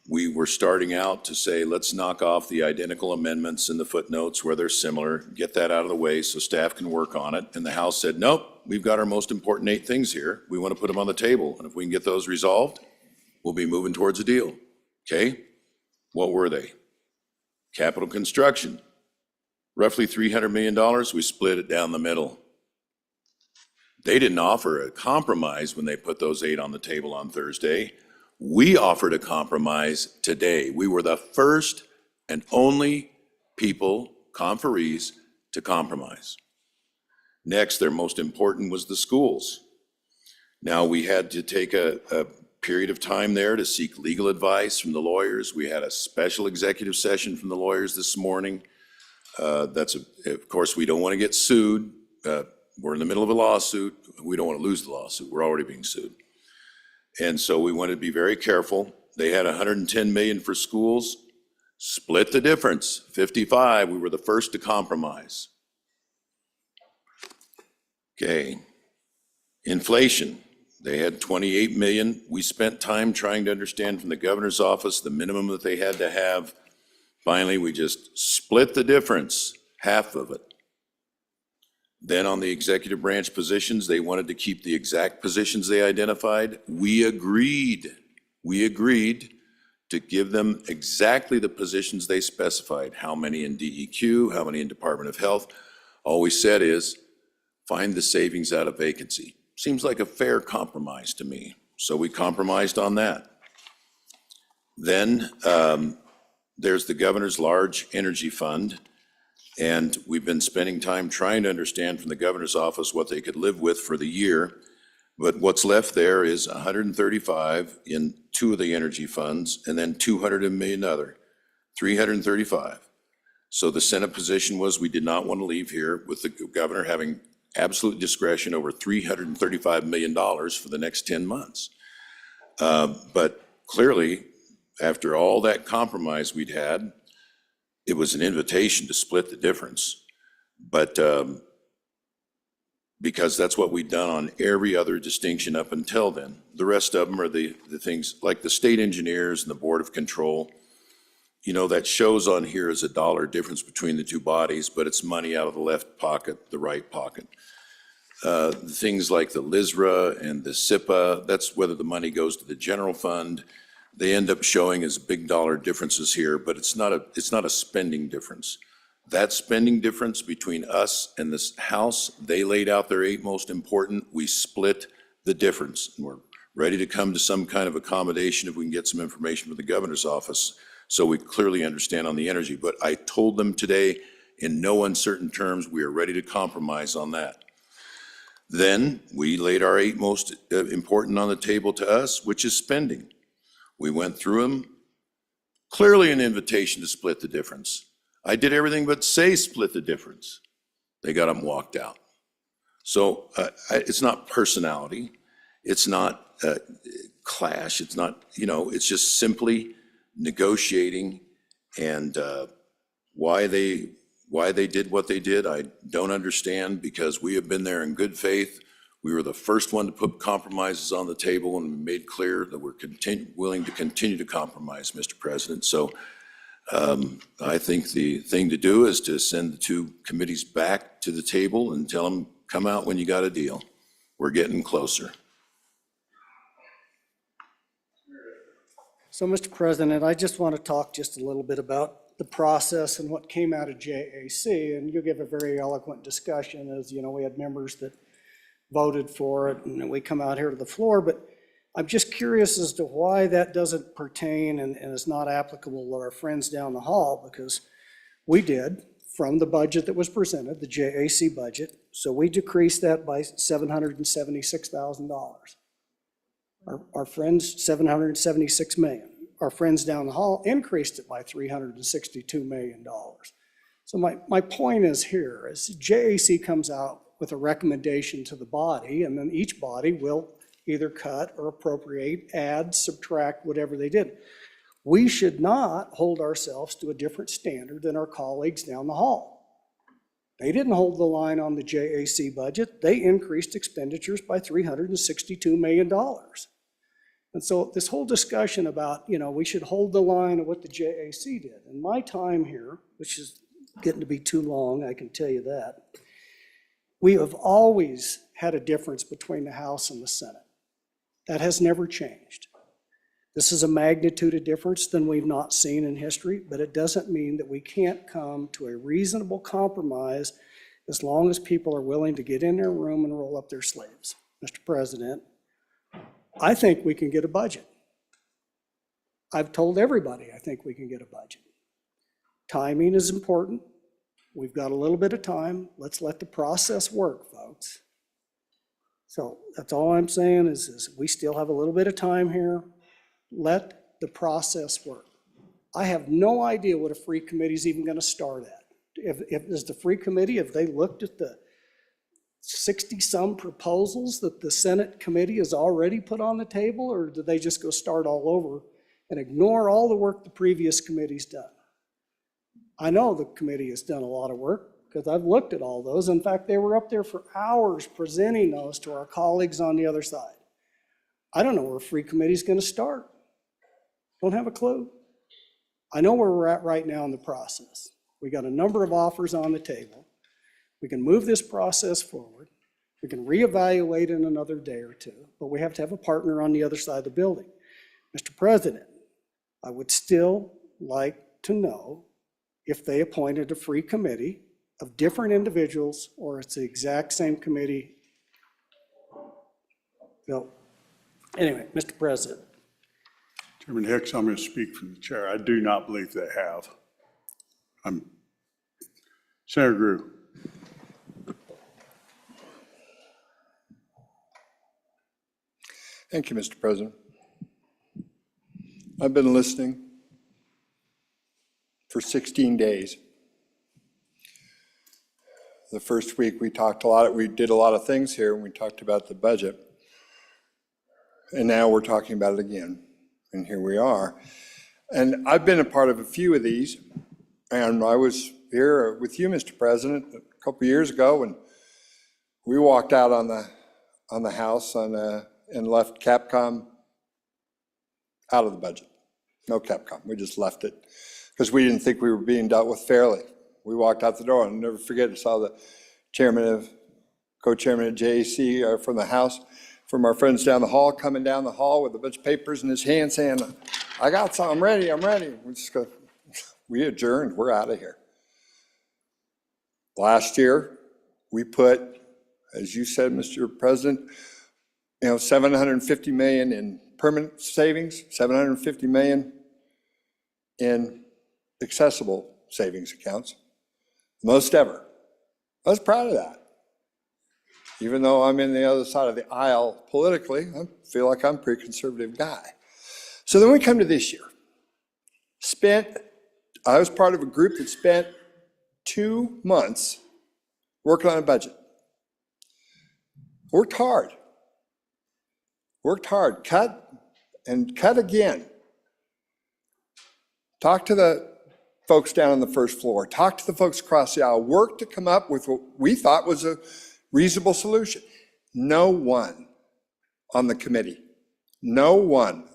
We were starting out to say, let's knock off the identical amendments and the footnotes where they're similar, get that out of the way so staff can work on it. And the House said, nope, we've got our most important 8 things here. We want to put them on the table. And if we can get those resolved, we'll be moving towards a deal. Okay? What were they? Capital construction, roughly $300 million. We split it down the middle. They didn't offer a compromise when they put those 8 on the table on Thursday. We offered a compromise today. We were the first and only people, conferees, to compromise. Next, their most important was the schools. Now, we had to take a period of time there to seek legal advice from the lawyers. We had a special executive session from the lawyers this morning. Of course, we don't want to get sued. We're in the middle of a lawsuit. We don't want to lose the lawsuit. We're already being sued. And so we wanted to be very careful. They had $110 million for schools, split the difference, 55. We were the first to compromise. Okay. Inflation, they had 28 million. We spent time trying to understand from the governor's office the minimum that they had to have. Finally, we just split the difference, half of it. Then on the executive branch positions, they wanted to keep the exact positions they identified. We agreed to give them exactly the positions they specified, how many in DEQ, how many in Department of Health. All we said is, find the savings out of vacancy. Seems like a fair compromise to me. So we compromised on that. Then there's the governor's large energy fund. And we've been spending time trying to understand from the governor's office what they could live with for the year. But what's left there is 135 in 2 of the energy funds, and then 200 million other, 335. So the Senate position was we did not want to leave here with the governor having absolute discretion over $335 million for the next 10 months. But clearly, after all that compromise we'd had, it was an invitation to split the difference. But because that's what we'd done on every other distinction up until then. The rest of them are the things like the state engineers and the Board of Control. You know, that shows on here as $1 difference between the 2 bodies, but it's money out of the left pocket, the right pocket. Things like the LISRA and the SIPA, that's whether the money goes to the general fund. They end up showing as big dollar differences here, but it's not a spending difference. That spending difference between us and this House, they laid out their 8 most important, we split the difference. And we're ready to come to some kind of accommodation if we can get some information from the governor's office so we clearly understand on the energy. But I told them today in no uncertain terms, we are ready to compromise on that. Then we laid our 8 most important on the table to us, which is spending. We went through them, clearly an invitation to split the difference. I did everything but say split the difference. They got them walked out. So it's not personality. It's not clash. It's not, it's just simply negotiating. And why they did what they did, I don't understand, because we have been there in good faith. We were the first one to put compromises on the table, and we made clear that we're willing to continue to compromise, Mr. President. So I think the thing to do is to send the 2 committees back to the table and tell them, come out when you got a deal. We're getting closer. So, Mr. President, I just want to talk just a little bit about the process and what came out of JAC, and you give a very eloquent discussion. As you know, we had members that voted for it, and we come out here to the floor, but I'm just curious as to why that doesn't pertain and is not applicable to our friends down the hall, because we did from the budget that was presented, the JAC budget, so we decreased that by $776,000. Our friends, $776 million. Our friends down the hall increased it by $362 million. So my point is here, is JAC comes out with a recommendation to the body, and then each body will either cut or appropriate, add, subtract, whatever they did. We should not hold ourselves to a different standard than our colleagues down the hall. They didn't hold the line on the JAC budget. They increased expenditures by $362 million. And so this whole discussion about, we should hold the line of what the JAC did. In my time here, which is getting to be too long, I can tell you that, we have always had a difference between the House and the Senate. That has never changed. This is a magnitude of difference than we've not seen in history, but it doesn't mean that we can't come to a reasonable compromise as long as people are willing to get in their room and roll up their sleeves. Mr. President, I think we can get a budget. I've told everybody I think we can get a budget. Timing is important. We've got a little bit of time. Let's let the process work, folks. So that's all I'm saying is we still have a little bit of time here. Let the process work. I have no idea what a free committee is even going to start at. If is the free committee, if they looked at the 60-some proposals that the Senate committee has already put on the table, or do they just go start all over and ignore all the work the previous committee's done? I know the committee has done a lot of work because I've looked at all those. In fact, they were up there for hours presenting those to our colleagues on the other side. I don't know where a free committee is going to start. Don't have a clue. I know where we're at right now in the process. We got a number of offers on the table. We can move this process forward. We can reevaluate in another day or two, but we have to have a partner on the other side of the building. Mr. President, I would still like to know if they appointed a free committee of different individuals or it's the exact same committee. No. Anyway, Mr. President. Chairman Hicks, I'm going to speak from the chair. I do not believe they have. Senator Grew. Thank you, Mr. President. I've been listening for 16 days. The first week we did a lot of things here and we talked about the budget. And now we're talking about it again. And here we are. And I've been a part of a few of these. And I was here with you, Mr. President, a couple years ago when we walked out on the House and left Capcom out of the budget. No Capcom, we just left it because we didn't think we were being dealt with fairly. We walked out the door, and I'll never forget, I saw the co-chairman of JAC from the House, from our friends down the hall, coming down the hall with a bunch of papers in his hand saying, I got some, I'm ready. We adjourned, we're out of here. Last year, we put, as you said, Mr. President, $750 million in permanent savings, $750 million in accessible savings accounts, most ever. I was proud of that. Even though I'm in the other side of the aisle politically, I feel like I'm a pretty conservative guy. So then we come to this year. I was part of a group that spent 2 months working on a budget. Worked hard, cut and cut again. Talked to the folks down on the first floor, talked to the folks across the aisle, worked to come up with what we thought was a reasonable solution. No one on the committee, no one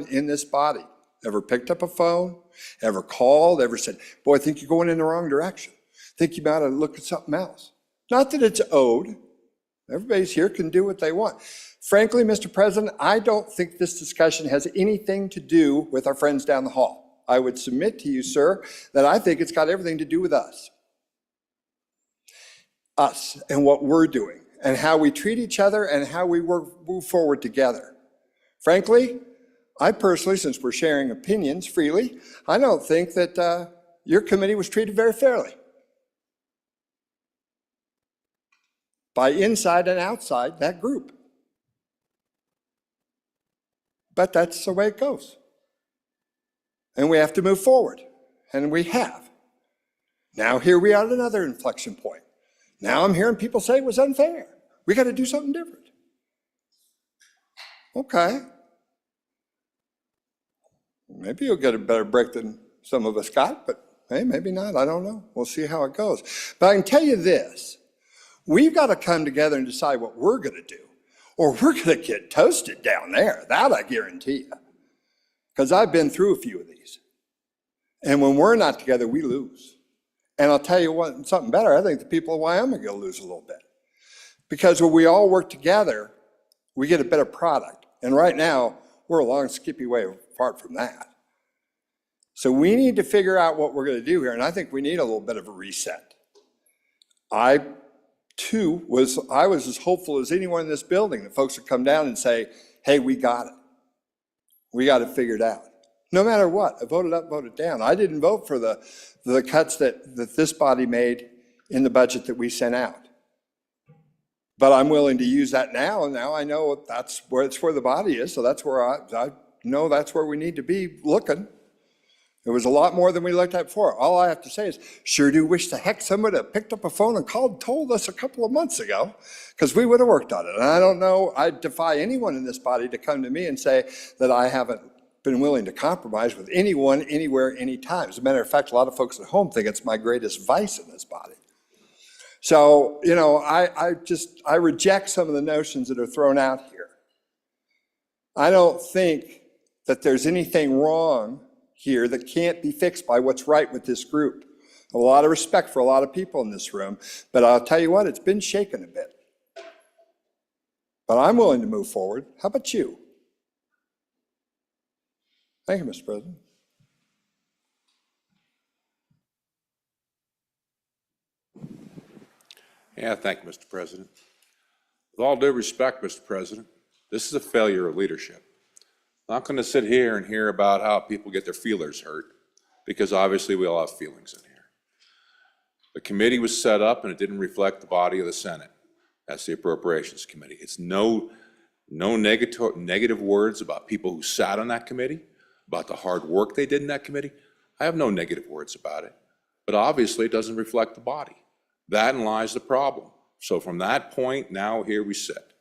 in this body ever picked up a phone, ever called, ever said, boy, I think you're going in the wrong direction. I think you ought to look at something else. Not that it's owed. Everybody's here can do what they want. Frankly, Mr. President, I don't think this discussion has anything to do with our friends down the hall. I would submit to you, sir, that I think it's got everything to do with us and what we're doing. and how we treat each other and how we move forward together. Frankly, I personally, since we're sharing opinions freely, I don't think that your committee was treated very fairly by inside and outside that group. But that's the way it goes. And we have to move forward, and we have. Now here we are at another inflection point. Now I'm hearing people say it was unfair. We got to do something different. Okay. Maybe you'll get a better break than some of us got, but hey, maybe not. I don't know. We'll see how it goes. But I can tell you this. We've got to come together and decide what we're going to do, or we're going to get toasted down there. That I guarantee you. Because I've been through a few of these. And when we're not together, we lose. And I'll tell you what, something better, I think the people of Wyoming are going to lose a little bit. Because when we all work together, we get a better product. And right now, we're a long, skippy way apart from that. So we need to figure out what we're going to do here, and I think we need a little bit of a reset. I was as hopeful as anyone in this building that folks would come down and say, hey, we got it. We got it figured out. No matter what, I voted up, voted down. I didn't vote for the cuts that this body made in the budget that we sent out. But I'm willing to use that now, and now I know that's where it's where the body is, so that's where I know that's where we need to be looking. It was a lot more than we looked at before. All I have to say is, sure do wish the heck somebody had picked up a phone and told us a couple of months ago, because we would have worked on it. And I don't know, I defy anyone in this body to come to me and say that I haven't been willing to compromise with anyone, anywhere, anytime. As a matter of fact, a lot of folks at home think it's my greatest vice in this body. So, you know, I reject some of the notions that are thrown out here. I don't think that there's anything wrong here that can't be fixed by what's right with this group. A lot of respect for a lot of people in this room, but I'll tell you what, it's been shaken a bit. But I'm willing to move forward. How about you? Thank you, Mr. President. Yeah, thank you, Mr. President. With all due respect, Mr. President, this is a failure of leadership. I'm not going to sit here and hear about how people get their feelers hurt, because obviously we all have feelings in here. The committee was set up and it didn't reflect the body of the Senate. That's the Appropriations Committee. It's no negative words about people who sat on that committee, about the hard work they did in that committee. I have no negative words about it, but obviously it doesn't reflect the body. That lies the problem. So from that point, now here we sit.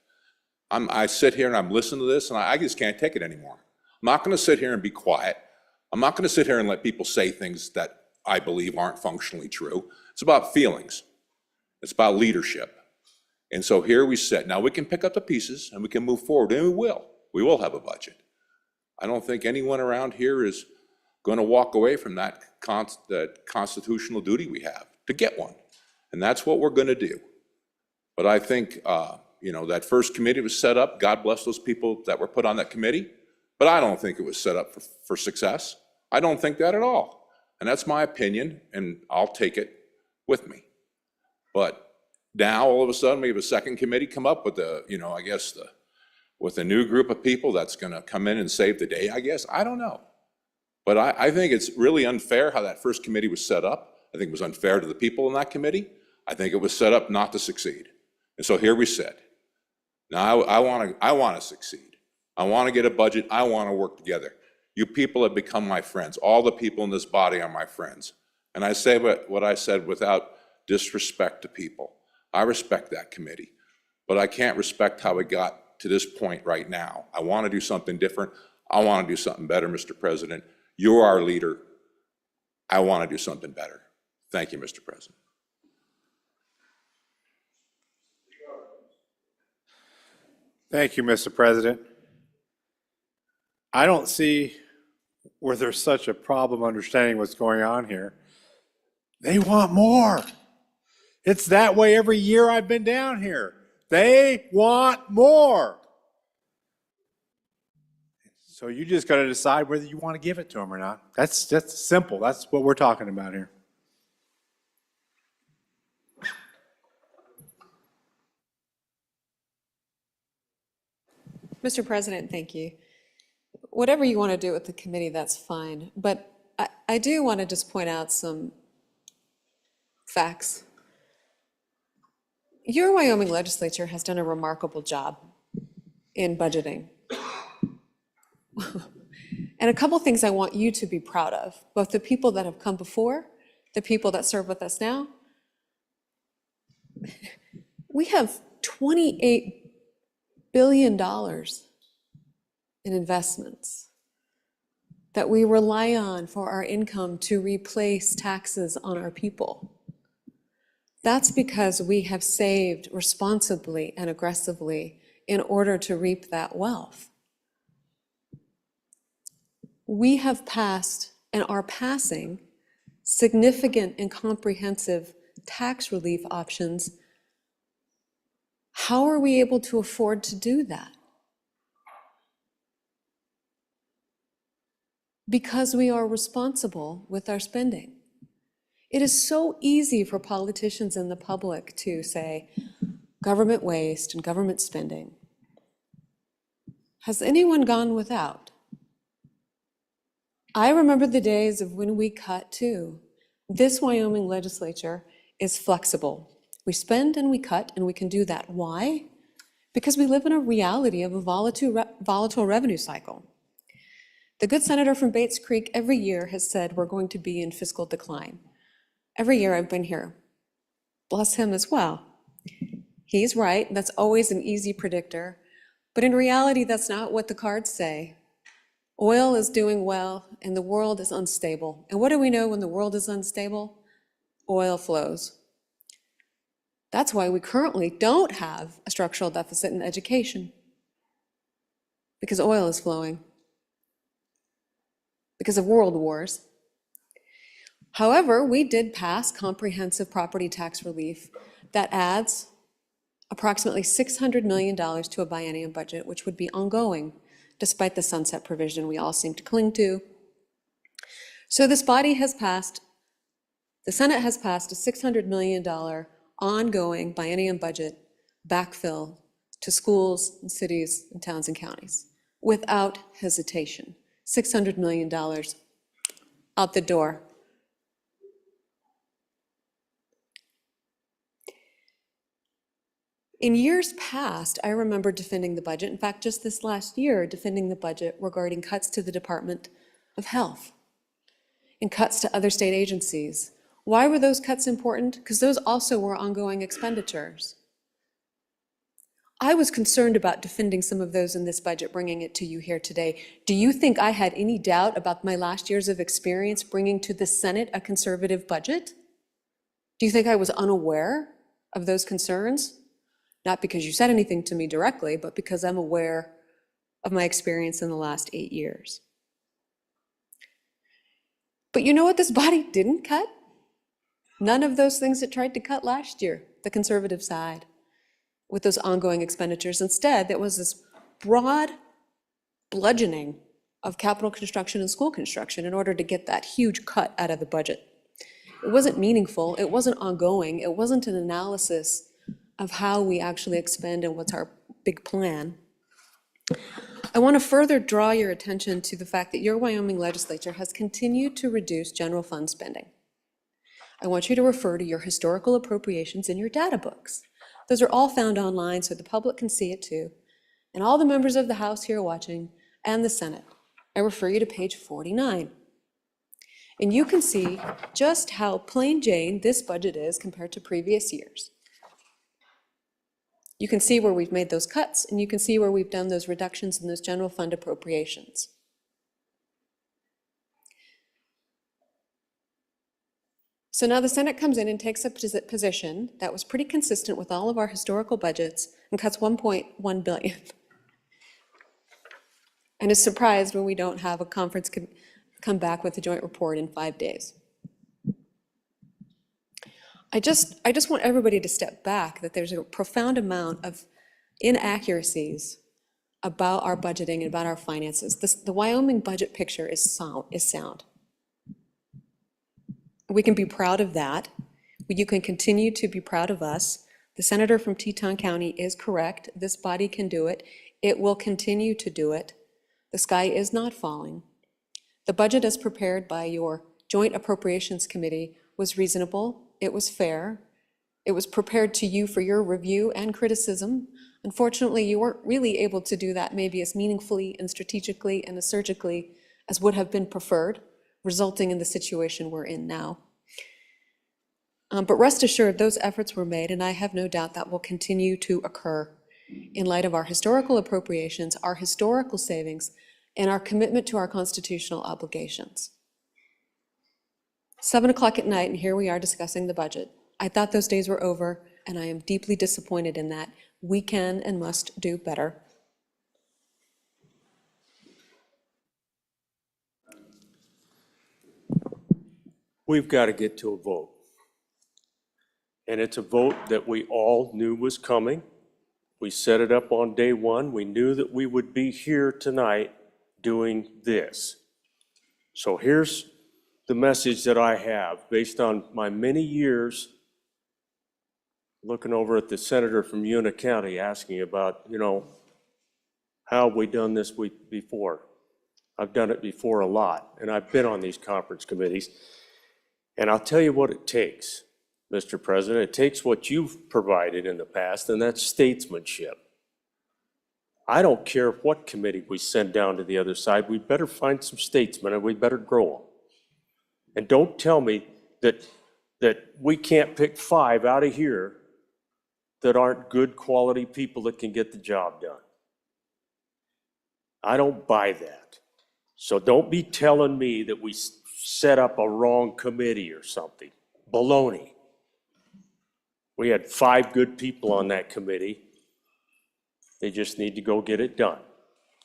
I sit here and I'm listening to this and I just can't take it anymore. I'm not going to sit here and be quiet. I'm not going to sit here and let people say things that I believe aren't functionally true. It's about feelings. It's about leadership. And so here we sit. Now we can pick up the pieces and we can move forward, and we will. We will have a budget. I don't think anyone around here is going to walk away from that constitutional duty we have to get one. And that's what we're going to do. But I think, you know, that first committee was set up. God bless those people that were put on that committee. But I don't think it was set up for success. I don't think that at all. And that's my opinion, and I'll take it with me. But now, all of a sudden, we have a second committee come up with with a new group of people that's going to come in and save the day, I guess. I don't know. But I think it's really unfair how that first committee was set up. I think it was unfair to the people in that committee. I think it was set up not to succeed. And so here we sit. Now, I want to succeed. I want to get a budget. I want to work together. You people have become my friends. All the people in this body are my friends. And I say what I said without disrespect to people. I respect that committee. But I can't respect how it got to this point right now. I want to do something different. I want to do something better, Mr. President. You're our leader. I want to do something better. Thank you, Mr. President. Thank you, Mr. President. I don't see where there's such a problem understanding what's going on here. They want more. It's that way every year I've been down here. They want more. So you just got to decide whether you want to give it to them or not. That's simple. That's what we're talking about here. Mr. President, thank you. Whatever you want to do with the committee, that's fine. But I do want to just point out some facts. Your Wyoming legislature has done a remarkable job in budgeting. And a couple things I want you to be proud of, both the people that have come before, the people that serve with us now. We have $28 billion in investments that we rely on for our income to replace taxes on our people. That's because we have saved responsibly and aggressively in order to reap that wealth. We have passed and are passing significant and comprehensive tax relief options. How are we able to afford to do that? Because we are responsible with our spending. It is so easy for politicians and the public to say, government waste and government spending. Has anyone gone without? I remember the days of when we cut too. This Wyoming legislature is flexible. We spend and we cut, and we can do that. Why? Because we live in a reality of a volatile revenue cycle. The good senator from Bates Creek every year has said we're going to be in fiscal decline. Every year I've been here. Bless him as well. He's right, that's always an easy predictor, but in reality, that's not what the cards say. Oil is doing well, and the world is unstable. And what do we know when the world is unstable? Oil flows. That's why we currently don't have a structural deficit in education, because oil is flowing, because of world wars. However, we did pass comprehensive property tax relief that adds approximately $600 million to a biennium budget, which would be ongoing, despite the sunset provision we all seem to cling to. So this body has passed, the Senate has passed a $600 million ongoing biennium budget backfill to schools and cities and towns and counties without hesitation. $600 million out the door. In years past, I remember defending the budget. In fact, just this last year, defending the budget regarding cuts to the Department of Health and cuts to other state agencies. Why were those cuts important? Because those also were ongoing expenditures. I was concerned about defending some of those in this budget, bringing it to you here today. Do you think I had any doubt about my last years of experience bringing to the Senate a conservative budget? Do you think I was unaware of those concerns? Not because you said anything to me directly, but because I'm aware of my experience in the last 8 years. But you know what this body didn't cut? None of those things it tried to cut last year, the conservative side, with those ongoing expenditures. Instead, there was this broad bludgeoning of capital construction and school construction in order to get that huge cut out of the budget. It wasn't meaningful, it wasn't ongoing, it wasn't an analysis of how we actually expend and what's our big plan. I want to further draw your attention to the fact that your Wyoming legislature has continued to reduce general fund spending. I want you to refer to your historical appropriations in your data books. Those are all found online so the public can see it too. And all the members of the House here watching and the Senate. I refer you to page 49. And you can see just how plain Jane this budget is compared to previous years. You can see where we've made those cuts, and you can see where we've done those reductions in those general fund appropriations. So now the Senate comes in and takes a position that was pretty consistent with all of our historical budgets and cuts $1.1 billion. And is surprised when we don't have a conference come back with a joint report in 5 days. I just want everybody to step back, that there's a profound amount of inaccuracies about our budgeting and about our finances. The Wyoming budget picture is sound. We can be proud of that. You can continue to be proud of us. The senator from Teton County is correct. This body can do it. It will continue to do it. The sky is not falling. The budget as prepared by your Joint Appropriations Committee was reasonable, it was fair, it was prepared to you for your review and criticism. Unfortunately, you weren't really able to do that maybe as meaningfully and strategically and as surgically as would have been preferred, resulting in the situation we're in now. But rest assured, those efforts were made, and I have no doubt that will continue to occur in light of our historical appropriations, our historical savings, and our commitment to our constitutional obligations. 7 o'clock at night, and here we are discussing the budget. I thought those days were over, and I am deeply disappointed in that. We can and must do better. We've got to get to a vote. And it's a vote that we all knew was coming. We set it up on day one. We knew that we would be here tonight doing this. So here's the message that I have based on my many years looking over at the senator from Una County asking about, how have we done this before? I've done it before a lot, and I've been on these conference committees. And I'll tell you what it takes, Mr. President. It takes what you've provided in the past, and that's statesmanship. I don't care what committee we send down to the other side. We better find some statesmen, and we better grow them. And don't tell me that we can't pick 5 out of here that aren't good quality people that can get the job done. I don't buy that. So don't be telling me that we set up a wrong committee or something. Baloney. We had 5 good people on that committee. They just need to go get it done.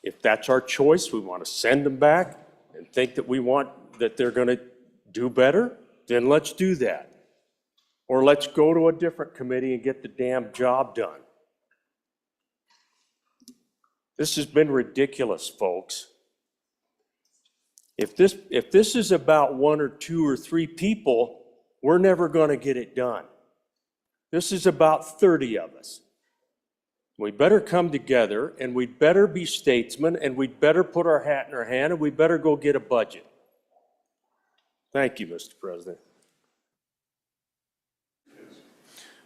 If that's our choice, we want to send them back and think that they're going to do better, then let's do that. Or let's go to a different committee and get the damn job done. This has been ridiculous, folks. If this is about 1 or 2 or 3 people, we're never going to get it done. This is about 30 of us. We better come together, and we'd better be statesmen, and we'd better put our hat in our hand, and we better go get a budget. Thank you, Mr. President.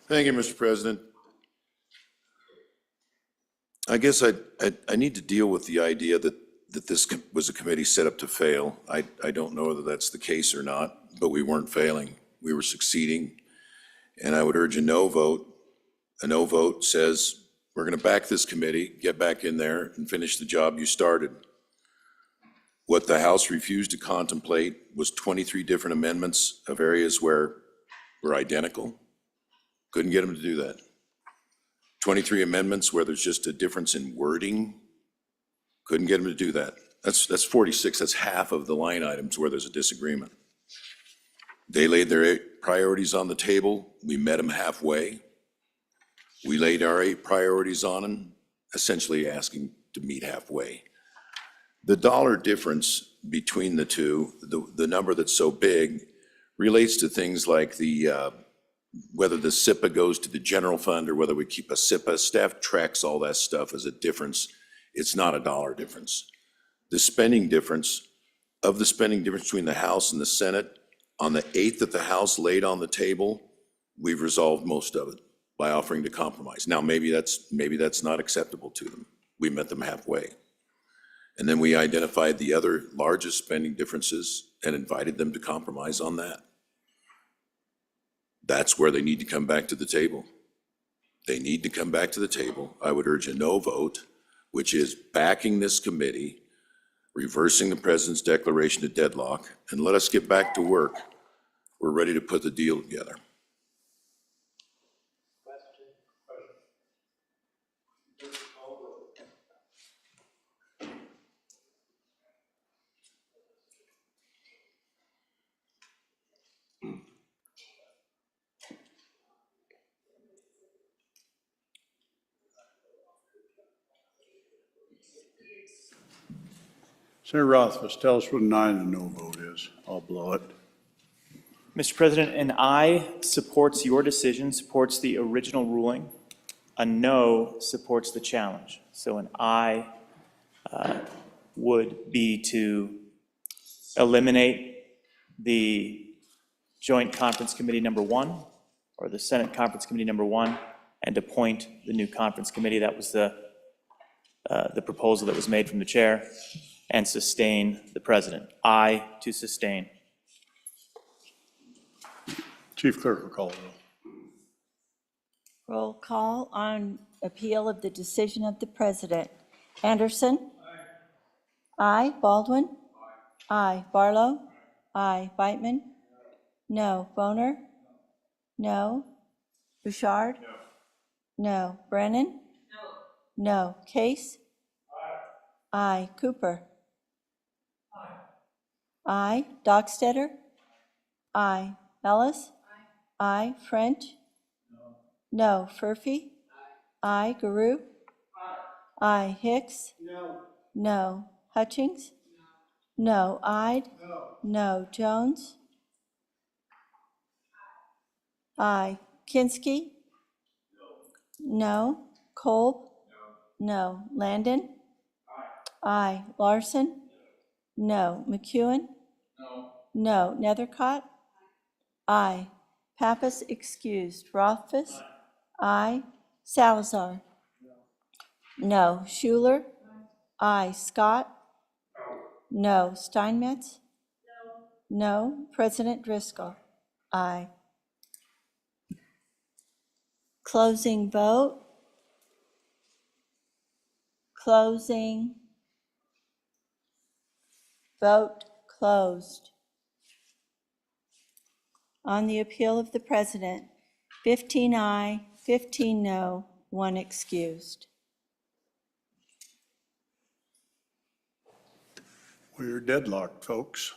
Thank you, Mr. President. I guess I need to deal with the idea that this was a committee set up to fail. I don't know whether that's the case or not, but we weren't failing. We were succeeding. And I would urge a no vote. A no vote says, we're going to back this committee, get back in there, and finish the job you started. What the House refused to contemplate was 23 different amendments of areas where we're identical. Couldn't get them to do that. 23 amendments where there's just a difference in wording. Couldn't get them to do that. That's 46. That's half of the line items where there's a disagreement. They laid their 8 priorities on the table. We met them halfway. We laid our 8 priorities on them, essentially asking to meet halfway. The dollar difference between the two, the number that's so big, relates to things like whether the SIPA goes to the general fund or whether we keep a SIPA. Staff tracks all that stuff as a difference. It's not a dollar difference. The spending difference between the House and the Senate, on the 8 that the House laid on the table, we've resolved most of it by offering to compromise. Now, maybe that's not acceptable to them. We met them halfway. And then we identified the other largest spending differences and invited them to compromise on that. That's where they need to come back to the table. They need to come back to the table. I would urge a no vote, which is backing this committee, reversing the president's declaration of deadlock, and let us get back to work. We're ready to put the deal together. Senator Rothfuss, tell us what a 9 and no vote is. I'll blow it. Mr. President, an aye supports your decision, supports the original ruling. A no supports the challenge. So an aye would be to eliminate the Joint Conference Committee number 1, or the Senate Conference Committee number 1, and appoint the new conference committee. That was the proposal that was made from the chair, and sustain the president. Aye to sustain. Chief Clerk will call the roll. Roll call on appeal of the decision of the president. Anderson? Aye. Baldwin? Aye. Barlow? Aye. Beitman? No. Boner? No. Bouchard? No. Brennan? No. Case? Aye. Cooper? Aye. Dockstetter? Aye. Ellis? Aye. French? No. Furphy? Aye. Guru? Aye. Hicks? No. Hutchings? No. Ide? No. Jones? Aye. Kinsky? No. Kolb? No. Landon? Aye. Larson? No. McEwen? No. Nethercott? Aye. Pappas excused. Rothfuss? Aye. Salazar? No. Schuler? Aye. Scott? No. Steinmetz? No. President Driscoll? Aye. Closing vote. Closing. Vote closed. On the appeal of the president, 15 aye, 15 no, 1 excused. We're deadlocked, folks.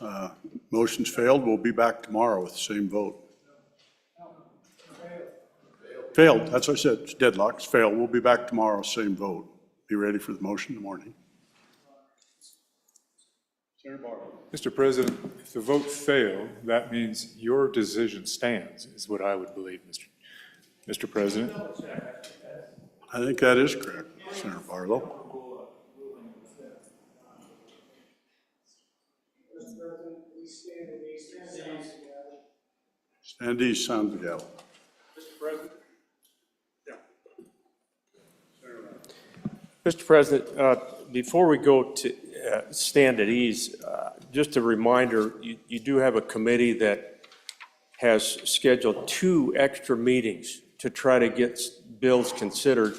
Motion's failed. We'll be back tomorrow with the same vote. Failed, that's what I said. It's deadlocked, it's failed. We'll be back tomorrow, same vote. Be ready for the motion in the morning. Mr. President, if the vote failed, that means your decision stands, is what I would believe, Mr. President. I think that is correct, Senator Barlow. Standees sound together. Mr. President, before we go to stand at ease, just a reminder, you do have a committee that has scheduled 2 extra meetings to try to get bills considered.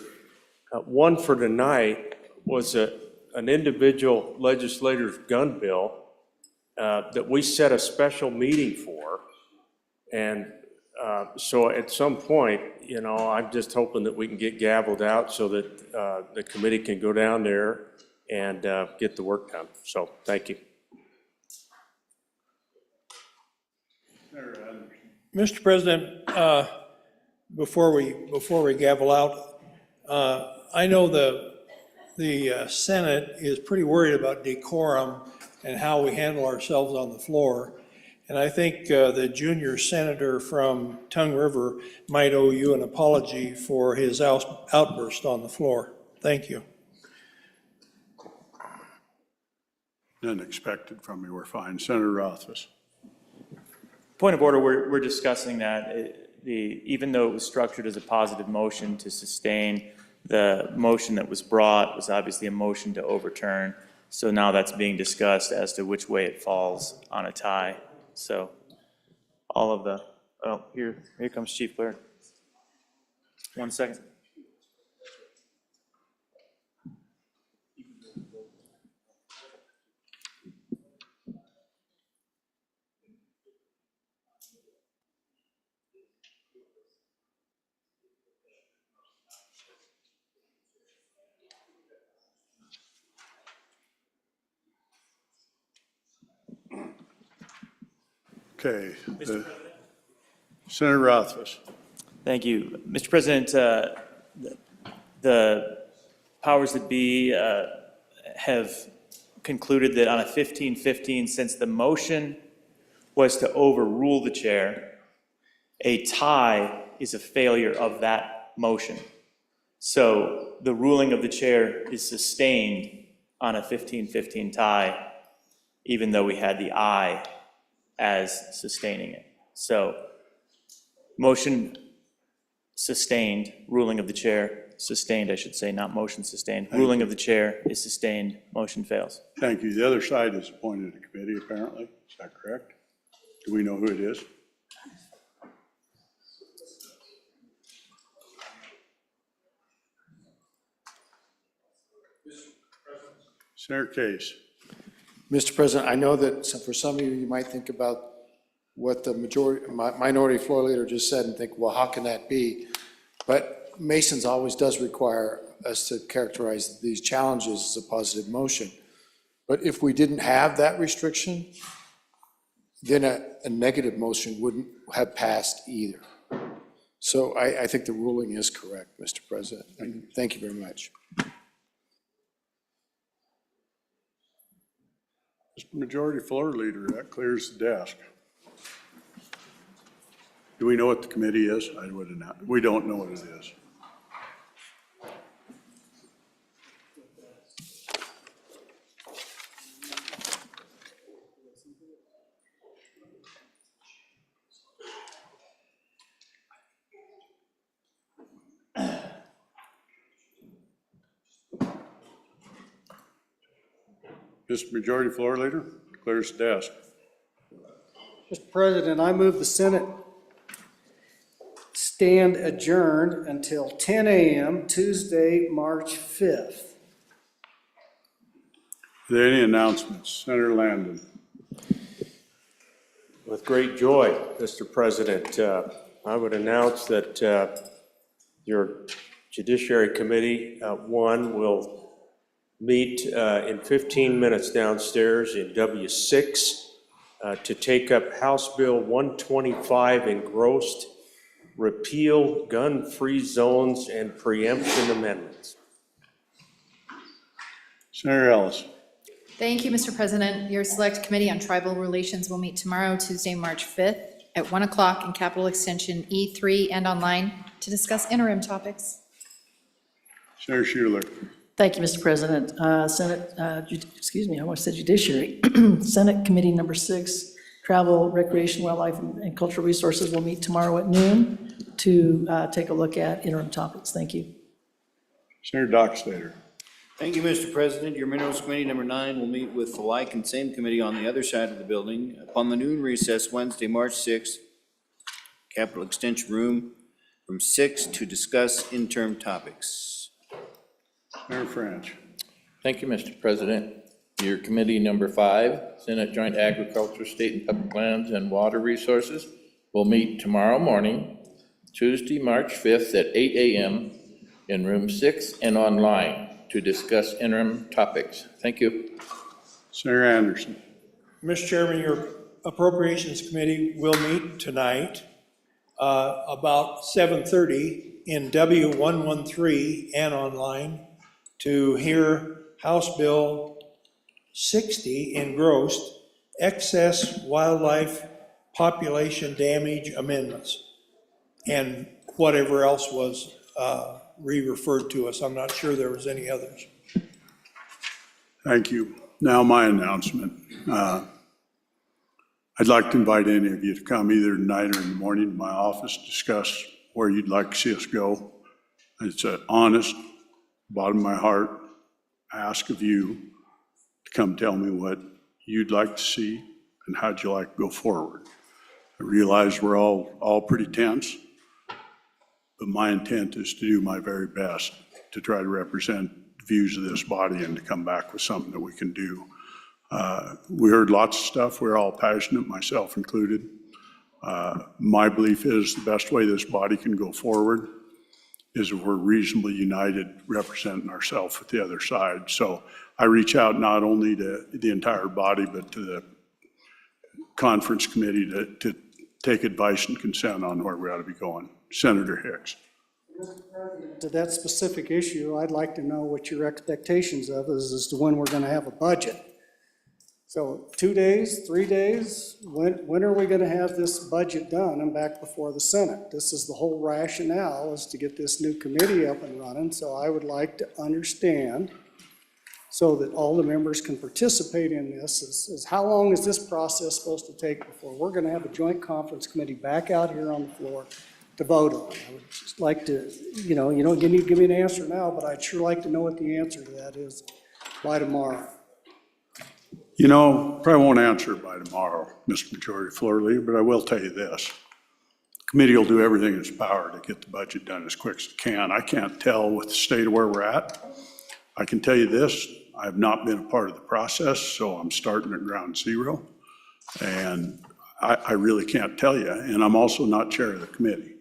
One for tonight was an individual legislator's gun bill that we set a special meeting for. And so at some point, you know, I'm just hoping that we can get gavelled out so that the committee can go down there and get the work done. So thank you. Mr. President, before we gavel out, I know the Senate is pretty worried about decorum and how we handle ourselves on the floor. And I think the junior senator from Tongue River might owe you an apology for his outburst on the floor. Thank you. None expected from you, we're fine. Senator Rothfuss. Point of order, we're discussing that. Even though it was structured as a positive motion to sustain, the motion that was brought was obviously a motion to overturn. So now that's being discussed as to which way it falls on a tie. So all of the, oh, here comes Chief Blair. 1 second. Okay. Senator Rothfuss. Thank you. Mr. President, the powers that be have concluded that on a 15-15, since the motion was to overrule the chair, a tie is a failure of that motion. So the ruling of the chair is sustained on a 15-15 tie, even though we had the aye as sustaining it. So motion sustained, ruling of the chair, sustained, I should say, not motion sustained. Ruling of the chair is sustained, motion fails. Thank you. The other side is appointed a committee, apparently. Is that correct? Do we know who it is? Senator Case. Mr. President, I know that for some of you, you might think about what the minority floor leader just said and think, well, how can that be? But Masons always does require us to characterize these challenges as a positive motion. But if we didn't have that restriction, then a negative motion wouldn't have passed either. So I think the ruling is correct, Mr. President, and thank you very much. Mr. Majority Floor Leader, that clears the desk. Do we know what the committee is? I would not. We don't know what it is. Mr. Majority Floor Leader, clears the desk. Mr. President, I move the Senate stand adjourned until 10 a.m. Tuesday, March 5th. Are there any announcements? Senator Landon. With great joy, Mr. President, I would announce that your Judiciary Committee, one, will meet in 15 minutes downstairs in W6 to take up House Bill 125 engrossed, repeal gun-free zones and preemption amendments. Senator Ellis. Thank you, Mr. President. Your Select Committee on Tribal Relations will meet tomorrow, Tuesday, March 5th at 1 o'clock in Capitol Extension E3 and online to discuss interim topics. Senator Schuler. Thank you, Mr. President. Excuse me, I almost said Judiciary. Senate Committee Number 6, Travel, Recreation, Wildlife, and Cultural Resources will meet tomorrow at noon to take a look at interim topics. Thank you. Senator Dockstader. Thank you, Mr. President. Your Minerals Committee Number 9 will meet with the like and same committee on the other side of the building upon the noon recess Wednesday, March 6th, Capitol Extension Room from 6 to discuss interim topics. Senator French. Thank you, Mr. President. Your Committee Number 5, Senate Joint Agriculture, State and Public Lands and Water Resources, will meet tomorrow morning, Tuesday, March 5th at 8 a.m. in Room 6 and online to discuss interim topics. Thank you. Senator Anderson. Mr. Chairman, your Appropriations Committee will meet tonight about 7:30 in W113 and online to hear House Bill 60 engrossed excess wildlife population damage amendments and whatever else was re-referred to us. I'm not sure there was any others. Thank you. Now my announcement. I'd like to invite any of you to come either tonight or in the morning to my office, discuss where you'd like to see us go. It's an honest, bottom of my heart ask of you to come tell me what you'd like to see and how'd you like to go forward. I realize we're all pretty tense, but my intent is to do my very best to try to represent the views of this body and to come back with something that we can do. We heard lots of stuff. We're all passionate, myself included. My belief is the best way this body can go forward is if we're reasonably united representing ourselves with the other side. So I reach out not only to the entire body, but to the conference committee to take advice and consent on where we ought to be going. Senator Hicks. To that specific issue, I'd like to know what your expectations of is as to when we're going to have a budget. So 2 days, 3 days, when are we gonna have this budget done and back before the Senate? This is the whole rationale, is to get this new committee up and running, so I would like to understand, so that all the members can participate in this, is how long is this process supposed to take before we're gonna have a joint conference committee back out here on the floor to vote on? I would just like to, you don't need to give me an answer now, but I'd sure like to know what the answer to that is by tomorrow. Probably won't answer it by tomorrow, Mr. Majority Floor Leader, but I will tell you this. The committee will do everything in its power to get the budget done as quick as it can. I can't tell with the state of where we're at. I can tell you this, I have not been a part of the process, so I'm starting at ground zero. And I really can't tell you, and I'm also not chair of the committee.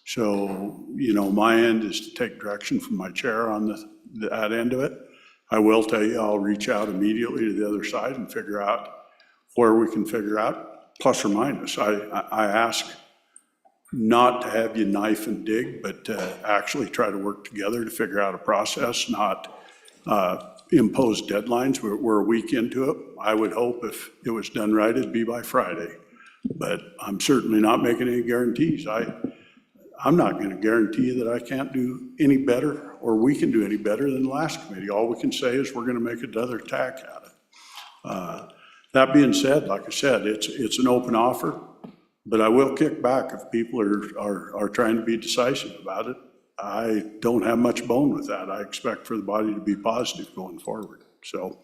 So, my end is to take direction from my chair on that end of it. I will tell you, I'll reach out immediately to the other side and figure out where we can figure out, plus or minus. I ask not to have you knife and dig, but to actually try to work together to figure out a process, not impose deadlines. We're a week into it. I would hope if it was done right, it'd be by Friday. But I'm certainly not making any guarantees. I'm not going to guarantee you that I can't do any better or we can do any better than the last committee. All we can say is we're going to make another attack at it. That being said, like I said, it's an open offer, but I will kick back if people are trying to be decisive about it. I don't have much bone with that. I expect for the body to be positive going forward. So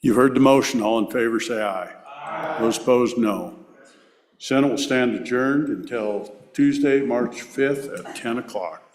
you've heard the motion. All in favor, say aye. Aye. Those opposed, no. Senate will stand adjourned until Tuesday, March 5th at 10 o'clock.